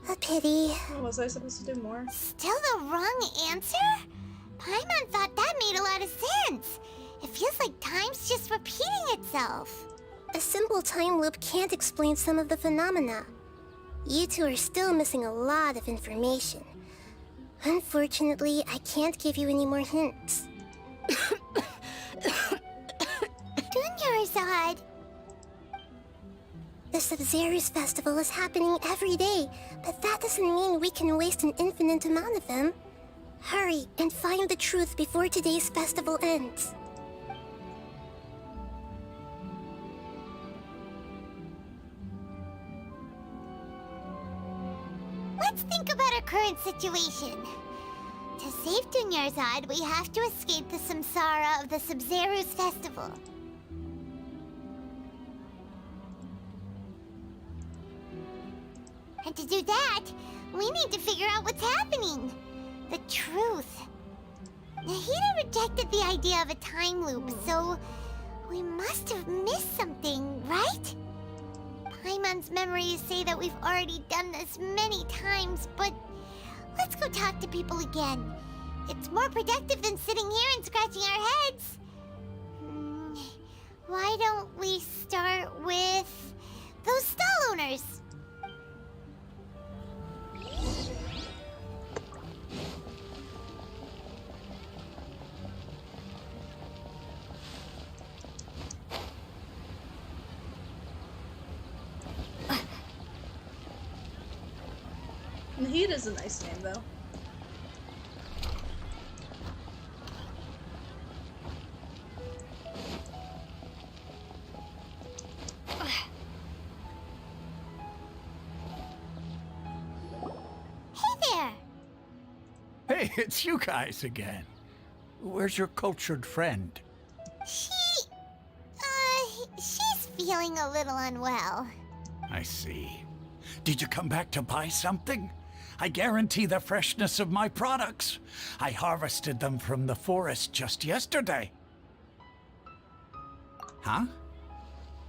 A pity.
Was I supposed to do more?
Still the wrong answer? Paimon thought that made a lot of sense. It feels like time's just repeating itself.
A simple time loop can't explain some of the phenomena. You two are still missing a lot of information. Unfortunately, I can't give you any more hints.
Dunyarzad.
The Sabzeruz festival is happening every day, but that doesn't mean we can waste an infinite amount of them. Hurry and find the truth before today's festival ends.
Let's think about our current situation. To save Dunyarzad, we have to escape the samsara of the Sabzeruz festival. And to do that, we need to figure out what's happening. The truth. Nahida rejected the idea of a time loop, so we must have missed something, right? Paimon's memories say that we've already done this many times, but let's go talk to people again. It's more productive than sitting here and scratching our heads. Why don't we start with those stall owners?
Nahida's a nice name, though.
Hey there!
Hey, it's you guys again. Where's your cultured friend?
She's feeling a little unwell.
I see. Did you come back to buy something? I guarantee the freshness of my products. I harvested them from the forest just yesterday. Huh?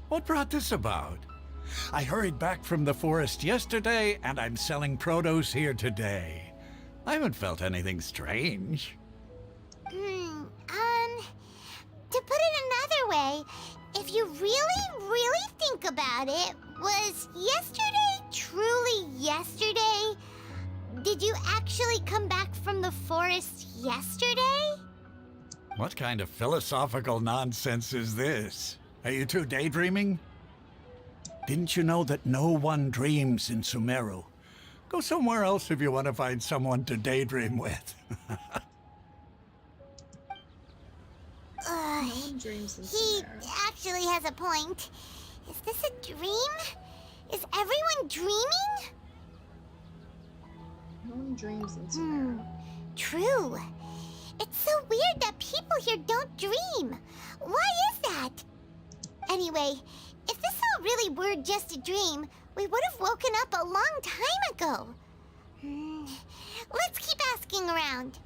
What brought this about? I hurried back from the forest yesterday, and I'm selling produce here today. I haven't felt anything strange.
To put it another way, if you really think about it, was yesterday truly yesterday? Did you actually come back from the forest yesterday?
What kind of philosophical nonsense is this? Are you two daydreaming? Didn't you know that no one dreams in Sumeru? Go somewhere else if you want to find someone to daydream with.
He actually has a point. Is this a dream? Is everyone dreaming?
No one dreams in Sumeru.
True. It's so weird that people here don't dream. Why is that? Anyway, if this all really were just a dream, we would have woken up a long time ago. Let's keep asking around.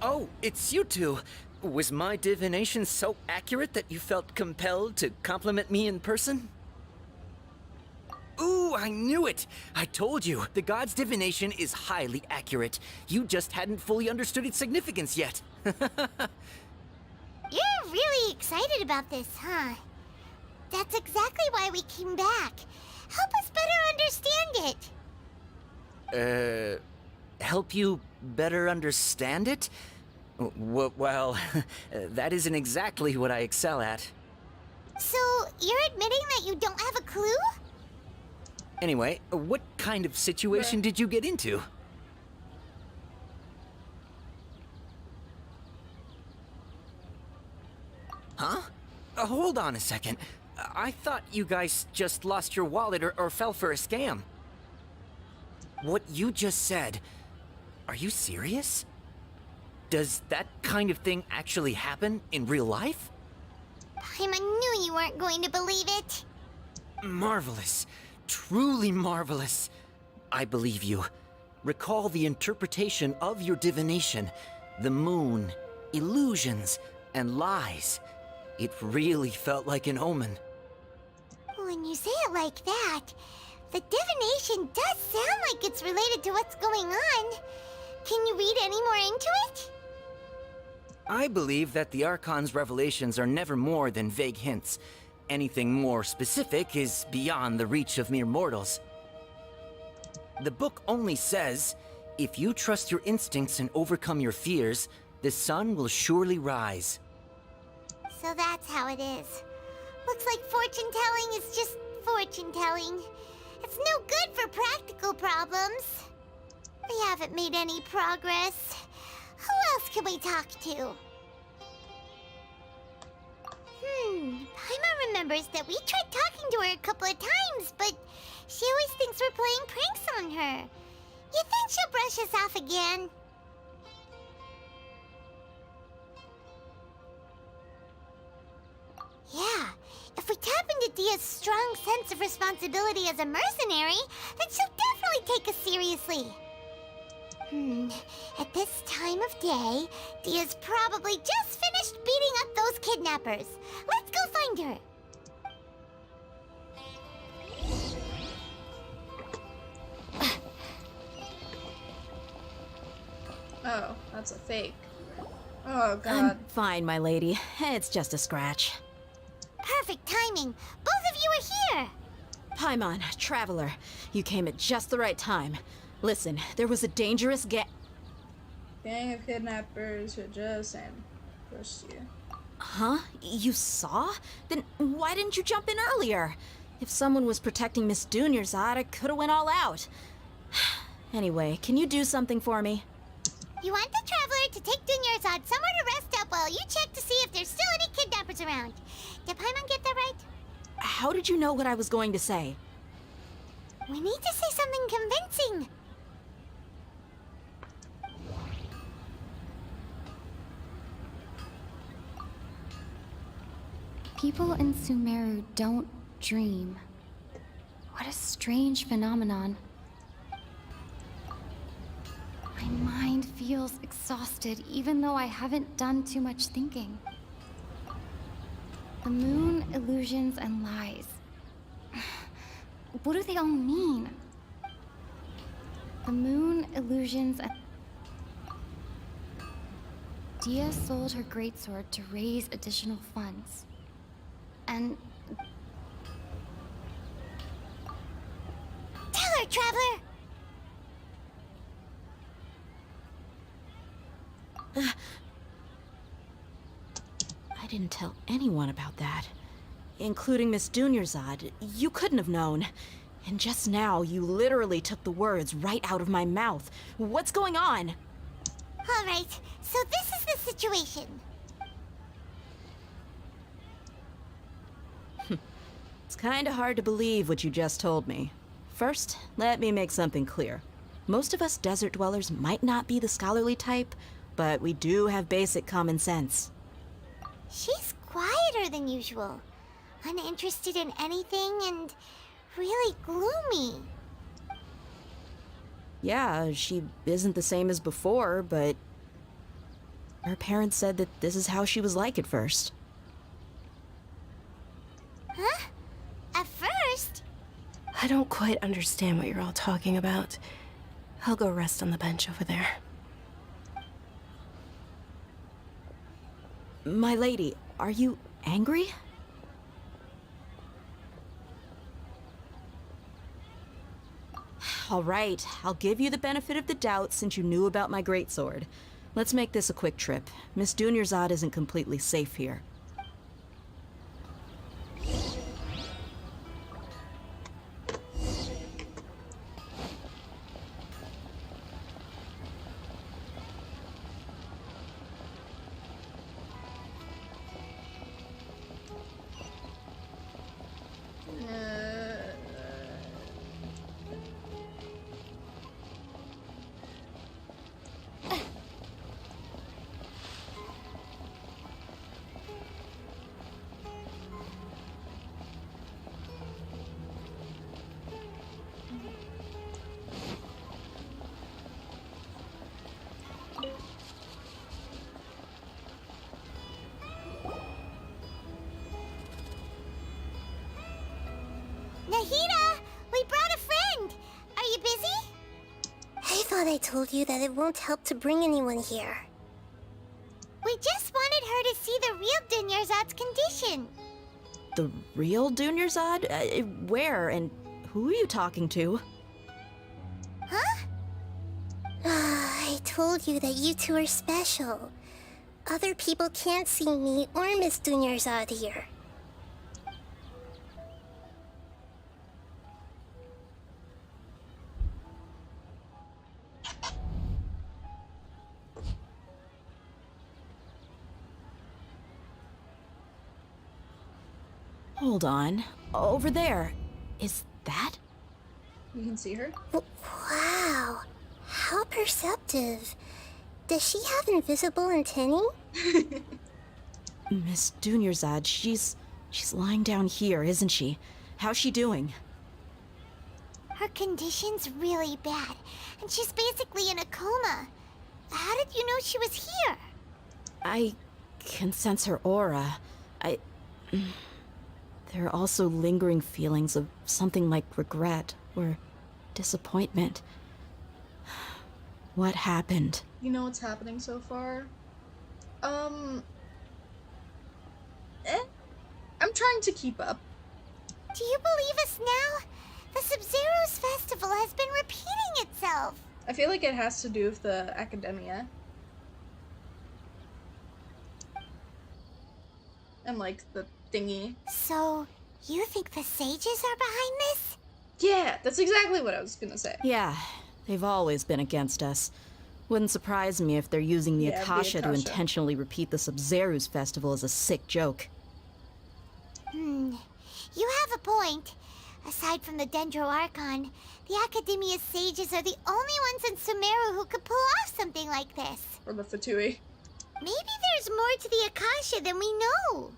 Oh, it's you two. Was my divination so accurate that you felt compelled to compliment me in person? Ooh, I knew it! I told you, the god's divination is highly accurate. You just hadn't fully understood its significance yet.
You're really excited about this, huh? That's exactly why we came back. Help us better understand it.
Help you better understand it? Well, that isn't exactly what I excel at.
So, you're admitting that you don't have a clue?
Anyway, what kind of situation did you get into? Huh? Hold on a second. I thought you guys just lost your wallet or fell for a scam. What you just said, are you serious? Does that kind of thing actually happen in real life?
I knew you weren't going to believe it.
Marvelous. Truly marvelous. I believe you. Recall the interpretation of your divination. The moon, illusions, and lies. It really felt like an omen.
When you say it like that, the divination does sound like it's related to what's going on. Can you read any more into it?
I believe that the Archon's revelations are never more than vague hints. Anything more specific is beyond the reach of mere mortals. The book only says, if you trust your instincts and overcome your fears, the sun will surely rise.
So that's how it is. Looks like fortune-telling is just fortune-telling. It's no good for practical problems. We haven't made any progress. Who else can we talk to? Paimon remembers that we tried talking to her a couple of times, but she always thinks we're playing pranks on her. You think she'll brush us off again? Yeah, if we tap into Dia's strong sense of responsibility as a mercenary, then she'll definitely take us seriously. At this time of day, Dia's probably just finished beating up those kidnappers. Let's go find her.
Oh, that's a fake. Oh, God.
I'm fine, my lady. It's just a scratch.
Perfect timing. Both of you are here.
Paimon, Traveler, you came at just the right time. Listen, there was a dangerous gang
of kidnappers who just ambushed you.
Huh? You saw? Then why didn't you jump in earlier? If someone was protecting Miss Dunyarzad, I could have went all out. Anyway, can you do something for me?
You want the Traveler to take Dunyarzad somewhere to rest up while you check to see if there's still any kidnappers around. Paimon get that right?
How did you know what I was going to say?
We need to say something convincing.
People in Sumeru don't dream. What a strange phenomenon. My mind feels exhausted even though I haven't done too much thinking. The moon, illusions, and lies. What do they all mean? The moon, illusions, and... Dia sold her greatsword to raise additional funds. And...
Tell her, Traveler!
I didn't tell anyone about that. Including Miss Dunyarzad. You couldn't have known. And just now, you literally took the words right out of my mouth. What's going on?
Alright, so this is the situation.
It's kinda hard to believe what you just told me. First, let me make something clear. Most of us desert dwellers might not be the scholarly type, but we do have basic common sense.
She's quieter than usual. Uninterested in anything and really gloomy.
Yeah, she isn't the same as before, but her parents said that this is how she was like at first.
Huh? At first?
I don't quite understand what you're all talking about. I'll go rest on the bench over there.
My lady, are you angry? All right, I'll give you the benefit of the doubt since you knew about my greatsword. Let's make this a quick trip. Miss Dunyarzad isn't completely safe here.
Nahida! We brought a friend! Are you busy?
I thought I told you that it won't help to bring anyone here.
We just wanted her to see the real Dunyarzad's condition.
The real Dunyarzad? Where and who are you talking to?
Huh?
I told you that you two are special. Other people can't see me or Miss Dunyarzad here.
Hold on. Over there. Is that?
You can see her?
Wow. How perceptive. Does she have invisible antennae?
Miss Dunyarzad, she's lying down here, isn't she? How's she doing?
Her condition's really bad, and she's basically in a coma. How did you know she was here?
I can sense her aura. There are also lingering feelings of something like regret or disappointment. What happened?
You know what's happening so far? I'm trying to keep up.
Do you believe us now? The Sub-Zero's festival has been repeating itself.
I feel like it has to do with the academia. And like the thingy.
So, you think the sages are behind this?
Yeah, that's exactly what I was gonna say.
Yeah, they've always been against us. Wouldn't surprise me if they're using the Akasha to intentionally repeat the Sub-Zero's festival as a sick joke.
You have a point. Aside from the Dendro Archon, the Academia's sages are the only ones in Sumeru who could pull off something like this.
Or the Fatui.
Maybe there's more to the Akasha than we know.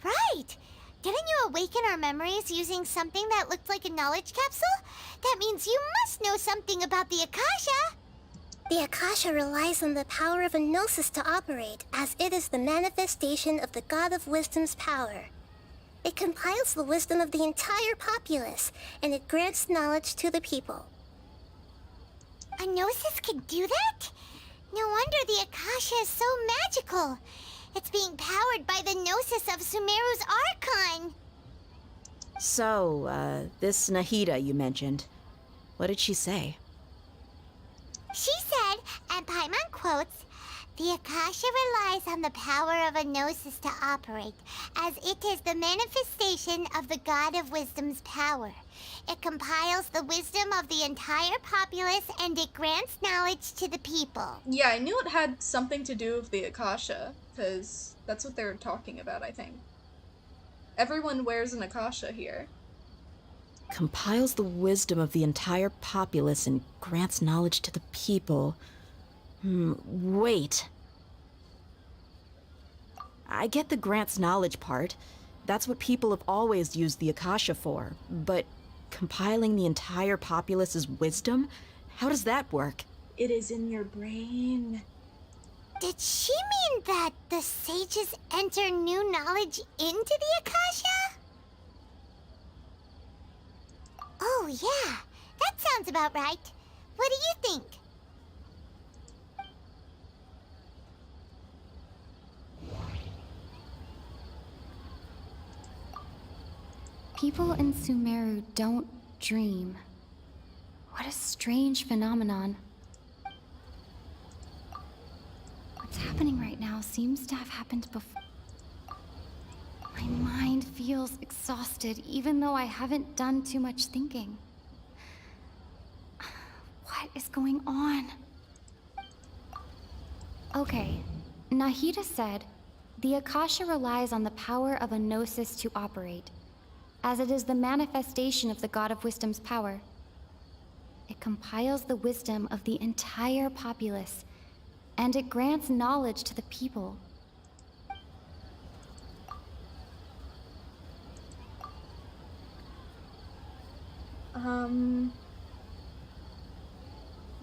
Right! Didn't you awaken our memories using something that looked like a knowledge capsule? That means you must know something about the Akasha!
The Akasha relies on the power of a gnosis to operate, as it is the manifestation of the God of Wisdom's power. It compiles the wisdom of the entire populace, and it grants knowledge to the people.
A gnosis can do that? No wonder the Akasha is so magical. It's being powered by the gnosis of Sumeru's Archon.
So, this Nahida you mentioned, what did she say?
She said, and Paimon quotes, "The Akasha relies on the power of a gnosis to operate, as it is the manifestation of the God of Wisdom's power. It compiles the wisdom of the entire populace, and it grants knowledge to the people."
Yeah, I knew it had something to do with the Akasha, because that's what they were talking about, I think. Everyone wears an Akasha here.
Compiles the wisdom of the entire populace and grants knowledge to the people. Wait. I get the grants knowledge part. That's what people have always used the Akasha for. But compiling the entire populace's wisdom? How does that work?
It is in your brain.
Did she mean that the sages enter new knowledge into the Akasha? Oh yeah, that sounds about right. What do you think?
People in Sumeru don't dream. What a strange phenomenon. What's happening right now seems to have happened before. My mind feels exhausted, even though I haven't done too much thinking. What is going on? Okay, Nahida said, the Akasha relies on the power of a gnosis to operate, as it is the manifestation of the God of Wisdom's power. It compiles the wisdom of the entire populace, and it grants knowledge to the people.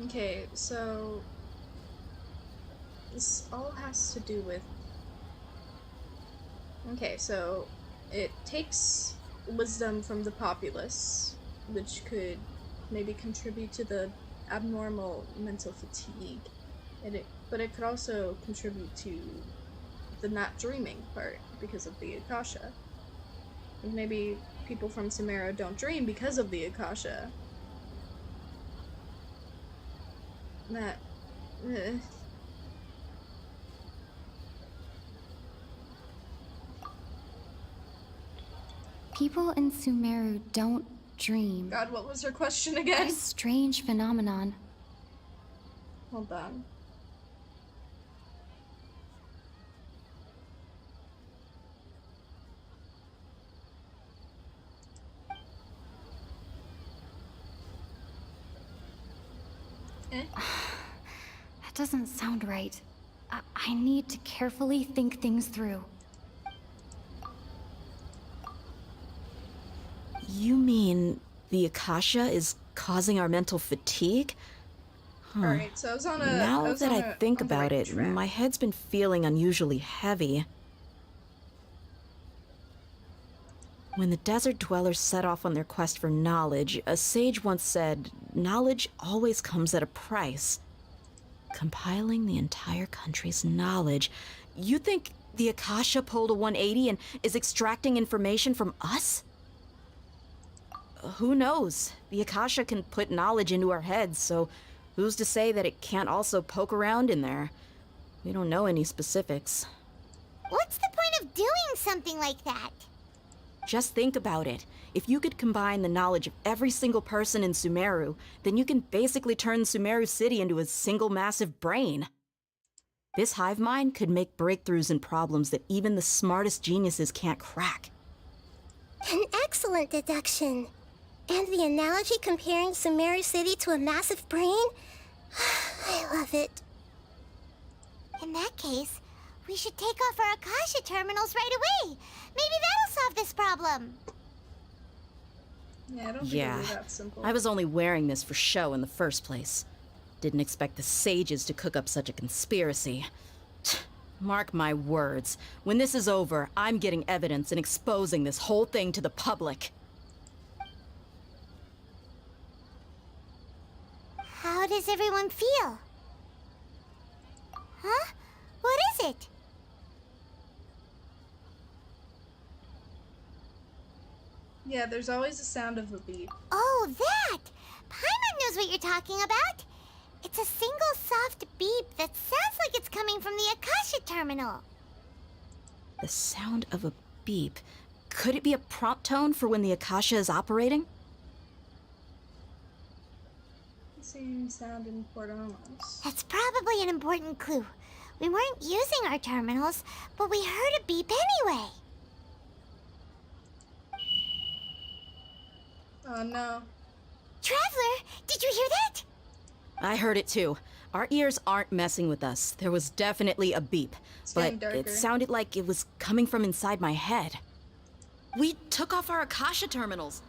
Okay, so this all has to do with... Okay, so it takes wisdom from the populace, which could maybe contribute to the abnormal mental fatigue, but it could also contribute to the not dreaming part because of the Akasha. And maybe people from Sumeru don't dream because of the Akasha. That...
People in Sumeru don't dream.
God, what was her question again?
What a strange phenomenon.
Hold on.
That doesn't sound right. I need to carefully think things through.
You mean the Akasha is causing our mental fatigue?
Alright, so I was on a...
Now that I think about it, my head's been feeling unusually heavy. When the desert dwellers set off on their quest for knowledge, a sage once said, knowledge always comes at a price. Compiling the entire country's knowledge. You think the Akasha pulled a 180 and is extracting information from us? Who knows? The Akasha can put knowledge into our heads, so who's to say that it can't also poke around in there? We don't know any specifics.
What's the point of doing something like that?
Just think about it. If you could combine the knowledge of every single person in Sumeru, then you can basically turn Sumeru City into a single massive brain. This hive mind could make breakthroughs in problems that even the smartest geniuses can't crack.
An excellent deduction. And the analogy comparing Sumeru City to a massive brain? I love it.
In that case, we should take off our Akasha terminals right away. Maybe that'll solve this problem.
Yeah, I don't think it'll be that simple.
I was only wearing this for show in the first place. Didn't expect the sages to cook up such a conspiracy. Mark my words, when this is over, I'm getting evidence and exposing this whole thing to the public.
How does everyone feel? Huh? What is it?
Yeah, there's always the sound of a beep.
Oh, that! Paimon knows what you're talking about. It's a single soft beep that sounds like it's coming from the Akasha terminal.
The sound of a beep. Could it be a prompt tone for when the Akasha is operating?
Same sound in Portomos.
That's probably an important clue. We weren't using our terminals, but we heard a beep anyway.
Oh no.
Traveler, did you hear that?
I heard it too. Our ears aren't messing with us. There was definitely a beep, but it sounded like it was coming from inside my head. We took off our Akasha terminals.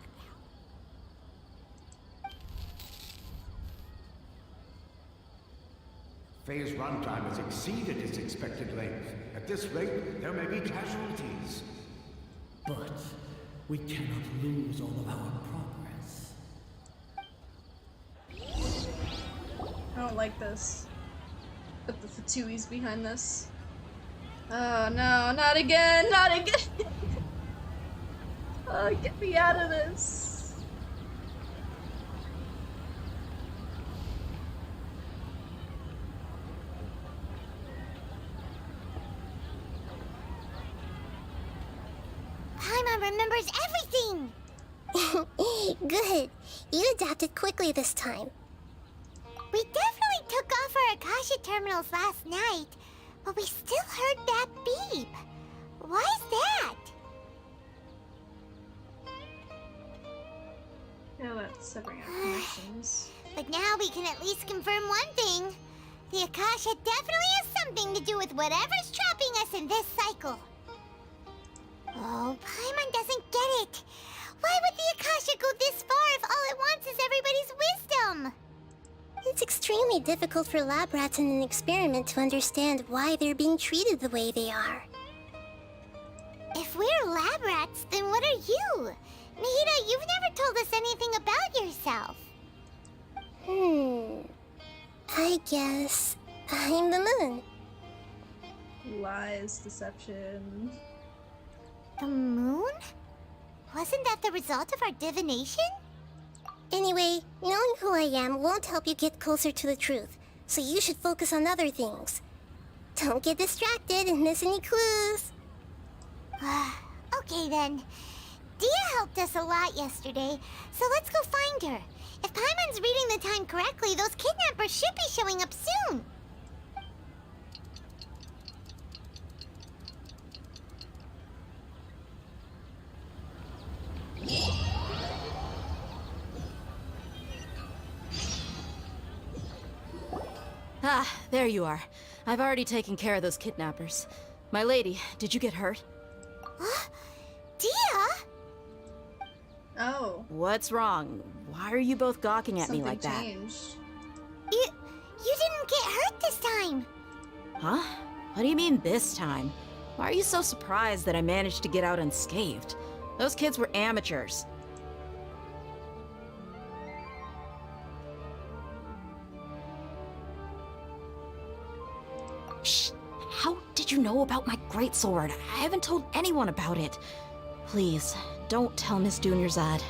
Phase runtime has exceeded its expected length. At this rate, there may be casualties.
But we cannot lose all of our progress.
I don't like this. Put the Fatui's behind this. Oh no, not again, not again! Oh, get me out of this.
Paimon remembers everything!
Good. You adapted quickly this time.
We definitely took off our Akasha terminals last night, but we still heard that beep. Why is that?
Yeah, that's severing our connections.
But now we can at least confirm one thing. The Akasha definitely has something to do with whatever's trapping us in this cycle. Oh, Paimon doesn't get it. Why would the Akasha go this far if all it wants is everybody's wisdom?
It's extremely difficult for lab rats in an experiment to understand why they're being treated the way they are.
If we're lab rats, then what are you? Nahida, you've never told us anything about yourself.
I guess I'm the moon.
Lies, deception.
The moon? Wasn't that the result of our divination?
Anyway, knowing who I am won't help you get closer to the truth, so you should focus on other things. Don't get distracted and miss any clues.
Okay then. Dia helped us a lot yesterday, so let's go find her. If Paimon's reading the time correctly, those kidnappers should be showing up soon.
Ah, there you are. I've already taken care of those kidnappers. My lady, did you get hurt?
Dia?
Oh.
What's wrong? Why are you both gawking at me like that?
Changed.
You didn't get hurt this time.
Huh? What do you mean this time? Why are you so surprised that I managed to get out unscathed? Those kids were amateurs. Shh! How did you know about my greatsword? I haven't told anyone about it. Please, don't tell Miss Dunyarzad.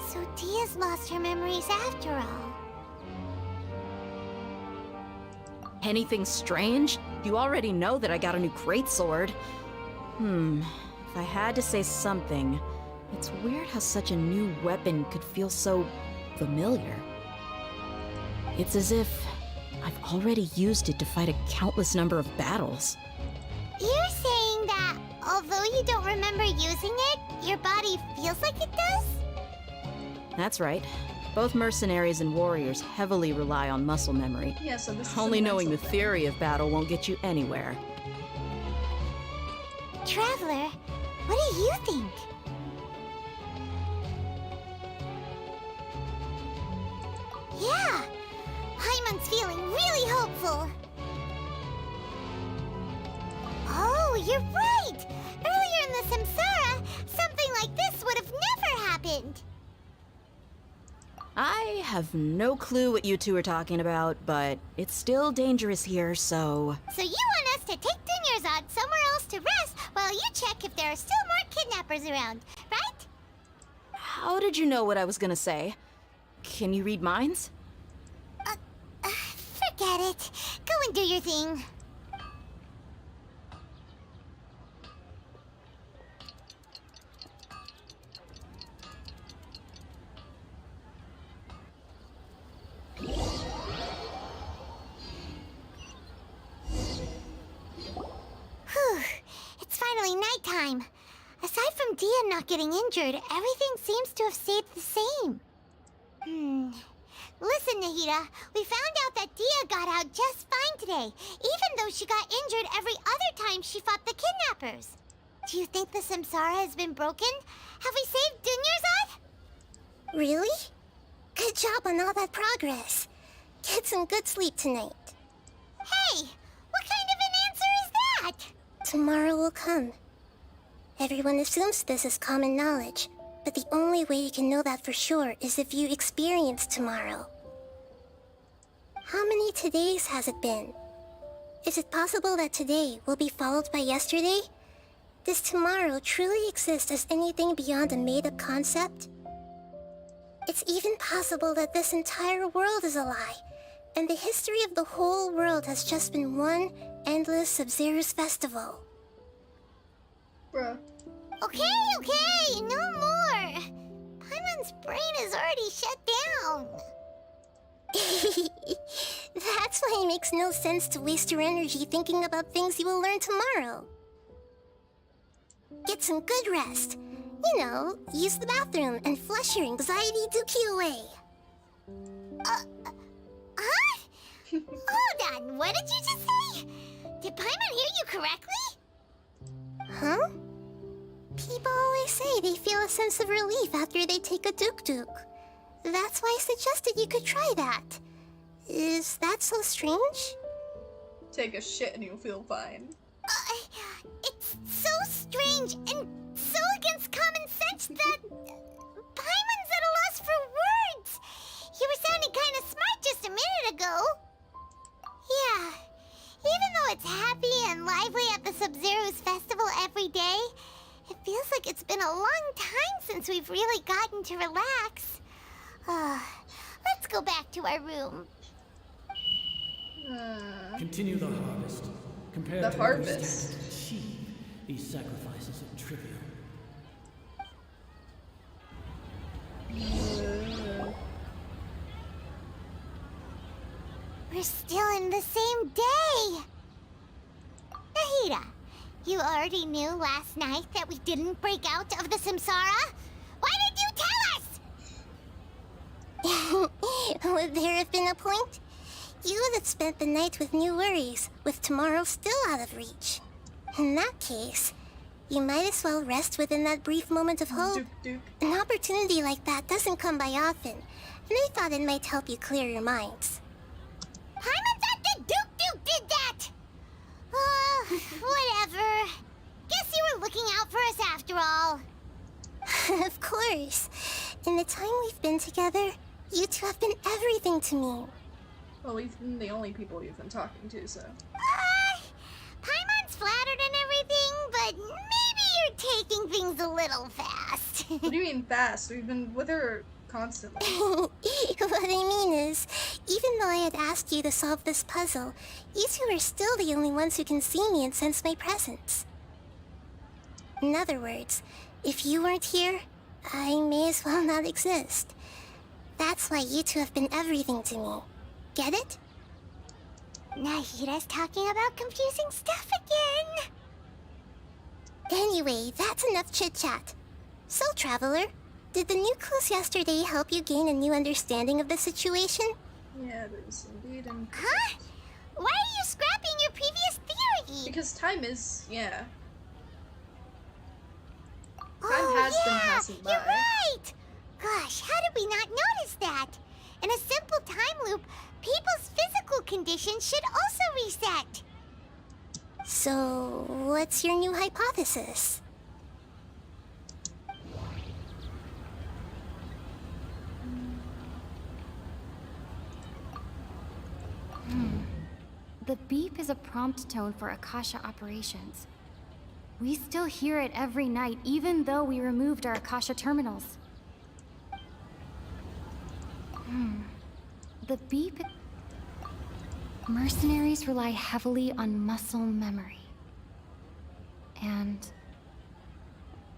So Dia's lost her memories after all.
Anything strange? You already know that I got a new greatsword. If I had to say something, it's weird how such a new weapon could feel so familiar. It's as if I've already used it to fight a countless number of battles.
You're saying that although you don't remember using it, your body feels like it does?
That's right. Both mercenaries and warriors heavily rely on muscle memory.
Yeah, so this is
Only
a
knowing the
mental thing.
theory of battle won't get you anywhere.
Traveler, what do you think? Yeah, Paimon's feeling really hopeful. Oh, you're right! Earlier in the Samsara, something like this would have never happened.
I have no clue what you two are talking about, but it's still dangerous here, so...
So you want us to take Dunyarzad somewhere else to rest while you check if there are still more kidnappers around, right?
How did you know what I was gonna say? Can you read minds?
Forget it. Go and do your thing. Whew. It's finally nighttime. Aside from Dia not getting injured, everything seems to have stayed the same. Listen, Nahida, we found out that Dia got out just fine today, even though she got injured every other time she fought the kidnappers. Do you think the Samsara has been broken? Have we saved Dunyarzad?
Really? Good job on all that progress. Get some good sleep tonight.
Hey, what kind of an answer is that?
Tomorrow will come. Everyone assumes this is common knowledge, but the only way you can know that for sure is if you experience tomorrow. How many todays has it been? Is it possible that today will be followed by yesterday? Does tomorrow truly exist as anything beyond a made-up concept? It's even possible that this entire world is a lie, and the history of the whole world has just been one endless Sub-Zero's festival.
Bruh.
Okay, no more. Paimon's brain is already shut down.
That's why it makes no sense to waste your energy thinking about things you will learn tomorrow. Get some good rest. You know, use the bathroom and flush your anxiety dookie away.
Huh? Hold on, what did you just say? Did Paimon hear you correctly?
Huh? People always say they feel a sense of relief after they take a duk-duk. That's why I suggested you could try that. Is that so strange?
Take a shit and you'll feel fine.
It's so strange and so against common sense that Paimon's at a loss for words. You were sounding kind of smart just a minute ago. Yeah, even though it's happy and lively at the Sub-Zero's festival every day, it feels like it's been a long time since we've really gotten to relax. Let's go back to our room.
Continue the harvest. Compared
The
to
harvest.
what we stand to achieve, these sacrifices are trivial.
We're still in the same day. Nahida, you already knew last night that we didn't break out of the Samsara? Why did you tell us?
Would there have been a point? You would have spent the night with new worries, with tomorrow still out of reach. In that case, you might as well rest within that brief moment of hope. An opportunity like that doesn't come by often, and I thought it might help you clear your minds.
Paimon thought the Duke did that! Whatever. Guess you were looking out for us after all.
Of course. In the time we've been together, you two have been everything to me.
Well, we've been the only people you've been talking to, so.
Paimon's flattered and everything, but maybe you're taking things a little fast.
What do you mean fast? We've been with her constantly.
What I mean is, even though I had asked you to solve this puzzle, you two are still the only ones who can see me and sense my presence. In other words, if you weren't here, I may as well not exist. That's why you two have been everything to me. Get it?
Nahida's talking about confusing stuff again.
Anyway, that's enough chit-chat. So, Traveler, did the new clues yesterday help you gain a new understanding of the situation?
Yeah, it is indeed.
Huh? Why are you scrapping your previous theory?
Because time is, yeah. Time
Oh,
has been passing by.
You're right! Gosh, how did we not notice that? In a simple time loop, people's physical conditions should also reset.
So, what's your new hypothesis?
The beep is a prompt tone for Akasha operations. We still hear it every night, even though we removed our Akasha terminals. The beep... Mercenaries rely heavily on muscle memory. And...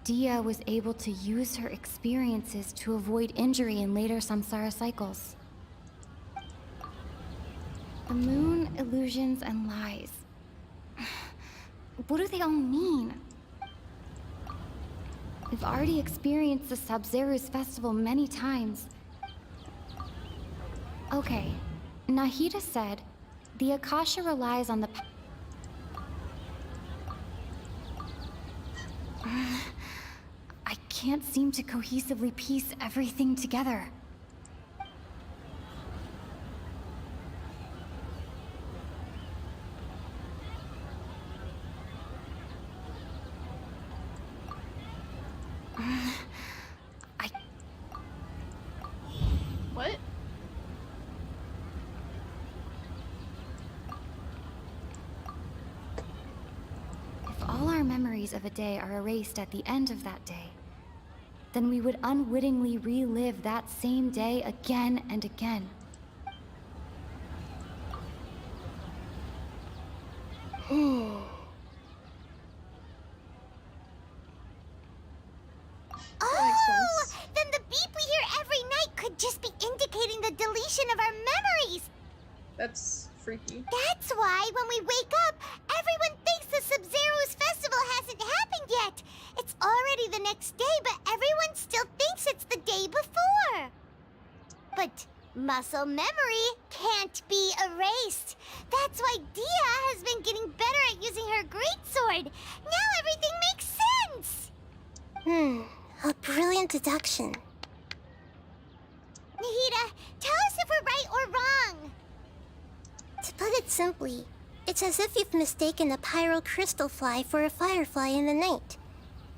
Dia was able to use her experiences to avoid injury in later samsara cycles. The moon, illusions, and lies. What do they all mean? We've already experienced the Sabzeruz festival many times. Okay, Nahida said, the Akasha relies on the... I can't seem to cohesively piece everything together.
What?
If all our memories of a day are erased at the end of that day, then we would unwittingly relive that same day again and again.
Oh! Then the beep we hear every night could just be indicating the deletion of our memories!
That's freaky.
That's why when we wake up, everyone thinks the Sub-Zero's festival hasn't happened yet. It's already the next day, but everyone still thinks it's the day before. But muscle memory can't be erased. That's why Dia has been getting better at using her greatsword. Now everything makes sense.
A brilliant deduction.
Nahida, tell us if we're right or wrong.
To put it simply, it's as if you've mistaken a pyro crystal fly for a firefly in the night.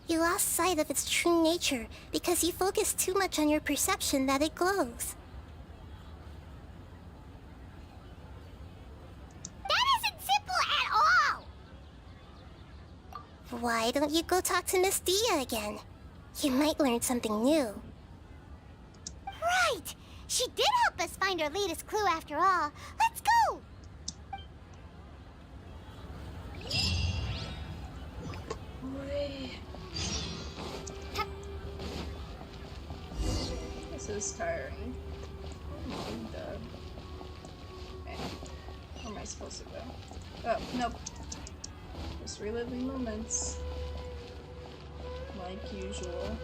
You lost sight of its true nature because you focused too much on your perception that it glows.
That isn't simple at all!
Why don't you go talk to Miss Dia again? You might learn something new.
Right! She did help us find our latest clue after all. Let's go!
This is tiring. I'm dead. Okay. Where am I supposed to go? Oh, nope. Just reliving moments. Like usual.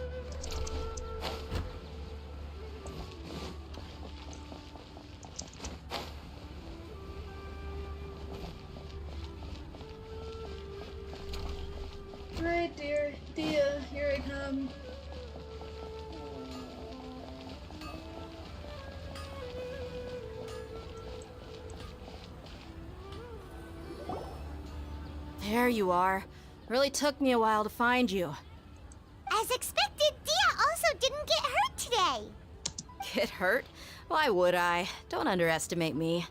Right, dear Dia, here I come.
There you are. Really took me a while to find you.
As expected, Dia also didn't get hurt today.
Get hurt? Why would I? Don't underestimate me.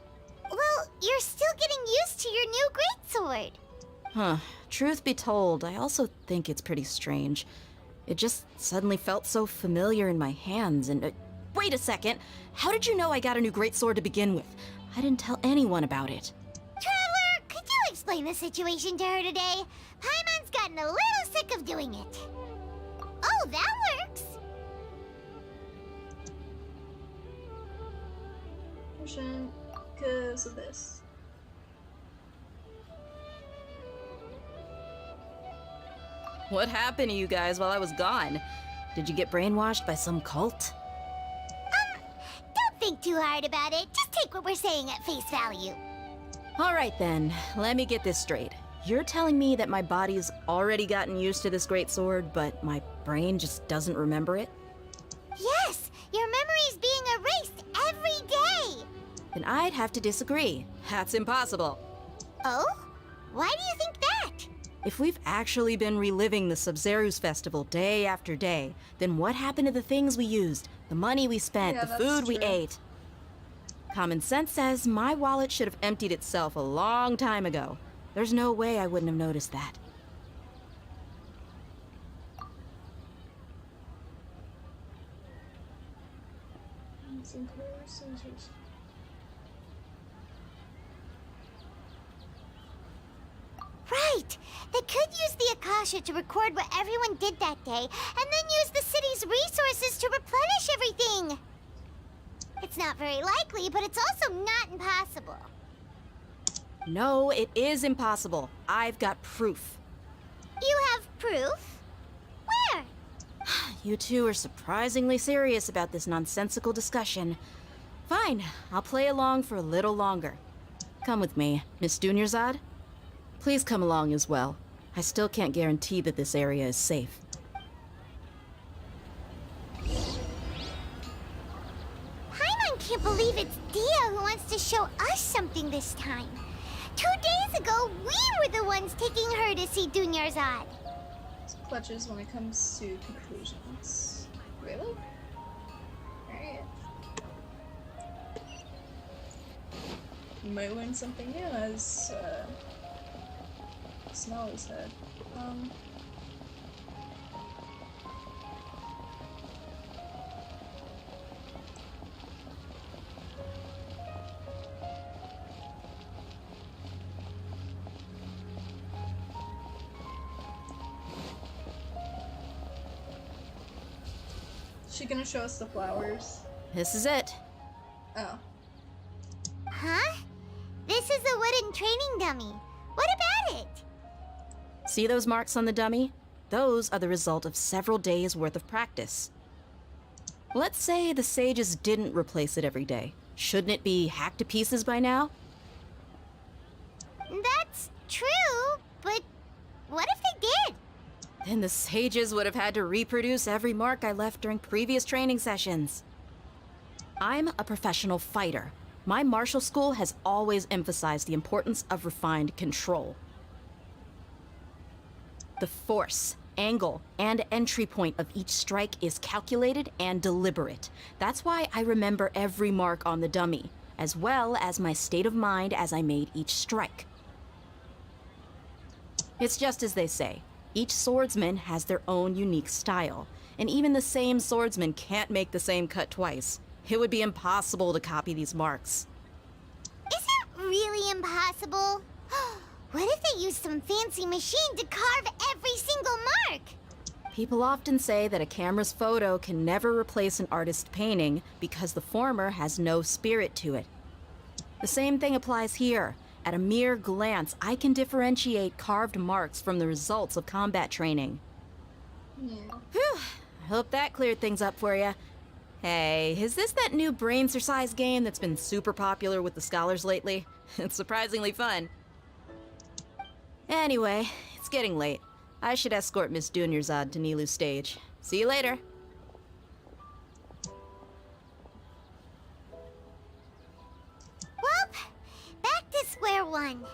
Well, you're still getting used to your new greatsword.
Huh. Truth be told, I also think it's pretty strange. It just suddenly felt so familiar in my hands and... wait a second! How did you know I got a new greatsword to begin with? I didn't tell anyone about it.
Traveler, could you explain the situation to her today? Paimon's gotten a little sick of doing it. Oh, that works!
Because of this.
What happened to you guys while I was gone? Did you get brainwashed by some cult?
Don't think too hard about it. Just take what we're saying at face value.
All right then, let me get this straight. You're telling me that my body's already gotten used to this great sword, but my brain just doesn't remember it?
Yes, your memory's being erased every day.
Then I'd have to disagree. That's impossible.
Oh? Why do you think that?
If we've actually been reliving the Sub-Zeru's festival day after day, then what happened to the things we used, the money we spent,
Yeah,
the
that's
food we
true.
ate? Common sense says my wallet should have emptied itself a long time ago. There's no way I wouldn't have noticed that.
Right! They could use the Akasha to record what everyone did that day, and then use the city's resources to replenish everything! It's not very likely, but it's also not impossible.
No, it is impossible. I've got proof.
You have proof? Where?
You two are surprisingly serious about this nonsensical discussion. Fine, I'll play along for a little longer. Come with me, Miss Dunyarzad. Please come along as well. I still can't guarantee that this area is safe.
Paimon can't believe it's Dia who wants to show us something this time. 2 days ago, we were the ones taking her to see Dunyarzad.
Clutches when it comes to conclusions. Really? Alright. You might learn something new, as Smelly said. She gonna show us the flowers?
This is it.
Oh.
Huh? This is a wooden training dummy. What about it?
See those marks on the dummy? Those are the result of several days' worth of practice. Let's say the sages didn't replace it every day. Shouldn't it be hacked to pieces by now?
That's true, but what if they did?
Then the sages would have had to reproduce every mark I left during previous training sessions. I'm a professional fighter. My martial school has always emphasized the importance of refined control. The force, angle, and entry point of each strike is calculated and deliberate. That's why I remember every mark on the dummy, as well as my state of mind as I made each strike. It's just as they say. Each swordsman has their own unique style, and even the same swordsman can't make the same cut twice. It would be impossible to copy these marks.
Is it really impossible? What if they used some fancy machine to carve every single mark?
People often say that a camera's photo can never replace an artist's painting because the former has no spirit to it. The same thing applies here. At a mere glance, I can differentiate carved marks from the results of combat training.
Yeah.
Whew, I hope that cleared things up for you. Hey, is this that new brain exercise game that's been super popular with the scholars lately? It's surprisingly fun. Anyway, it's getting late. I should escort Miss Dunyarzad to Nilu's stage. See you later.
Well, back to square one.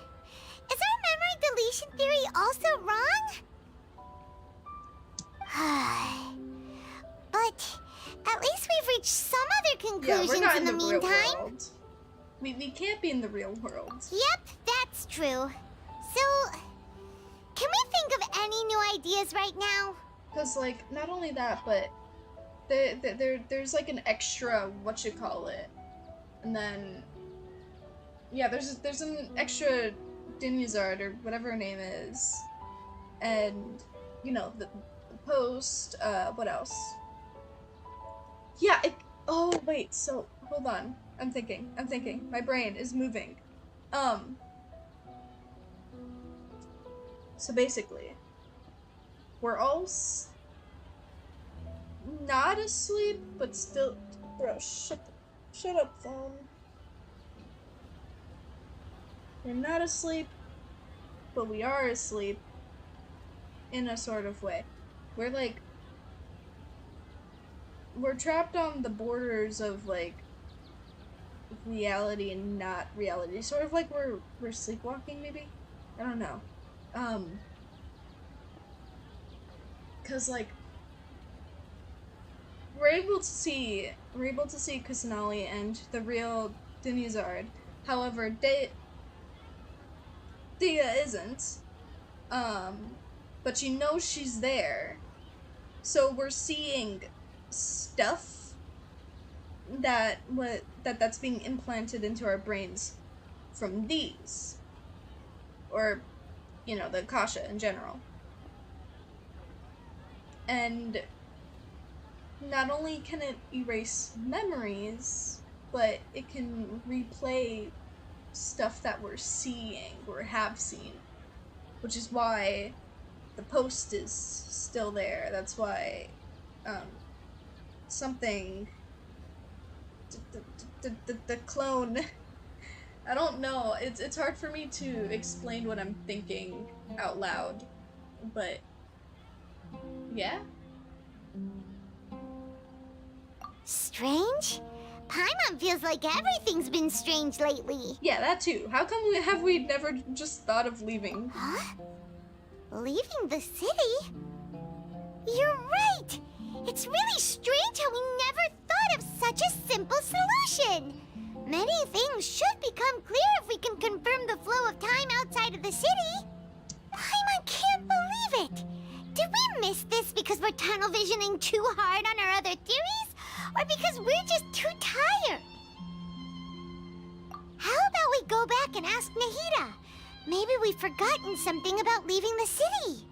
Is our memory deletion theory also wrong? But at least we've reached some other conclusions
Yeah, we're not
in the
real
meantime.
world. We can't be in the real world.
Yep, that's true. So, can we think of any new ideas right now?
Because, like, not only that, but there's like an extra whatchamacallit. And then, yeah, there's an extra Dunyarzad or whatever her name is. And, you know, the post, what else? Yeah, oh, wait, so, hold on. I'm thinking. My brain is moving. So basically, we're all not asleep, but still. Bro, shut up, phone. We're not asleep, but we are asleep in a sort of way. We're like, we're trapped on the borders of like reality and not reality. Sort of like we're sleepwalking, maybe? I don't know. 'Cause like we're able to see Kusanali and the real Dinuzard. However, Dia isn't. But you know she's there. So we're seeing stuff that's being implanted into our brains from these. Or, you know, the Akasha in general. And not only can it erase memories, but it can replay stuff that we're seeing or have seen. Which is why the post is still there. That's why something the clone I don't know. It's hard for me to explain what I'm thinking out loud. But yeah.
Strange? Paimon feels like everything's been strange lately.
Yeah, that too. How come have we never just thought of leaving?
Huh? Leaving the city? You're right! It's really strange how we never thought of such a simple solution! Many things should become clear if we can confirm the flow of time outside of the city. Paimon can't believe it! Did we miss this because we're tunnel visioning too hard on our other theories? Or because we're just too tired? How about we go back and ask Nahida? Maybe we've forgotten something about leaving the city.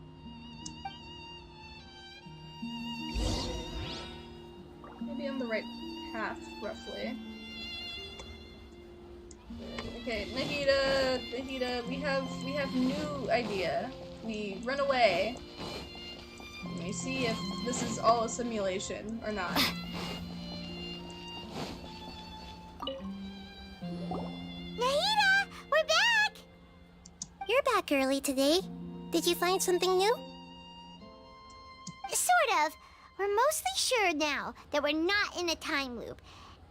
Maybe on the right path, roughly. Okay, Nahida, we have new idea. We run away. Let me see if this is all a simulation or not.
Nahida, we're back!
You're back early today. Did you find something new?
Sort of. We're mostly sure now that we're not in a time loop.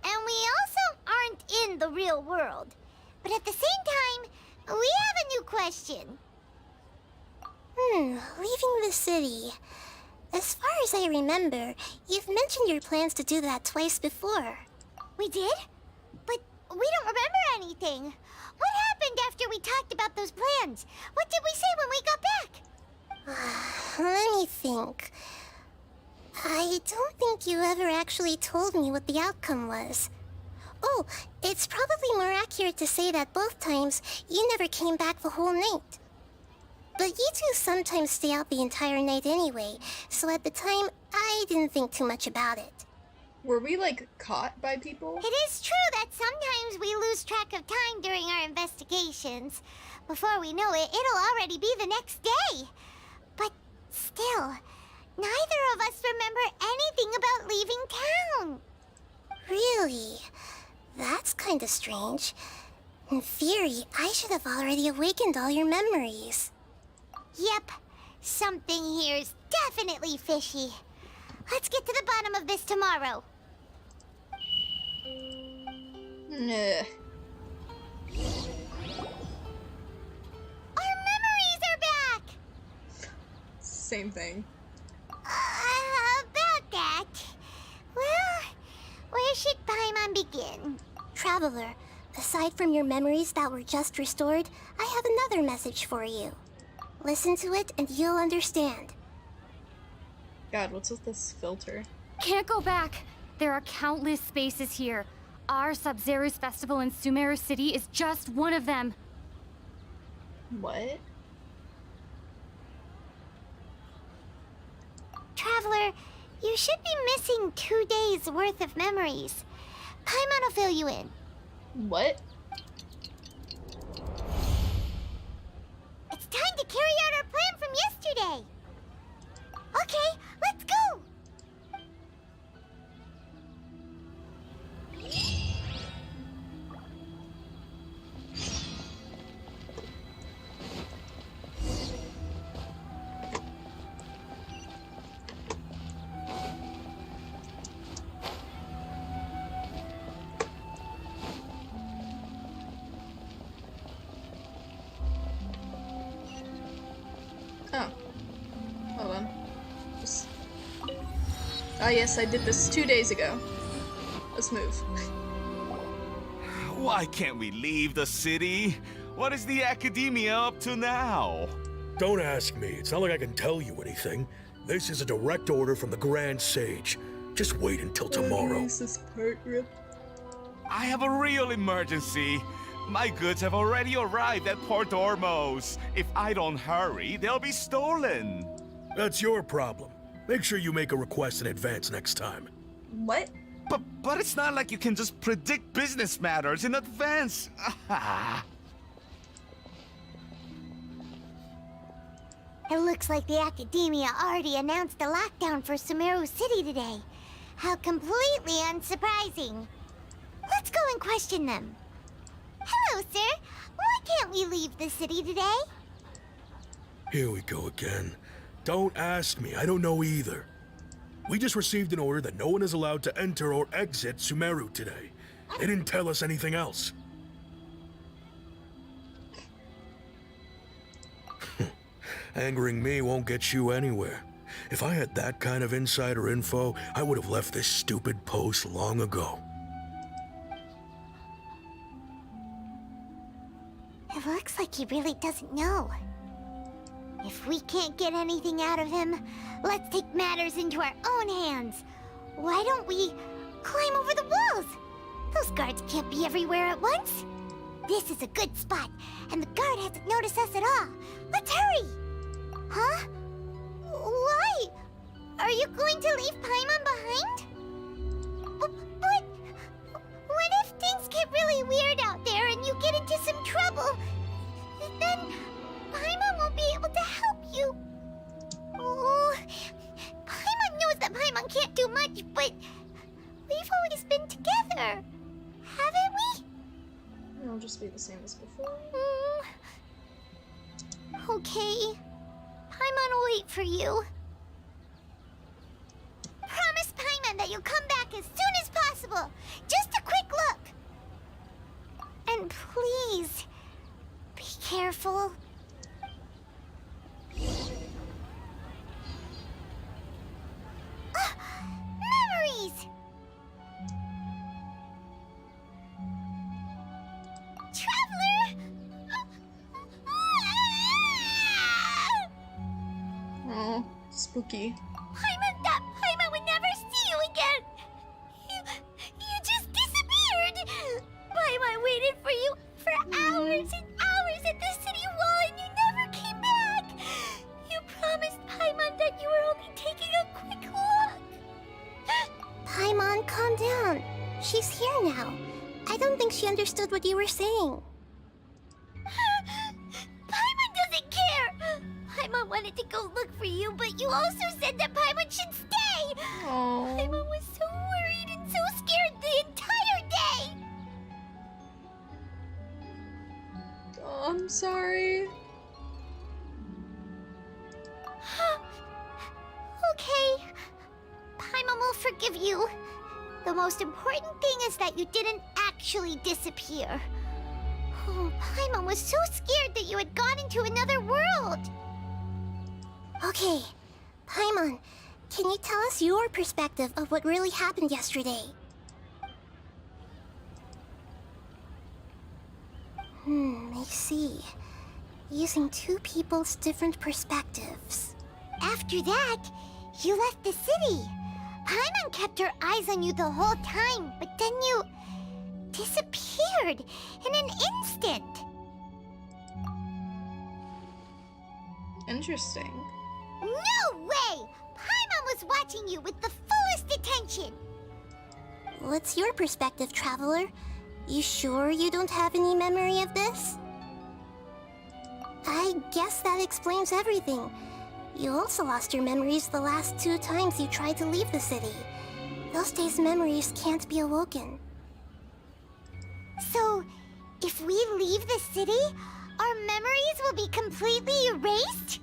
And we also aren't in the real world. But at the same time, we have a new question.
Leaving the city. As far as I remember, you've mentioned your plans to do that twice before.
We did? But we don't remember anything. What happened after we talked about those plans? What did we say when we got back?
Let me think. I don't think you ever actually told me what the outcome was. Oh, it's probably more accurate to say that both times you never came back the whole night. But you two sometimes stay out the entire night anyway, so at the time, I didn't think too much about it.
Were we, like, caught by people?
It is true that sometimes we lose track of time during our investigations. Before we know it, it'll already be the next day. But still, neither of us remember anything about leaving town.
Really? That's kinda strange. In theory, I should have already awakened all your memories.
Yep, something here's definitely fishy. Let's get to the bottom of this tomorrow.
Nah.
Our memories are back!
Same thing.
About that. Well, where should Paimon begin?
Traveler, aside from your memories that were just restored, I have another message for you. Listen to it and you'll understand.
God, what's with this filter?
Can't go back. There are countless spaces here. Our Sub-Zero's festival in Sumeru City is just one of them.
What?
Traveler, you should be missing 2 days worth of memories. Paimon will fill you in.
What?
It's time to carry out our plan from yesterday.
Oh. Hold on. Ah, yes, I did this 2 days ago. Let's move.
Why can't we leave the city? What is the academia up to now?
Don't ask me. It's not like I can tell you anything. This is a direct order from the Grand Sage. Just wait until tomorrow.
I have a real emergency. My goods have already arrived at Port Ormos. If I don't hurry, they'll be stolen.
That's your problem. Make sure you make a request in advance next time.
What?
But it's not like you can just predict business matters in advance.
It looks like the Academia already announced a lockdown for Sumeru City today. How completely unsurprising. Let's go and question them. Hello, sir. Why can't we leave the city today?
Here we go again. Don't ask me. I don't know either. We just received an order that no one is allowed to enter or exit Sumeru today. They didn't tell us anything else. Angering me won't get you anywhere. If I had that kind of insider info, I would have left this stupid post long ago.
It looks like he really doesn't know. If we can't get anything out of him, let's take matters into our own hands. Why don't we climb over the walls? Those guards can't be everywhere at once. This is a good spot, and the guard hasn't noticed us at all. Let's hurry! Huh? Why? Are you going to leave Paimon behind? But what if things get really weird out there and you get into some trouble? Then Paimon won't be able to help you. Oh, Paimon knows that Paimon can't do much, but we've always been together, haven't we?
It'll just be the same as before.
Okay. Paimon will wait for you. Promise Paimon that you'll come back as soon as possible. Just a quick look. And please, be careful. Memories! Traveler!
Oh, spooky.
Paimon would never see you again! You just disappeared! Paimon waited for you for hours and hours at the city wall and you never came back! You promised Paimon that you were only taking a quick look!
Paimon, calm down. She's here now. I don't think she understood what you were saying.
Paimon doesn't care! Paimon wanted to go look for you, but you also said that Paimon should stay!
Aww.
Paimon was so worried and so scared the entire day!
Oh, I'm sorry.
Okay. Paimon will forgive you. The most important thing is that you didn't actually disappear. Oh, Paimon was so scared that you had gone into another world.
Okay, Paimon, can you tell us your perspective of what really happened yesterday? I see. Using two people's different perspectives.
After that, you left the city. Paimon kept her eyes on you the whole time, but then you disappeared in an instant.
Interesting.
No way! Paimon was watching you with the fullest attention.
What's your perspective, Traveler? You sure you don't have any memory of this? I guess that explains everything. You also lost your memories the last 2 times you tried to leave the city. Those days' memories can't be awoken.
So, if we leave the city, our memories will be completely erased?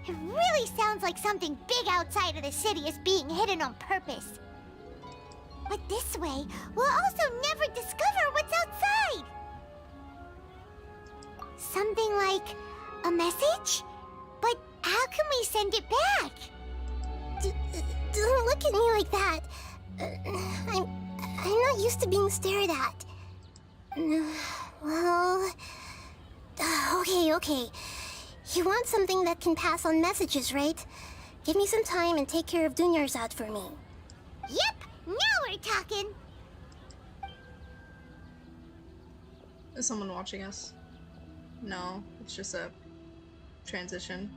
It really sounds like something big outside of the city is being hidden on purpose. But this way, we'll also never discover what's outside. something like a message? But how can we send it back?
Don't look at me like that. I'm not used to being stared at. Well... Okay. You want something that can pass on messages, right? Give me some time and take care of Dunyarzad for me.
Yep, now we're talking.
Is someone watching us? No, it's just a transition.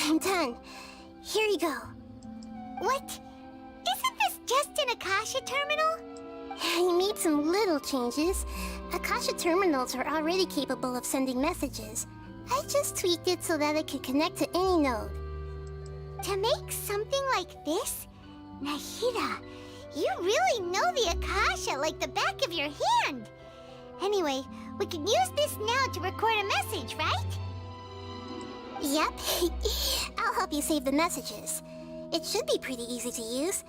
I'm done. Here you go.
What? Isn't this just an Akasha terminal?
You made some little changes. Akasha terminals are already capable of sending messages. I just tweaked it so that it could connect to any node.
To make something like this? Nahida, you really know the Akasha like the back of your hand. Anyway, we can use this now to record a message, right?
Yep. I'll help you save the messages. It should be pretty easy to use.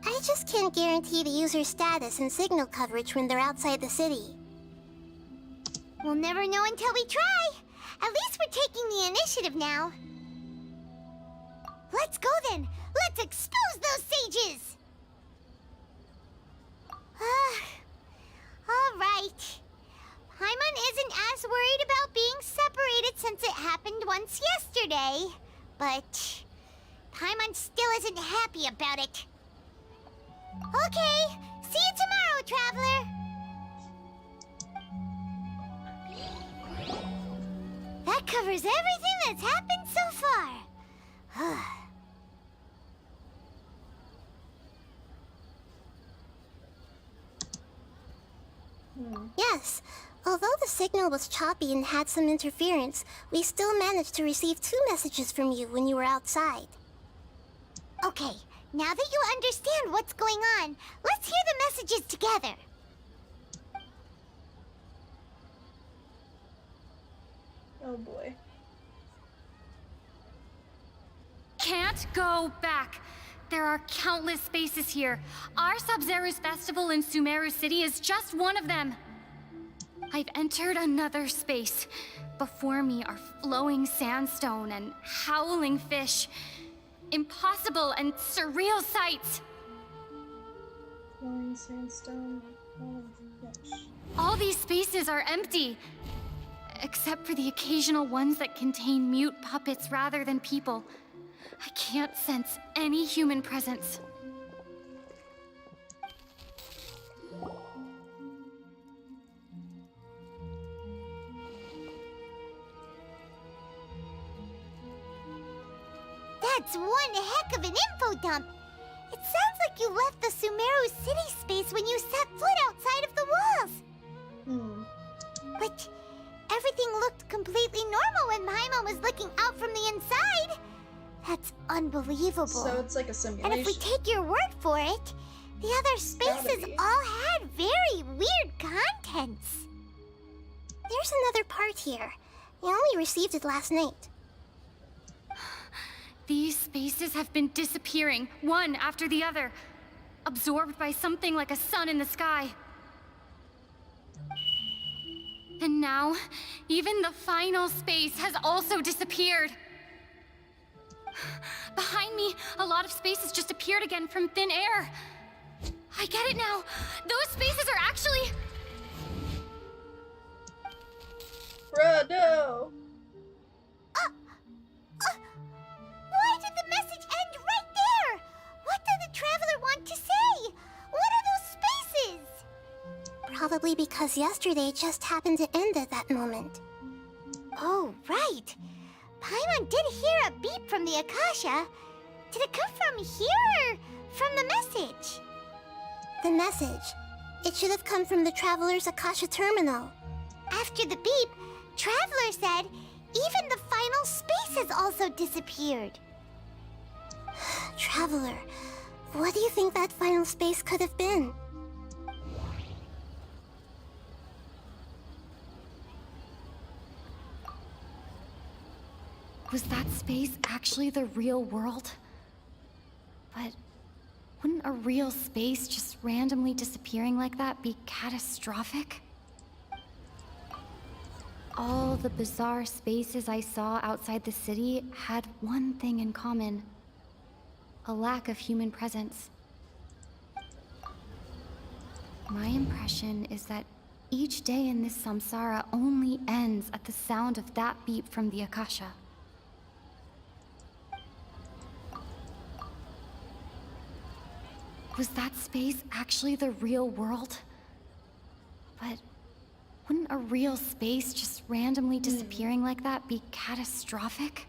I just can't guarantee the user's status and signal coverage when they're outside the city.
We'll never know until we try. At least we're taking the initiative now. Let's go then. Let's expose those sages. All right. Paimon isn't as worried about being separated since it happened once yesterday. But Paimon still isn't happy about it. Okay, see you tomorrow, Traveler. That covers everything that's happened so far.
Yes. Although the signal was choppy and had some interference, we still managed to receive 2 messages from you when you were outside.
Okay, now that you understand what's going on, let's hear the messages together.
Oh boy.
Can't go back. There are countless spaces here. Our Sub-Zero's festival in Sumeru City is just one of them. I've entered another space. Before me are flowing sandstone and howling fish. Impossible and surreal sights.
Flowing sandstone, howling fish.
All these spaces are empty. Except for the occasional ones that contain mute puppets rather than people. I can't sense any human presence.
That's one heck of an info dump. It sounds like you left the Sumeru City space when you set foot outside of the walls. But everything looked completely normal when Paimon was looking out from the inside. That's unbelievable.
So it's like a simulation.
And if we take your word for it, the other spaces all had very weird contents.
There's another part here. You only received it last night.
These spaces have been disappearing, one after the other, absorbed by something like a sun in the sky. And now, even the final space has also disappeared. Behind me, a lot of spaces just appeared again from thin air. I get it now. Those spaces are actually...
Bruh, no!
Why did the message end right there? What did the Traveler want to say? What are those spaces?
Probably because yesterday just happened to end at that moment.
Oh, right. Paimon did hear a beep from the Akasha. Did it come from here or from the message?
The message. It should have come from the Traveler's Akasha terminal.
After the beep, Traveler said even the final space has also disappeared.
Traveler, what do you think that final space could have been?
Was that space actually the real world? But wouldn't a real space just randomly disappearing like that be catastrophic? All the bizarre spaces I saw outside the city had one thing in common: a lack of human presence. My impression is that each day in this samsara only ends at the sound of that beep from the Akasha. Was that space actually the real world? But wouldn't a real space just randomly disappearing like that be catastrophic?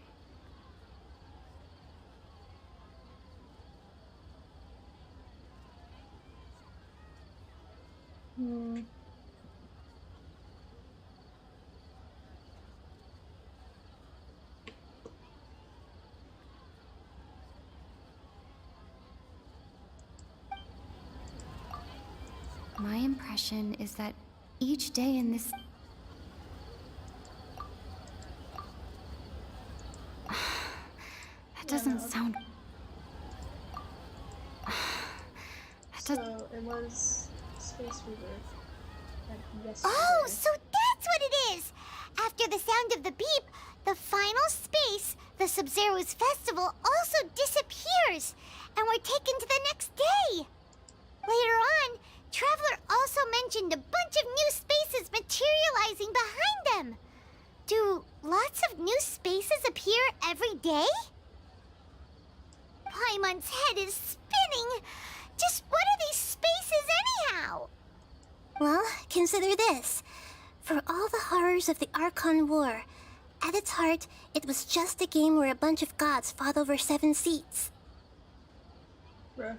My impression is that each day in this... That doesn't sound...
So it was Space Rebirth.
Oh, so that's what it is! After the sound of the beep, the final space, the Sub-Zero's festival, also disappears, and we're taken to the next day. Later on, Traveler also mentioned a bunch of new spaces materializing behind them. Do lots of new spaces appear every day? Paimon's head is spinning. Just what are these spaces anyhow?
Well, consider this. For all the horrors of the Archon War, at its heart, it was just a game where a bunch of gods fought over 7 seats.
Bruh.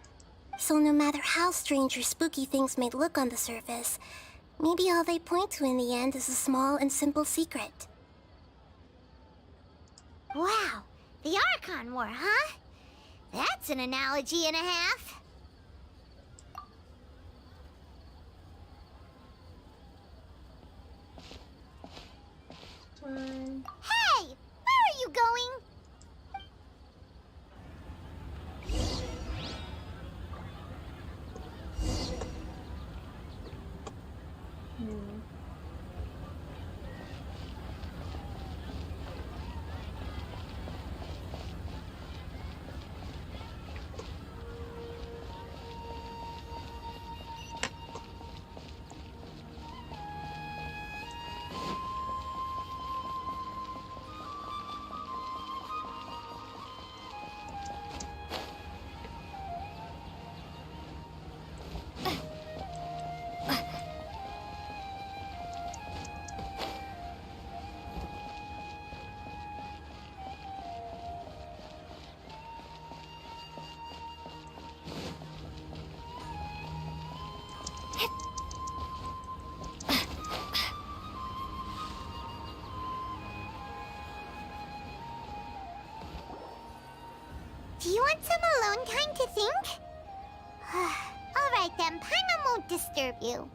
So no matter how strange or spooky things may look on the surface, maybe all they point to in the end is a small and simple secret.
Wow, the Archon War, huh? That's an analogy and a half. Hey, where are you going? Do you want some alone time to think? Alright then, Paimon won't disturb you.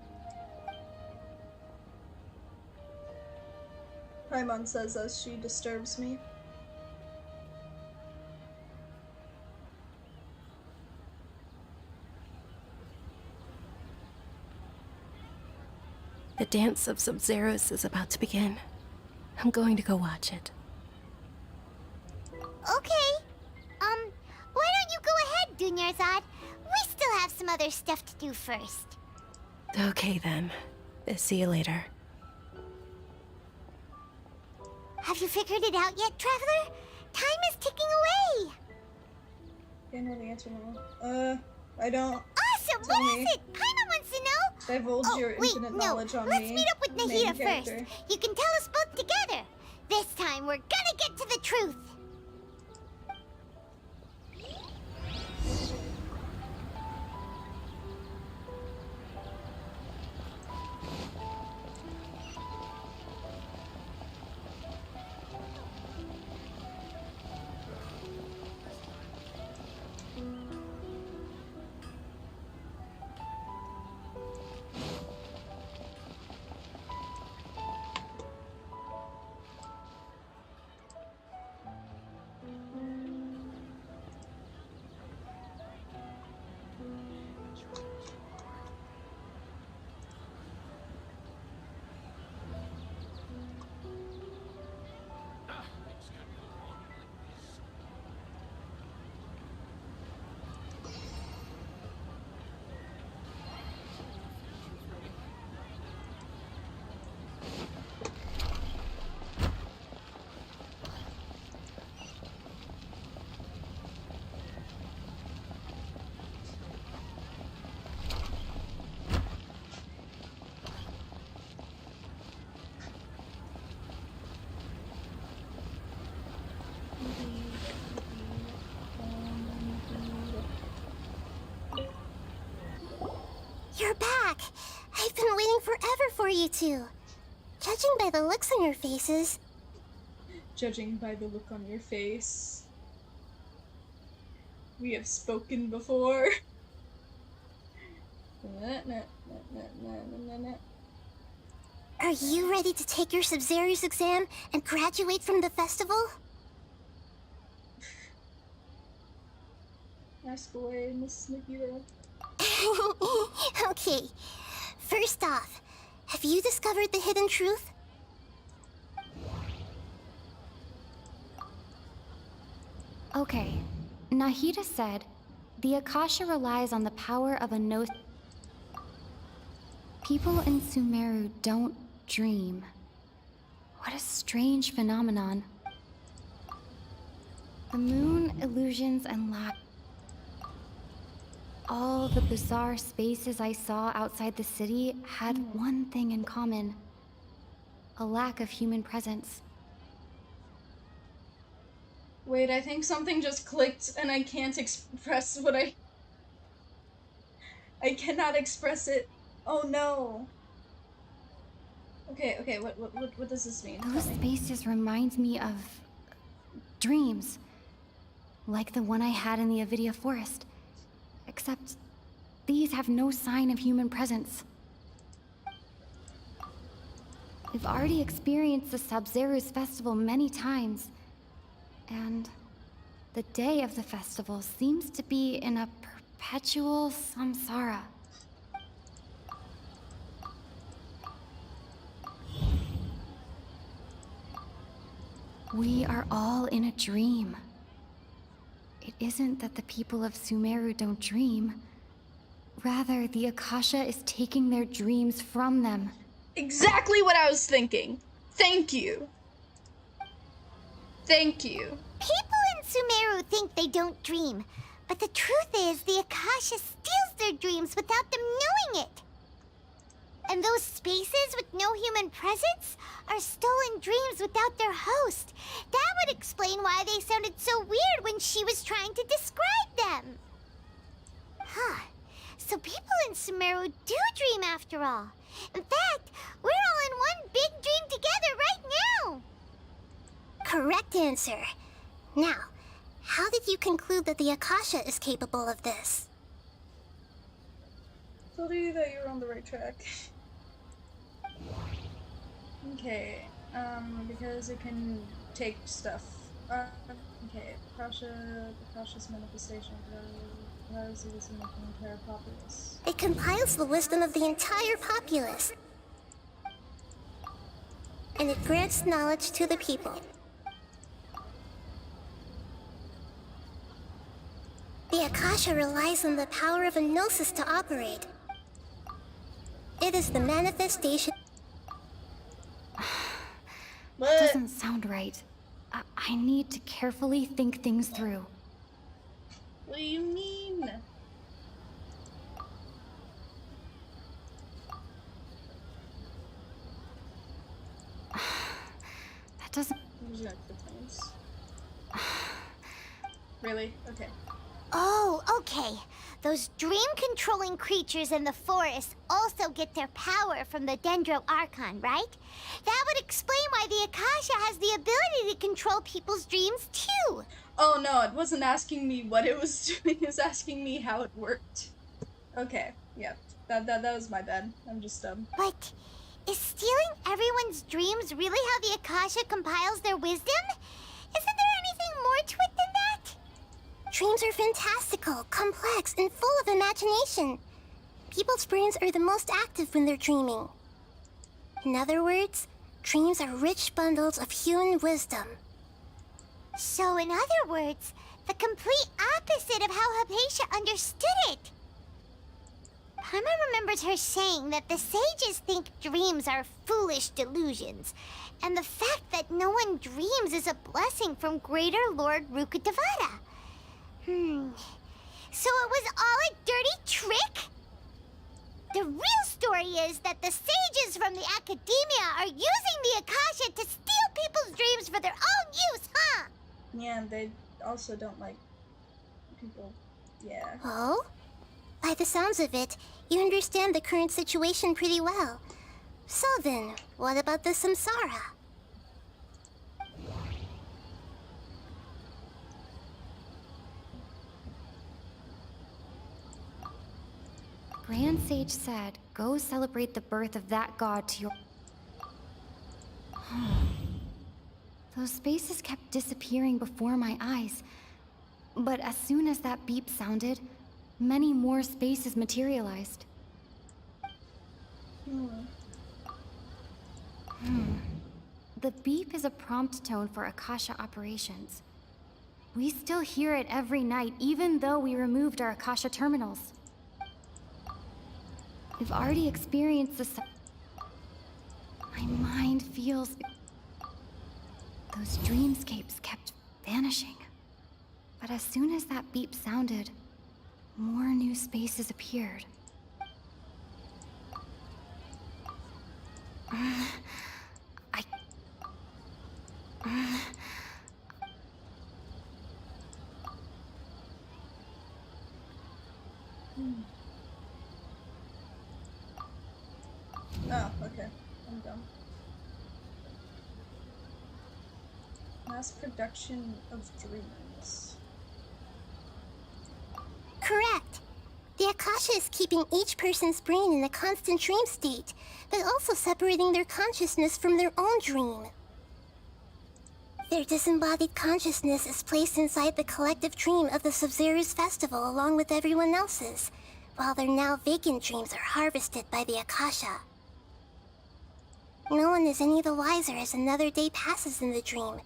Paimon says as she disturbs me.
The dance of Sub-Zeros is about to begin. I'm going to go watch it.
Okay. Why don't you go ahead, Dunyarzad? We still have some other stuff to do first.
Okay then. See you later.
Have you figured it out yet, Traveler? Time is ticking away.
I know the answer now. I don't.
Awesome!
Tell
What
me.
is it? Paimon wants to know.
Divulge your infinite knowledge on
Let's
me.
meet up with
Main
Nahida
character.
first. You can tell us both together. This time, we're gonna get to the truth.
forever for you two. Judging by the looks on your faces.
Judging by the look on your face. We have spoken before.
Are you ready to take your Sub-Zero's exam and graduate from the festival?
Ask away, Miss Nikita.
Okay. First off, have you discovered the hidden truth?
Okay. Nahida said, the Akasha relies on the power of a no... People in Sumeru don't dream. What a strange phenomenon. The moon, illusions, and lack. All the bizarre spaces I saw outside the city had one thing in common. A lack of human presence.
Wait, I think something just clicked and I can't express what I cannot express it. Oh no. Okay, what does this mean?
Those spaces remind me of dreams. Like the one I had in the Avidia forest. Except these have no sign of human presence. We've already experienced the Sub-Zero's festival many times. And the day of the festival seems to be in a perpetual samsara. We are all in a dream. It isn't that the people of Sumeru don't dream. Rather, the Akasha is taking their dreams from them.
Exactly what I was thinking. Thank you. Thank you.
People in Sumeru think they don't dream, but the truth is the Akasha steals their dreams without them knowing it. And those spaces with no human presence are stolen dreams without their host. That would explain why they sounded so weird when she was trying to describe them. Huh. So people in Sumeru do dream after all. In fact, we're all in one big dream together right now.
Correct answer. Now, how did you conclude that the Akasha is capable of this?
Told you that you were on the right track. Okay, because it can take stuff. Okay, Akasha's manifestation compiles the wisdom of the entire populace.
It compiles the wisdom of the entire populace. And it grants knowledge to the people. The Akasha relies on the power of a gnosis to operate. It is the manifestation...
That doesn't sound right. I need to carefully think things through.
What do you mean?
That doesn't...
Really? Okay.
Oh, okay. Those dream-controlling creatures in the forest also get their power from the Dendro Archon, right? That would explain why the Akasha has the ability to control people's dreams, too.
Oh no, it wasn't asking me what it was doing, it was asking me how it worked. Okay, yeah. That was my bad. I'm just dumb.
But is stealing everyone's dreams really how the Akasha compiles their wisdom? Isn't there anything more to it than that?
Dreams are fantastical, complex, and full of imagination. People's brains are the most active when they're dreaming. In other words, dreams are rich bundles of human wisdom.
So, in other words, the complete opposite of how Hypatia understood it. Paimon remembers her saying that the sages think dreams are foolish delusions, and the fact that no one dreams is a blessing from Greater Lord Rukkhadevata. So it was all a dirty trick? The real story is that the sages from the academia are using the Akasha to steal people's dreams for their own use, huh?
Yeah, and they also don't like people. Yeah.
Oh? By the sounds of it, you understand the current situation pretty well. So then, what about the samsara?
Grand Sage said, go celebrate the birth of that god to your... Those spaces kept disappearing before my eyes. But as soon as that beep sounded, many more spaces materialized. The beep is a prompt tone for Akasha operations. We still hear it every night, even though we removed our Akasha terminals. We've already experienced this. My mind feels... Those dreamscapes kept vanishing. But as soon as that beep sounded, more new spaces appeared.
Oh, okay. I'm done. Mass production of dreams.
Correct. The Akasha is keeping each person's brain in a constant dream state, but also separating their consciousness from their own dream. Their disembodied consciousness is placed inside the collective dream of the Sub-Zero's festival along with everyone else's, while their now vacant dreams are harvested by the Akasha. No one is any the wiser as another day passes in the dream,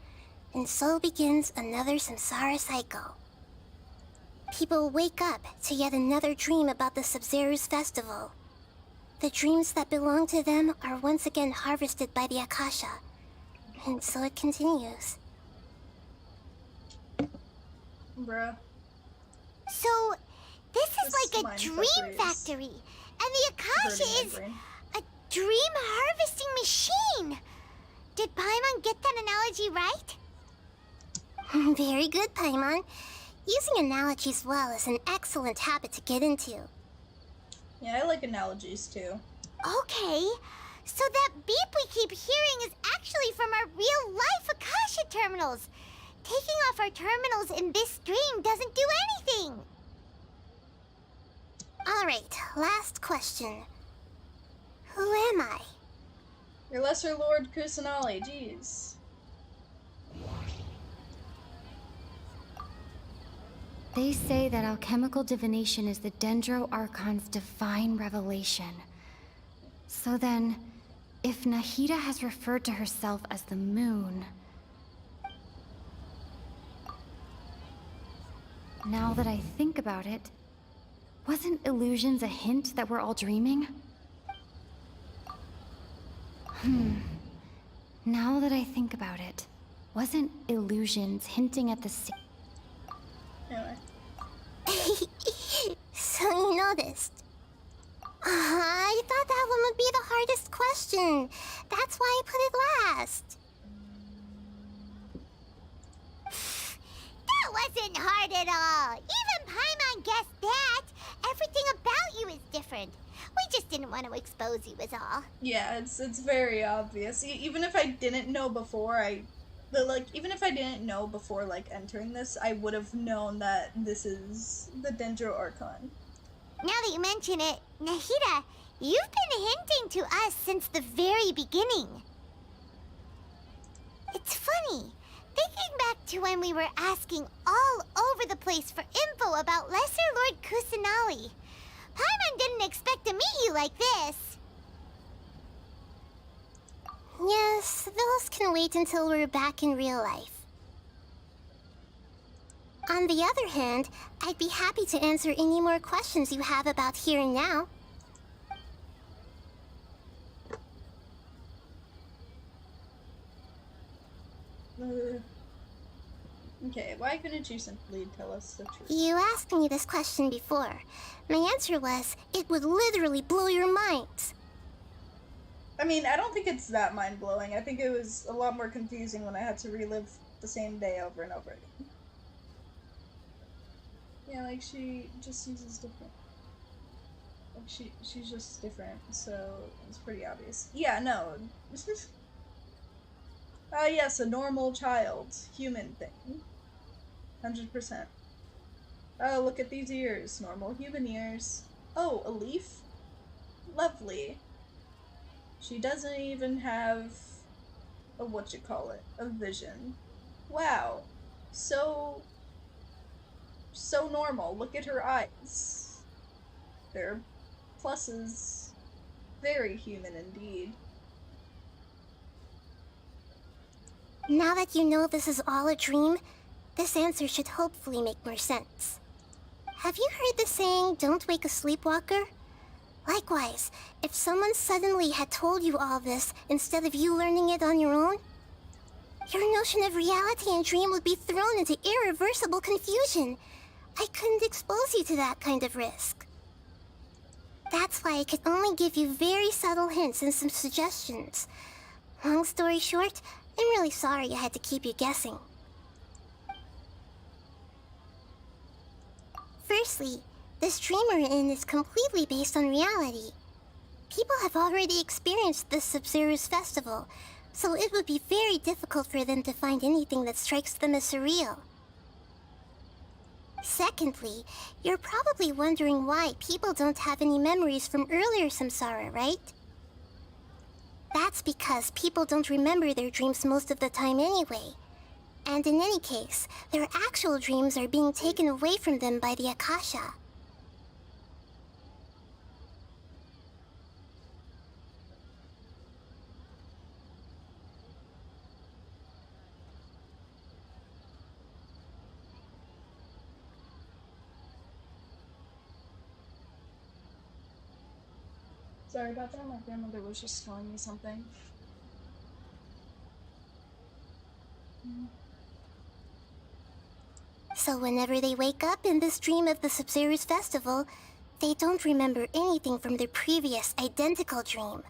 and so begins another samsara cycle. People wake up to yet another dream about the Sub-Zero's festival. The dreams that belong to them are once again harvested by the Akasha, and so it continues.
Bruh.
So, this is like a dream factory, and the Akasha is a dream harvesting machine. Did Paimon get that analogy right?
Very good, Paimon. Using analogies well is an excellent habit to get into.
Yeah, I like analogies too.
Okay, so that beep we keep hearing is actually from our real-life Akasha terminals. Taking off our terminals in this dream doesn't do anything.
Alright, last question. Who am I?
Your Lesser Lord Kusanali, jeez.
They say that alchemical divination is the Dendro Archon's divine revelation. So then, if Nahida has referred to herself as the moon... Now that I think about it, wasn't illusions a hint that we're all dreaming? Now that I think about it, wasn't illusions hinting at the...
Anyway.
So you noticed. I thought that one would be the hardest question. That's why I put it last.
That wasn't hard at all. Even Paimon guessed that. Everything about you is different. We just didn't want to expose you is all.
Yeah, it's very obvious. Even if I didn't know before, even if I didn't know before, like, entering this, I would have known that this is the Dendro Archon.
Now that you mention it, Nahida, you've been hinting to us since the very beginning. It's funny, thinking back to when we were asking all over the place for info about Lesser Lord Kusanali. Paimon didn't expect to meet you like this.
Yes, those can wait until we're back in real life. On the other hand, I'd be happy to answer any more questions you have about here and now.
Okay, why couldn't you simply tell us the truth?
You asked me this question before. My answer was, it would literally blow your minds.
I mean, I don't think it's that mind-blowing. I think it was a lot more confusing when I had to relive the same day over and over again. Yeah, like, she just uses different... She's just different, so it's pretty obvious. Yeah, no. Yes, a normal child, human thing. 100%. Oh, look at these ears, normal human ears. Oh, a leaf? Lovely. She doesn't even have a a vision. Wow. So normal. Look at her eyes. They're pluses. Very human indeed.
Now that you know this is all a dream, this answer should hopefully make more sense. Have you heard the saying, don't wake a sleepwalker? Likewise, if someone suddenly had told you all this instead of you learning it on your own, your notion of reality and dream would be thrown into irreversible confusion. I couldn't expose you to that kind of risk. That's why I could only give you very subtle hints and some suggestions. Long story short, I'm really sorry I had to keep you guessing. Firstly, this dream we're in is completely based on reality. People have already experienced this Sub-Zero's festival, so it would be very difficult for them to find anything that strikes them as surreal. Secondly, you're probably wondering why people don't have any memories from earlier samsara, right? That's because people don't remember their dreams most of the time anyway. And in any case, their actual dreams are being taken away from them by the Akasha.
Sorry about that, my grandmother was just telling me something.
So whenever they wake up in this dream of the Sub-Zero's festival, they don't remember anything from their previous identical dream.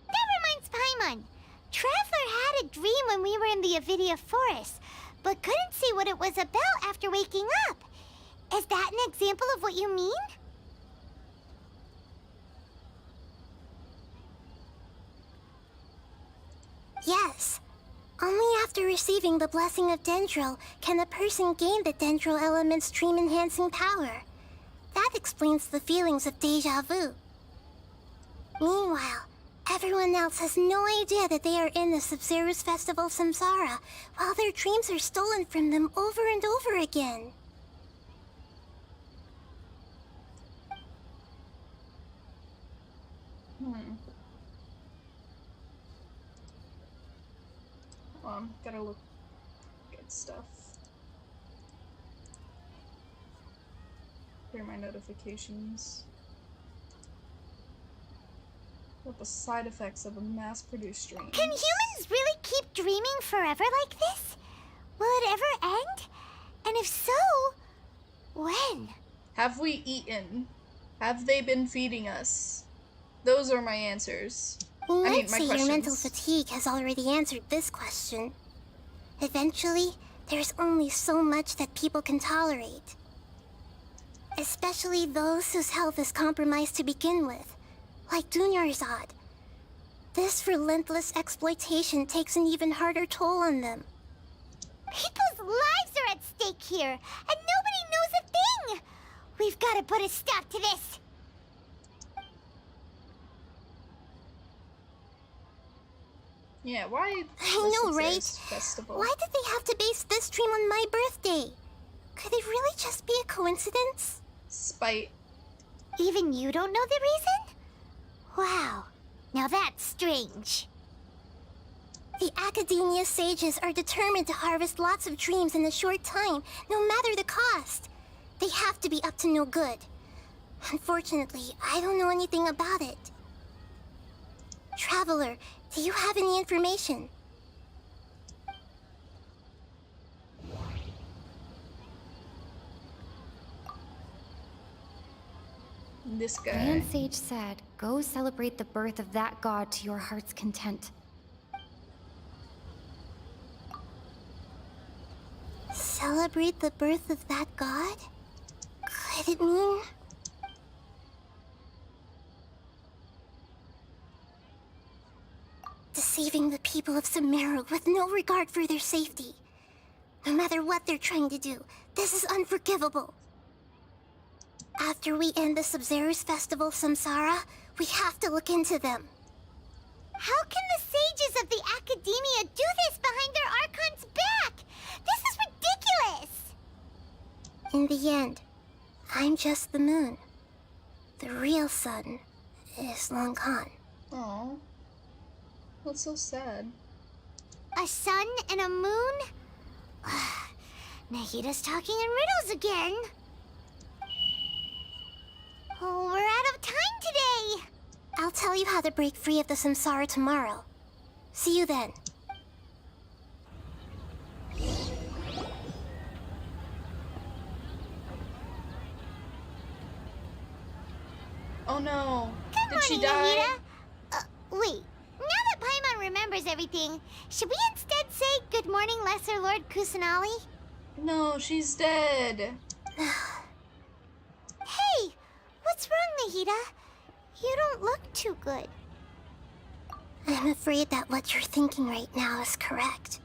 Never mind, Paimon. Traveler had a dream when we were in the Avidia forest, but couldn't see what it was about after waking up. Is that an example of what you mean?
Yes. Only after receiving the blessing of Dendro can a person gain the Dendro element's dream-enhancing power. That explains the feelings of deja vu. Meanwhile, everyone else has no idea that they are in the Sub-Zero's festival samsara, while their dreams are stolen from them over and over again.
Hold on, gotta look at stuff. Clear my notifications. What the side effects of a mass-produced dream?
Can humans really keep dreaming forever like this? Will it ever end? And if so, when?
Have we eaten? Have they been feeding us? Those are my answers.
You
I mean,
might
my
say
questions.
your mental fatigue has already answered this question. Eventually, there's only so much that people can tolerate. Especially those whose health is compromised to begin with, like Dunyarzad. This relentless exploitation takes an even harder toll on them.
People's lives are at stake here, and nobody knows a thing! We've got to put a stop to this!
Yeah, why?
I know, right?
Festival?
Why did they have to base this dream on my birthday? Could it really just be a coincidence?
Spite.
Even you don't know the reason? Wow, now that's strange.
The Academia sages are determined to harvest lots of dreams in a short time, no matter the cost. They have to be up to no good. Unfortunately, I don't know anything about it. Traveler, do you have any information?
This guy.
Grand Sage said, go celebrate the birth of that god to your heart's content.
Celebrate the birth of that god? Could did it mean? Deceiving the people of Sumeru with no regard for their safety. No matter what they're trying to do, this is unforgivable. After we end the Sub-Zero's Festival Samsara, we have to look into them.
How can the sages of the Academia do this behind their Archon's back? This is ridiculous!
In the end, I'm just the moon. The real sun is long gone.
Aww. That's so sad.
A sun and a moon? Nahida's talking in riddles again. Oh, we're out of time today.
I'll tell you how to break free of the samsara tomorrow. See you then.
Oh no.
Good
Did she
morning,
die?
Nahida. Wait. Now that Paimon remembers everything, should we instead say good morning, Lesser Lord Kusanali?
No, she's dead.
Hey! What's wrong, Nahida? You don't look too good.
I'm afraid that what you're thinking right now is correct.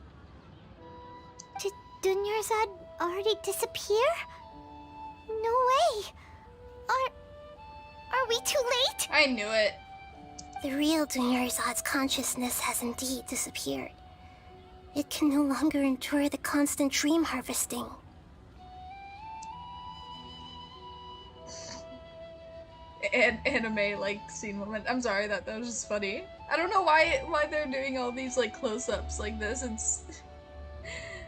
Did Dunyarzad already disappear? No way! Are we too late?
I knew it.
The real Dunyarzad's consciousness has indeed disappeared. It can no longer endure the constant dream harvesting.
Anime like scene moment. I'm sorry, that was just funny. I don't know why they're doing all these like close-ups like this. It's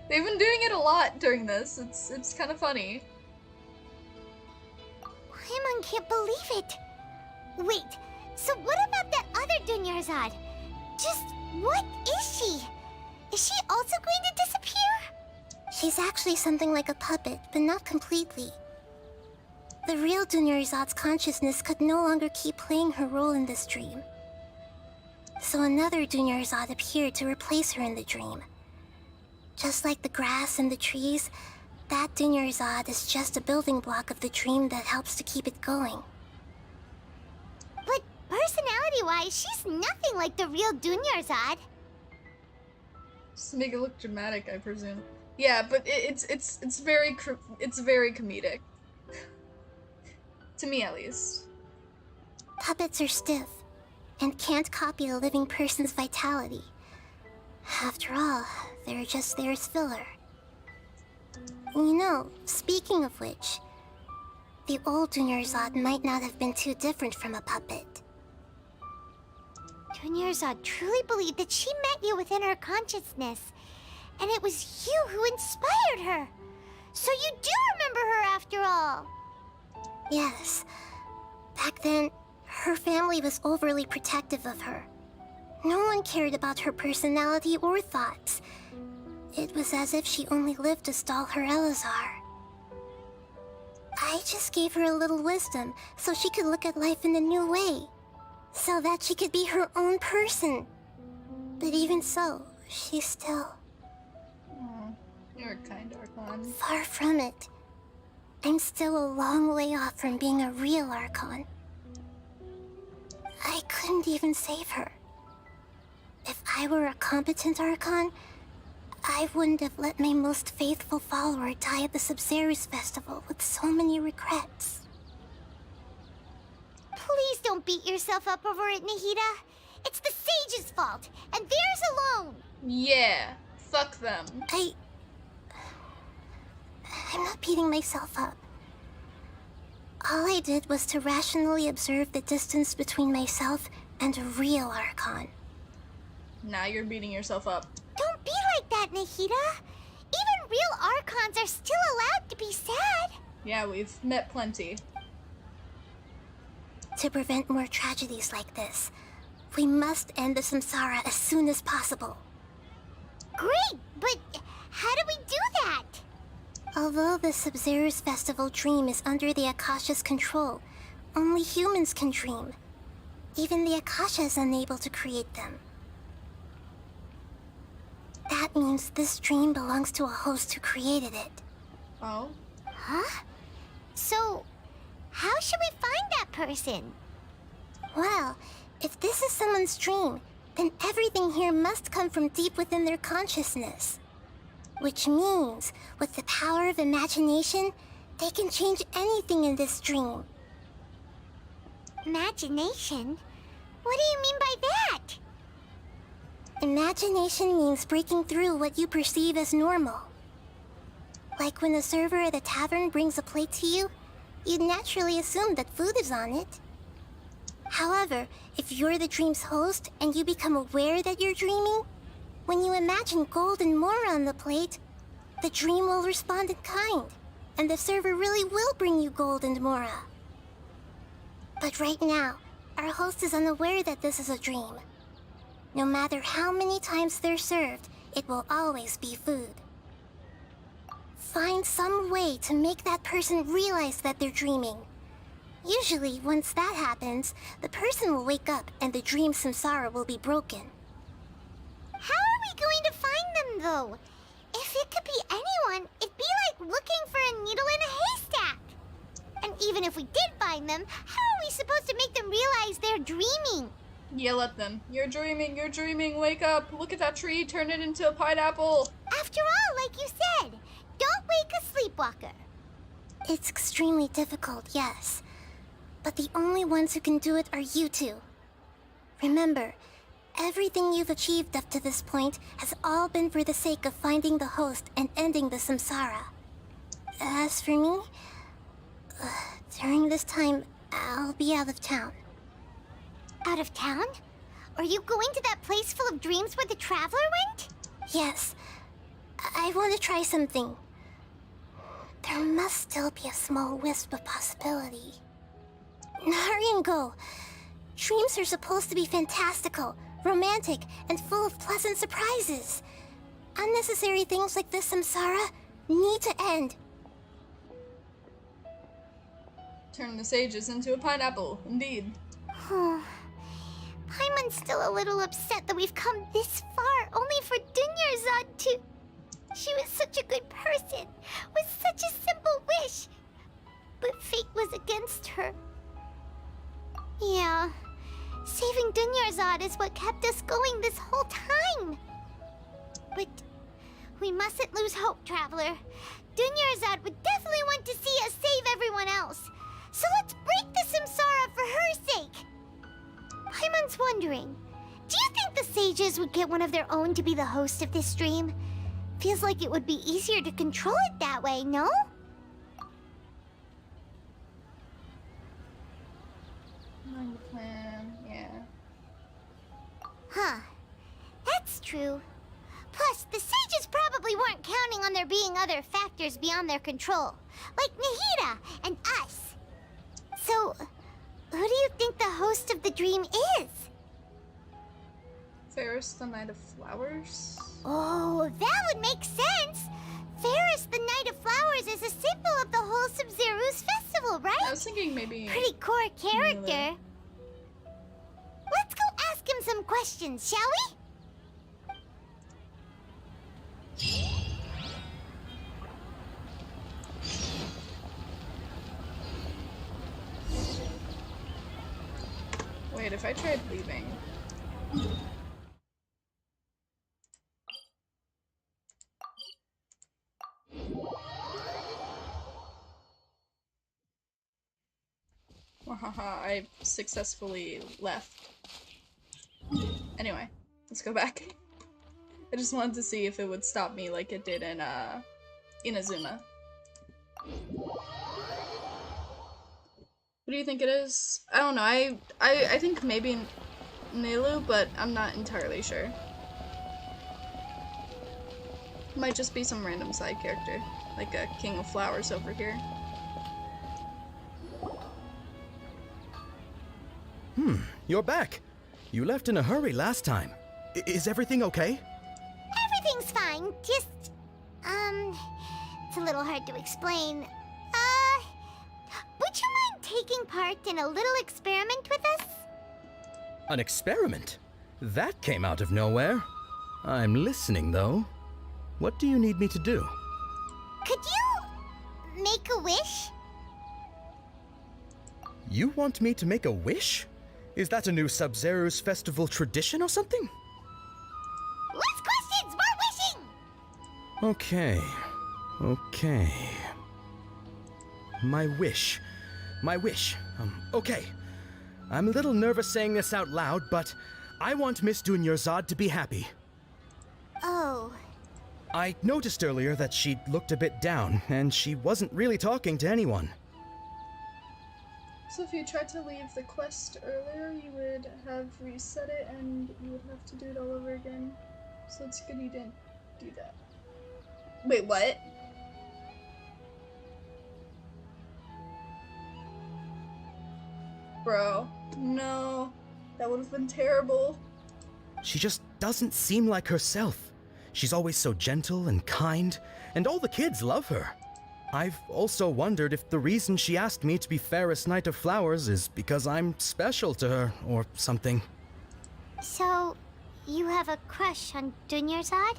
they've been doing it a lot during this. It's kind of funny.
Paimon can't believe it. Wait, so what about that other Dunyarzad? Just what is she? Is she also going to disappear?
She's actually something like a puppet, but not completely. The real Dunyarzad's consciousness could no longer keep playing her role in this dream. So another Dunyarzad appeared to replace her in the dream. Just like the grass and the trees, that Dunyarzad is just a building block of the dream that helps to keep it going.
But personality-wise, she's nothing like the real Dunyarzad.
Just to make it look dramatic, I presume. Yeah, but it's very comedic. To me, at least.
Puppets are stiff and can't copy a living person's vitality. After all, they're just there as filler. You know, speaking of which, the old Dunyarzad might not have been too different from a puppet.
Dunyarzad truly believed that she met you within her consciousness, and it was you who inspired her. So you do remember her after all.
Yes. Back then, her family was overly protective of her. No one cared about her personality or thoughts. It was as if she only lived to stall her Elazar. I just gave her a little wisdom so she could look at life in a new way. So that she could be her own person. But even so, she's still...
You're kind, Archon.
Far from it. I'm still a long way off from being a real Archon. I couldn't even save her. If I were a competent Archon, I wouldn't have let my most faithful follower die at the Sub-Zero's Festival with so many regrets.
Please don't beat yourself up over it, Nahida. It's the sage's fault, and theirs alone.
Yeah, fuck them.
I'm not beating myself up. All I did was to rationally observe the distance between myself and a real Archon.
Now you're beating yourself up.
Don't be like that, Nahida. Even real Archons are still allowed to be sad.
Yeah, we've met plenty.
To prevent more tragedies like this, we must end the samsara as soon as possible.
Great, but how do we do that?
Although the Sub-Zero's Festival dream is under the Akasha's control, only humans can dream. Even the Akasha is unable to create them. That means this dream belongs to a host who created it.
Oh?
Huh? So, should we find that person?
Well, if this is someone's dream, then everything here must come from deep within their consciousness. Which means, with the power of imagination, they can change anything in this dream.
Imagination? What do you mean by that?
Imagination means breaking through what you perceive as normal. Like when the server at the tavern brings a plate to you, you'd naturally assume that food is on it. However, if you're the dream's host and you become aware that you're dreaming, when you imagine gold and more on the plate, the dream will respond in kind, and the server really will bring you gold and mora. But right now, our host is unaware that this is a dream. No matter how many times they're served, it will always be food. Find some way to make that person realize that they're dreaming. Usually, once that happens, the person will wake up and the dream samsara will be broken.
How are we going to find them, though? If it could be anyone, it'd be like looking for a needle in a haystack. And even if we did find them, how are we supposed to make them realize they're dreaming?
Yell at them. You're dreaming, wake up. Look at that tree, turn it into a pineapple.
After all, like you said, don't wake a sleepwalker.
It's extremely difficult, yes. But the only ones who can do it are you two. Remember, everything you've achieved up to this point has all been for the sake of finding the host and ending the samsara. As for me, during this time, I'll be out of town.
Out of town? Are you going to that place full of dreams where the traveler went?
Yes. I want to try something. There must still be a small wisp of possibility. Hurry and go. Dreams are supposed to be fantastical, romantic, and full of pleasant surprises. Unnecessary things like this samsara need to end.
Turn the sages into a pineapple, indeed.
Paimon's still a little upset that we've come this far only for Dunyarzad to... She was such a good person, with such a simple wish. But fate was against her. Yeah, saving Dunyarzad is what kept us going this whole time. But we mustn't lose hope, Traveler. Dunyarzad would definitely want to see us save everyone else. So let's break the samsara for her sake. Paimon's wondering, do you think the sages would get one of their own to be the host of this stream? Feels like it would be easier to control it that way, no?
Plan, yeah.
Huh. That's true. Plus, the sages probably weren't counting on there being other factors beyond their control, like Nahida and us. So, who do you think the host of the dream is?
Ferris, the Knight of Flowers?
Oh, that would make sense! Ferris, the Knight of Flowers, is a symbol of the whole Sub-Zero's festival, right?
I was thinking maybe...
Pretty core character. Let's go ask him some questions, shall we?
Wait, if I tried leaving... Wahaha, I successfully left. Anyway, let's go back. I just wanted to see if it would stop me like it did in Inazuma. What do you think it is? I don't know, I think maybe Nilu, but I'm not entirely sure. Might just be some random side character, like a King of Flowers over here.
You're back. You left in a hurry last time. Is everything okay?
Everything's fine, just... it's a little hard to explain. Would you mind taking part in a little experiment with us?
An experiment? That came out of nowhere. I'm listening, though. What do you need me to do?
Could you... make a wish?
You want me to make a wish? Is that a new Sub-Zero's festival tradition or something?
Less questions, more wishing!
Okay. My wish. Okay. I'm a little nervous saying this out loud, but I want Miss Dunyarzad to be happy.
Oh.
I noticed earlier that she looked a bit down, and she wasn't really talking to anyone.
So if you tried to leave the quest earlier, you would have reset it and you would have to do it all over again. So it's good you didn't do that. Wait, what? Bro, no. That would have been terrible.
She just doesn't seem like herself. She's always so gentle and kind, and all the kids love her. I've also wondered if the reason she asked me to be Fairest Knight of Flowers is because I'm special to her, or something.
So, you have a crush on Dunyarzad?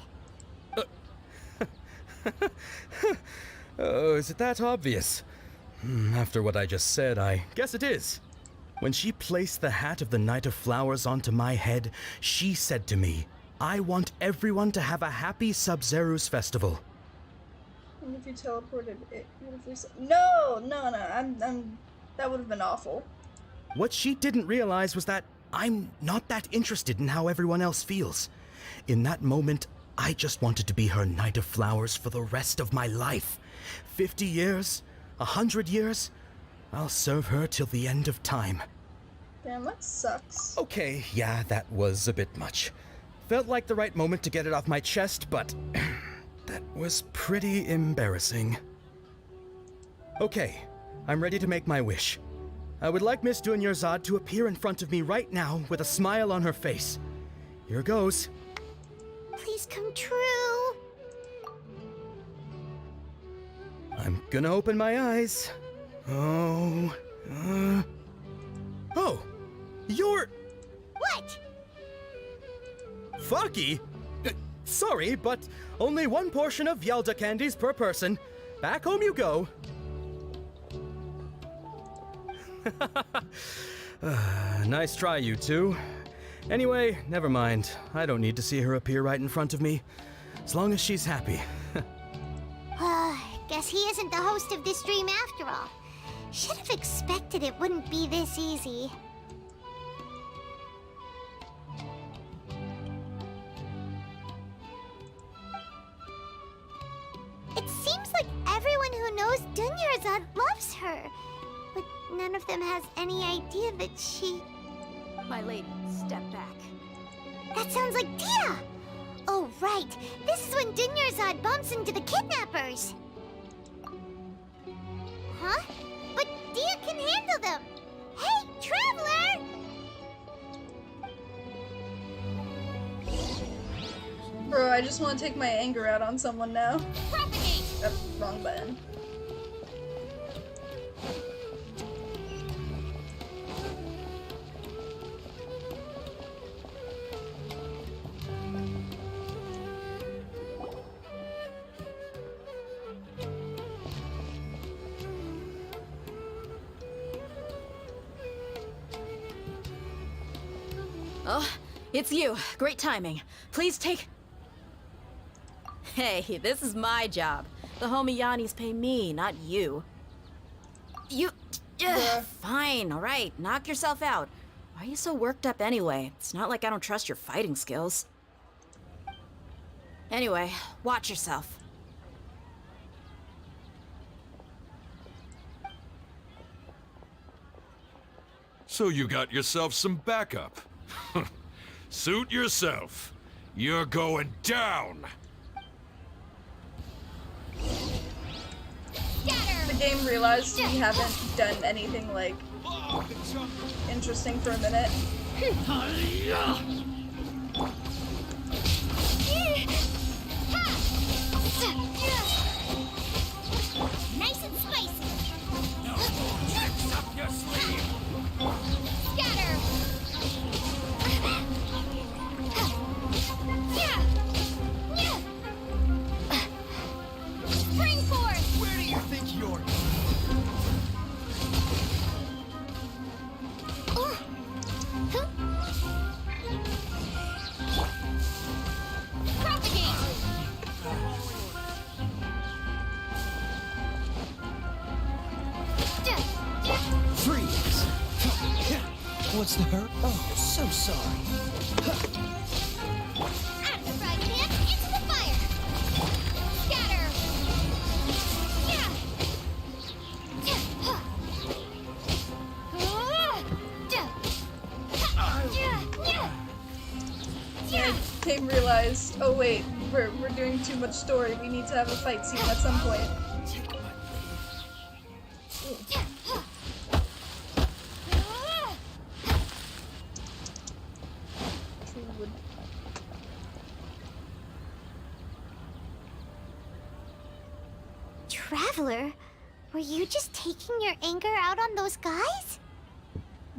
Oh, is it that obvious? After what I just said, I guess it is. When she placed the hat of the Knight of Flowers onto my head, she said to me, I want everyone to have a happy Sub-Zero's festival.
And if you teleported it beautifully No, that would have been awful.
What she didn't realize was that I'm not that interested in how everyone else feels. In that moment, I just wanted to be her Knight of Flowers for the rest of my life. 50 years? 100 years? I'll serve her till the end of time.
Damn, that sucks.
Okay, yeah, that was a bit much. Felt like the right moment to get it off my chest, but that was pretty embarrassing. Okay, I'm ready to make my wish. I would like Miss Dunyarzad to appear in front of me right now with a smile on her face. Here goes.
Please come true.
I'm gonna open my eyes. Oh, you're...
What?
Faki? Sorry, but only one portion of Yelda candies per person. Back home you go. Nice try, you two. Anyway, never mind. I don't need to see her appear right in front of me. As long as she's happy.
Guess he isn't the host of this stream after all. Should have expected it wouldn't be this easy. It seems like everyone who knows Dunyarzad loves her, but none of them has any idea that she...
My lady, step back.
That sounds like Dia! Oh, right. This is when Dunyarzad bumps into the kidnappers. Huh? But Dia can handle them! Hey, Traveler!
Bro, I just want to take my anger out on someone now.
Propagate!
Wrong button.
Oh, it's you. Great timing. Please take... Hey, this is my job. The homie Yannis pay me, not you. You... Fine, alright. Knock yourself out. Why are you so worked up anyway? It's not like I don't trust your fighting skills. Anyway, watch yourself.
So you got yourself some backup. Suit yourself. You're going down.
The game realized we haven't done anything, like, interesting for a minute.
Nice and spicy!
No tricks up your sleeve!
Scatter! Spring force!
Where do you think you're...
What's the hurt? Oh, so sorry.
Out of the frying pan, into the fire! Scatter! Yeah!
They realized, oh wait, we're doing too much story. We need to have a fight scene at some point.
Traveler, were you just taking your anger out on those guys?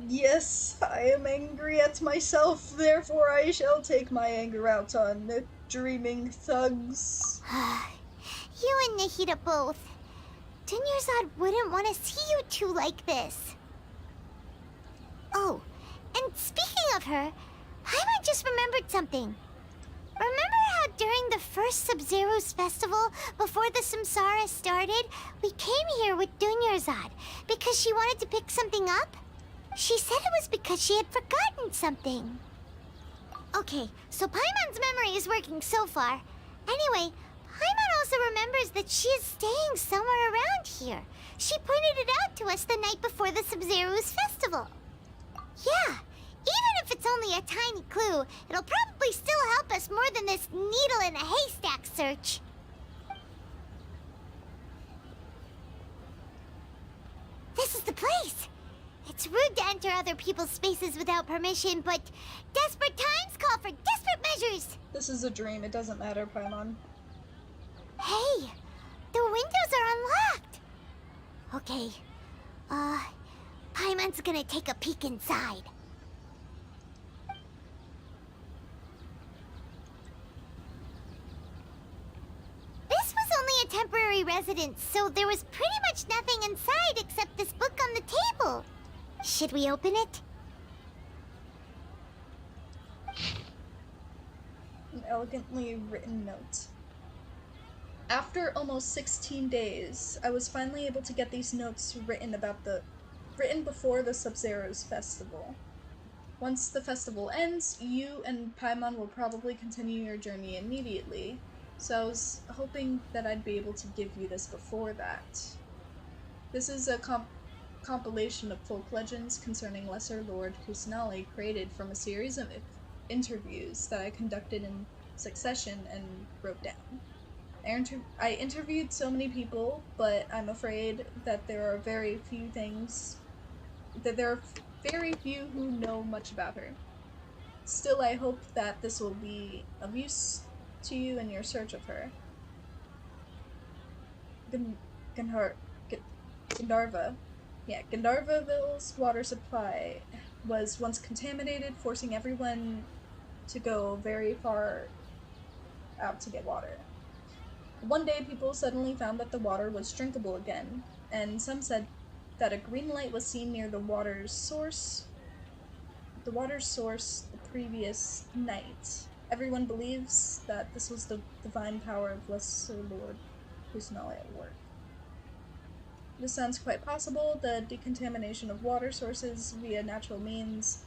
Yes, I am angry at myself, therefore I shall take my anger out on the dreaming thugs.
You and Nahida both. Dunyarzad wouldn't want to see you two like this. Oh, and speaking of her, Paimon just remembered something. Remember how during the first Sub-Zero's festival, before the Samsara started, we came here with Dunyarzad because she wanted to pick something up? She said it was because she had forgotten something. Okay, so Paimon's memory is working so far. Anyway, Paimon also remembers that she is staying somewhere around here. She pointed it out to us the night before the Sub-Zero's festival. Yeah, even if it's only a tiny clue, it'll probably still help us more than this needle in a haystack search. This is the place. It's rude to enter other people's spaces without permission, but desperate times call for desperate measures.
This is a dream, it doesn't matter, Paimon.
Hey, the windows are unlocked. Okay, Paimon's gonna take a peek inside. This was only a temporary residence, so there was pretty much nothing inside except this book on the table. Should we open it?
An elegantly written note. After almost 16 days, I was finally able to get these notes written before the Sub-Zero's festival. Once the festival ends, you and Paimon will probably continue your journey immediately, so I was hoping that I'd be able to give you this before that. This is a compilation of folk legends concerning Lesser Lord Kusanali created from a series of interviews that I conducted in succession and wrote down. I interviewed so many people, but I'm afraid that there are very few who know much about her. Still, I hope that this will be of use to you in your search of her. Gandharva. Yeah, Gandharvaville's water supply was once contaminated, forcing everyone to go very far out to get water. One day, people suddenly found that the water was drinkable again, and some said that a green light was seen near the water's source the previous night. Everyone believes that this was the divine power of Lesser Lord Kusanali at work. This sounds quite possible. The decontamination of water sources via natural means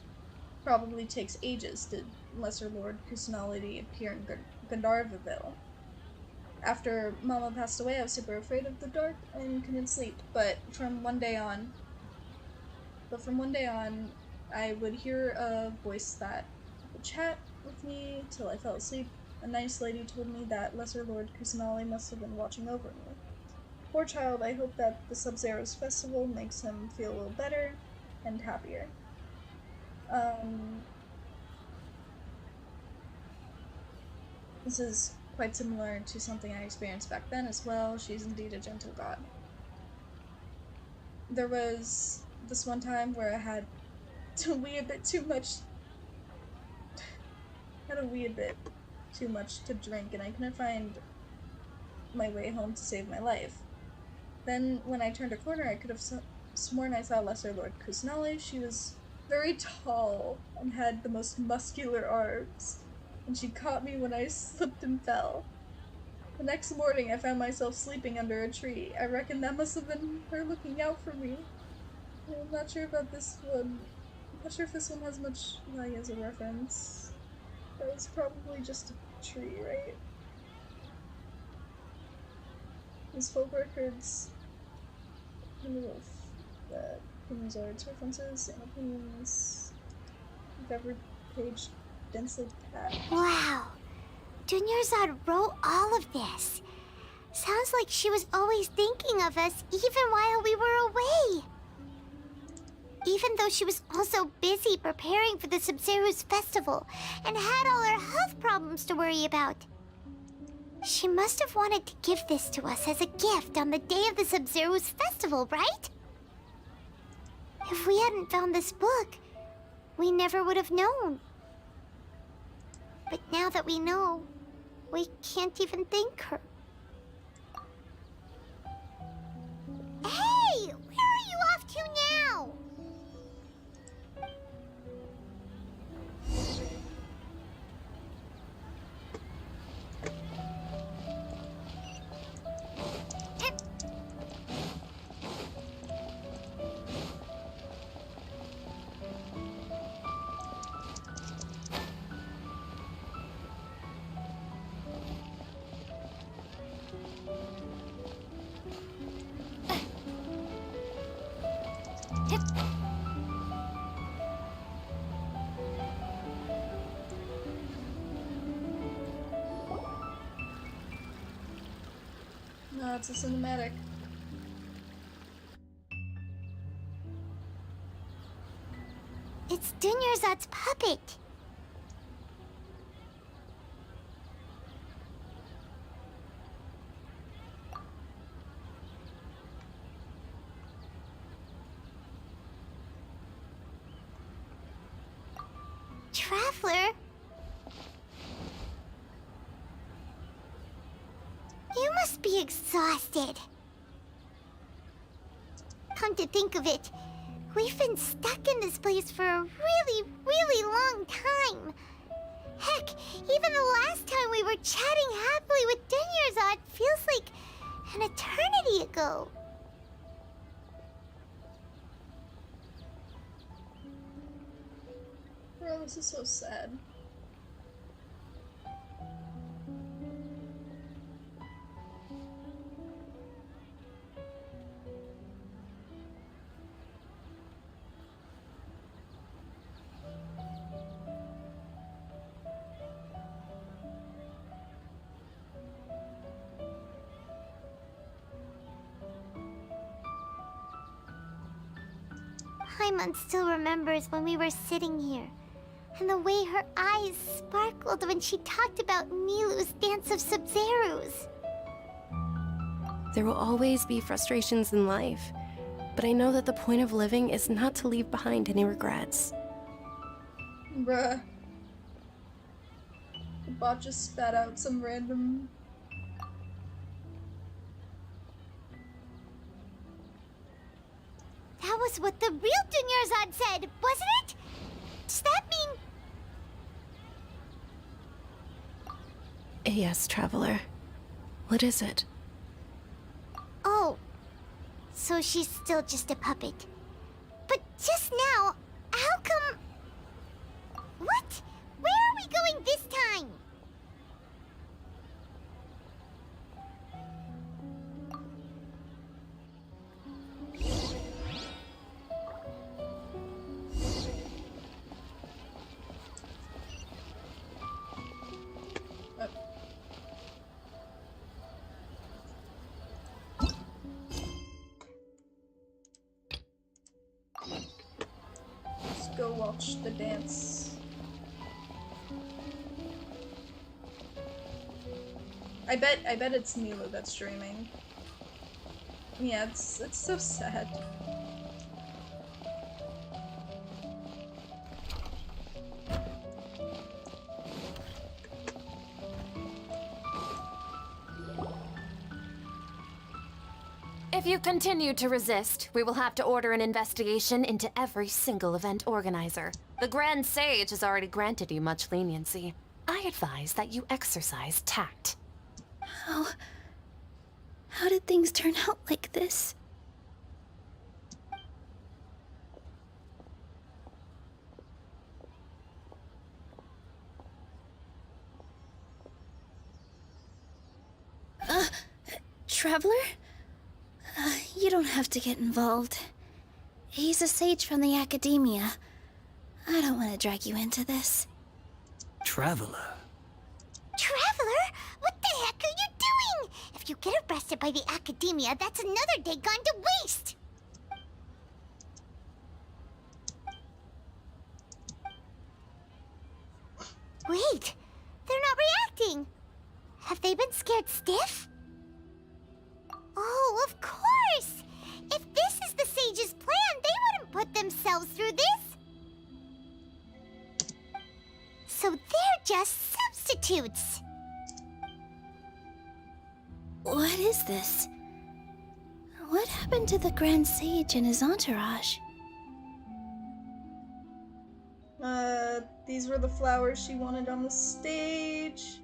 probably takes ages to Lesser Lord Kusanali appear in Gandharvaville. After Mama passed away, I was super afraid of the dark and couldn't sleep, but from one day on, I would hear a voice that would chat with me till I fell asleep. A nice lady told me that Lesser Lord Kusanali must have been watching over me. Poor child, I hope that the Sub-Zero's festival makes him feel a little better and happier. This is quite similar to something I experienced back then as well. She's indeed a gentle god. There was this one time where I had to wee a bit too much to drink, and I couldn't find my way home to save my life. Then, when I turned a corner, I could have sworn I saw Lesser Lord Kusanali. She was very tall and had the most muscular arms, and she caught me when I slipped and fell. The next morning, I found myself sleeping under a tree. I reckon that must have been her looking out for me. I'm not sure about this one. Not sure if this one has much value as a reference. That was probably just a tree, right? These folk records that opinions are its references and opinions covered page densely packed.
Wow. Dunyarzad wrote all of this. Sounds like she was always thinking of us even while we were away. Even though she was also busy preparing for the Sabzeruz festival and had all her health problems to worry about. She must have wanted to give this to us as a gift on the day of the Sabzeruz festival, right? If we hadn't found this book, we never would have known. But now that we know, we can't even thank her. Hey! Where are you off to now?
No, it's a cinematic.
It's Dunyarzad's puppet. Traveler? You must be exhausted. Come to think of it, we've been stuck in this place for a really, really long time. Heck, even the last time we were chatting happily with Dunyarzad feels like an eternity ago.
Bro, this is so sad.
Paimon still remembers when we were sitting here, and the way her eyes sparkled when she talked about Nilu's Dance of Sabzeruz.
There will always be frustrations in life, but I know that the point of living is not to leave behind any regrets.
Bruh. The bot just spat out some random...
That was what the real Dunyarzad said, wasn't it? Does that mean...
Yes, Traveler. What is it?
Oh, so she's still just a puppet. But just now, how come... What? Where are we going this time?
Let's go watch the dance. I bet it's Nilu that's streaming. Yeah, it's so sad.
If you continue to resist, we will have to order an investigation into every single event organizer. The Grand Sage has already granted you much leniency. I advise that you exercise tact.
How did things turn out like this?
Traveler? You don't have to get involved. He's a sage from the academia. I don't want to drag you into this.
Traveler?
Traveler? What the heck are you doing? If you get arrested by the academia, that's another day gone to waste! Wait, they're not reacting. Have they been scared stiff? Oh, of course! If this is the sage's plan, they wouldn't put themselves through this. So they're just substitutes.
What is this? What happened to the Grand Sage and his entourage?
These were the flowers she wanted on the stage.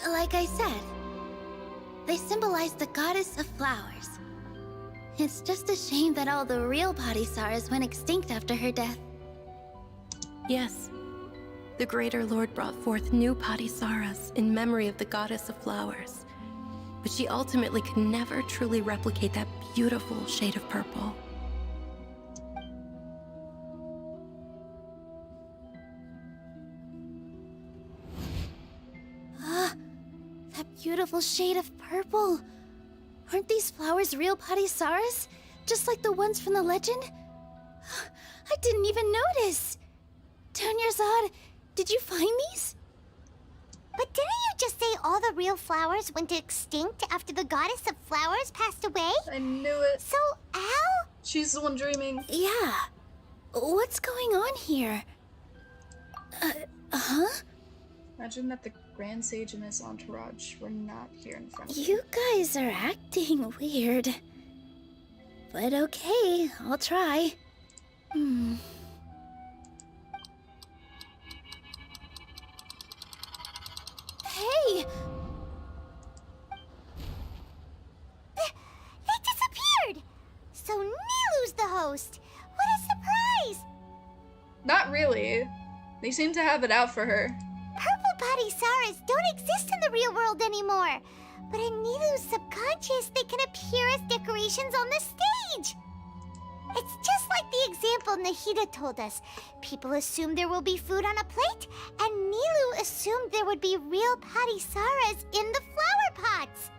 Like I said, they symbolize the goddess of flowers. It's just a shame that all the real Padisaras went extinct after her death.
Yes. The Greater Lord brought forth new Padisaras in memory of the goddess of flowers. But she ultimately could never truly replicate that beautiful shade of purple.
That beautiful shade of purple. Aren't these flowers real Padisaras? Just like the ones from the legend? I didn't even notice. Dunyarzad, did you find these?
But didn't you just say all the real flowers went extinct after the goddess of flowers passed away?
I knew it.
So, Al?
She's the one dreaming.
Yeah. What's going on here?
Imagine that the Grand Sage and his entourage were not here in front of
You guys are acting weird. But okay, I'll try. Hey!
They disappeared! So Nilu's the host! What a surprise!
Not really. They seem to have it out for her.
Purple Padisaras don't exist in the real world anymore. But in Nilu's subconscious, they can appear as decorations on the stage. It's just like the example Nahida told us. People assume there will be food on a plate, and Nilu assumed there would be real Padisaras in the flower pots.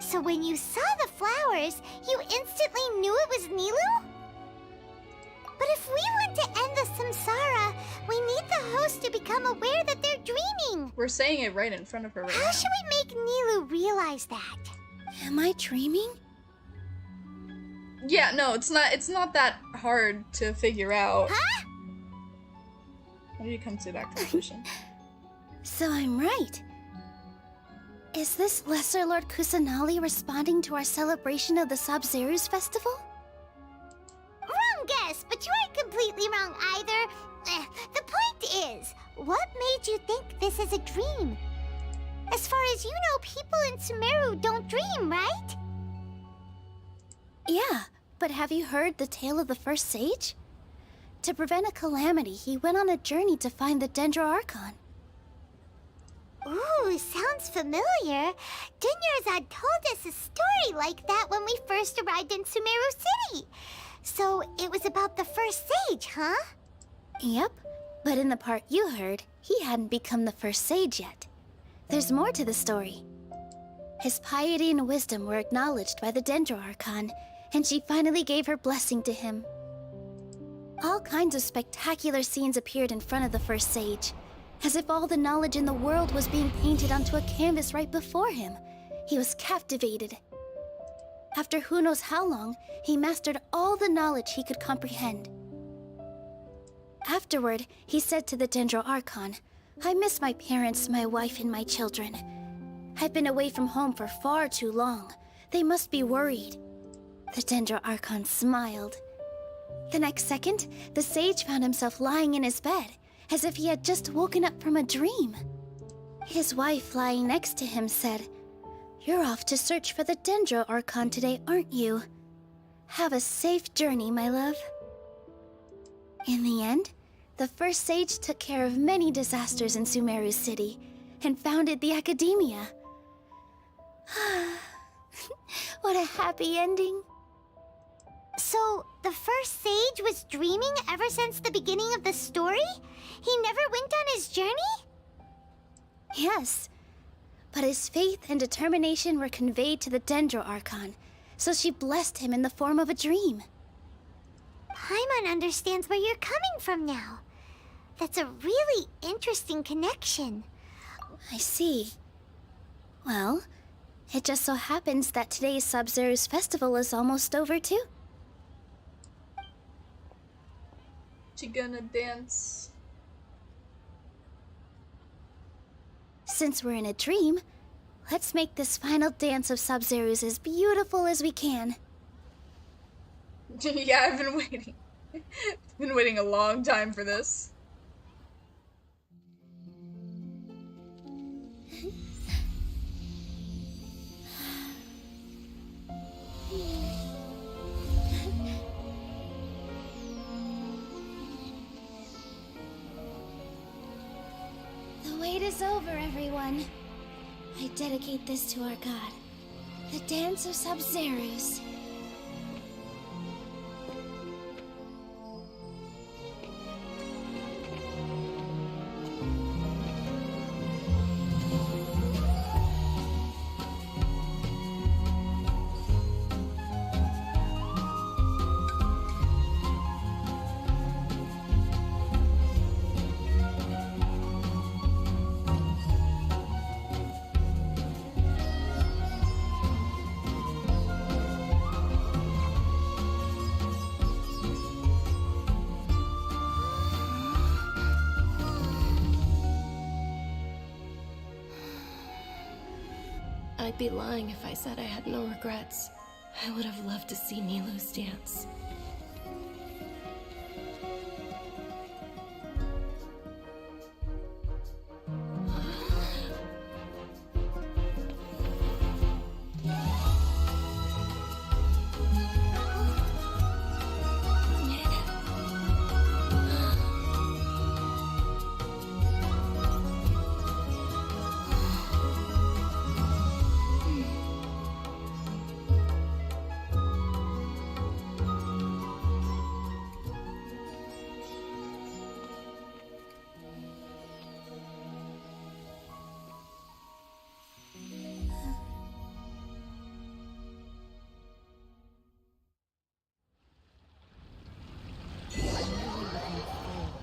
So when you saw the flowers, you instantly knew it was Nilu? But if we want to end the samsara, we need the host to become aware that they're dreaming.
We're saying it right in front of her right now.
How should we make Nilu realize that?
Am I dreaming?
Yeah, no, it's not that hard to figure out.
Huh?
How do you come to that conclusion?
So I'm right. Is this Lesser Lord Kusanali responding to our celebration of the Sabzeruz festival?
Wrong guess, but you aren't completely wrong either. The point is, what made you think this is a dream? As far as you know, people in Sumeru don't dream, right?
Yeah, but have you heard the tale of the first sage? To prevent a calamity, he went on a journey to find the Dendroarchon.
Ooh, sounds familiar. Dunyarzad told us a story like that when we first arrived in Sumeru City. So it was about the first sage, huh?
Yep, but in the part you heard, he hadn't become the first sage yet. There's more to the story. His piety and wisdom were acknowledged by the Dendroarchon, and she finally gave her blessing to him. All kinds of spectacular scenes appeared in front of the first sage, as if all the knowledge in the world was being painted onto a canvas right before him. He was captivated. After who knows how long, he mastered all the knowledge he could comprehend. Afterward, he said to the Dendroarchon, "I miss my parents, my wife, and my children. I've been away from home for far too long. They must be worried." The Dendroarchon smiled. The next second, the sage found himself lying in his bed, as if he had just woken up from a dream. His wife, lying next to him, said, "You're off to search for the Dendroarchon today, aren't you? Have a safe journey, my love." In the end, The first sage took care of many disasters in Sumeru City and founded the academia. What a happy ending.
So, the first sage was dreaming ever since the beginning of the story? He never went on his journey?
Yes, but his faith and determination were conveyed to the Dendro Archon, so she blessed him in the form of a dream.
Paimon understands where you're coming from now. That's a really interesting connection.
I see. Well, it just so happens that today's Sub-Zero's festival is almost over too.
She gonna dance.
Since we're in a dream, let's make this final dance of Sub-Zero's as beautiful as we can.
Yeah, I've been waiting. Been waiting a long time for this.
The wait is over, everyone. I dedicate this to our god, the Dance of Sub-Zero's.
I'd be lying if I said I had no regrets. I would have loved to see Nilou's dance.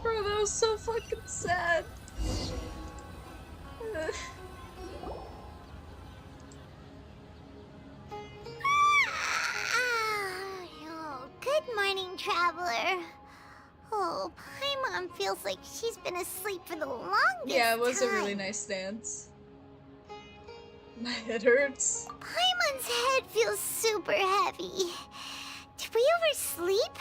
Bro, that was so fucking sad.
Oh, good morning, traveler. Oh, Paimon feels like she's been asleep for the longest
Yeah, it was
time.
a really nice dance. My head hurts.
Paimon's head feels super heavy. Did we oversleep?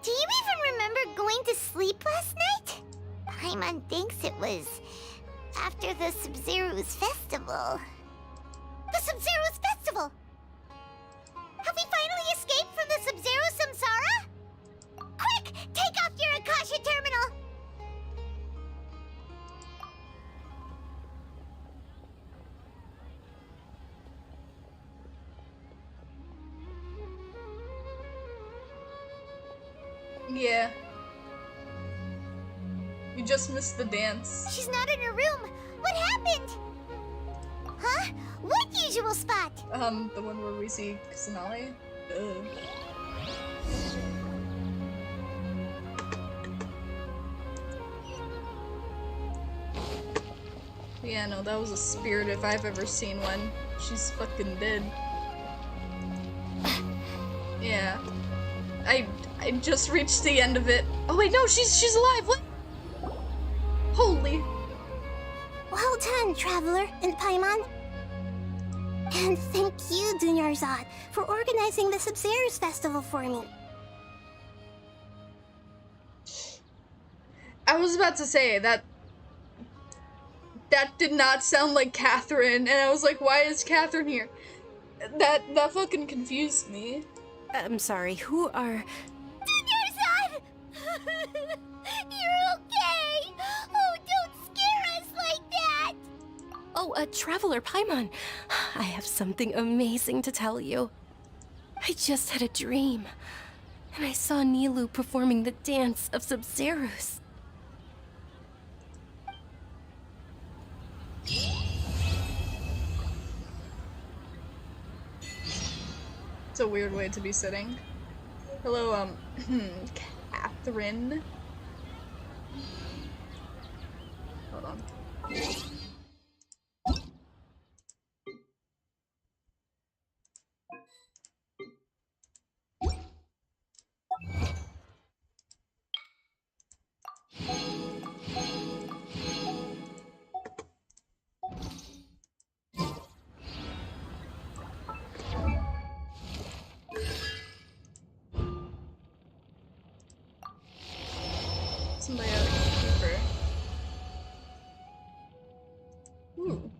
Do you even remember going to sleep last night? Paimon thinks it was after the Sub-Zero's festival. The Sub-Zero's festival! Have we finally escaped from the Sub-Zero samsara? Quick! Take off your Akasha terminal!
Yeah. You just missed the dance.
She's not in her room. What happened? Huh? What usual spot?
The one where we see Kusanali. Yeah, no, that was a spirit if I've ever seen one. She's fucking dead. Yeah. I just reached the end of it. Oh wait, no, she's alive. What? Holy.
Well done, Traveler and Paimon. And thank you, Dunyarzad, for organizing the Sub-Zero's festival for me.
I was about to say that did not sound like Catherine, and I was like, why is Catherine here? That fucking confused me.
I'm sorry, who are...
Dunyarzad! You're okay! Oh, don't scare us like that!
Oh, Traveler Paimon, I have something amazing to tell you. I just had a dream, and I saw Nilou performing the dance of Sabzerus.
It's a weird way to be sitting. Hello, Catherine. Hold on. Somebody out of keeper. Ooh.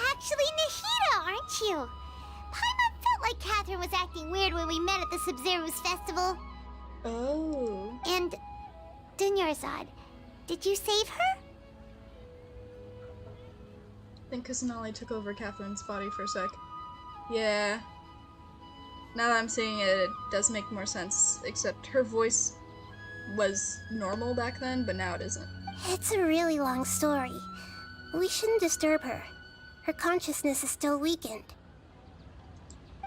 Actually Nahida, aren't you? Paimon felt like Catherine was acting weird when we met at the Sabzerus festival.
Oh.
And Dunyarzad, did you save her?
I think Kusanali took over Catherine's body for a sec. Yeah. Now that I'm seeing it, it does make more sense, except her voice was normal back then, but now it isn't.
It's a really long story. We shouldn't disturb her. Her consciousness is still weakened.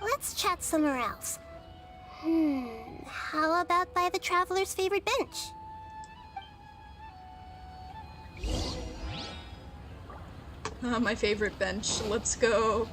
Let's chat somewhere else. How about by the Traveler's favorite bench?
My favorite bench. Let's go.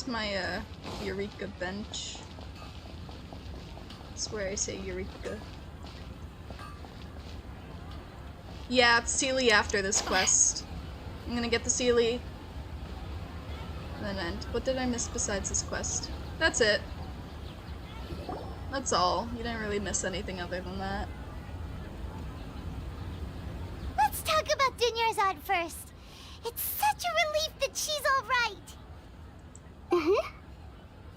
My Eureka bench. That's where I say Eureka. Yeah, it's Sealy after this quest. I'm gonna get the Sealy. And then end. What did I miss besides this quest? That's it. That's all. You didn't really miss anything other than that.
Let's talk about Dunyarzad first. It's such a relief that she's alright.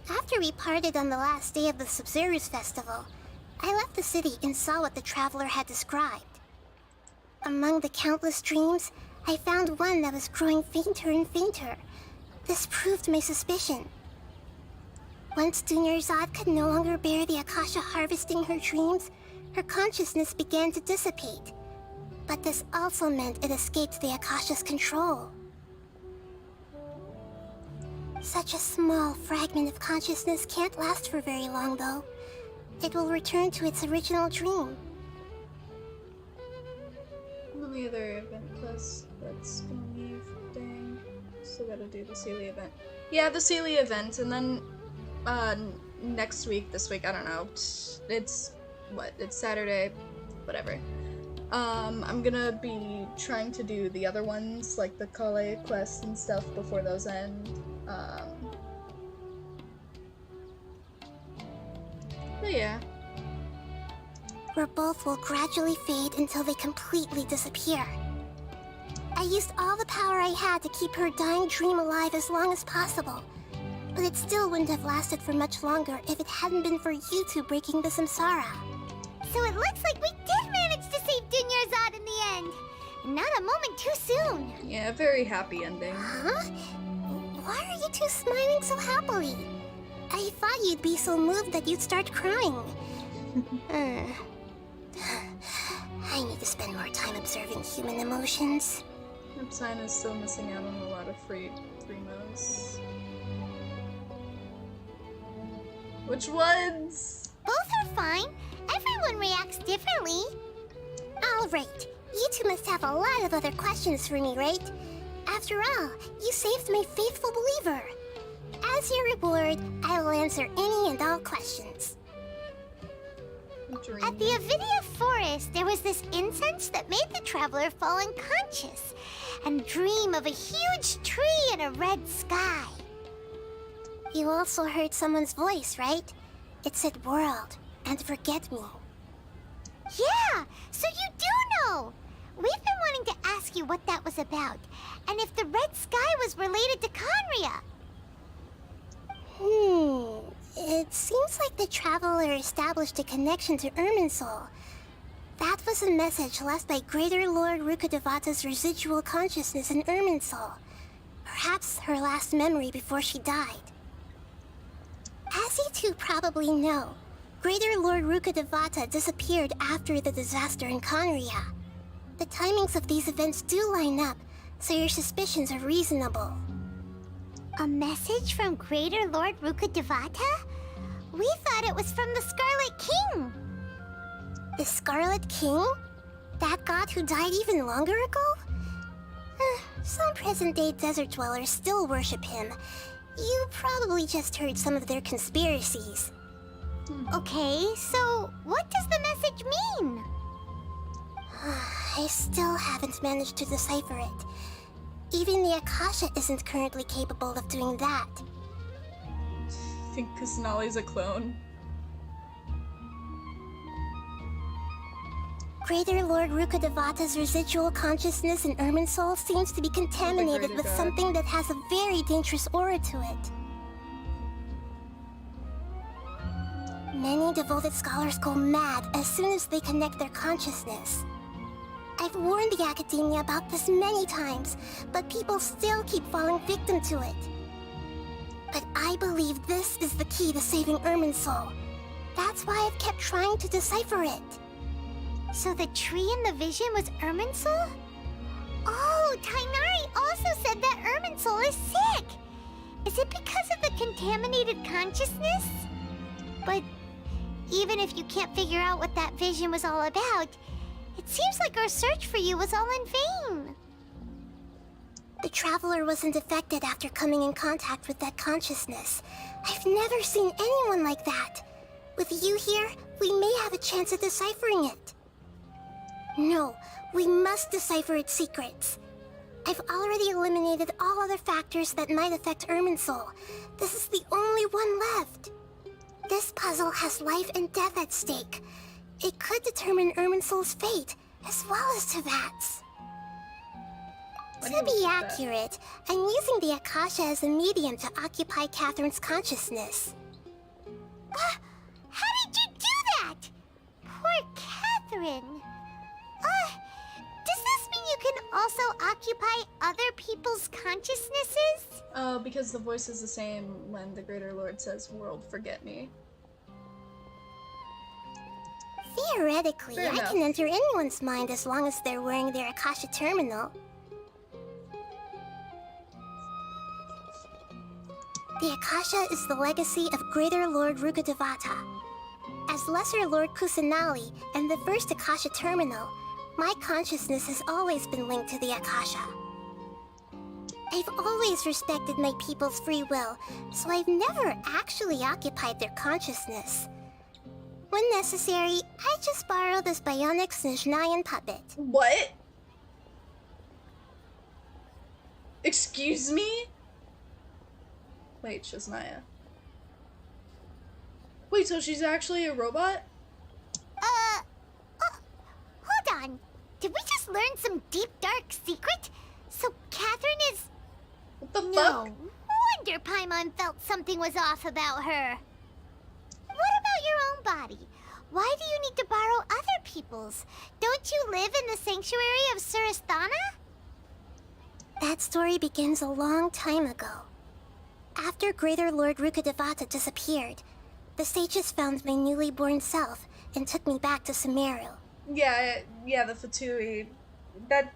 After we parted on the last day of the Sabzerus festival, I left the city and saw what the Traveler had described. Among the countless dreams, I found one that was growing fainter and fainter. This proved my suspicion. Once Dunyarzad could no longer bear the Akasha harvesting her dreams, her consciousness began to dissipate. But this also meant it escaped the Akasha's control. Such a small fragment of consciousness can't last for very long, though. It will return to its original dream.
Only other event quest that's gonna leave. Dang. Still gotta do the Sealy event. Yeah, the Sealy event, and then next week, this week, I don't know. It's what? It's Saturday. Whatever. I'm gonna be trying to do the other ones, like the Kale quest and stuff, before those end. But yeah.
Where both will gradually fade until they completely disappear. I used all the power I had to keep her dying dream alive as long as possible. But it still wouldn't have lasted for much longer if it hadn't been for you two breaking the samsara.
So it looks like we did manage to save Dunyarzad in the end. Not a moment too soon.
Yeah, very happy ending.
Huh? Why are you two smiling so happily? I thought you'd be so moved that you'd start crying. I need to spend more time observing human emotions.
Sign is still missing out on a lot of free promos. Which ones?
Both are fine. Everyone reacts differently.
Alright, you two must have a lot of other questions for me, right? After all, you saved my faithful believer. As your reward, I will answer any and all questions.
At the Avidia Forest, there was this incense that made the traveler fall unconscious and dream of a huge tree and a red sky.
You also heard someone's voice, right? It said world and forget me.
Yeah, so you do know! We've been wanting to ask you what that was about, and if the red sky was related to Conria.
It seems like the traveler established a connection to Irminsul. That was a message left by Greater Lord Rukkhadevata's residual consciousness in Irminsul. Perhaps her last memory before she died. As you two probably know, Greater Lord Rukkhadevata disappeared after the disaster in Conria. The timings of these events do line up, so your suspicions are reasonable.
A message from Greater Lord Rukkhadevata? We thought it was from the Scarlet King.
The Scarlet King? That god who died even longer ago? Some present-day desert dwellers still worship him. You probably just heard some of their conspiracies.
Okay, so what does the message mean?
I still haven't managed to decipher it. Even the Akasha isn't currently capable of doing that.
I think Kusanali's a clone.
Greater Lord Rukkhadevata's residual consciousness in Irminsul seems to be contaminated with something that has a very dangerous aura to it. Many devoted scholars go mad as soon as they connect their consciousness. I've warned the academia about this many times, but people still keep falling victim to it. But I believe this is the key to saving Irminsul. That's why I've kept trying to decipher it.
So the tree in the vision was Irminsul? Oh, Tainari also said that Irminsul is sick! Is it because of the contaminated consciousness? But even if you can't figure out what that vision was all about, it seems like our search for you was all in vain.
The traveler wasn't affected after coming in contact with that consciousness. I've never seen anyone like that. With you here, we may have a chance at deciphering it. No, we must decipher its secrets. I've already eliminated all other factors that might affect Irminsul. This is the only one left. This puzzle has life and death at stake. It could determine Irminsul's fate, as well as Tevat's. To be accurate, I'm using the Akasha as a medium to occupy Catherine's consciousness.
How did you do that? Poor Catherine. Does this mean you can also occupy other people's consciousnesses?
Oh, because the voice is the same when the Greater Lord says, "World, forget me."
Theoretically,
Fair
I
enough.
can enter anyone's mind as long as they're wearing their Akasha terminal. The Akasha is the legacy of Greater Lord Rukkhadevata. As Lesser Lord Kusanali and the first Akasha terminal, my consciousness has always been linked to the Akasha. I've always respected my people's free will, so I've never actually occupied their consciousness. When necessary, I just borrow this bionic Snezhnayan puppet.
What? Excuse me? Wait, Shaznia. Wait, so she's actually a robot?
Hold on. Did we just learn some deep, dark secret? So Catherine is...
What the
No
fuck?
wonder Paimon felt something was off about her. What about your own body? Why do you need to borrow other people's? Don't you live in the sanctuary of Surasthana?
That story begins a long time ago. After Greater Lord Rukkhadevata disappeared, the sages found my newly born self and took me back to Sumeru.
Yeah, the Fatui. That,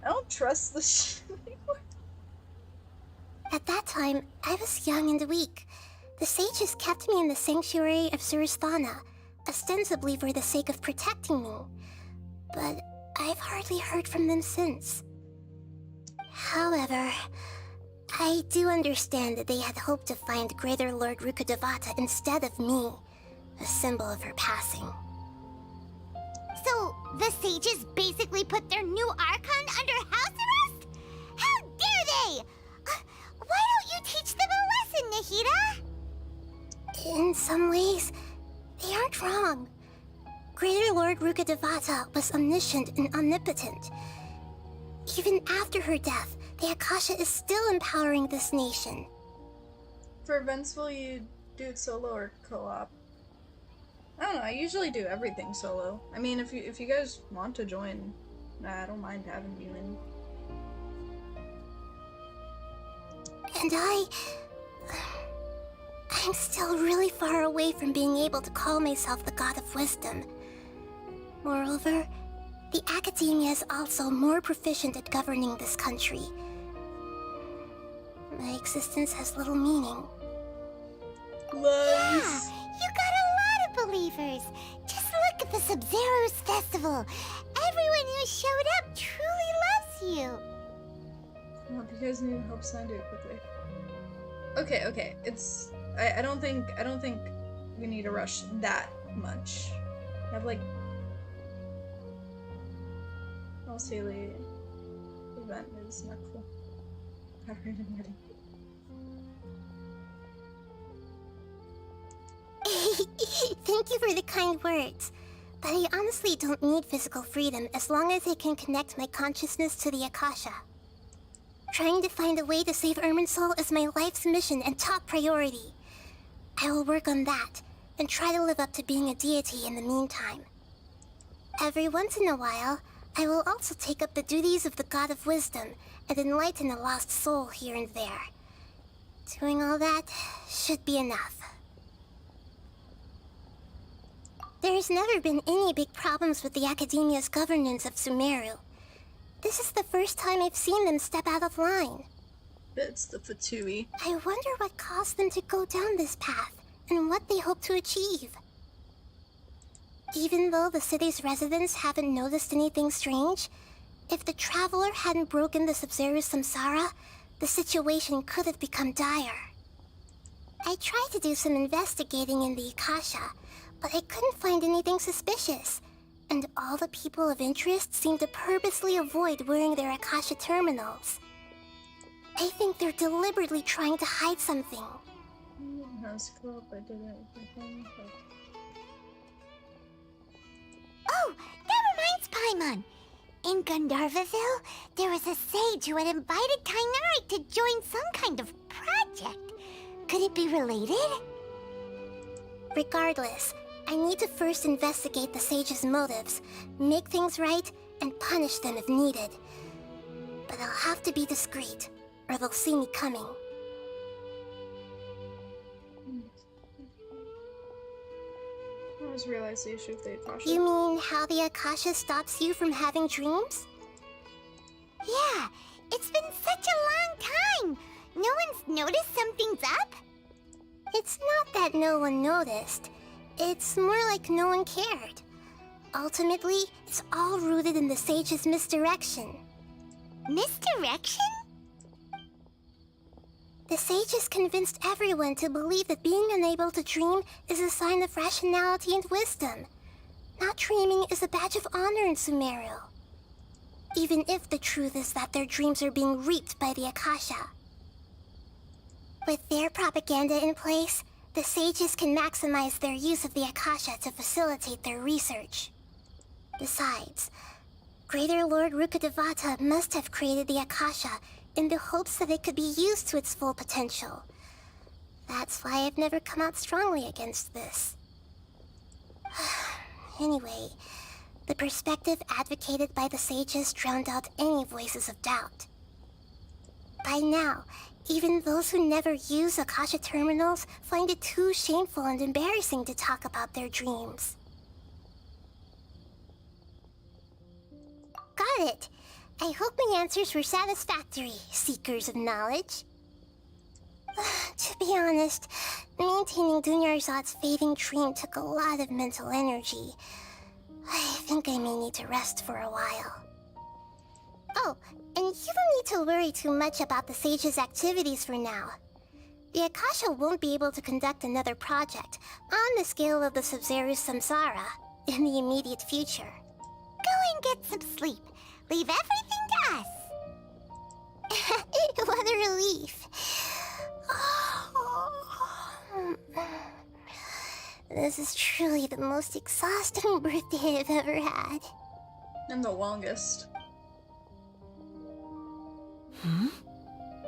I don't trust this shit anymore.
At that time, I was young and weak. The sages kept me in the sanctuary of Surasthana, ostensibly for the sake of protecting me. But I've hardly heard from them since. However, I do understand that they had hoped to find Greater Lord Rukkhadevata instead of me, a symbol of her passing.
So, the sages basically put their new Archon under house arrest? How dare they! Why don't you teach them a lesson, Nahida?
In some ways, they aren't wrong. Greater Lord Rukkhadevata was omniscient and omnipotent. Even after her death, the Akasha is still empowering this nation.
For events, will you do it solo or co-op? I don't know, I usually do everything solo. I mean, if you guys want to join, I don't mind having you in.
And I'm still really far away from being able to call myself the God of Wisdom. Moreover, the Academia is also more proficient at governing this country. My existence has little meaning.
Yeah, you got a lot of believers. Just look at the Sub-Zero's festival. Everyone who showed up truly loves you.
Well, you guys need help sign do it quickly. Okay, it's I don't think we need to rush that much. I have like Haley event is not cool.
Thank you for the kind words, but I honestly don't need physical freedom as long as I can connect my consciousness to the Akasha. Trying to find a way to save Irminsul is my life's mission and top priority. I will work on that, and try to live up to being a deity in the meantime. Every once in a while, I will also take up the duties of the God of Wisdom and enlighten a lost soul here and there. Doing all that should be enough. There's never been any big problems with the Academia's governance of Sumeru. This is the first time I've seen them step out of line.
It's the Fatui.
I wonder what caused them to go down this path, and what they hope to achieve. Even though the city's residents haven't noticed anything strange, if the Traveler hadn't broken the Sub-Zero's samsara, the situation could have become dire. I tried to do some investigating in the Akasha, but I couldn't find anything suspicious. And all the people of interest seem to purposely avoid wearing their Akasha terminals. I think they're deliberately trying to hide something.
Oh, that reminds Paimon. In Gandharvaville, there was a sage who had invited Tainari to join some kind of project. Could it be related?
Regardless, I need to first investigate the sage's motives, make things right, and punish them if needed. But I'll have to be discreet, or they'll see me coming.
I just realized the issue with the Akasha.
You mean how the Akasha stops you from having dreams?
Yeah, it's been such a long time. No one's noticed something's up?
It's not that no one noticed. It's more like no one cared. Ultimately, it's all rooted in the sage's misdirection.
Misdirection?
The sages convinced everyone to believe that being unable to dream is a sign of rationality and wisdom. Not dreaming is a badge of honor in Sumeru. Even if the truth is that their dreams are being reaped by the Akasha. With their propaganda in place, the sages can maximize their use of the Akasha to facilitate their research. Besides, Greater Lord Rukkhadevata must have created the Akasha in the hopes that it could be used to its full potential. That's why I've never come out strongly against this. Anyway, the perspective advocated by the sages drowned out any voices of doubt. By now, even those who never use Akasha terminals find it too shameful and embarrassing to talk about their dreams. Got it! I hope my answers were satisfactory, seekers of knowledge. To be honest, maintaining Dunyarzad's fading dream took a lot of mental energy. I think I may need to rest for a while. Oh, and you don't need to worry too much about the Sage's activities for now. The Akasha won't be able to conduct another project on the scale of the Sub-Zero's Samsara in the immediate future.
Go and get some sleep. Leave everything to us.
What a relief. This is truly the most exhausting birthday I've ever had.
And the longest.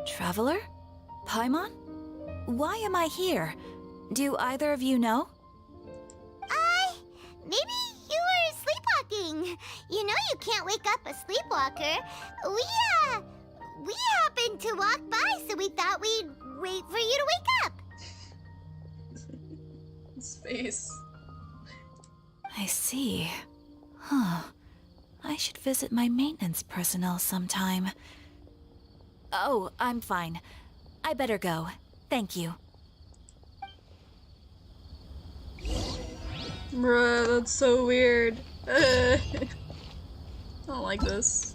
Traveler? Paimon? Why am I here? Do either of you know?
Maybe you were sleepwalking. You know you can't wake up a sleepwalker. We happened to walk by, so we thought we'd wait for you to wake up.
Space.
I see. Huh. I should visit my maintenance personnel sometime. Oh, I'm fine. I better go. Thank you.
Bruh, that's so weird. I don't like this.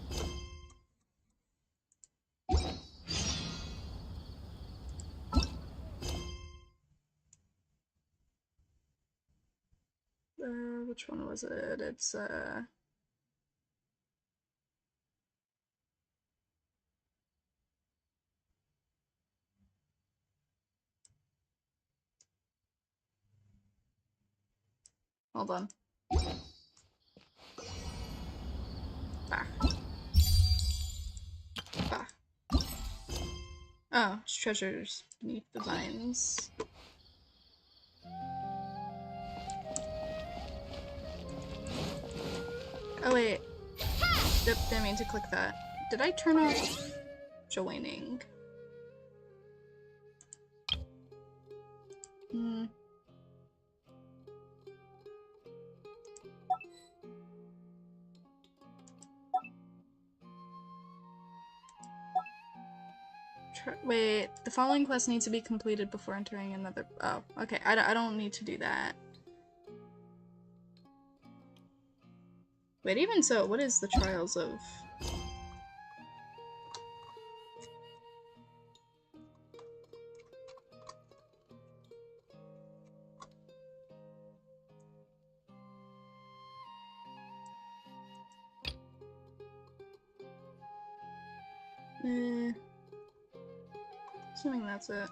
Which one was it? It's, hold on. Bah. Bah. Oh, it's treasures beneath the vines. Oh wait. Yep, didn't mean to click that. Did I turn off joining? Wait, the following quest needs to be completed before entering another. Oh, okay. I don't need to do that. Wait, even so, what is the Trials of? Assuming that's it.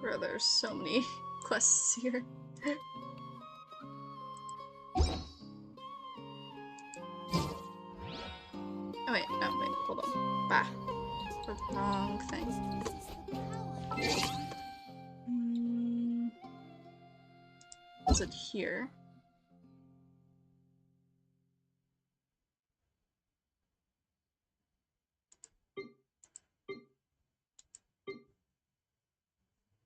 Bro, there's so many quests here. Oh wait, hold on. Bah. The wrong thing. Was it here?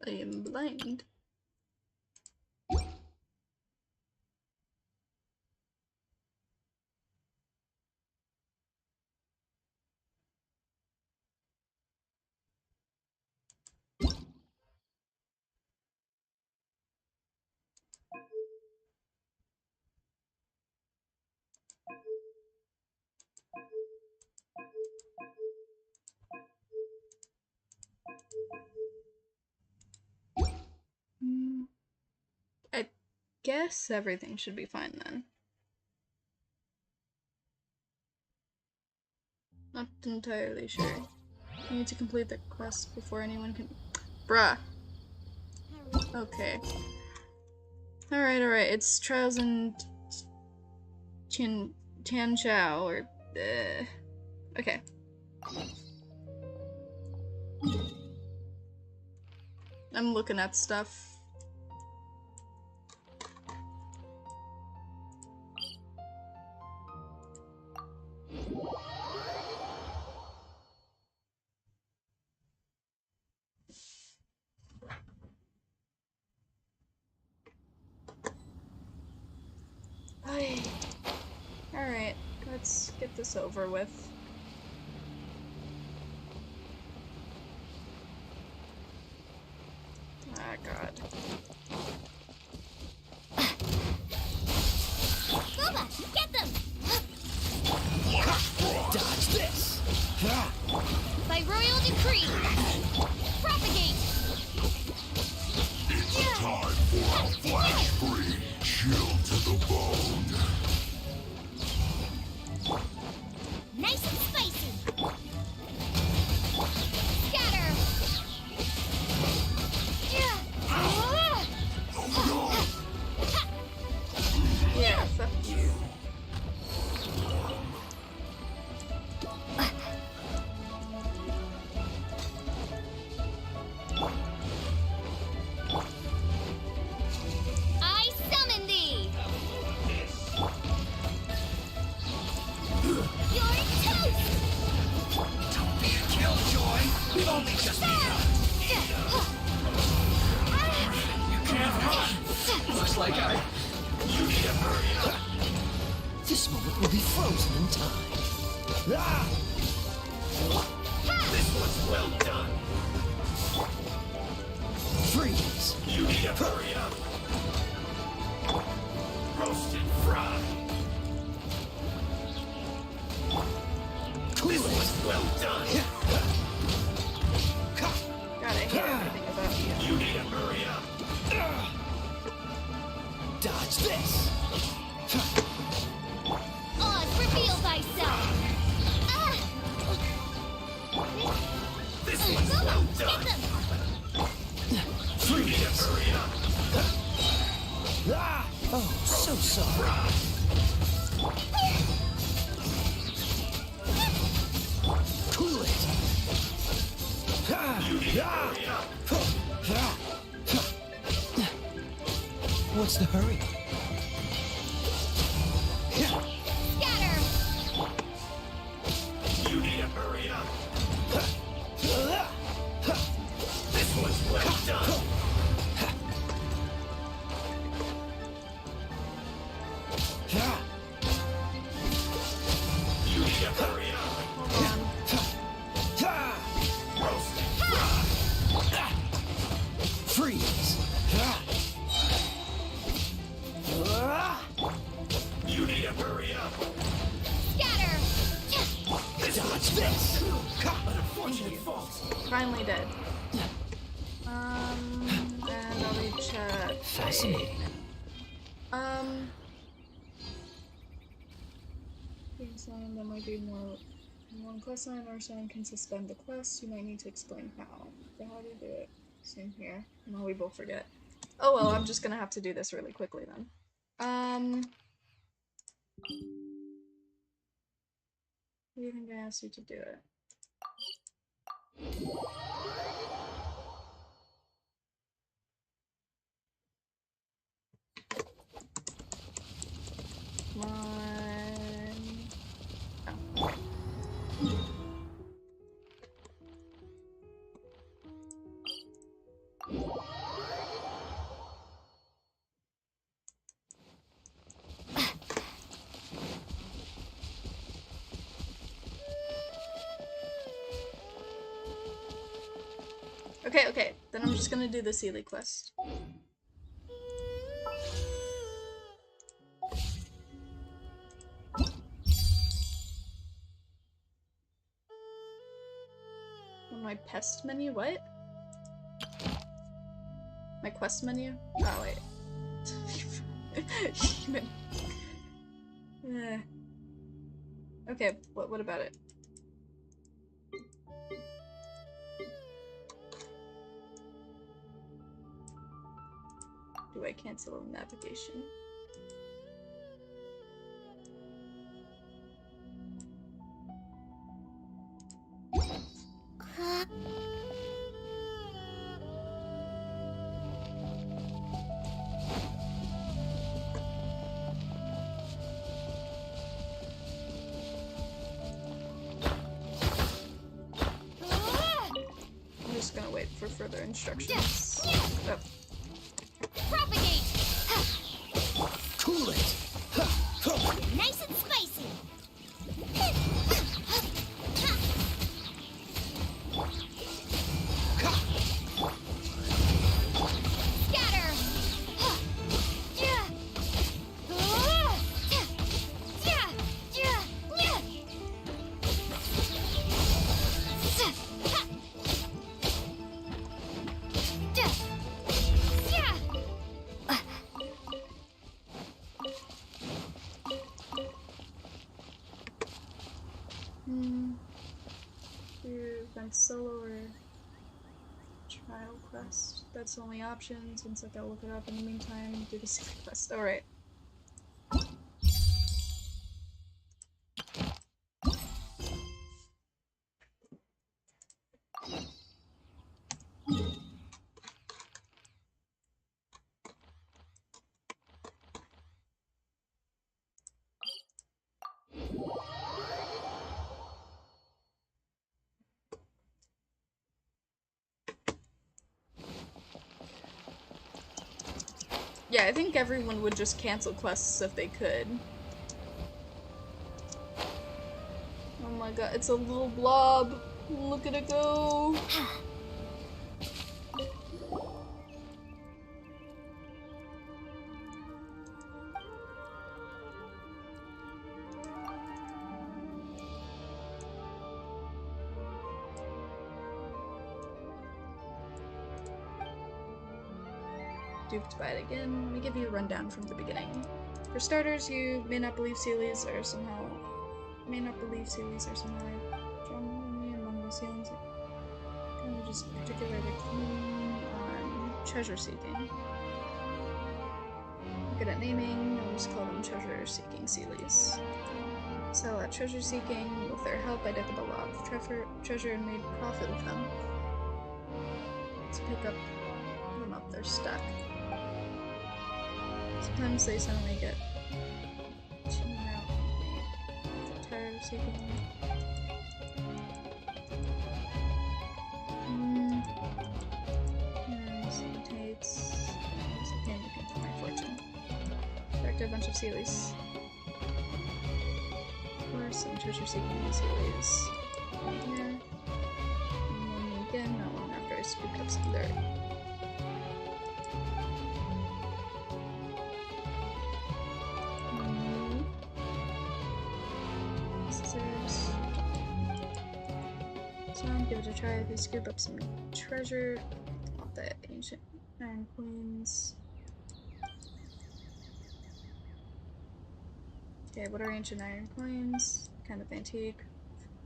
I am blind. I guess everything should be fine then. Not entirely sure. You need to complete the quest before anyone can. Bruh. Okay. Alright. It's Trials in Tianzhou, or. Okay. I'm looking at stuff. get this over with. Ah, God.
Boba, get them!
Dodge this!
By royal decree! Propagate!
It's time for a flash-free chill to the bone.
Nice and spicy! Scatter!
Yeah, fuck you.
I summon thee! You're toast!
Don't be a killjoy. We've only just begun. You can't run. Looks like you need to hurry up.
This moment will be frozen in time.
This was well done.
Freeze!
You need to hurry up. Roast and fry. This was well done.
God, I hate everything about you.
You need to hurry up.
Dodge this!
Oz, reveal thyself!
This was well
Get
done.
them!
You need to hurry up.
Oh, so sorry. Cool it!
You need to hurry up.
What's the hurry?
Scatter!
You need to hurry up. This was well done. You need to hurry up. Roast and fry.
Freeze!
You need to hurry up.
Scatter!
Dodge this. An unfortunate fault.
Finally dead. And I'll read chat.
Fascinating.
Sign, there might be more one quest line or sign can suspend the quest. You might need to explain how. So how do you do it? Same here. No, we both forget. Oh well, I'm just gonna have to do this really quickly then. What do you think I asked you to do it? Okay, then I'm just gonna do the Sealy quest. On my pest menu? What? My quest menu? Oh, wait. Human. Okay, what about it? Do I cancel navigation? I'm just gonna wait for further instructions. Oh.
Propagate!
Cool it!
Nice and spicy!
tile quest. That's the only option, since I gotta look it up in the meantime. Do the Sealy quest. Alright. Yeah, I think everyone would just cancel quests if they could. Oh my god, it's a little blob. Look at it go. Duped by it again. Let me give you a rundown from the beginning. For starters, you may not believe Sealies are somehow strongly among the Sealies kind of just particularly keen on treasure seeking. Good at naming, I'll just call them treasure seeking Sealies. So at treasure seeking, with their help I dug up a lot of treasure and made profit with them. Let's pick them up, they're stuck. Sometimes they suddenly get tuned out. Get tired of seeking them. Takes again looking for my fortune. Collect a bunch of Sealies. Of course, some treasure seeking Sealies. Here. And then again, not long after I scooped up some dirt. Give it a try if you scoop up some treasure. Want the ancient iron queens. Okay, what are ancient iron coins? Kind of antique.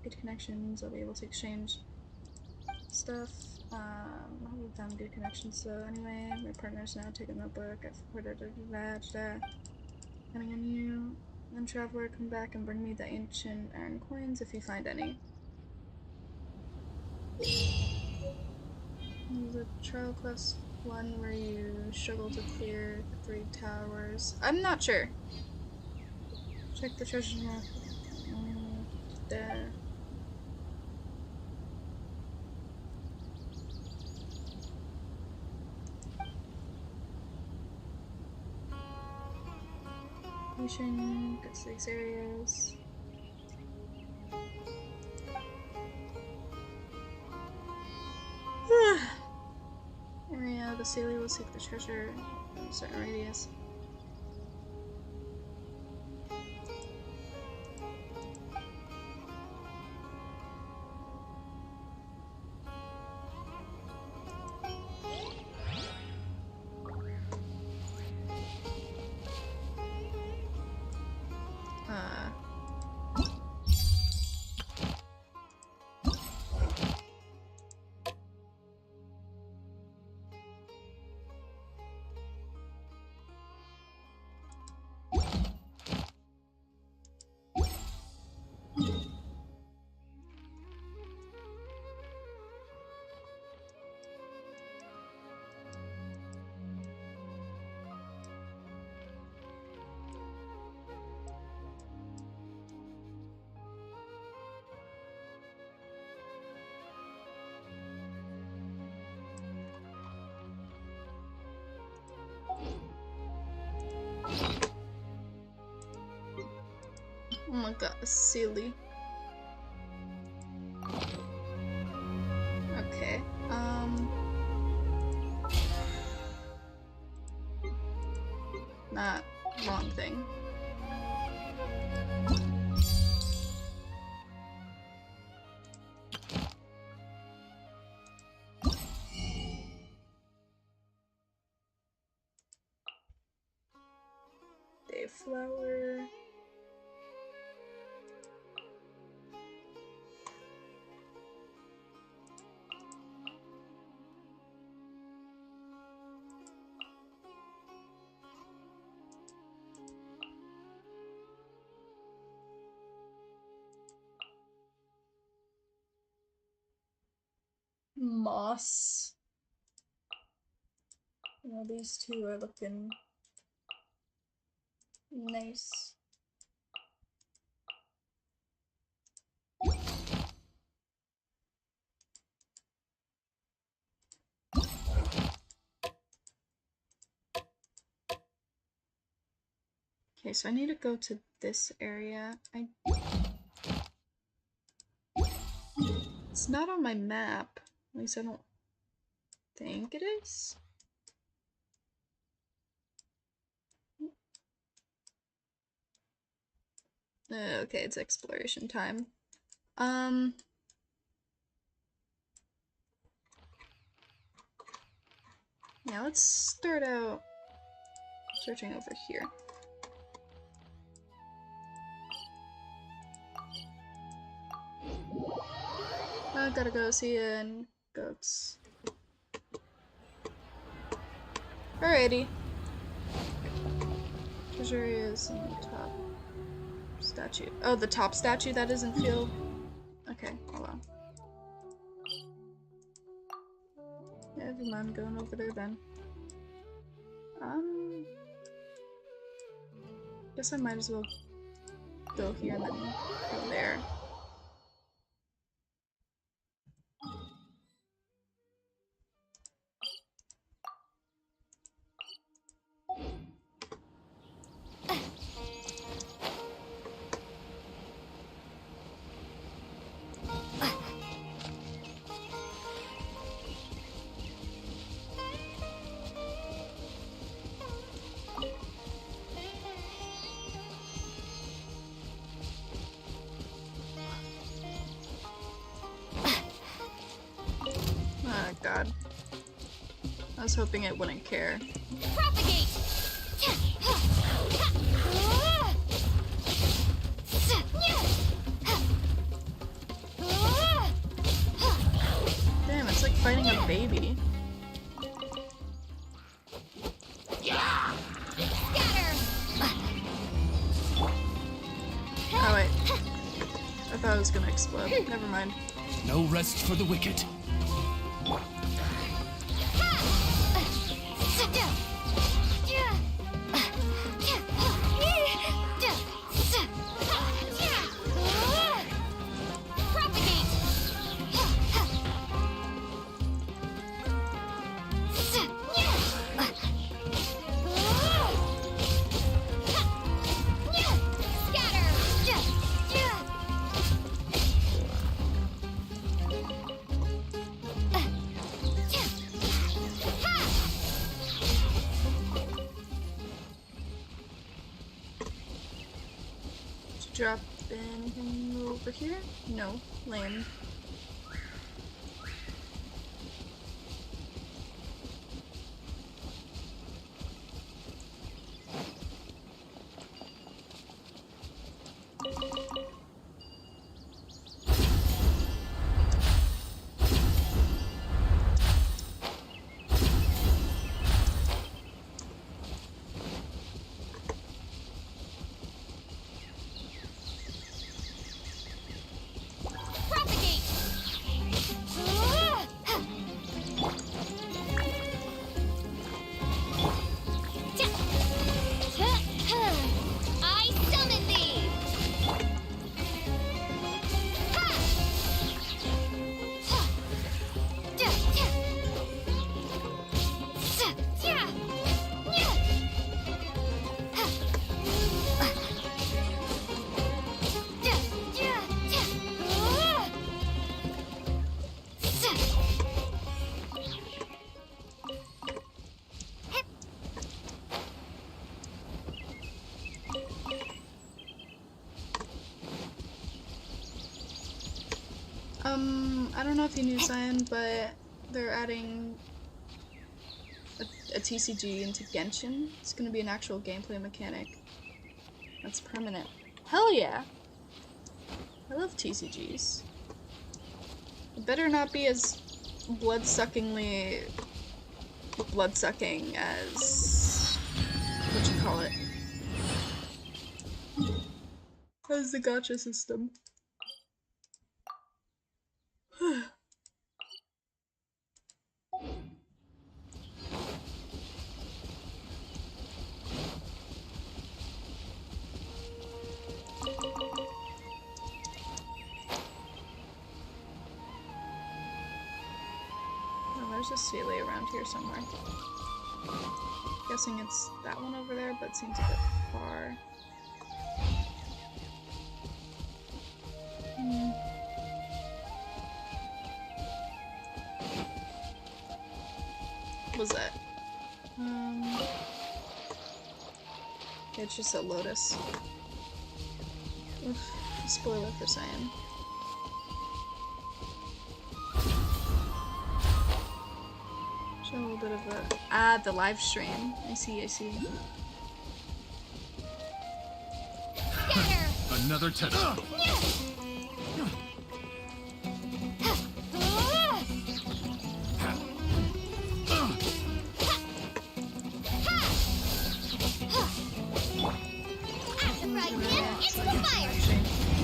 Good connections, I'll be able to exchange stuff. All of them good connections, so anyway, my partner's now taking the notebook. I've recorded a badge there. Depending on you. Then traveler, come back and bring me the ancient iron coins if you find any. The trial quest one where you struggle to clear 3 towers. I'm not sure. Check the treasure map. Mission, go to 6 areas. Area, the Sealy will seek the treasure in a certain radius. Oh my god, silly. Okay, not wrong thing. Dayflower. moss. Well, these two are looking nice. Okay, so I need to go to this area. It's not on my map. At least I don't think it is. Okay, it's exploration time. Yeah, let's start out searching over here. I gotta go see in goats. Alrighty. Treasure is in the top statue. Oh, the top statue that doesn't feel. Okay, hold on. Never mind, going over there then. Guess I might as well go here and then go there. Oh god. I was hoping it wouldn't care.
Propagate!
Damn, it's like fighting a baby. Oh wait. I thought it was gonna explode. Never mind.
No rest for the wicked.
Drop anything over here? No. Lame. I don't know if you knew, Cyan, but they're adding a TCG into Genshin. It's gonna be an actual gameplay mechanic. That's permanent. Hell yeah! I love TCGs. It better not be as blood-sucking as what you call it. As the gacha system. There's a Sealy around here somewhere. Guessing it's that one over there, but it seems a bit far. What was that? It's just a lotus. Oof, spoiler for Cyan. Show a little bit of a the live stream. I see.
Another tentacle.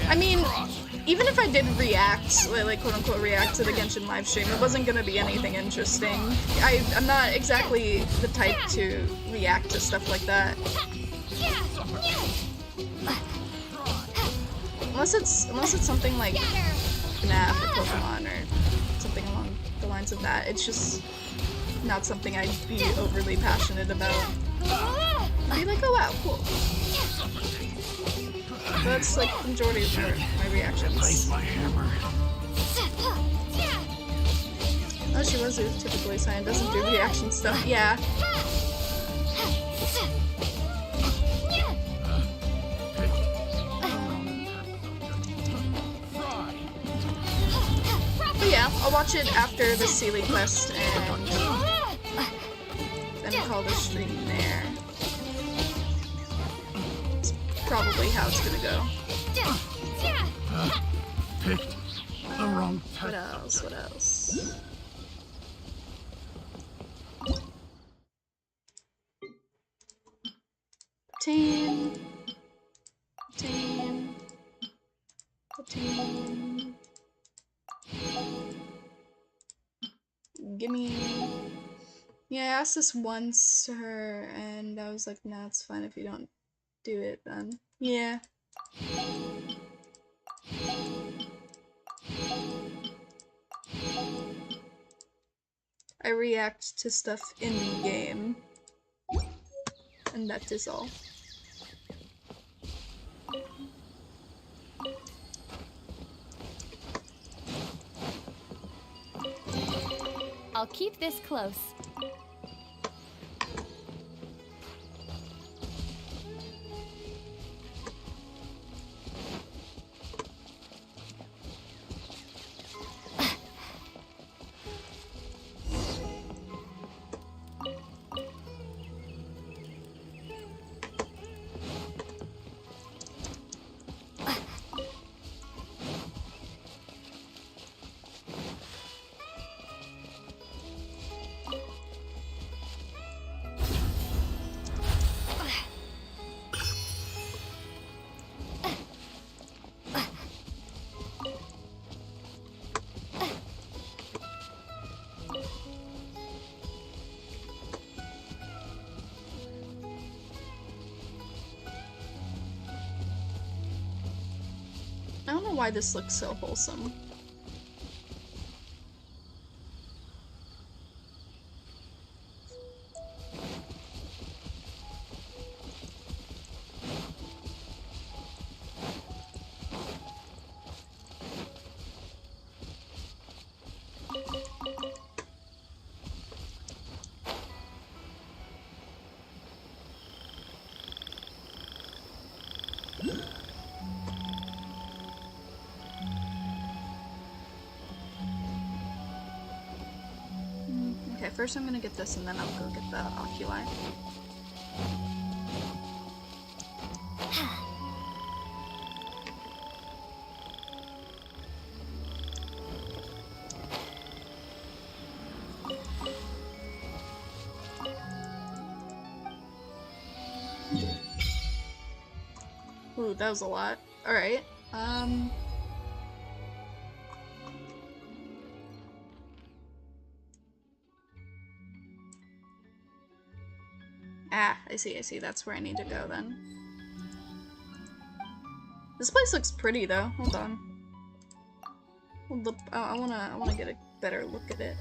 I mean, even if I did react, like quote-unquote react to the Genshin live stream, it wasn't gonna be anything interesting. I'm not exactly the type to react to stuff like that. Unless it's something like FNAF or Pokemon or something along the lines of that. It's just not something I'd be overly passionate about. I'd be like, oh wow, cool. That's like the majority of my reactions.
Place my hammer.
Oh, she was typically Cyan, doesn't do reaction stuff. Yeah. But yeah, I'll watch it after the Sealy quest and then call the stream there. Probably how it's gonna go.
Picked the wrong
What else? Team. Gimme. Yeah, I asked this once to her, and I was like, nah, it's fine if you don't do it then. Yeah. I react to stuff in the game. And that is all.
I'll keep this close.
I don't know why this looks so wholesome. Okay, first I'm gonna get this and then I'll go get the oculi. Ooh, that was a lot. Alright, Ah, I see, that's where I need to go then. This place looks pretty though, hold on. I wanna get a better look at it.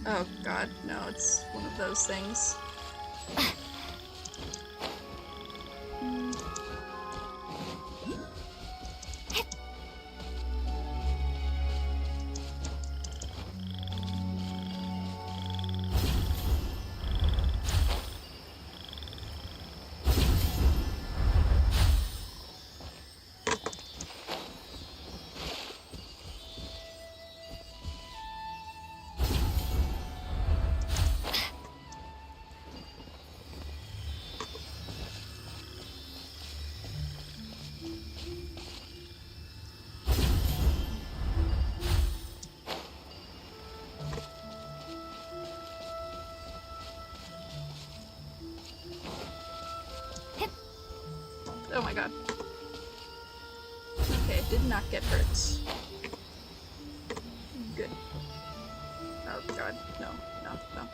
Oh god, no, it's one of those things. Oh my god. Okay, it did not get hurt. Good. Oh god, no, no, no.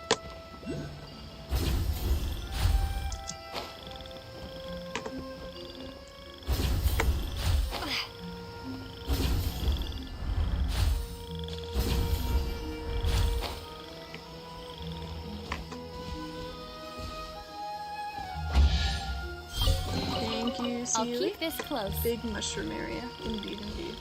I'll keep this close.
Big mushroom area. Indeed, indeed.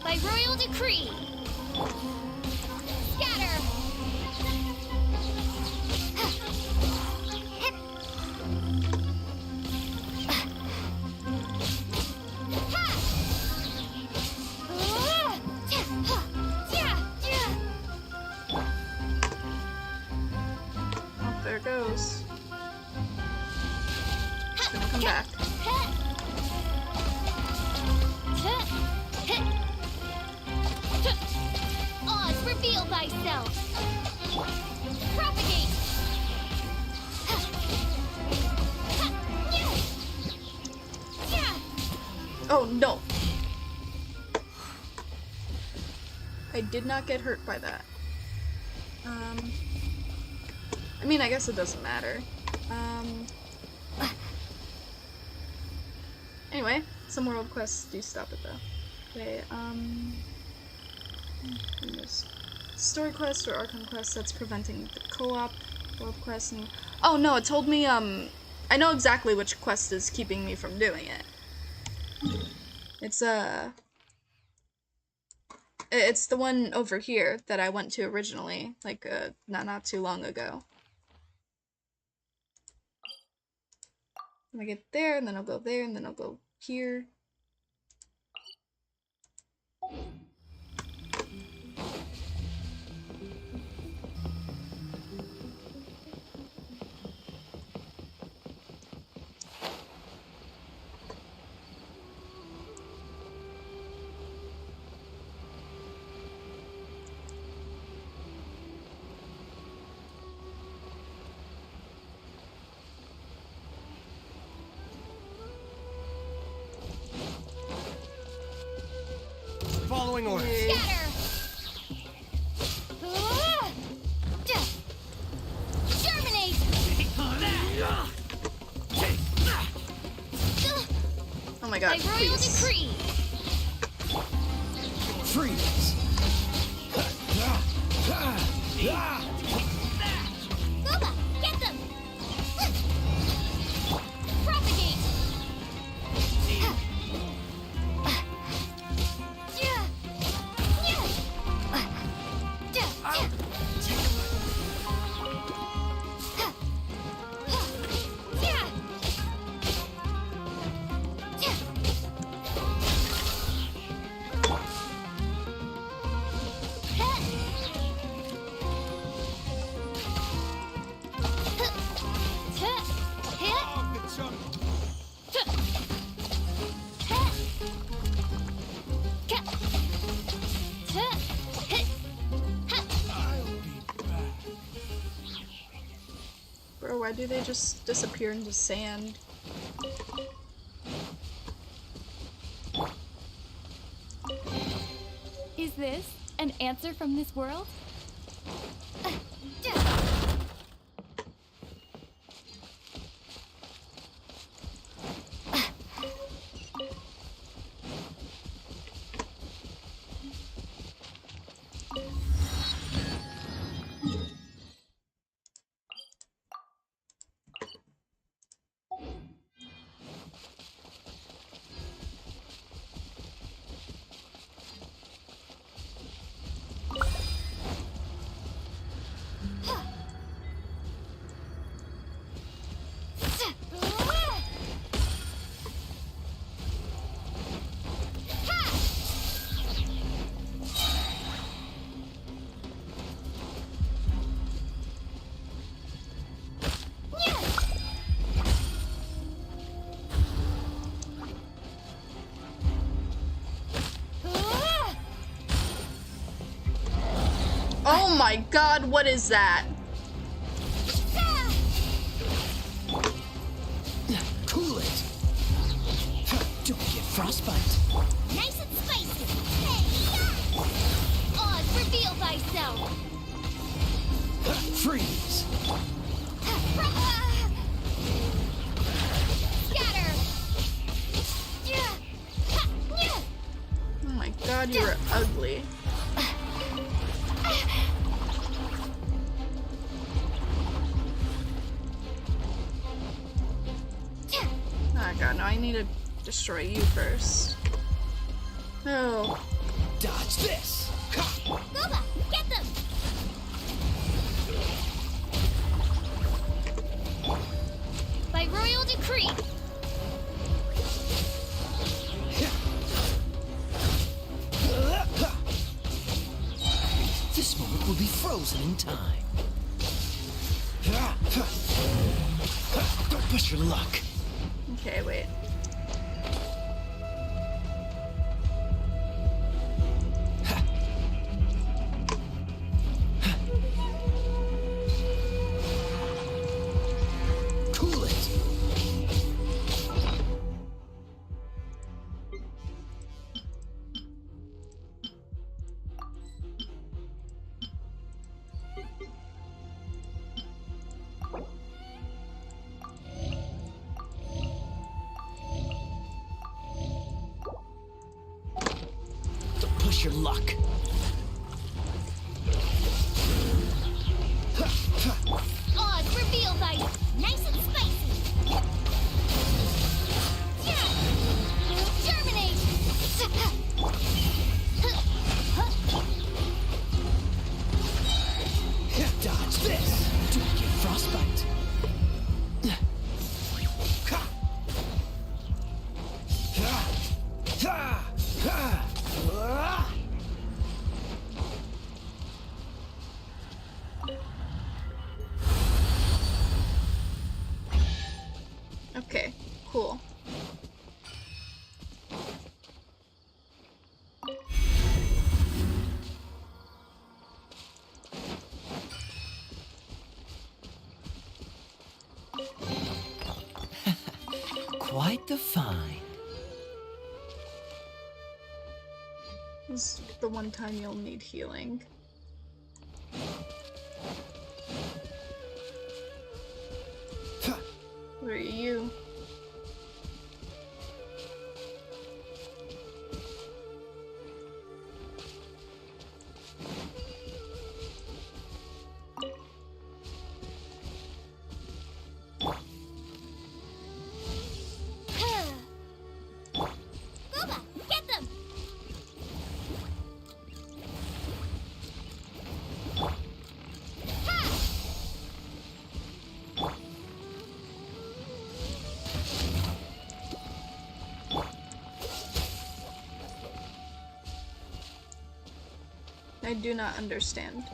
By royal decree. Scatter.
Oh, there it goes. It's gonna come back.
Oz, reveal thyself. Propagate.
Oh no! I did not get hurt by that. I mean, I guess it doesn't matter. Anyway, some world quests do stop it though. Okay, story quest or Archon quest that's preventing the co-op world quest and oh no, it told me I know exactly which quest is keeping me from doing it. It's the one over here that I went to originally, like not too long ago. I get there and then I'll go there and then I'll go here.
Following orders.
Scatter. Germinate.
Oh my god,
By royal
please.
decree.
Freeze!
Booba, get them. Propagate.
Why do they just disappear into sand?
Is this an answer from this world?
Oh my god, what is that?
Cool it. Don't get frostbite.
Nice and spicy. Hey, Oz, reveal thyself.
Freeze.
Scatter.
Oh my god, you are ugly. Oh god, no, I need to destroy you first. Oh.
Dodge this.
Gooba, get them. By royal decree.
This moment will be frozen in time. Don't push your luck.
Okay, wait.
Cool it. Don't push your luck.
Oz, reveal thy nice and spicy. Germinate.
Dodge this. Don't get frostbite.
Okay, cool.
Quite the find.
This is the one time you'll need healing. What are you?
Gooba, get them.
I do not understand.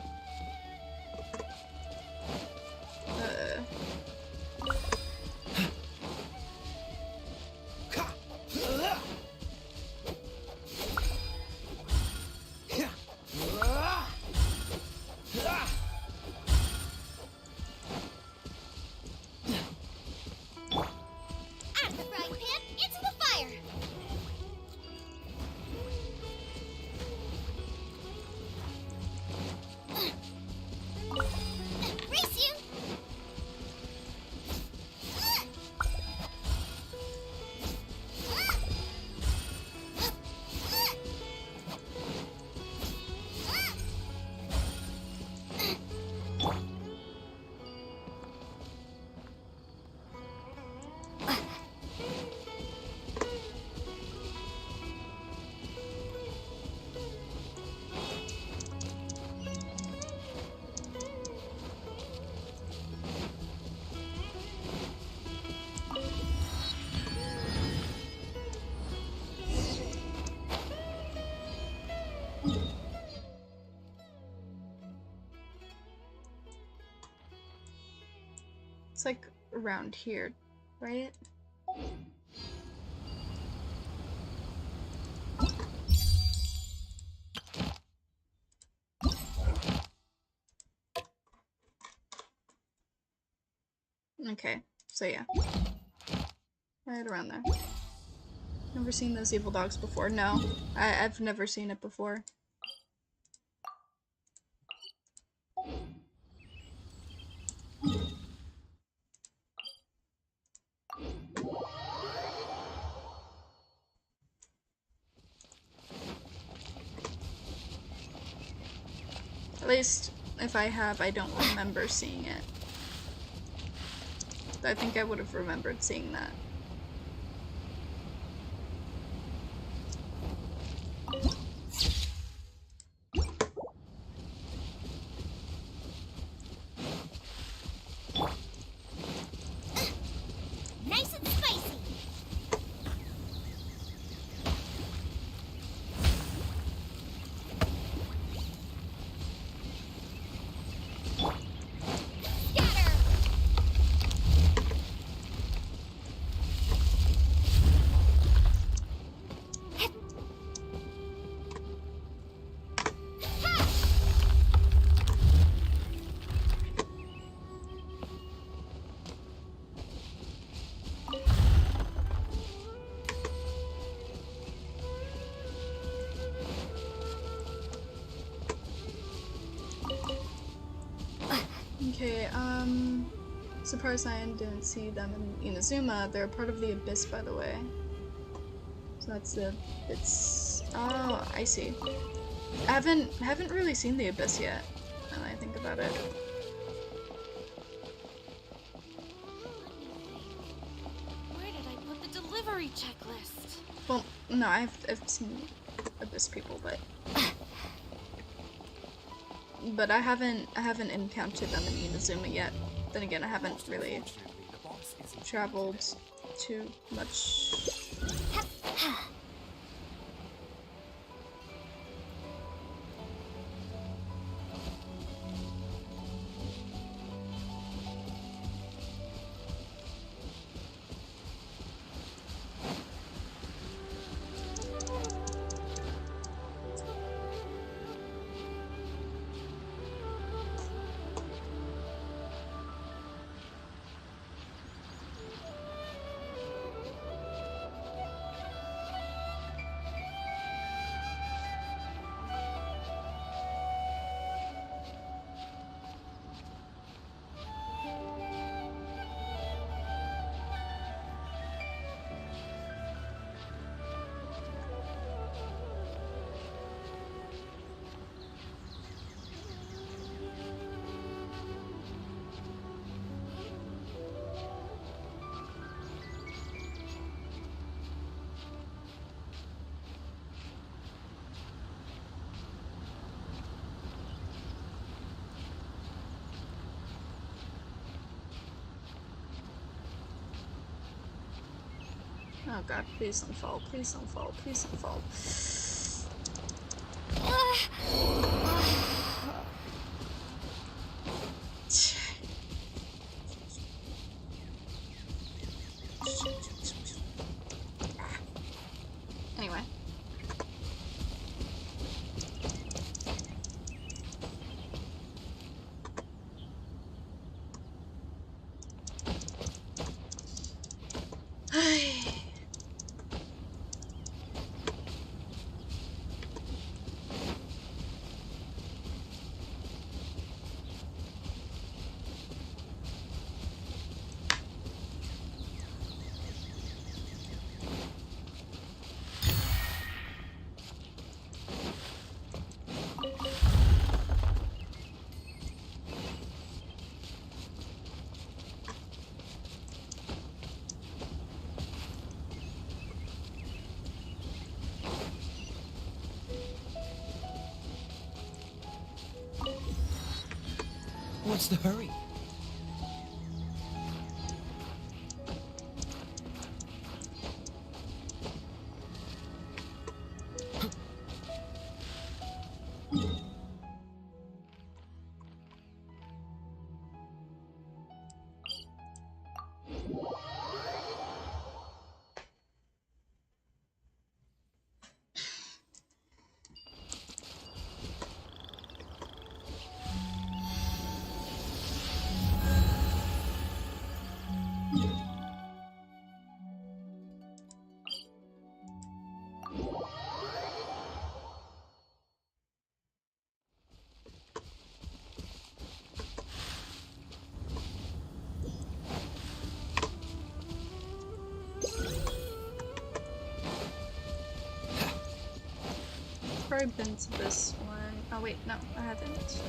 It's like around here, right? Okay, so yeah. Right around there. Never seen those evil dogs before. No, I've never seen it before. At least, if I have, I don't remember seeing it. I think I would have remembered seeing that.
Nice and spicy.
Okay, surprised I didn't see them in Inazuma. They're part of the Abyss, by the way. So that's oh, I see. I haven't really seen the Abyss yet, now that I think about it.
Where did I put the delivery checklist?
Well, no, I've seen Abyss people, but I haven't encountered them in Inazuma yet. Then again, I haven't really traveled too much. Oh god, please don't fall, please don't fall, please don't fall. Anyway.
What's the hurry?
already been to this one. Oh wait, no, I haven't.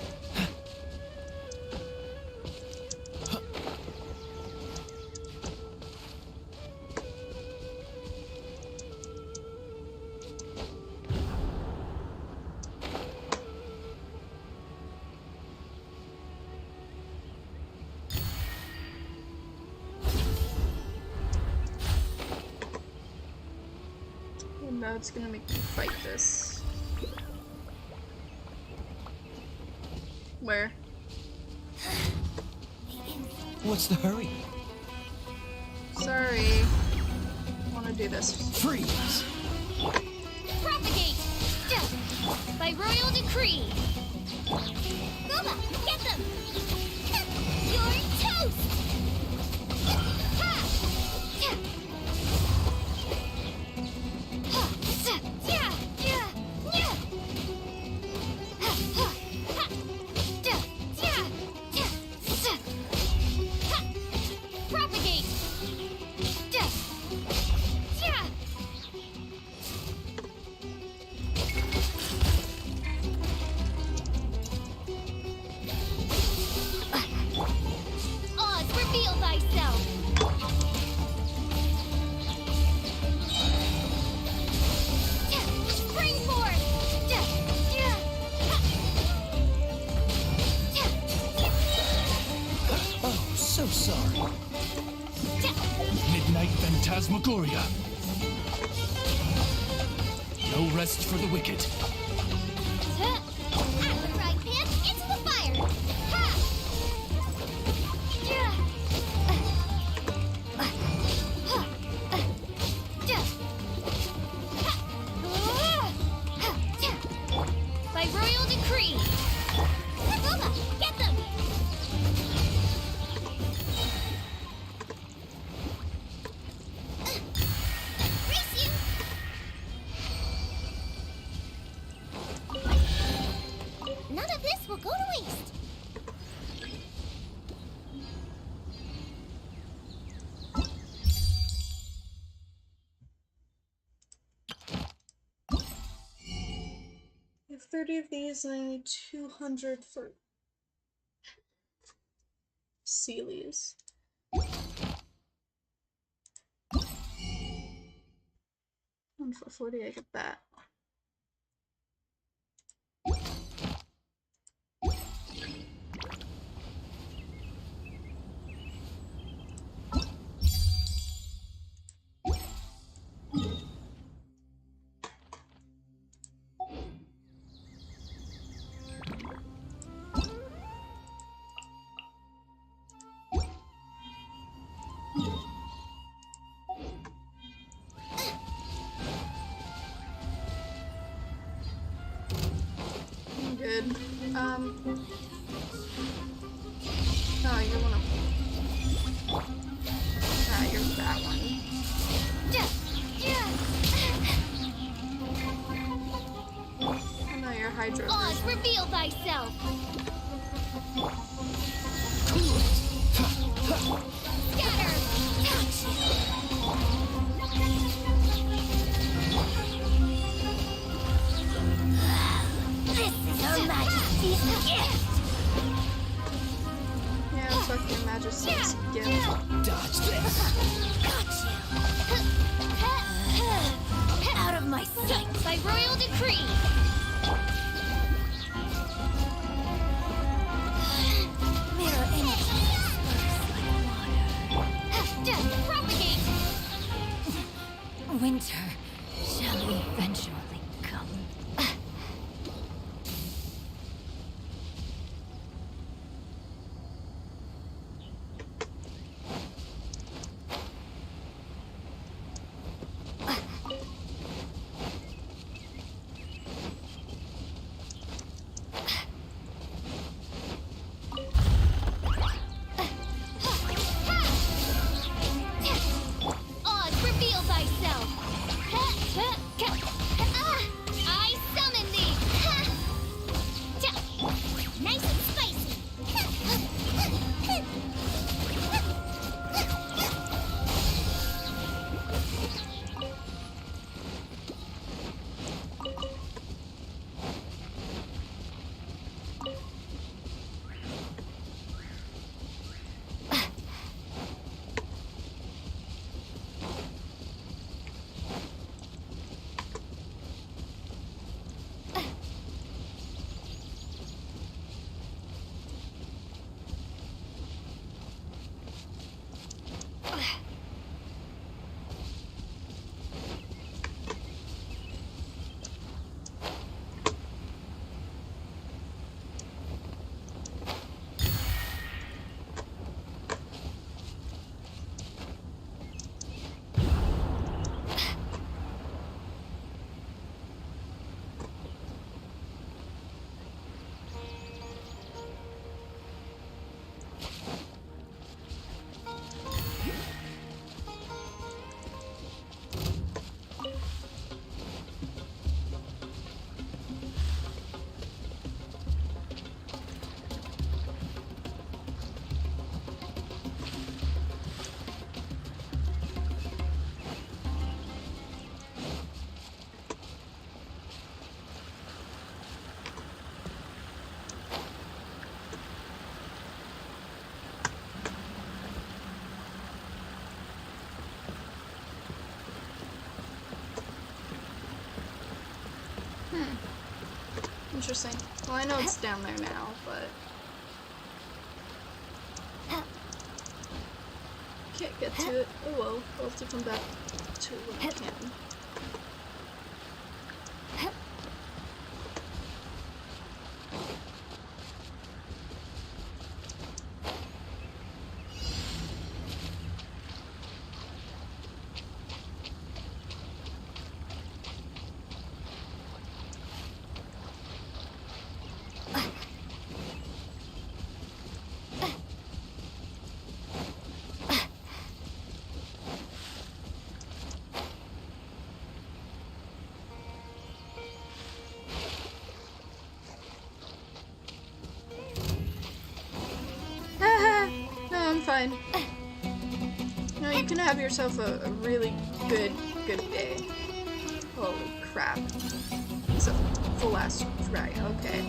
No, it's gonna make me fight this. Where?
What's the hurry?
Sorry. I wanna do this.
Freeze!
Propagate! By royal decree! Goma, get them! You're toast! Ha! Propagate! Oz, reveal thyself! Spring forth!
Oh, so sorry. Midnight Phantasmagoria. No rest for the wicked.
At the right hand, into the fire! Ha! By royal decree! Goma, get them! Race you! None of this will go to waste.
I have 30 of these and I need 200 for Sealies. And for 40 I get that. I'm good. Oh, you're one of. Ah, you're that one. Oh, no, you're Hydro.
Oz, reveal thyself! Scatter! This is Her Majesty's gift!
Yeah, fuck your Majesty's gift.
Dodge this.
Out of my sight! By royal decree! Mirror image. Propagate!
Winter shall eventually come.
Oz, reveal thyself!
Interesting. Well, I know it's down there now, but can't get to it. Oh well, I'll have to come back to it when I can. Fine. No, you can have yourself a really good day. Holy crap. It's a full ass right, okay.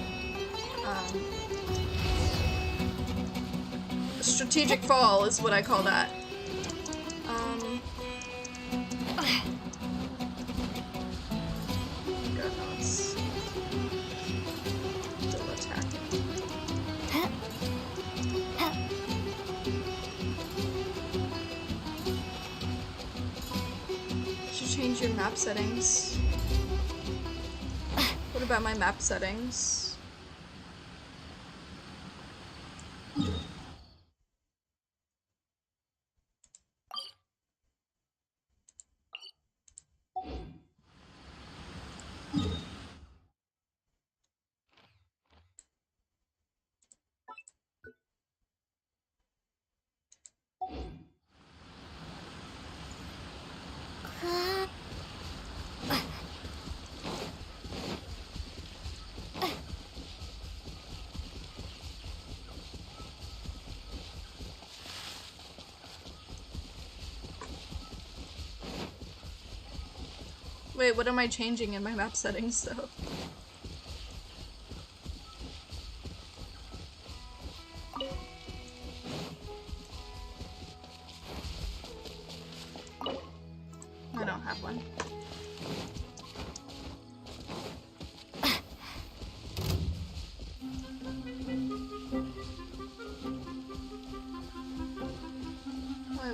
A strategic fall is what I call that. God, no, it's still attacking. Change your map settings. What about my map settings? Wait, what am I changing in my map settings though? I don't have one.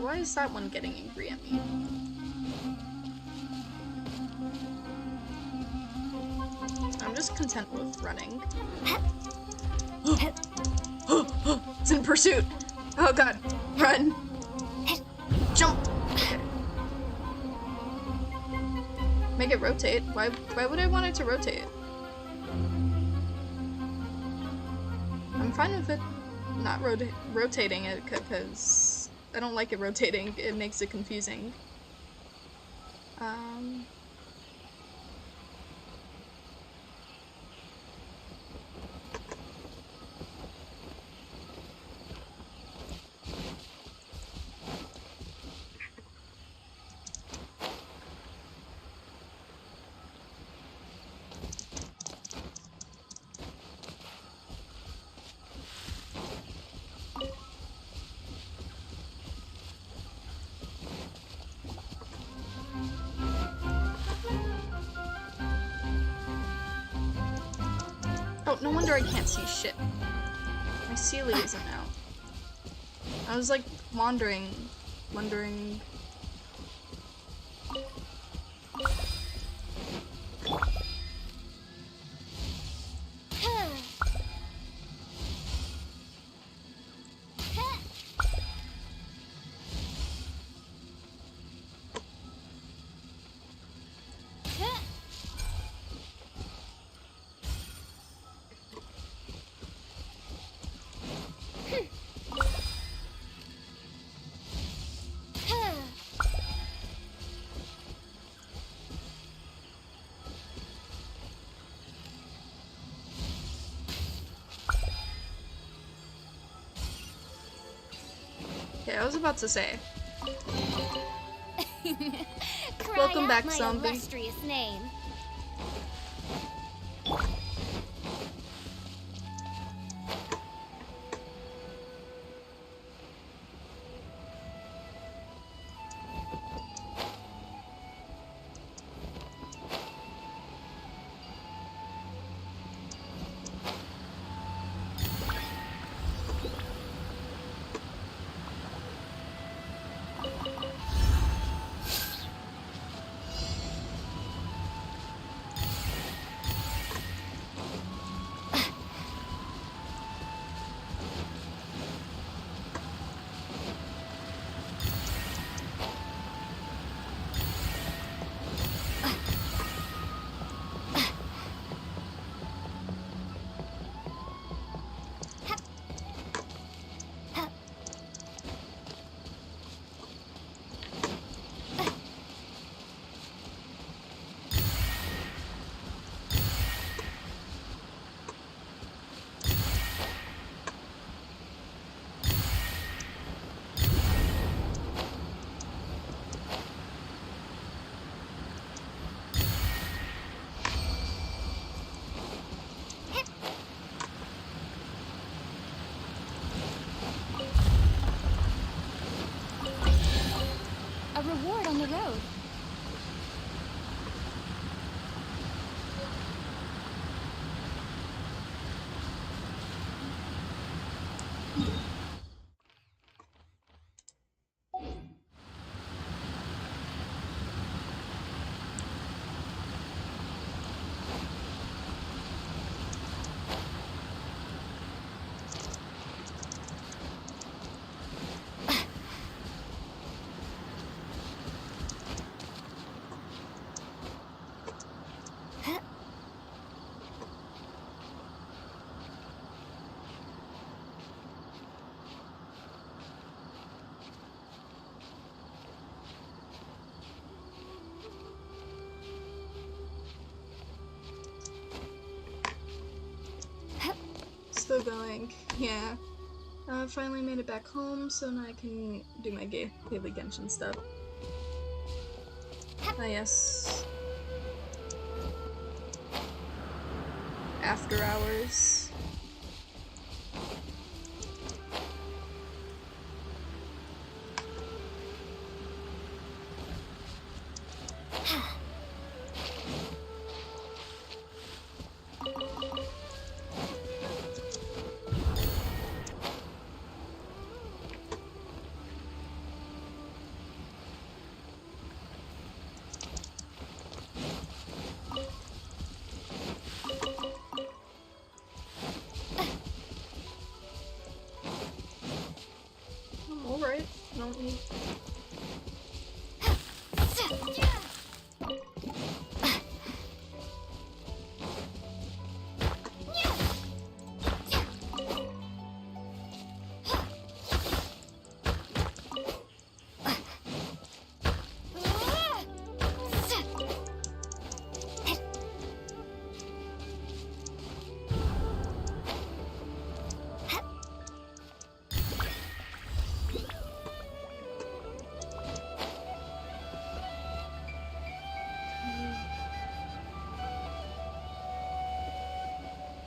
Why is that one getting angry at me? I'm just content with running. It's in pursuit! Oh god, run! Jump! Okay. Make it rotate. Why would I want it to rotate? I'm fine with it not rotating it because I don't like it rotating. It makes it confusing. Oh, no wonder I can't see shit. My Sealy isn't out. I was like wondering. Okay, I was about to say. Welcome back,
my
zombie.
Illustrious name.
Still going. Yeah. I finally made it back home, so now I can do my daily Genshin stuff. Ah, yes. After hours. Alright, don't need.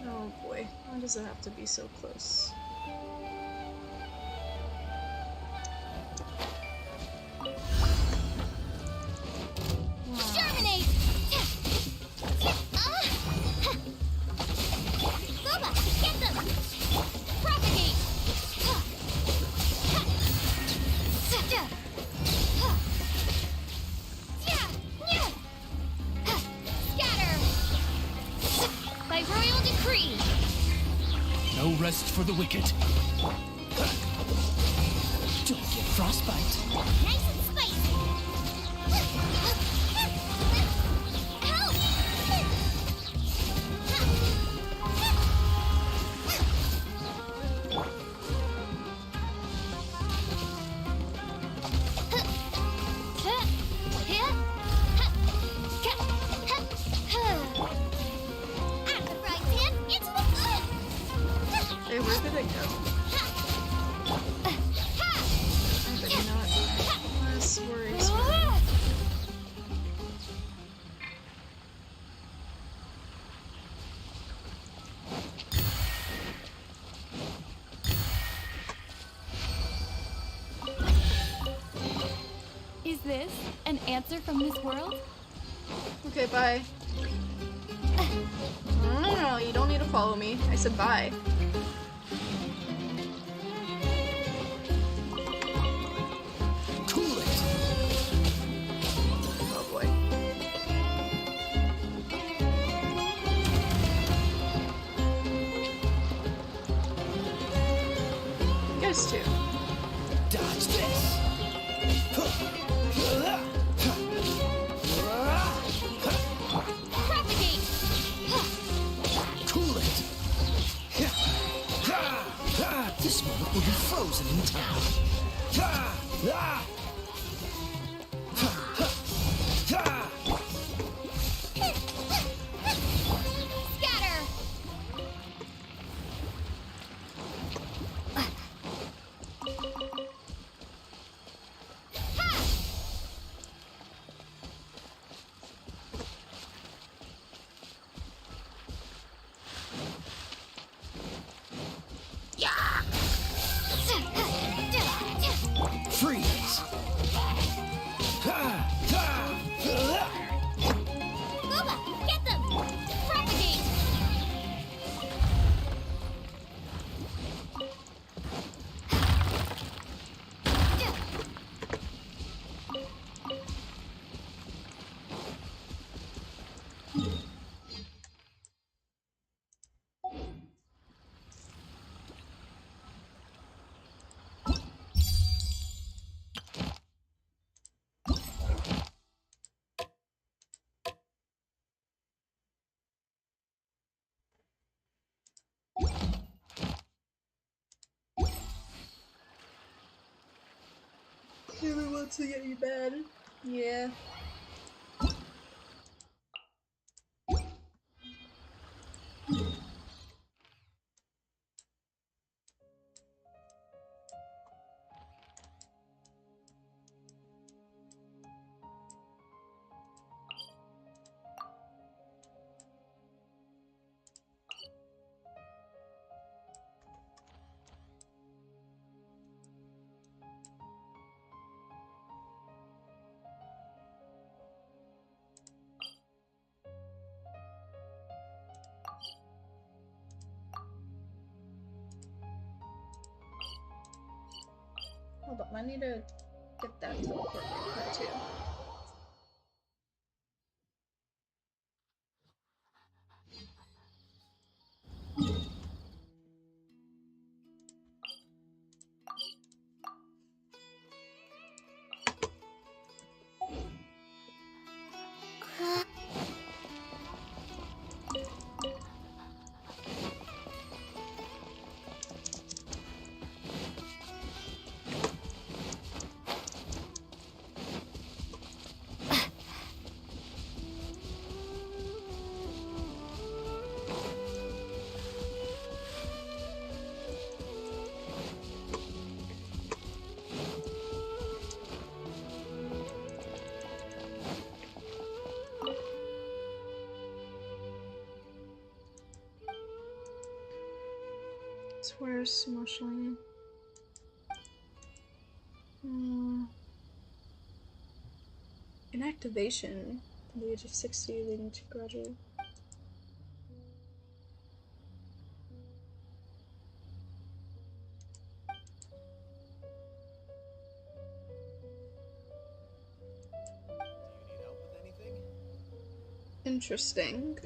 Oh boy, why does it have to be so close?
Germinate! Boba, get them! Propagate! Scatter! By royal decree!
No rest for the wicked. Don't get frostbite.
Nice and spicy! Help! At the frying pan, it's the
Hey, where did it go? I did not. Less worries.
Is this an answer from this world?
Okay, bye. No, you don't need to follow me. I said bye.
Cool it.
Oh boy. You guys too.
Dodge this.
propagate!
Cool it. This moment will be frozen in time.
Scatter!
Freeze.
Boba, get them! Propagate!
Everyone wants to get you bad. Yeah. Hold on, I need to get that teleport too. Where's emotionally? Inactivation at the age of 60 leading to graduate. Interesting.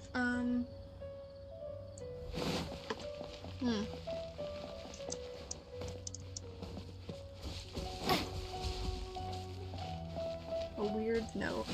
A weird note.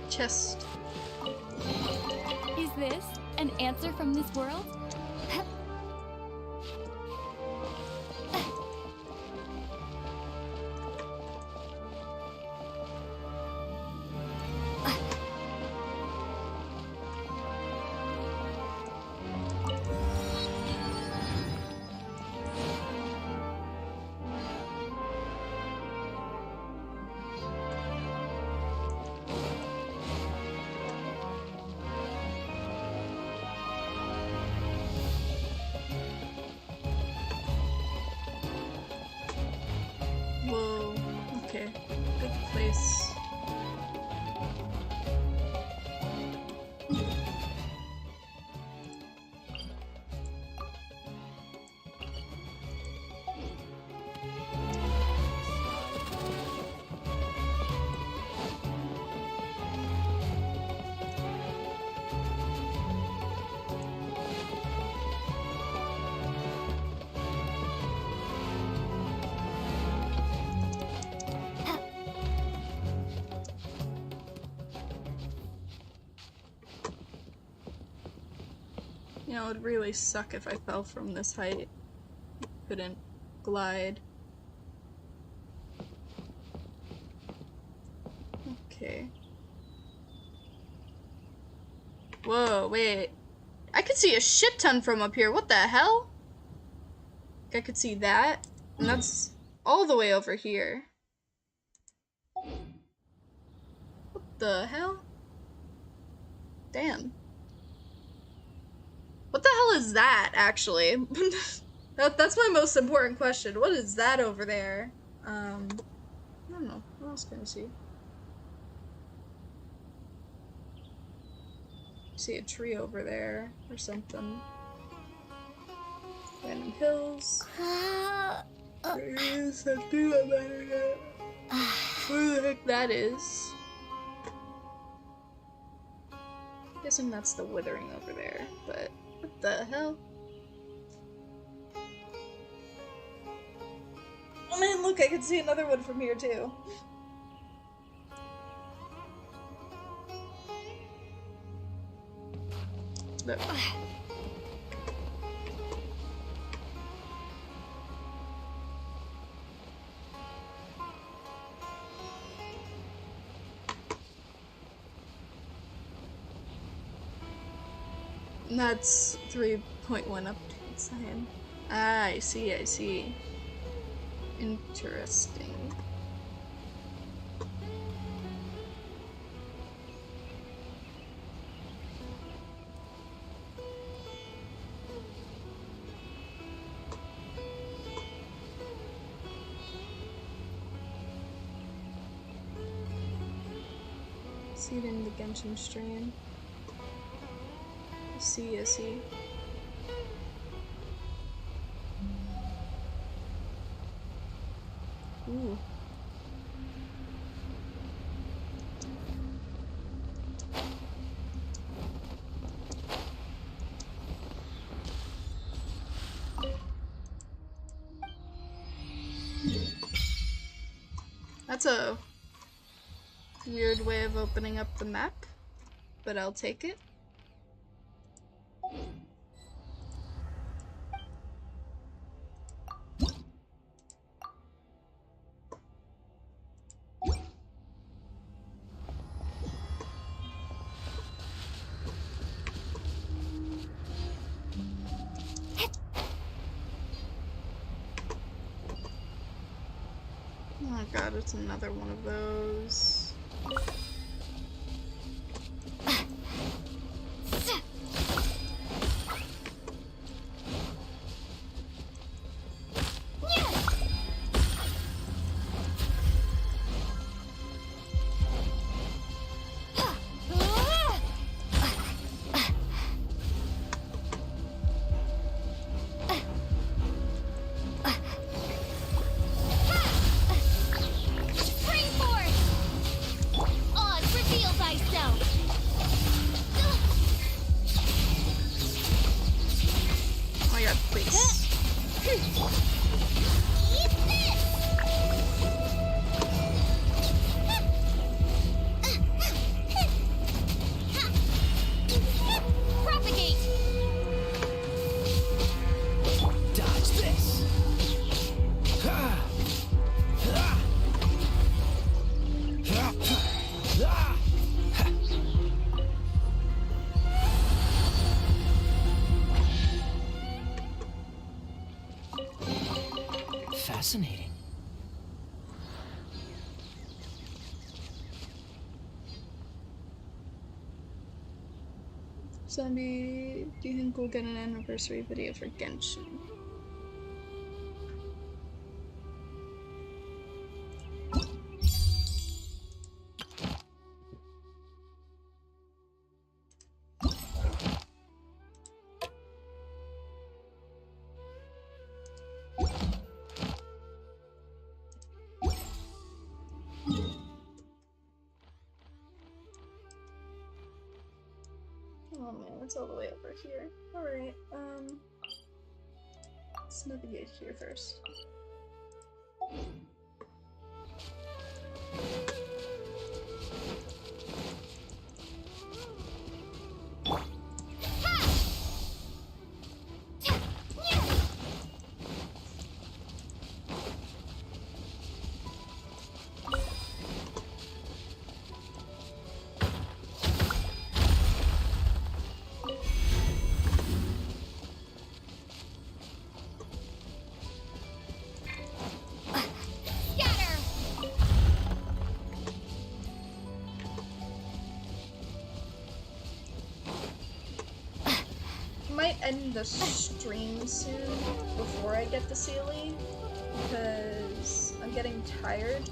Chest.
Is this an answer from this world?
Whoa, okay. Good place. You know, it would really suck if I fell from this height. Couldn't glide. Okay. Whoa, wait. I could see a shit ton from up here. What the hell? I could see that. And that's all the way over here. What the hell? Damn. What the hell is that, actually? That's my most important question. What is that over there? I don't know. What else can I see? See a tree over there or something. Random hills. There is something about it. Where the heck that is? Guessing that's the withering over there, but what the hell? Oh man, look, I can see another one from here too. Look. And that's 3.1 update sign. Ah, I see, I see. Interesting. See it in the Genshin stream. I see, I see. Ooh. That's a weird way of opening up the map, but I'll take it. Oh god, it's another one of those.
Fascinating.
Zombie, do you think we'll get an anniversary video for Genshin? Oh man, it's all the way over here. Alright, let's navigate here first. end the stream soon before I get to Sealy because I'm getting tired.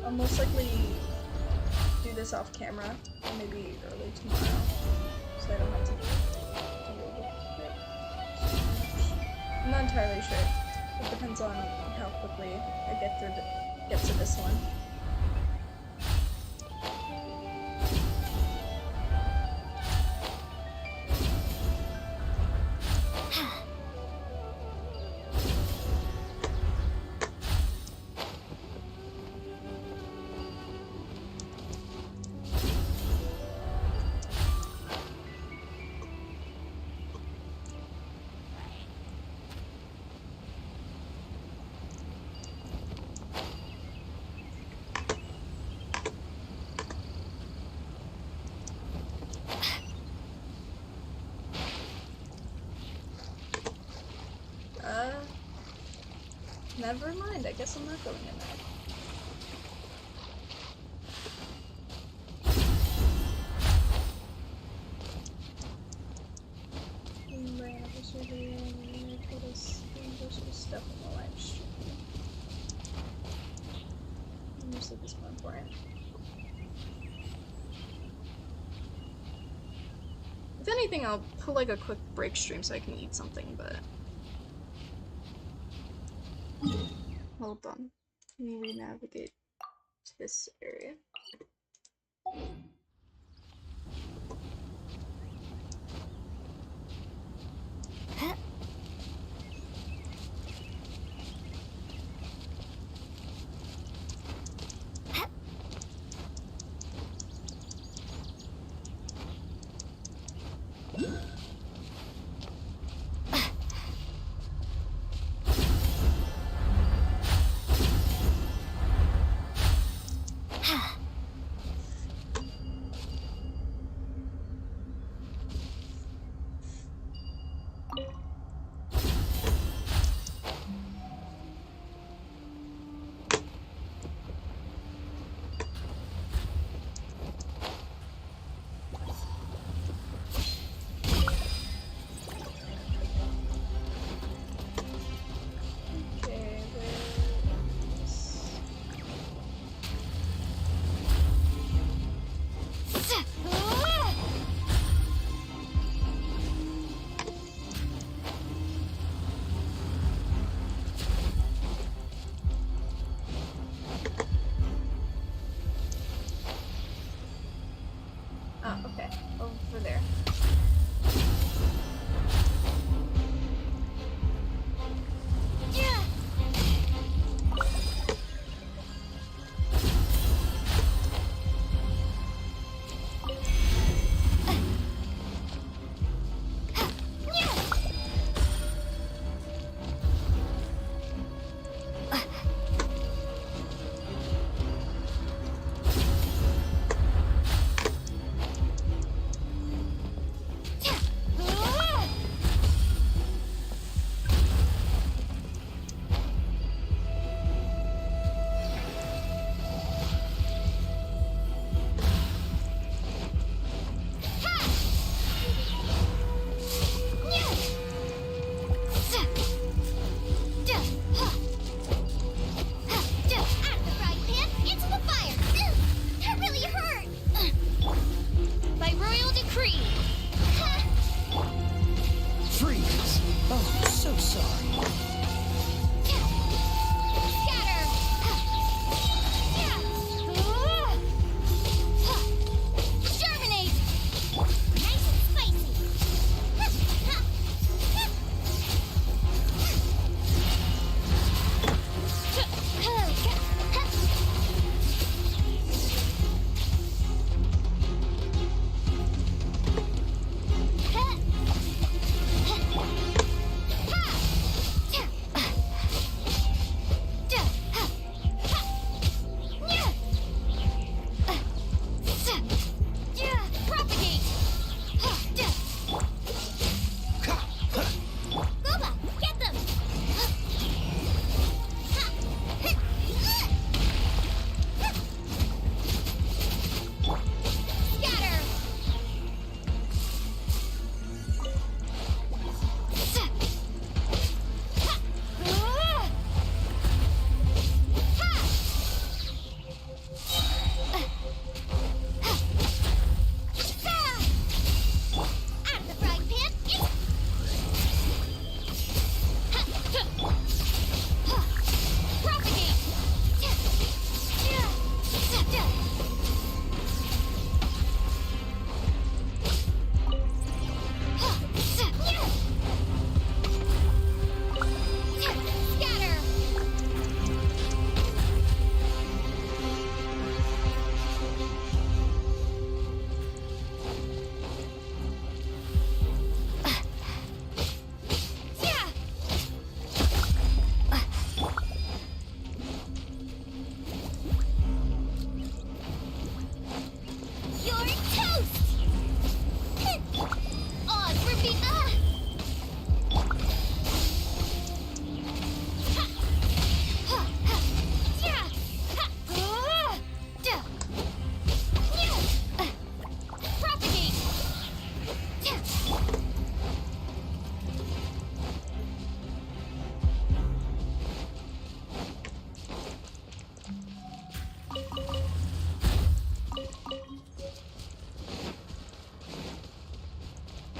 I'll most likely do this off camera, or maybe early tomorrow, so I don't have to deal with it. I'm not entirely sure. It depends on how quickly I get to this one. Never mind, I guess I'm not going in there. Stuff in the live stream. Mostly this one important. If anything, I'll put like a quick break stream so I can eat something, but hold on. Let me re-navigate to this area.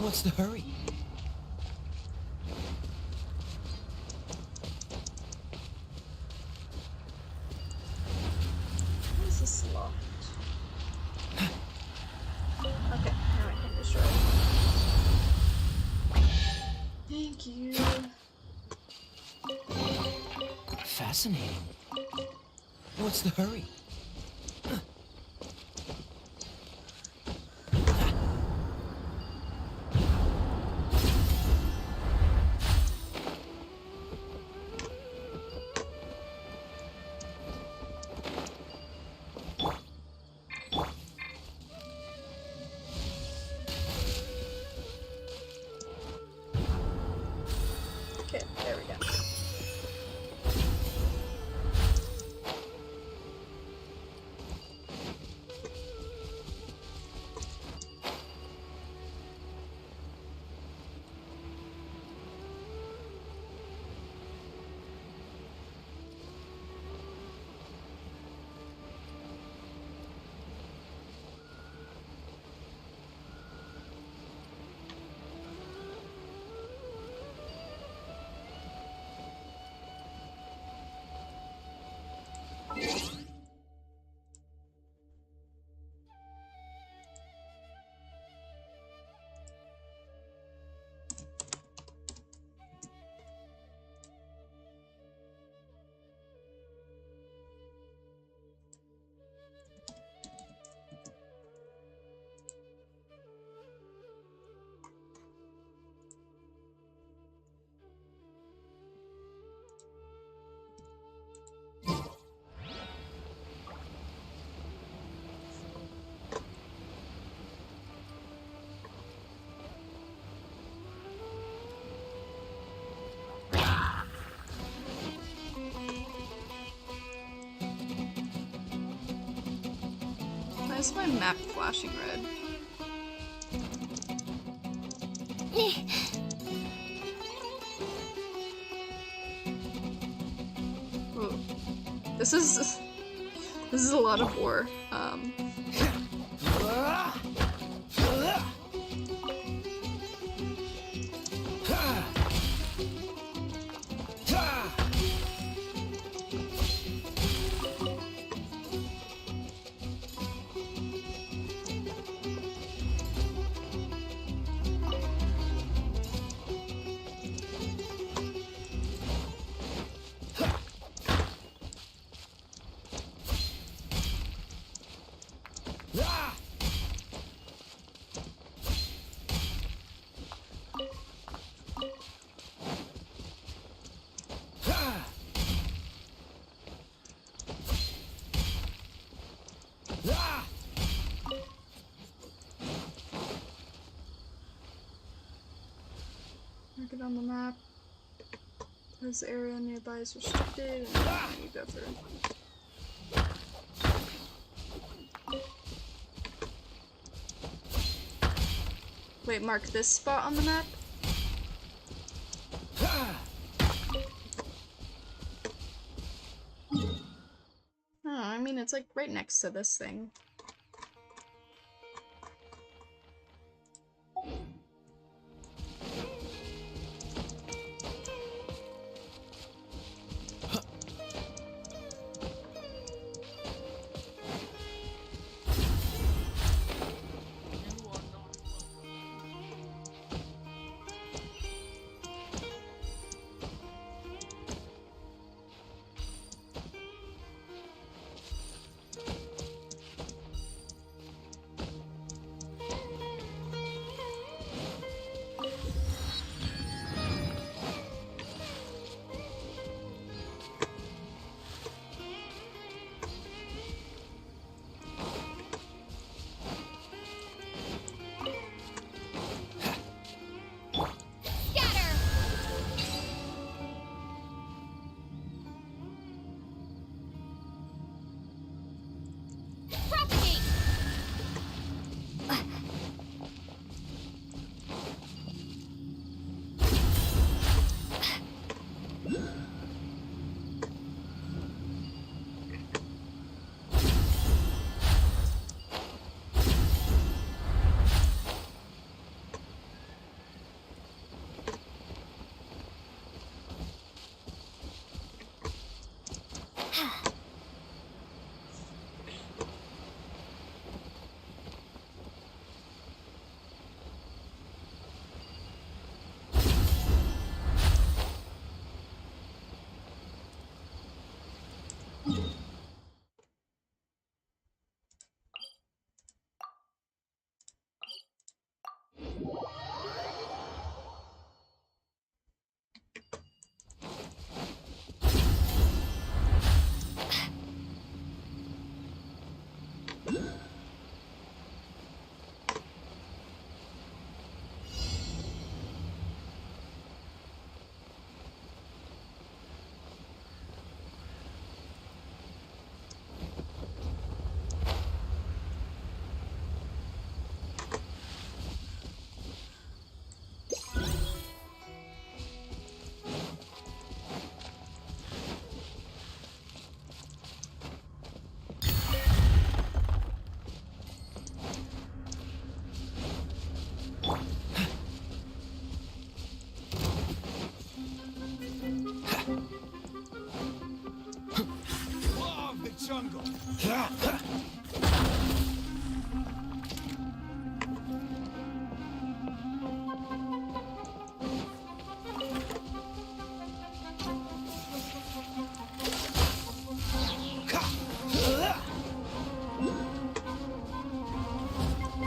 What's the hurry?
What is this locked? Okay, now I can destroy it. Thank you.
Fascinating. What's the hurry?
Okay, there we go. Why is my map flashing red? Ooh. This is a lot of war. Mark it on the map. This area nearby is restricted, and you go through. Wait, mark this spot on the map? Oh, I mean, it's like right next to this thing.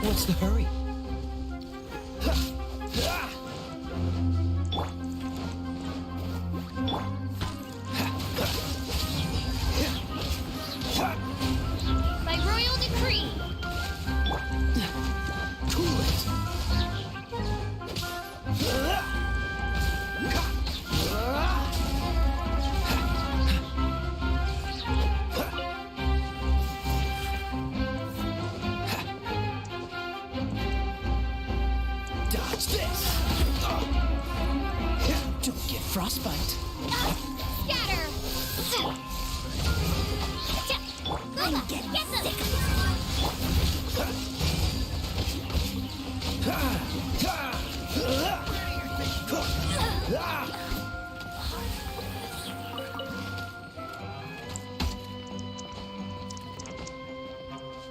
What's the hurry?
By royal decree.
Cool it. Dodge this. Don't get frostbite.
Scatter. I'm getting sick of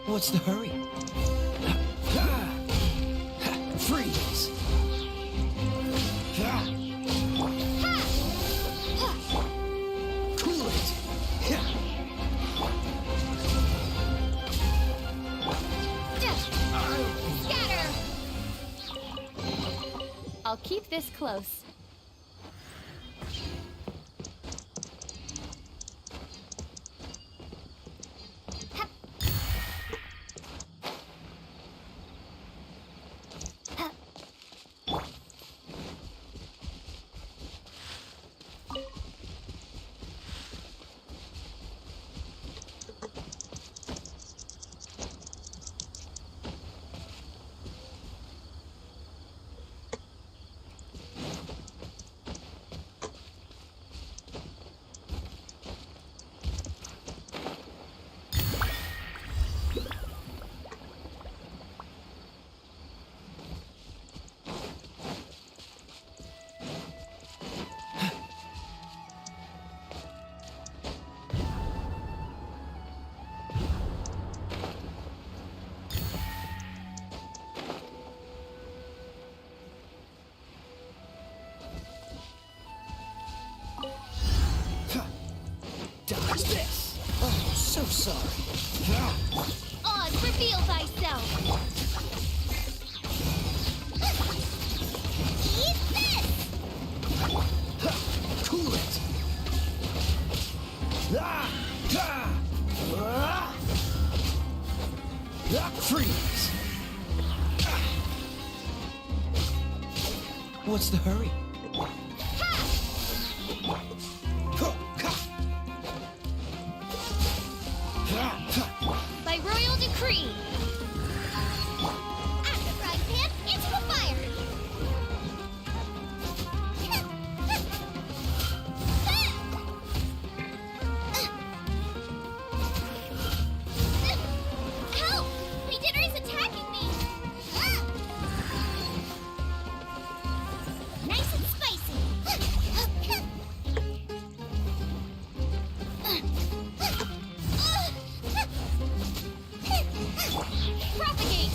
What's the hurry? Freeze! Cool it!
Scatter.
I'll keep this close.
Dodge this! Oh, so sorry.
Oz, reveal thyself. Eat this.
Cool it! Freeze! What's the hurry?
By royal decree. At the frying pan, into the fire. Help! My dinner is attacking me. Nice and spicy. Propagate!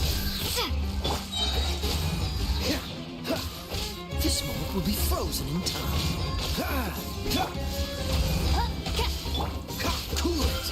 This moment will be frozen in time. Cool it!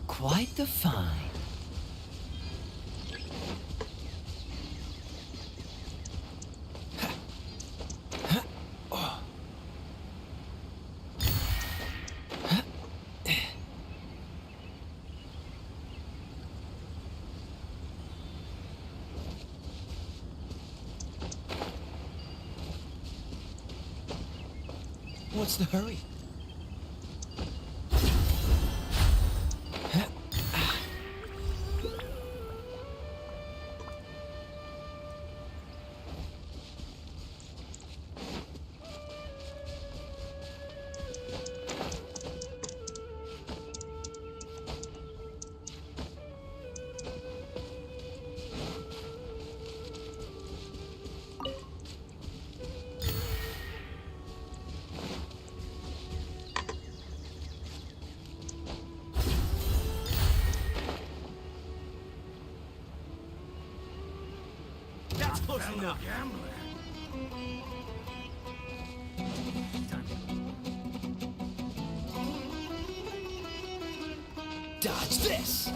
Quite the find. What's the hurry?
enough. Dodge this!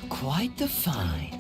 Quite the find.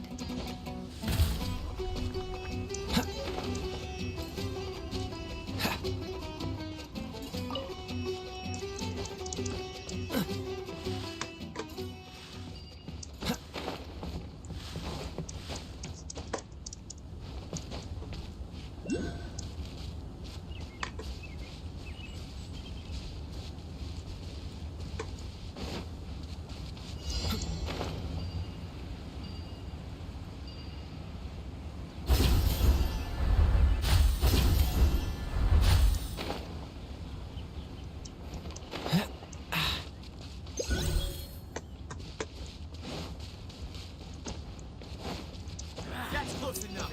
That's close enough.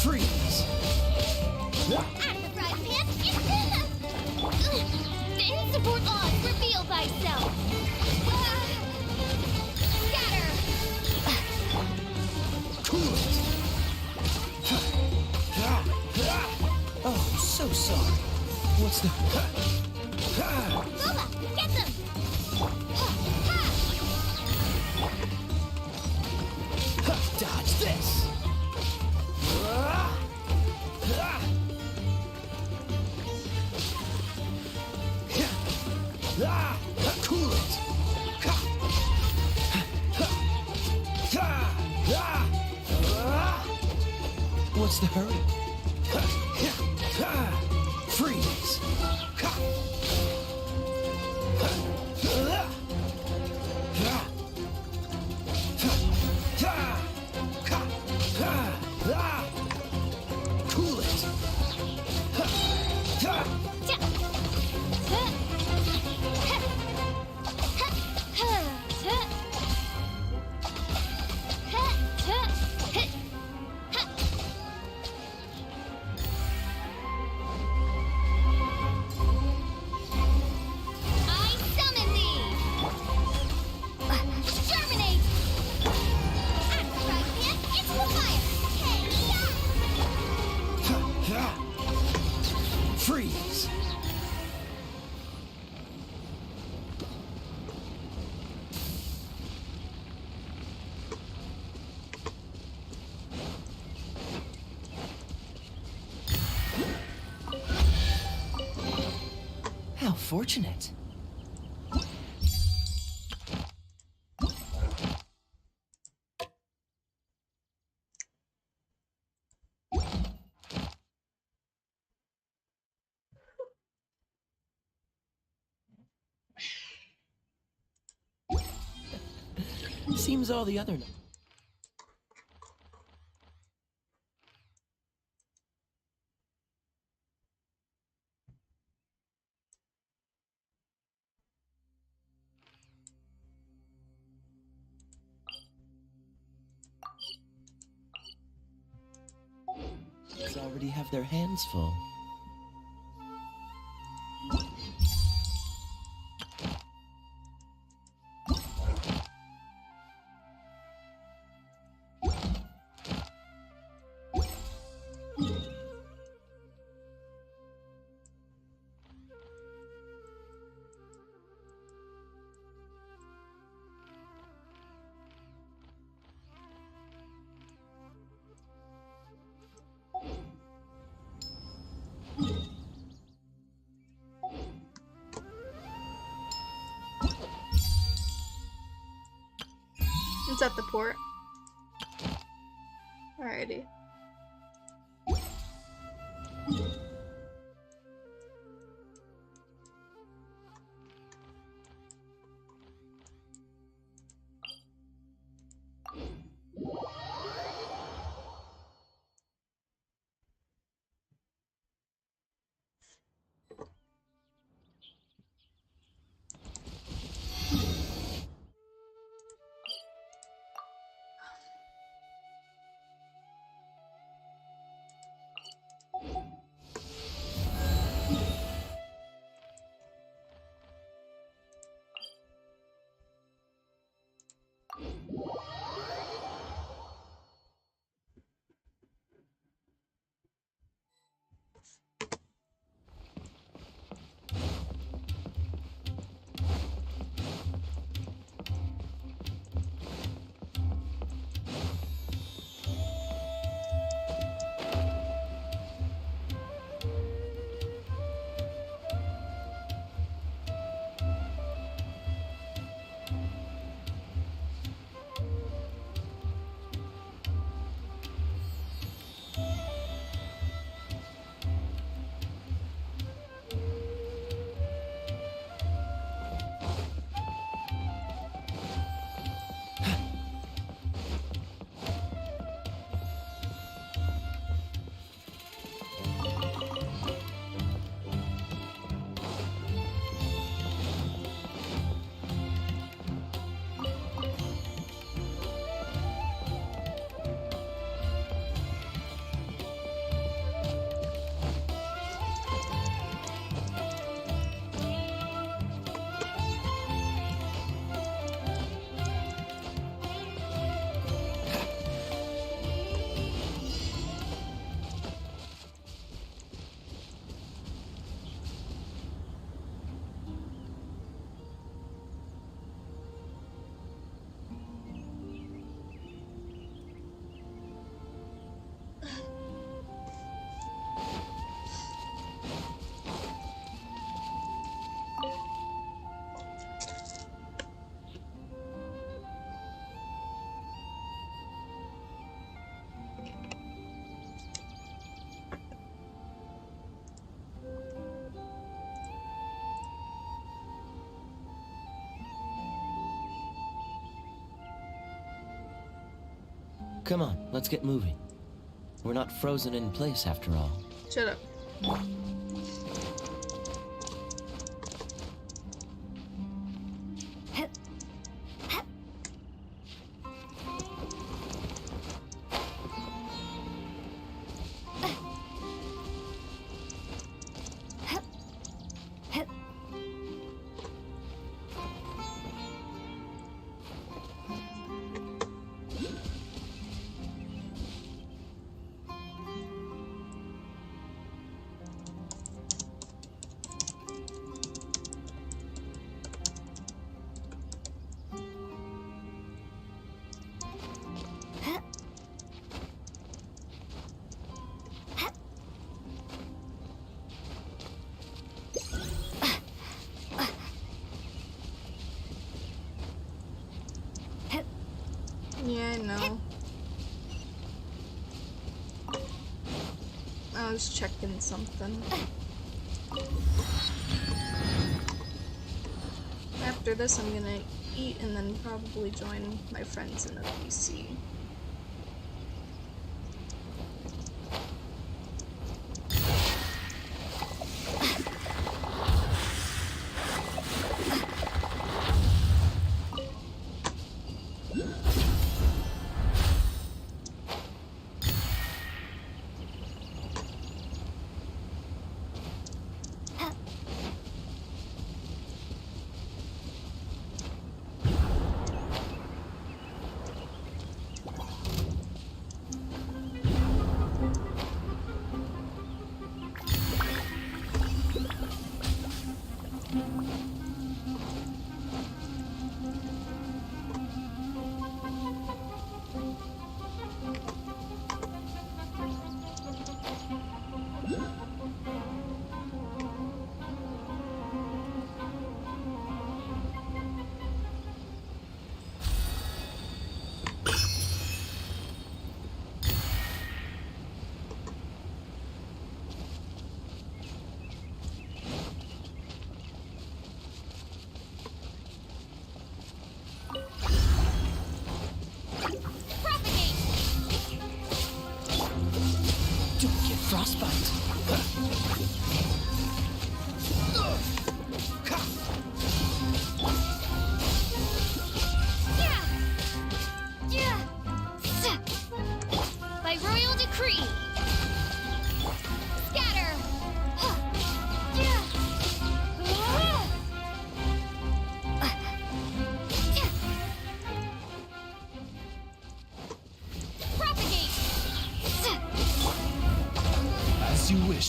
Freeze!
Out of the frying pan, it's in the in-support odds reveal thyself. Scatter!
Cool it! Oh, I'm so sorry. What's the...
Luma, get them!
Dodge this! Cool it! What's the hurry? Freeze! Cool it!
I summon thee! Terminate! Out of the frying pan, it's the fire!
Freeze! How fortunate. Seems all the other... Kids already have their hands full.
It's at the port. Alrighty.
Come on, let's get moving. We're not frozen in place after all.
Shut up. Yeah, I know. I was checking something. After this, I'm gonna eat and then probably join my friends in the PC.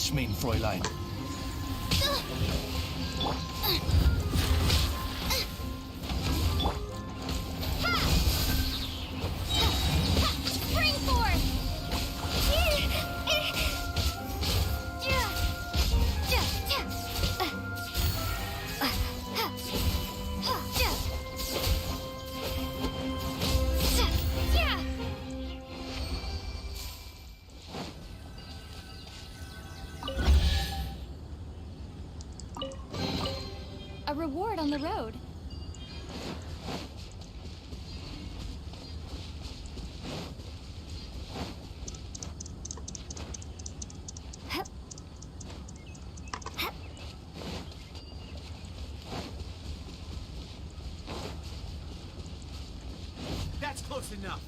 English, mein Fräulein.
Spring forth!
A reward on the road.
That's close enough.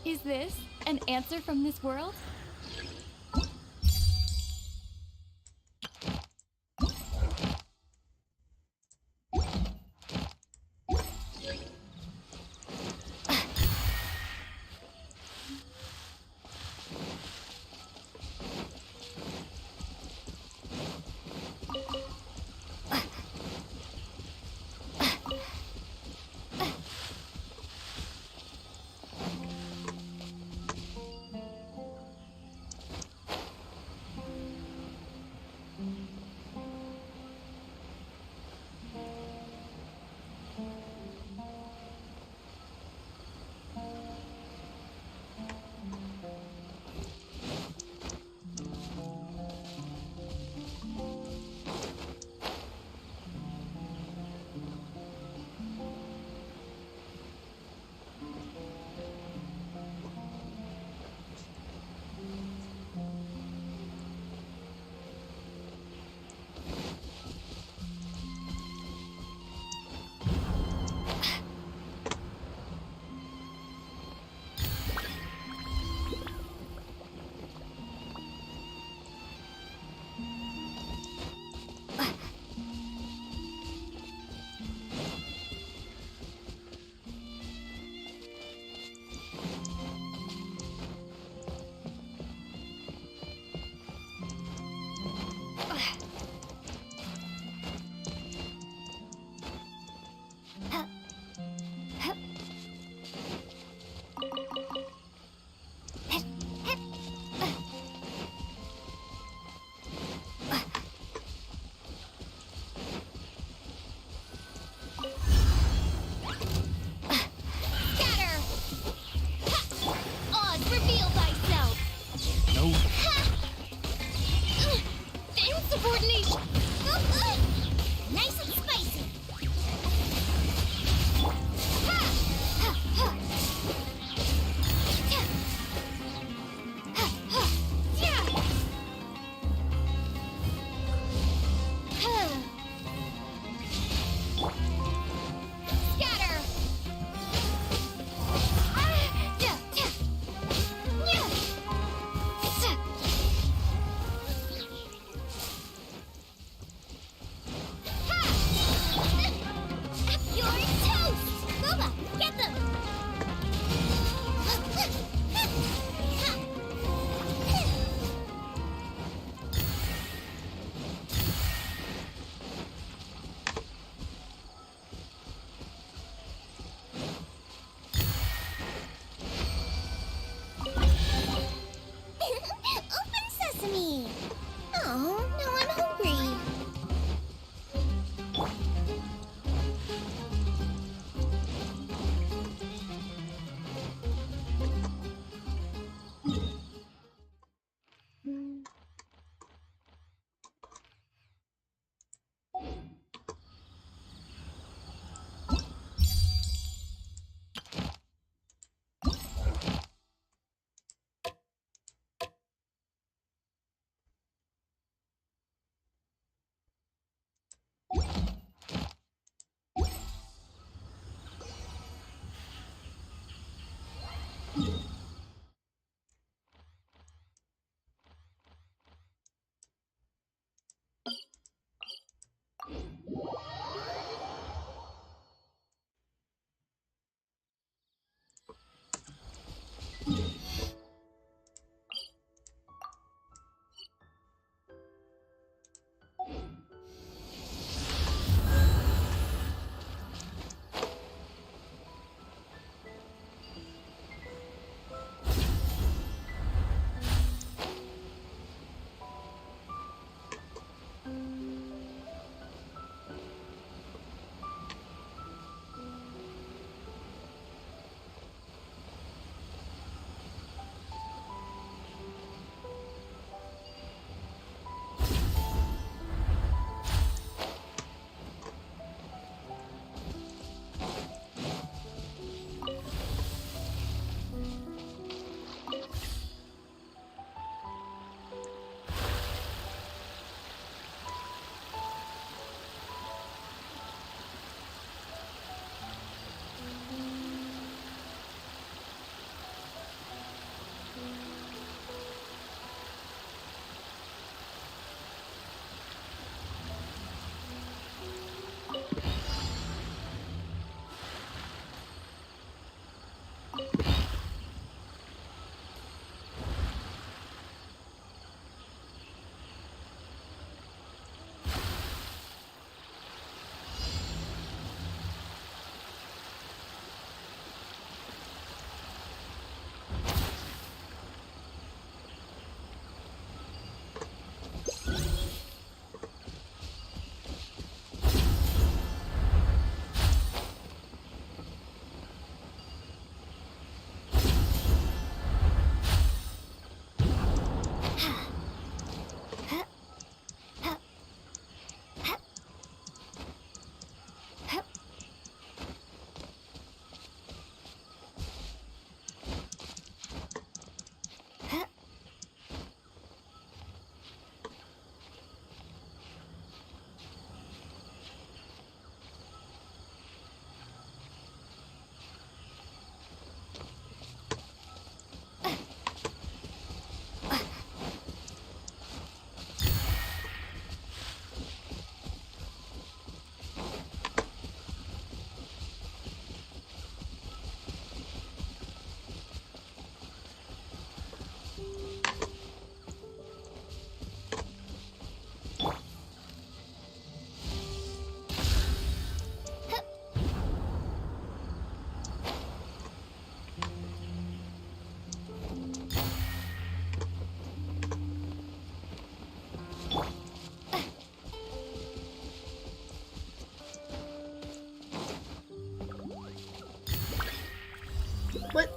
Is this an answer from this world?
What?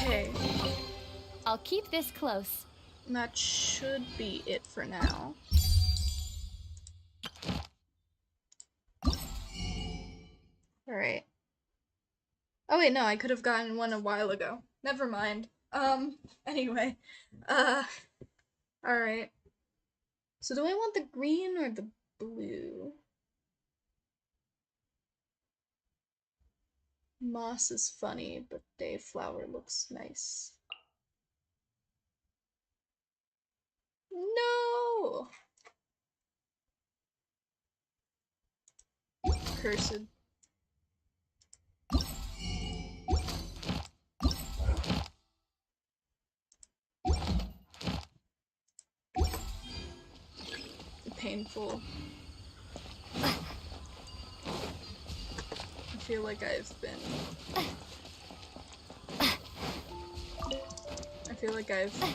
Okay.
I'll keep this close.
That should be it for now. Alright. Oh wait, no, I could have gotten one a while ago. Never mind. Anyway. Alright. So do I want the green or the blue? Moss is funny, but Dayflower looks nice. No! Cursed. Painful. I feel like I've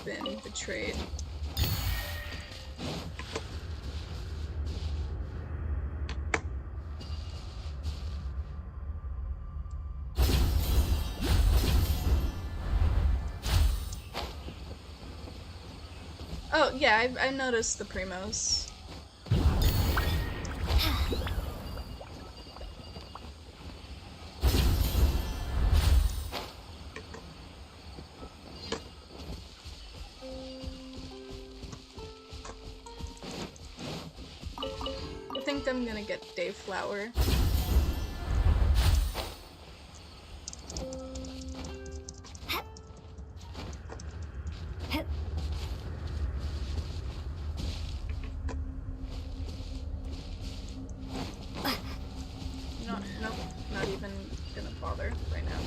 been betrayed. Oh, yeah, I noticed the primos. I think I'm gonna get Dayflower. Nope, not even gonna bother right now.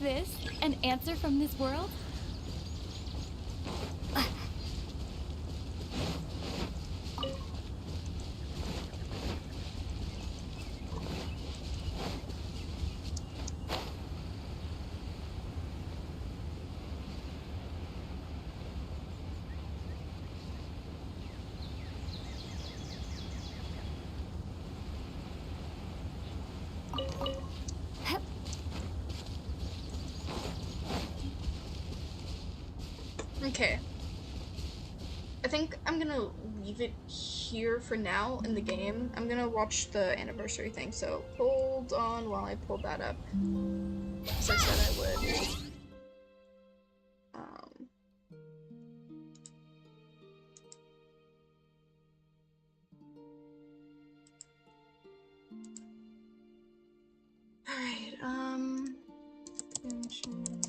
this an answer from this world?
Okay. I think I'm gonna leave it here for now in the game. I'm gonna watch the anniversary thing, so hold on while I pull that up. As I said I would. Alright, Genshin.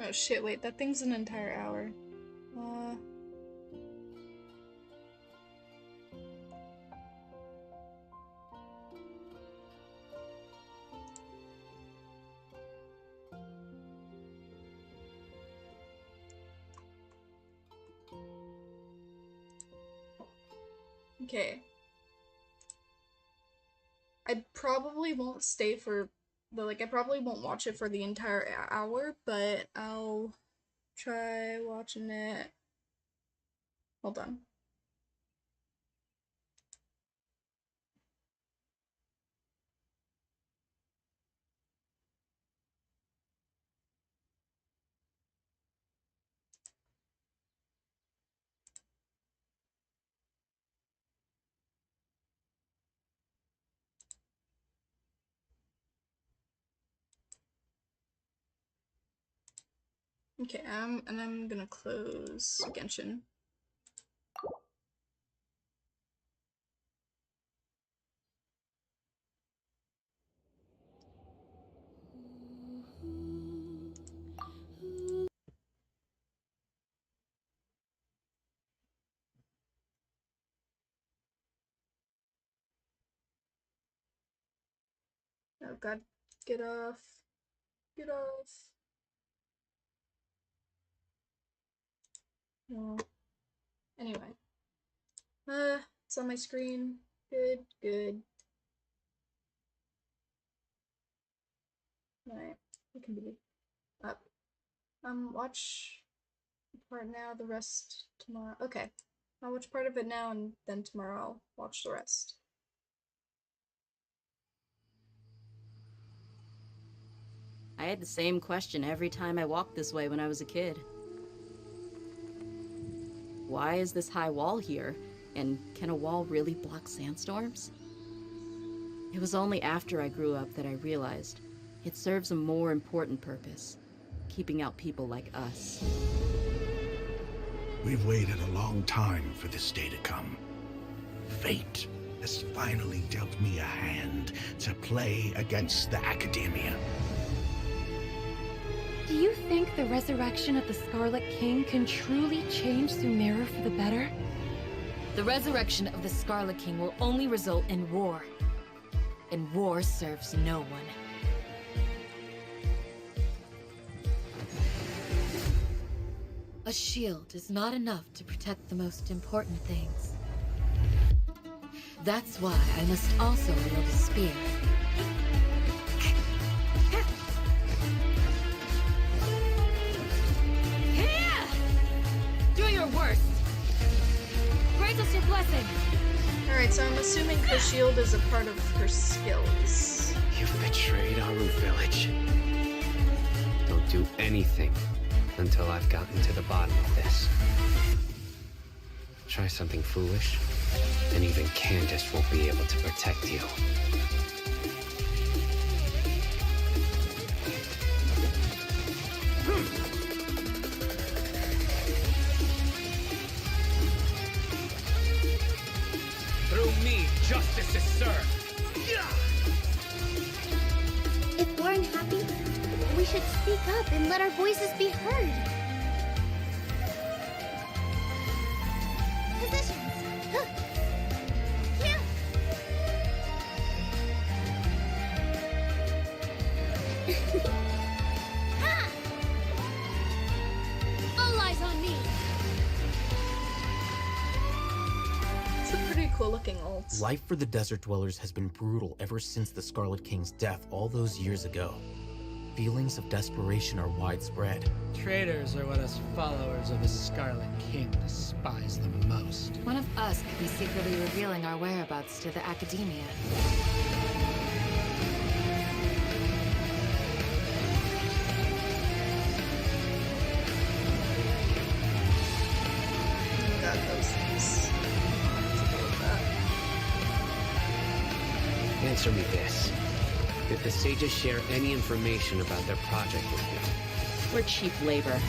Oh shit, wait, that thing's an entire hour. Okay. I probably won't stay for I probably won't watch it for the entire hour, but I'll try watching it. Hold on. Okay, and I'm gonna close Genshin. Oh god, get off. Get off. No. Anyway. It's on my screen. Good, good. Alright, it can be up. Watch part now, the rest tomorrow. Okay. I'll watch part of it now and then tomorrow I'll watch the rest.
I had the same question every time I walked this way when I was a kid. Why is this high wall here? And can a wall really block sandstorms? It was only after I grew up that I realized it serves a more important purpose, keeping out people like us.
We've waited a long time for this day to come. Fate has finally dealt me a hand to play against the Academia.
Do you think the resurrection of the Scarlet King can truly change Sumeru for the better?
The resurrection of the Scarlet King will only result in war. And war serves no one. A shield is not enough to protect the most important things. That's why I must also wield a spear. Do your worst! Grant us your blessing!
Alright, so I'm assuming her shield is a part of her skills.
You've betrayed Aru Village. Don't do anything until I've gotten to the bottom of this. Try something foolish, and even Candace won't be able to protect you.
Through me, justice is served.
If we're unhappy, we should speak up and let our voices be heard. Positions. Here. Ha! All eyes on me.
It's a pretty cool looking ult.
Life for the desert dwellers has been brutal ever since the Scarlet King's death all those years ago. Feelings of desperation are widespread.
Traitors are what us followers of the Scarlet King despise the most.
One of us could be secretly revealing our whereabouts to the academia.
Got those things.
Answer me this. Did the sages share any information about their project with you?
We're cheap labor,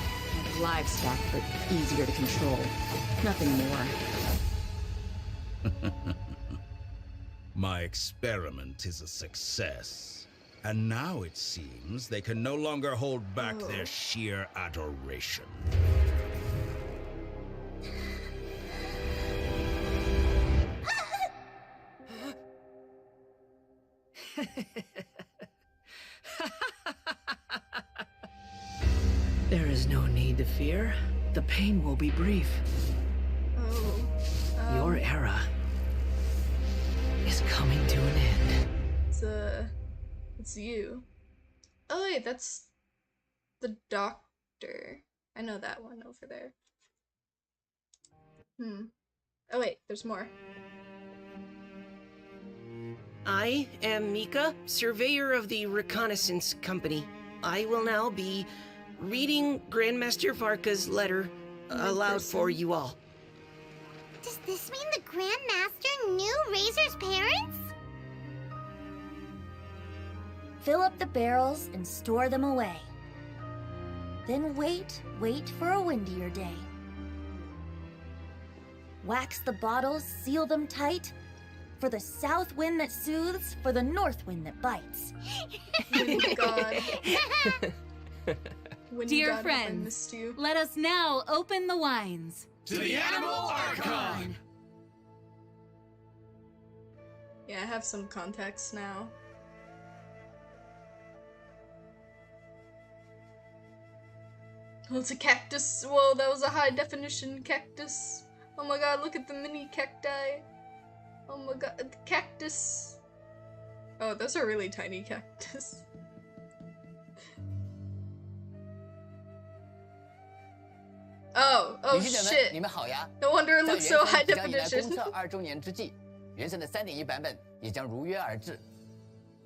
like livestock, but easier to control. Nothing more.
My experiment is a success. And now it seems they can no longer hold back their sheer adoration.
There is no need to fear. The pain will be brief. Your era is coming to an end.
It's you. Oh wait, that's the doctor. I know that one over there. Oh wait, there's more.
I am Mika, surveyor of the Reconnaissance Company. I will now be reading Grandmaster Varka's letter aloud for you all.
Does this mean the Grandmaster knew Razor's parents?
Fill up the barrels and store them away. Then wait for a windier day. Wax the bottles, seal them tight. For the south wind that soothes, for the north wind that bites.
Oh God.
Dear friends, let us now open the wines.
To the Animal Archon!
Yeah, I have some context now. Oh, it's a cactus. Whoa, that was a high definition cactus. Oh my God, look at the mini cacti. Oh my God, the cactus. Oh, those are really tiny cactus. Oh shit. No wonder it looks so high definition.
2周年之际，原神的 3.1 版本也将如约而至。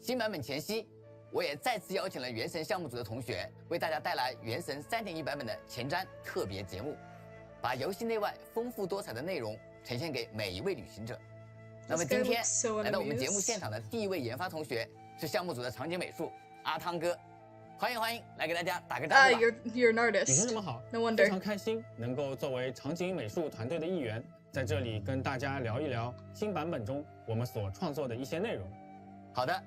新版本前夕，我也再次邀请了原神项目组的同学，为大家带来原神 3.1 版本的前瞻特别节目，把游戏内外丰富多彩的内容呈现给每一位旅行者。那么今天来到我们节目现场的第一位研发同学是项目组的场景美术阿汤哥。 欢迎，来给大家打个招呼吧。
You're an artist.
女生们好
No wonder.
非常开心能够作为场景美术团队的一员，在这里跟大家聊一聊新版本中我们所创作的一些内容。
好的，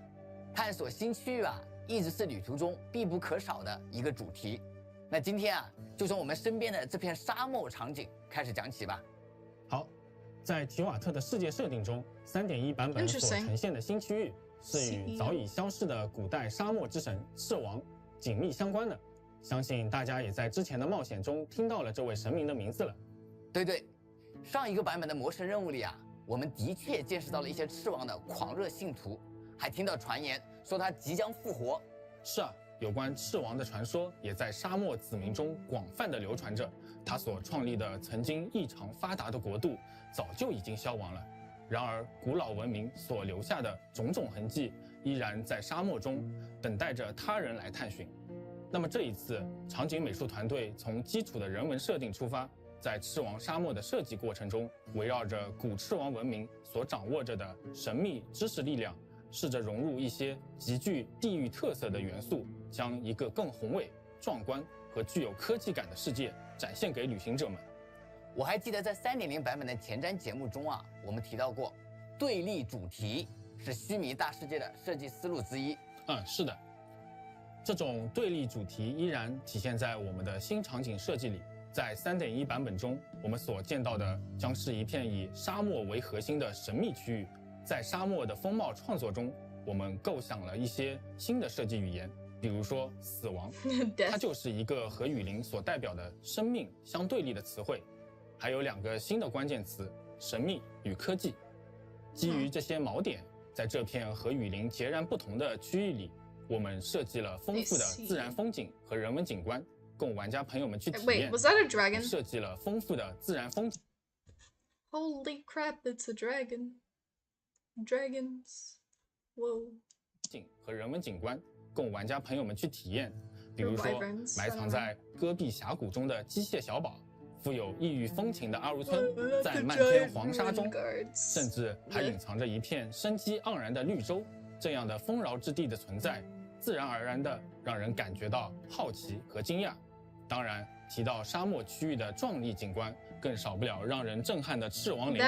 探索新区域啊，一直是旅途中必不可少的一个主题。那今天啊，就从我们身边的这片沙漠场景开始讲起吧。
好，在提瓦特的世界设定中 ，3.1 版本所呈现的新区域是与早已消逝的古代沙漠之神赤王 紧密相关的，相信大家也在之前的冒险中听到了这位神明的名字了。
对，上一个版本的魔神任务里啊，我们的确见识到了一些赤王的狂热信徒，还听到传言说他即将复活。
是啊，有关赤王的传说也在沙漠子民中广泛的流传着。他所创立的曾经异常发达的国度，早就已经消亡了。然而，古老文明所留下的种种痕迹， 依然在沙漠中等待着他人来探寻。那么这一次，场景美术团队从基础的人文设定出发，在赤王沙漠的设计过程中，围绕着古赤王文明所掌握着的神秘知识力量，试着融入一些极具地域特色的元素，将一个更宏伟、壮观和具有科技感的世界展现给旅行者们。
我还记得在3.0版本的前瞻节目中啊，我们提到过，对立主题是须弥大世界的设计思路之一。
是的，这种对立主题依然体现在我们的新场景设计里。在3.1版本中，我们所见到的将是一片以沙漠为核心的神秘区域。在沙漠的风貌创作中，我们构想了一些新的设计语言，比如说死亡，它就是一个和雨林所代表的生命相对立的词汇。还有2个新的关键词：神秘与科技。基于这些锚点，在这片和雨林截然不同的区域里，我们设计了丰富的自然风景和人文景观，供玩家朋友们去体验。
Wait, was that a dragon?
设计了丰富的自然风景。
Holy crap, it's a dragon. Dragons. Whoa.
和人文景观，供玩家朋友们去体验。比如说，埋藏在戈壁峡谷中的机械小宝，富有异域风情的阿如村，在漫天黄沙中，甚至还隐藏着一片生机盎然的绿洲。这样的丰饶之地的存在，自然而然地让人感觉到好奇和惊讶。当然，提到沙漠区域的壮丽景观，更少不了让人震撼的赤王陵。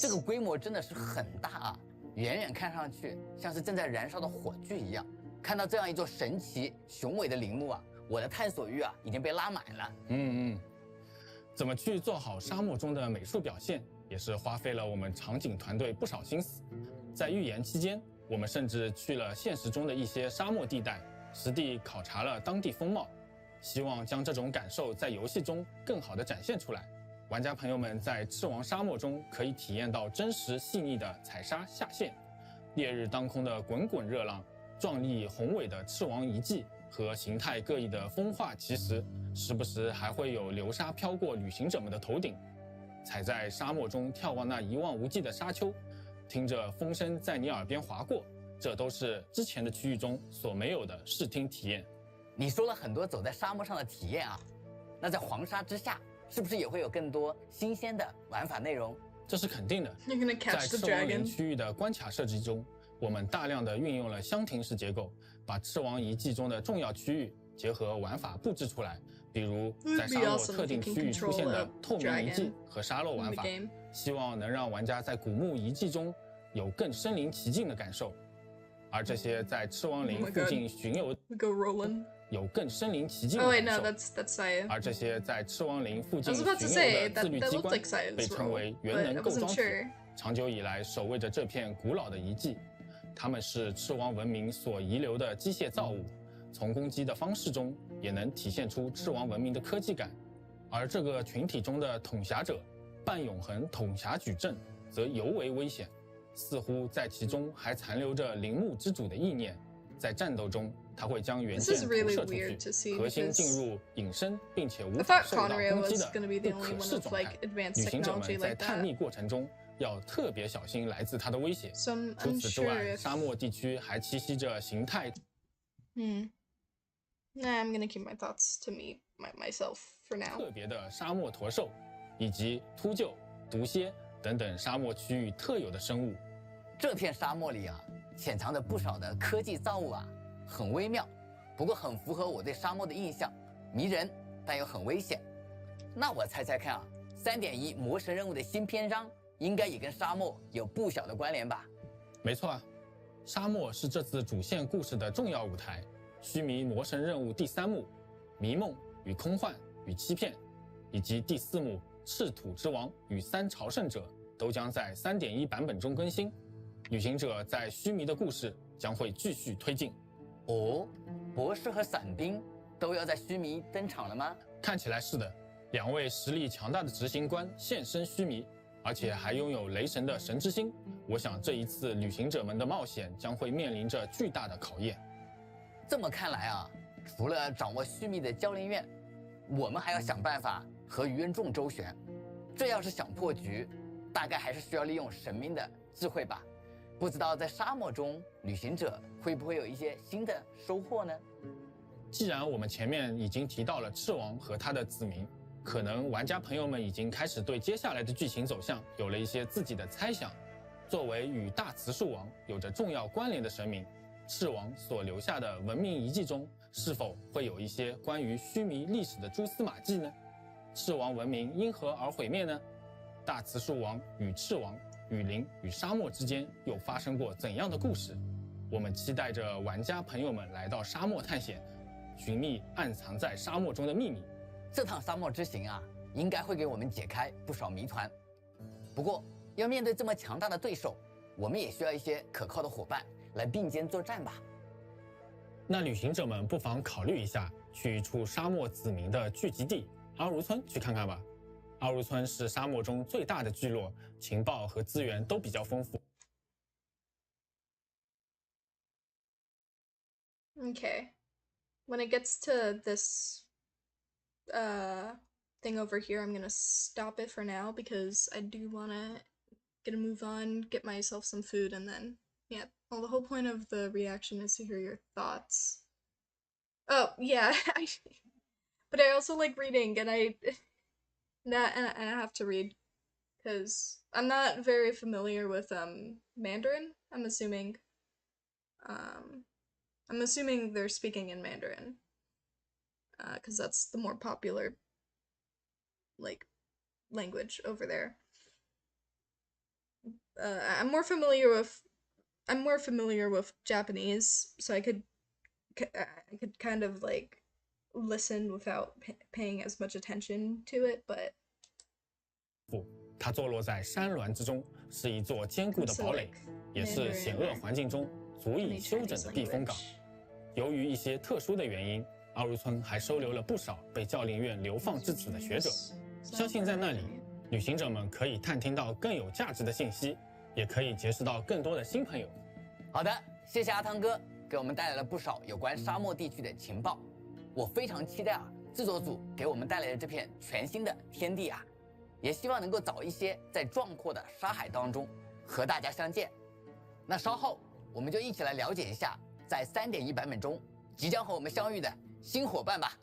这个规模真的是很大啊，远远看上去像是正在燃烧的火炬一样。看到这样一座神奇雄伟的陵墓啊，我的探索欲啊已经被拉满了。
怎么去做好沙漠中的美术表现，也是花费了我们场景团队不少心思。在预研期间，我们甚至去了现实中的一些沙漠地带，实地考察了当地风貌，希望将这种感受在游戏中更好地展现出来。玩家朋友们在赤王沙漠中可以体验到真实细腻的采砂下陷，烈日当空的滚滚热浪，壮丽宏伟的赤王遗迹和形态各异的风化奇石，时不时还会有流沙飘过旅行者们的头顶。踩在沙漠中眺望那一望无际的沙丘，听着风声在你耳边划过，这都是之前的区域中所没有的视听体验。
你说了很多走在沙漠上的体验啊，那在黄沙之下，是不是也会有更多新鲜的玩法内容？
这是肯定的。在赤王陵区域的关卡设计中，我们大量的运用了箱庭式结构，把赤王遗迹中的重要区域结合玩法布置出来，比如在沙漠特定区域出现的透明遗迹和沙漏玩法，希望能让玩家在古墓遗迹中有更身临其境的感受。而这些在赤王陵附近巡游有更身临其境的感受。而这些在赤王陵附近巡游的自律机关被称为元能构装体，长久以来守卫着这片古老的遗迹。它们是赤王文明所遗留的机械造物，从攻击的方式中也能体现出赤王文明的科技感。而这个群体中的统辖者半永恒统辖矩阵则尤为危险，似乎在其中还残留着陵墓之主的意念。在战斗中，他会将元件投射出去，核心进入隐身并且无法受到攻击的不可视状态。旅行者们在探秘过程中要特别小心来自它的威胁。除此之外，沙漠地区还栖息着形态。
Nah, I'm gonna keep my thoughts to myself for now.
特别的沙漠驼兽，以及秃鹫、毒蝎等等沙漠区域特有的生物。
这片沙漠里啊，潜藏着不少的科技造物啊，很微妙，不过很符合我对沙漠的印象，迷人但又很危险。那我猜猜看啊，3.1魔神任务的新篇章应该也跟沙漠有不小的关联吧？
没错啊，沙漠是这次主线故事的重要舞台。须弥魔神任务第3幕迷梦与空幻与欺骗，以及第4幕赤土之王与3朝圣者都将在3.1版本中更新。旅行者在须弥的故事将会继续推进。
哦，博士和伞兵都要在须弥登场了吗？
看起来是的，2位实力强大的执行官现身须弥，而且还拥有雷神的神之心。我想这一次旅行者们的冒险将会面临着巨大的考验。
这么看来啊，除了掌握须弥的教练院，我们还要想办法和愚人众周旋。这要是想破局，大概还是需要利用神明的智慧吧。不知道在沙漠中，旅行者会不会有一些新的收获呢？
既然我们前面已经提到了赤王和他的子民，可能玩家朋友们已经开始对接下来的剧情走向有了一些自己的猜想。作为与大慈树王有着重要关联的神明，赤王所留下的文明遗迹中，是否会有一些关于须弥历史的蛛丝马迹呢？赤王文明因何而毁灭呢？大慈树王与赤王、雨林与沙漠之间又发生过怎样的故事？我们期待着玩家朋友们来到沙漠探险，寻觅暗藏在沙漠中的秘密。
这趟沙漠之行啊，应该会给我们解开不少谜团。不过，要面对这么强大的对手，我们也需要一些可靠的伙伴来并肩作战吧。
那旅行者们不妨考虑一下，去一处沙漠子民的聚集地阿如村去看看吧。阿如村是沙漠中最大的聚落，情报和资源都比较丰富。
Okay. When it gets to this thing over here, I'm gonna stop it for now because I do wanna get a move on, get myself some food, and then yeah. Well, the whole point of the reaction is to hear your thoughts. Oh yeah, but I also like reading, and I have to read because I'm not very familiar with Mandarin. I'm assuming they're speaking in Mandarin, because that's the more popular, like, language over there. I'm more familiar with Japanese, so I could kind of like listen without paying as much attention to it, but
它坐落在山峦之中，是一座坚固的堡垒，也是险恶环境中足以休整的避风港。由于一些特殊的原因，阿如村还收留了不少被教练院流放至此的学者。相信在那里，旅行者们可以探听到更有价值的信息，也可以结识到更多的新朋友。
好的，谢谢阿汤哥给我们带来了不少有关沙漠地区的情报。我非常期待制作组给我们带来的这片全新的天地啊，也希望能够早一些在壮阔的沙海当中和大家相见。那稍后我们就一起来了解一下在 3.1 版本中即将和我们相遇的新伙伴吧。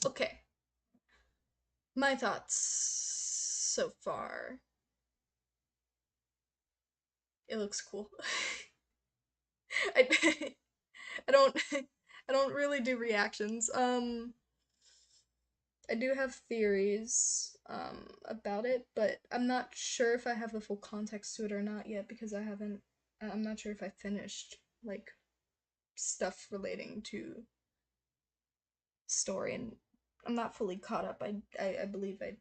Okay. My thoughts so far. It looks cool. I don't really do reactions. I do have theories about it, but I'm not sure if I have the full context to it or not yet because I'm not sure if I finished like stuff relating to story, and I'm not fully caught up. I believe I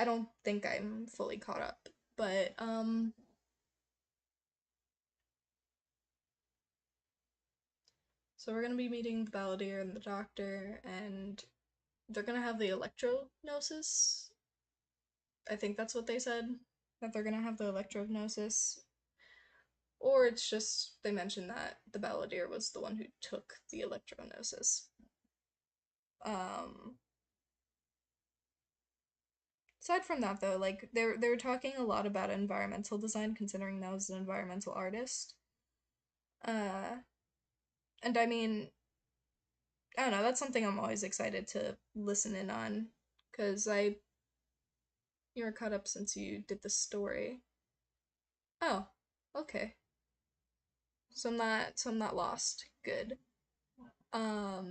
don't think I'm fully caught up, but so we're gonna be meeting the Balladeer and the doctor, and they're gonna have the electrognosis. I think that's what they said, that they're gonna have the electrognosis. Or it's just they mentioned that the Balladeer was the one who took the electrognosis. Aside from that though, like they were talking a lot about environmental design, considering that I was an environmental artist. And I mean, I don't know, that's something I'm always excited to listen in on, because you were caught up since you did the story. Oh, okay. So I'm not lost. Good. But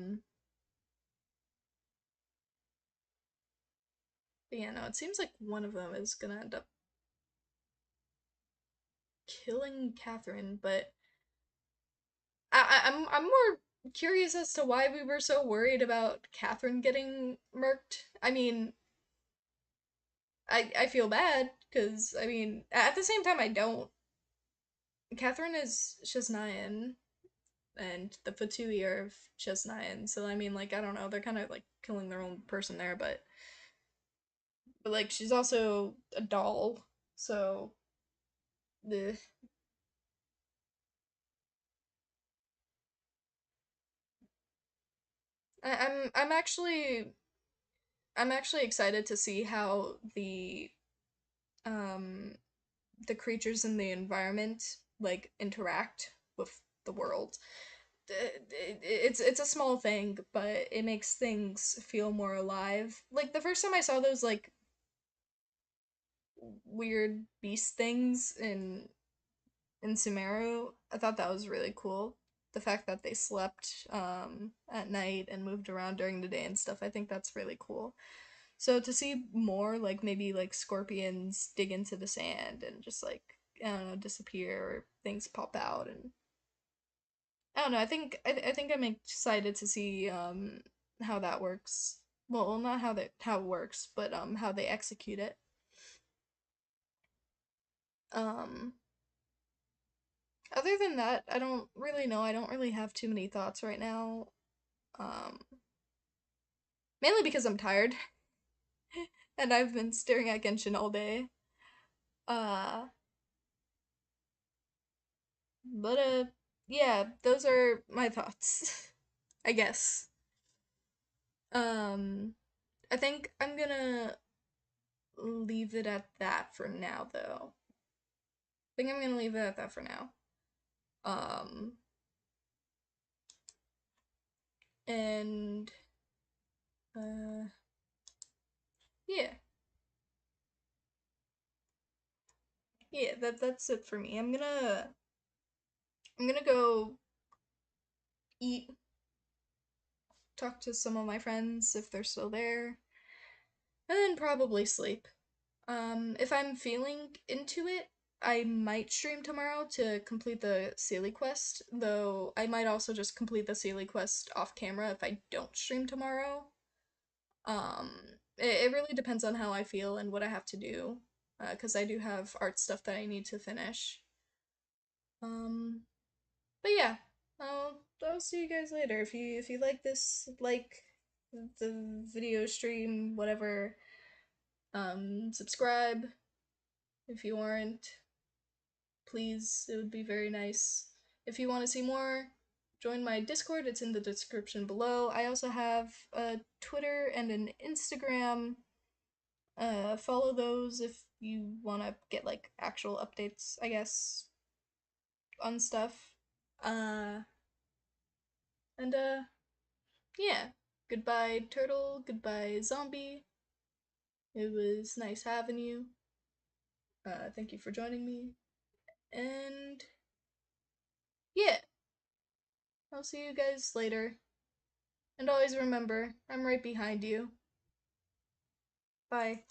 yeah, no, it seems like one of them is gonna end up killing Catherine, but I'm more curious as to why we were so worried about Catherine getting murked. I mean, I feel bad, because, I mean, at the same time I don't. Catherine is Shesnayan, and the Fatui are of Shesnayan, so I mean, like, I don't know, they're kind of, like, killing their own person there, but like, she's also a doll, so, ugh. I'm actually excited to see how the creatures in the environment like interact with the world. it's a small thing, but it makes things feel more alive. Like the first time I saw those like weird beast things in Sumeru, I thought that was really cool. The fact that they slept at night and moved around during the day and stuff, I think that's really cool. So to see more, like maybe like scorpions dig into the sand and just like, I don't know, disappear, or things pop out, and I don't know. I think I'm excited to see how that works. Well, not how it works, but how they execute it. Um Other than that, I don't really know. I don't really have too many thoughts right now. Um Mainly because I'm tired and I've been staring at Genshin all day. Uh but yeah, those are my thoughts. I guess. Um I think I'm gonna leave it at that for now though. I think I'm gonna leave it at that for now. Um and uh yeah. Yeah, that's it for me. I'm gonna go eat, talk to some of my friends if they're still there, and then probably sleep. If I'm feeling into it, I might stream tomorrow to complete the Sealy quest, though I might also just complete the Sealy quest off camera if I don't stream tomorrow. Um, it really depends on how I feel and what I have to do, because I do have art stuff that I need to finish. Um, but yeah, I'll see you guys later. If you like this, like the video stream, whatever, subscribe if you aren't. Please, it would be very nice. If you want to see more, join my Discord. It's in the description below. I also have a Twitter and an Instagram. Follow those if you want to get like actual updates, I guess, on stuff. Uh, and yeah. Goodbye, turtle. Goodbye, zombie. It was nice having you. Thank you for joining me. And yeah, I'll see you guys later. And always remember, I'm right behind you. Bye.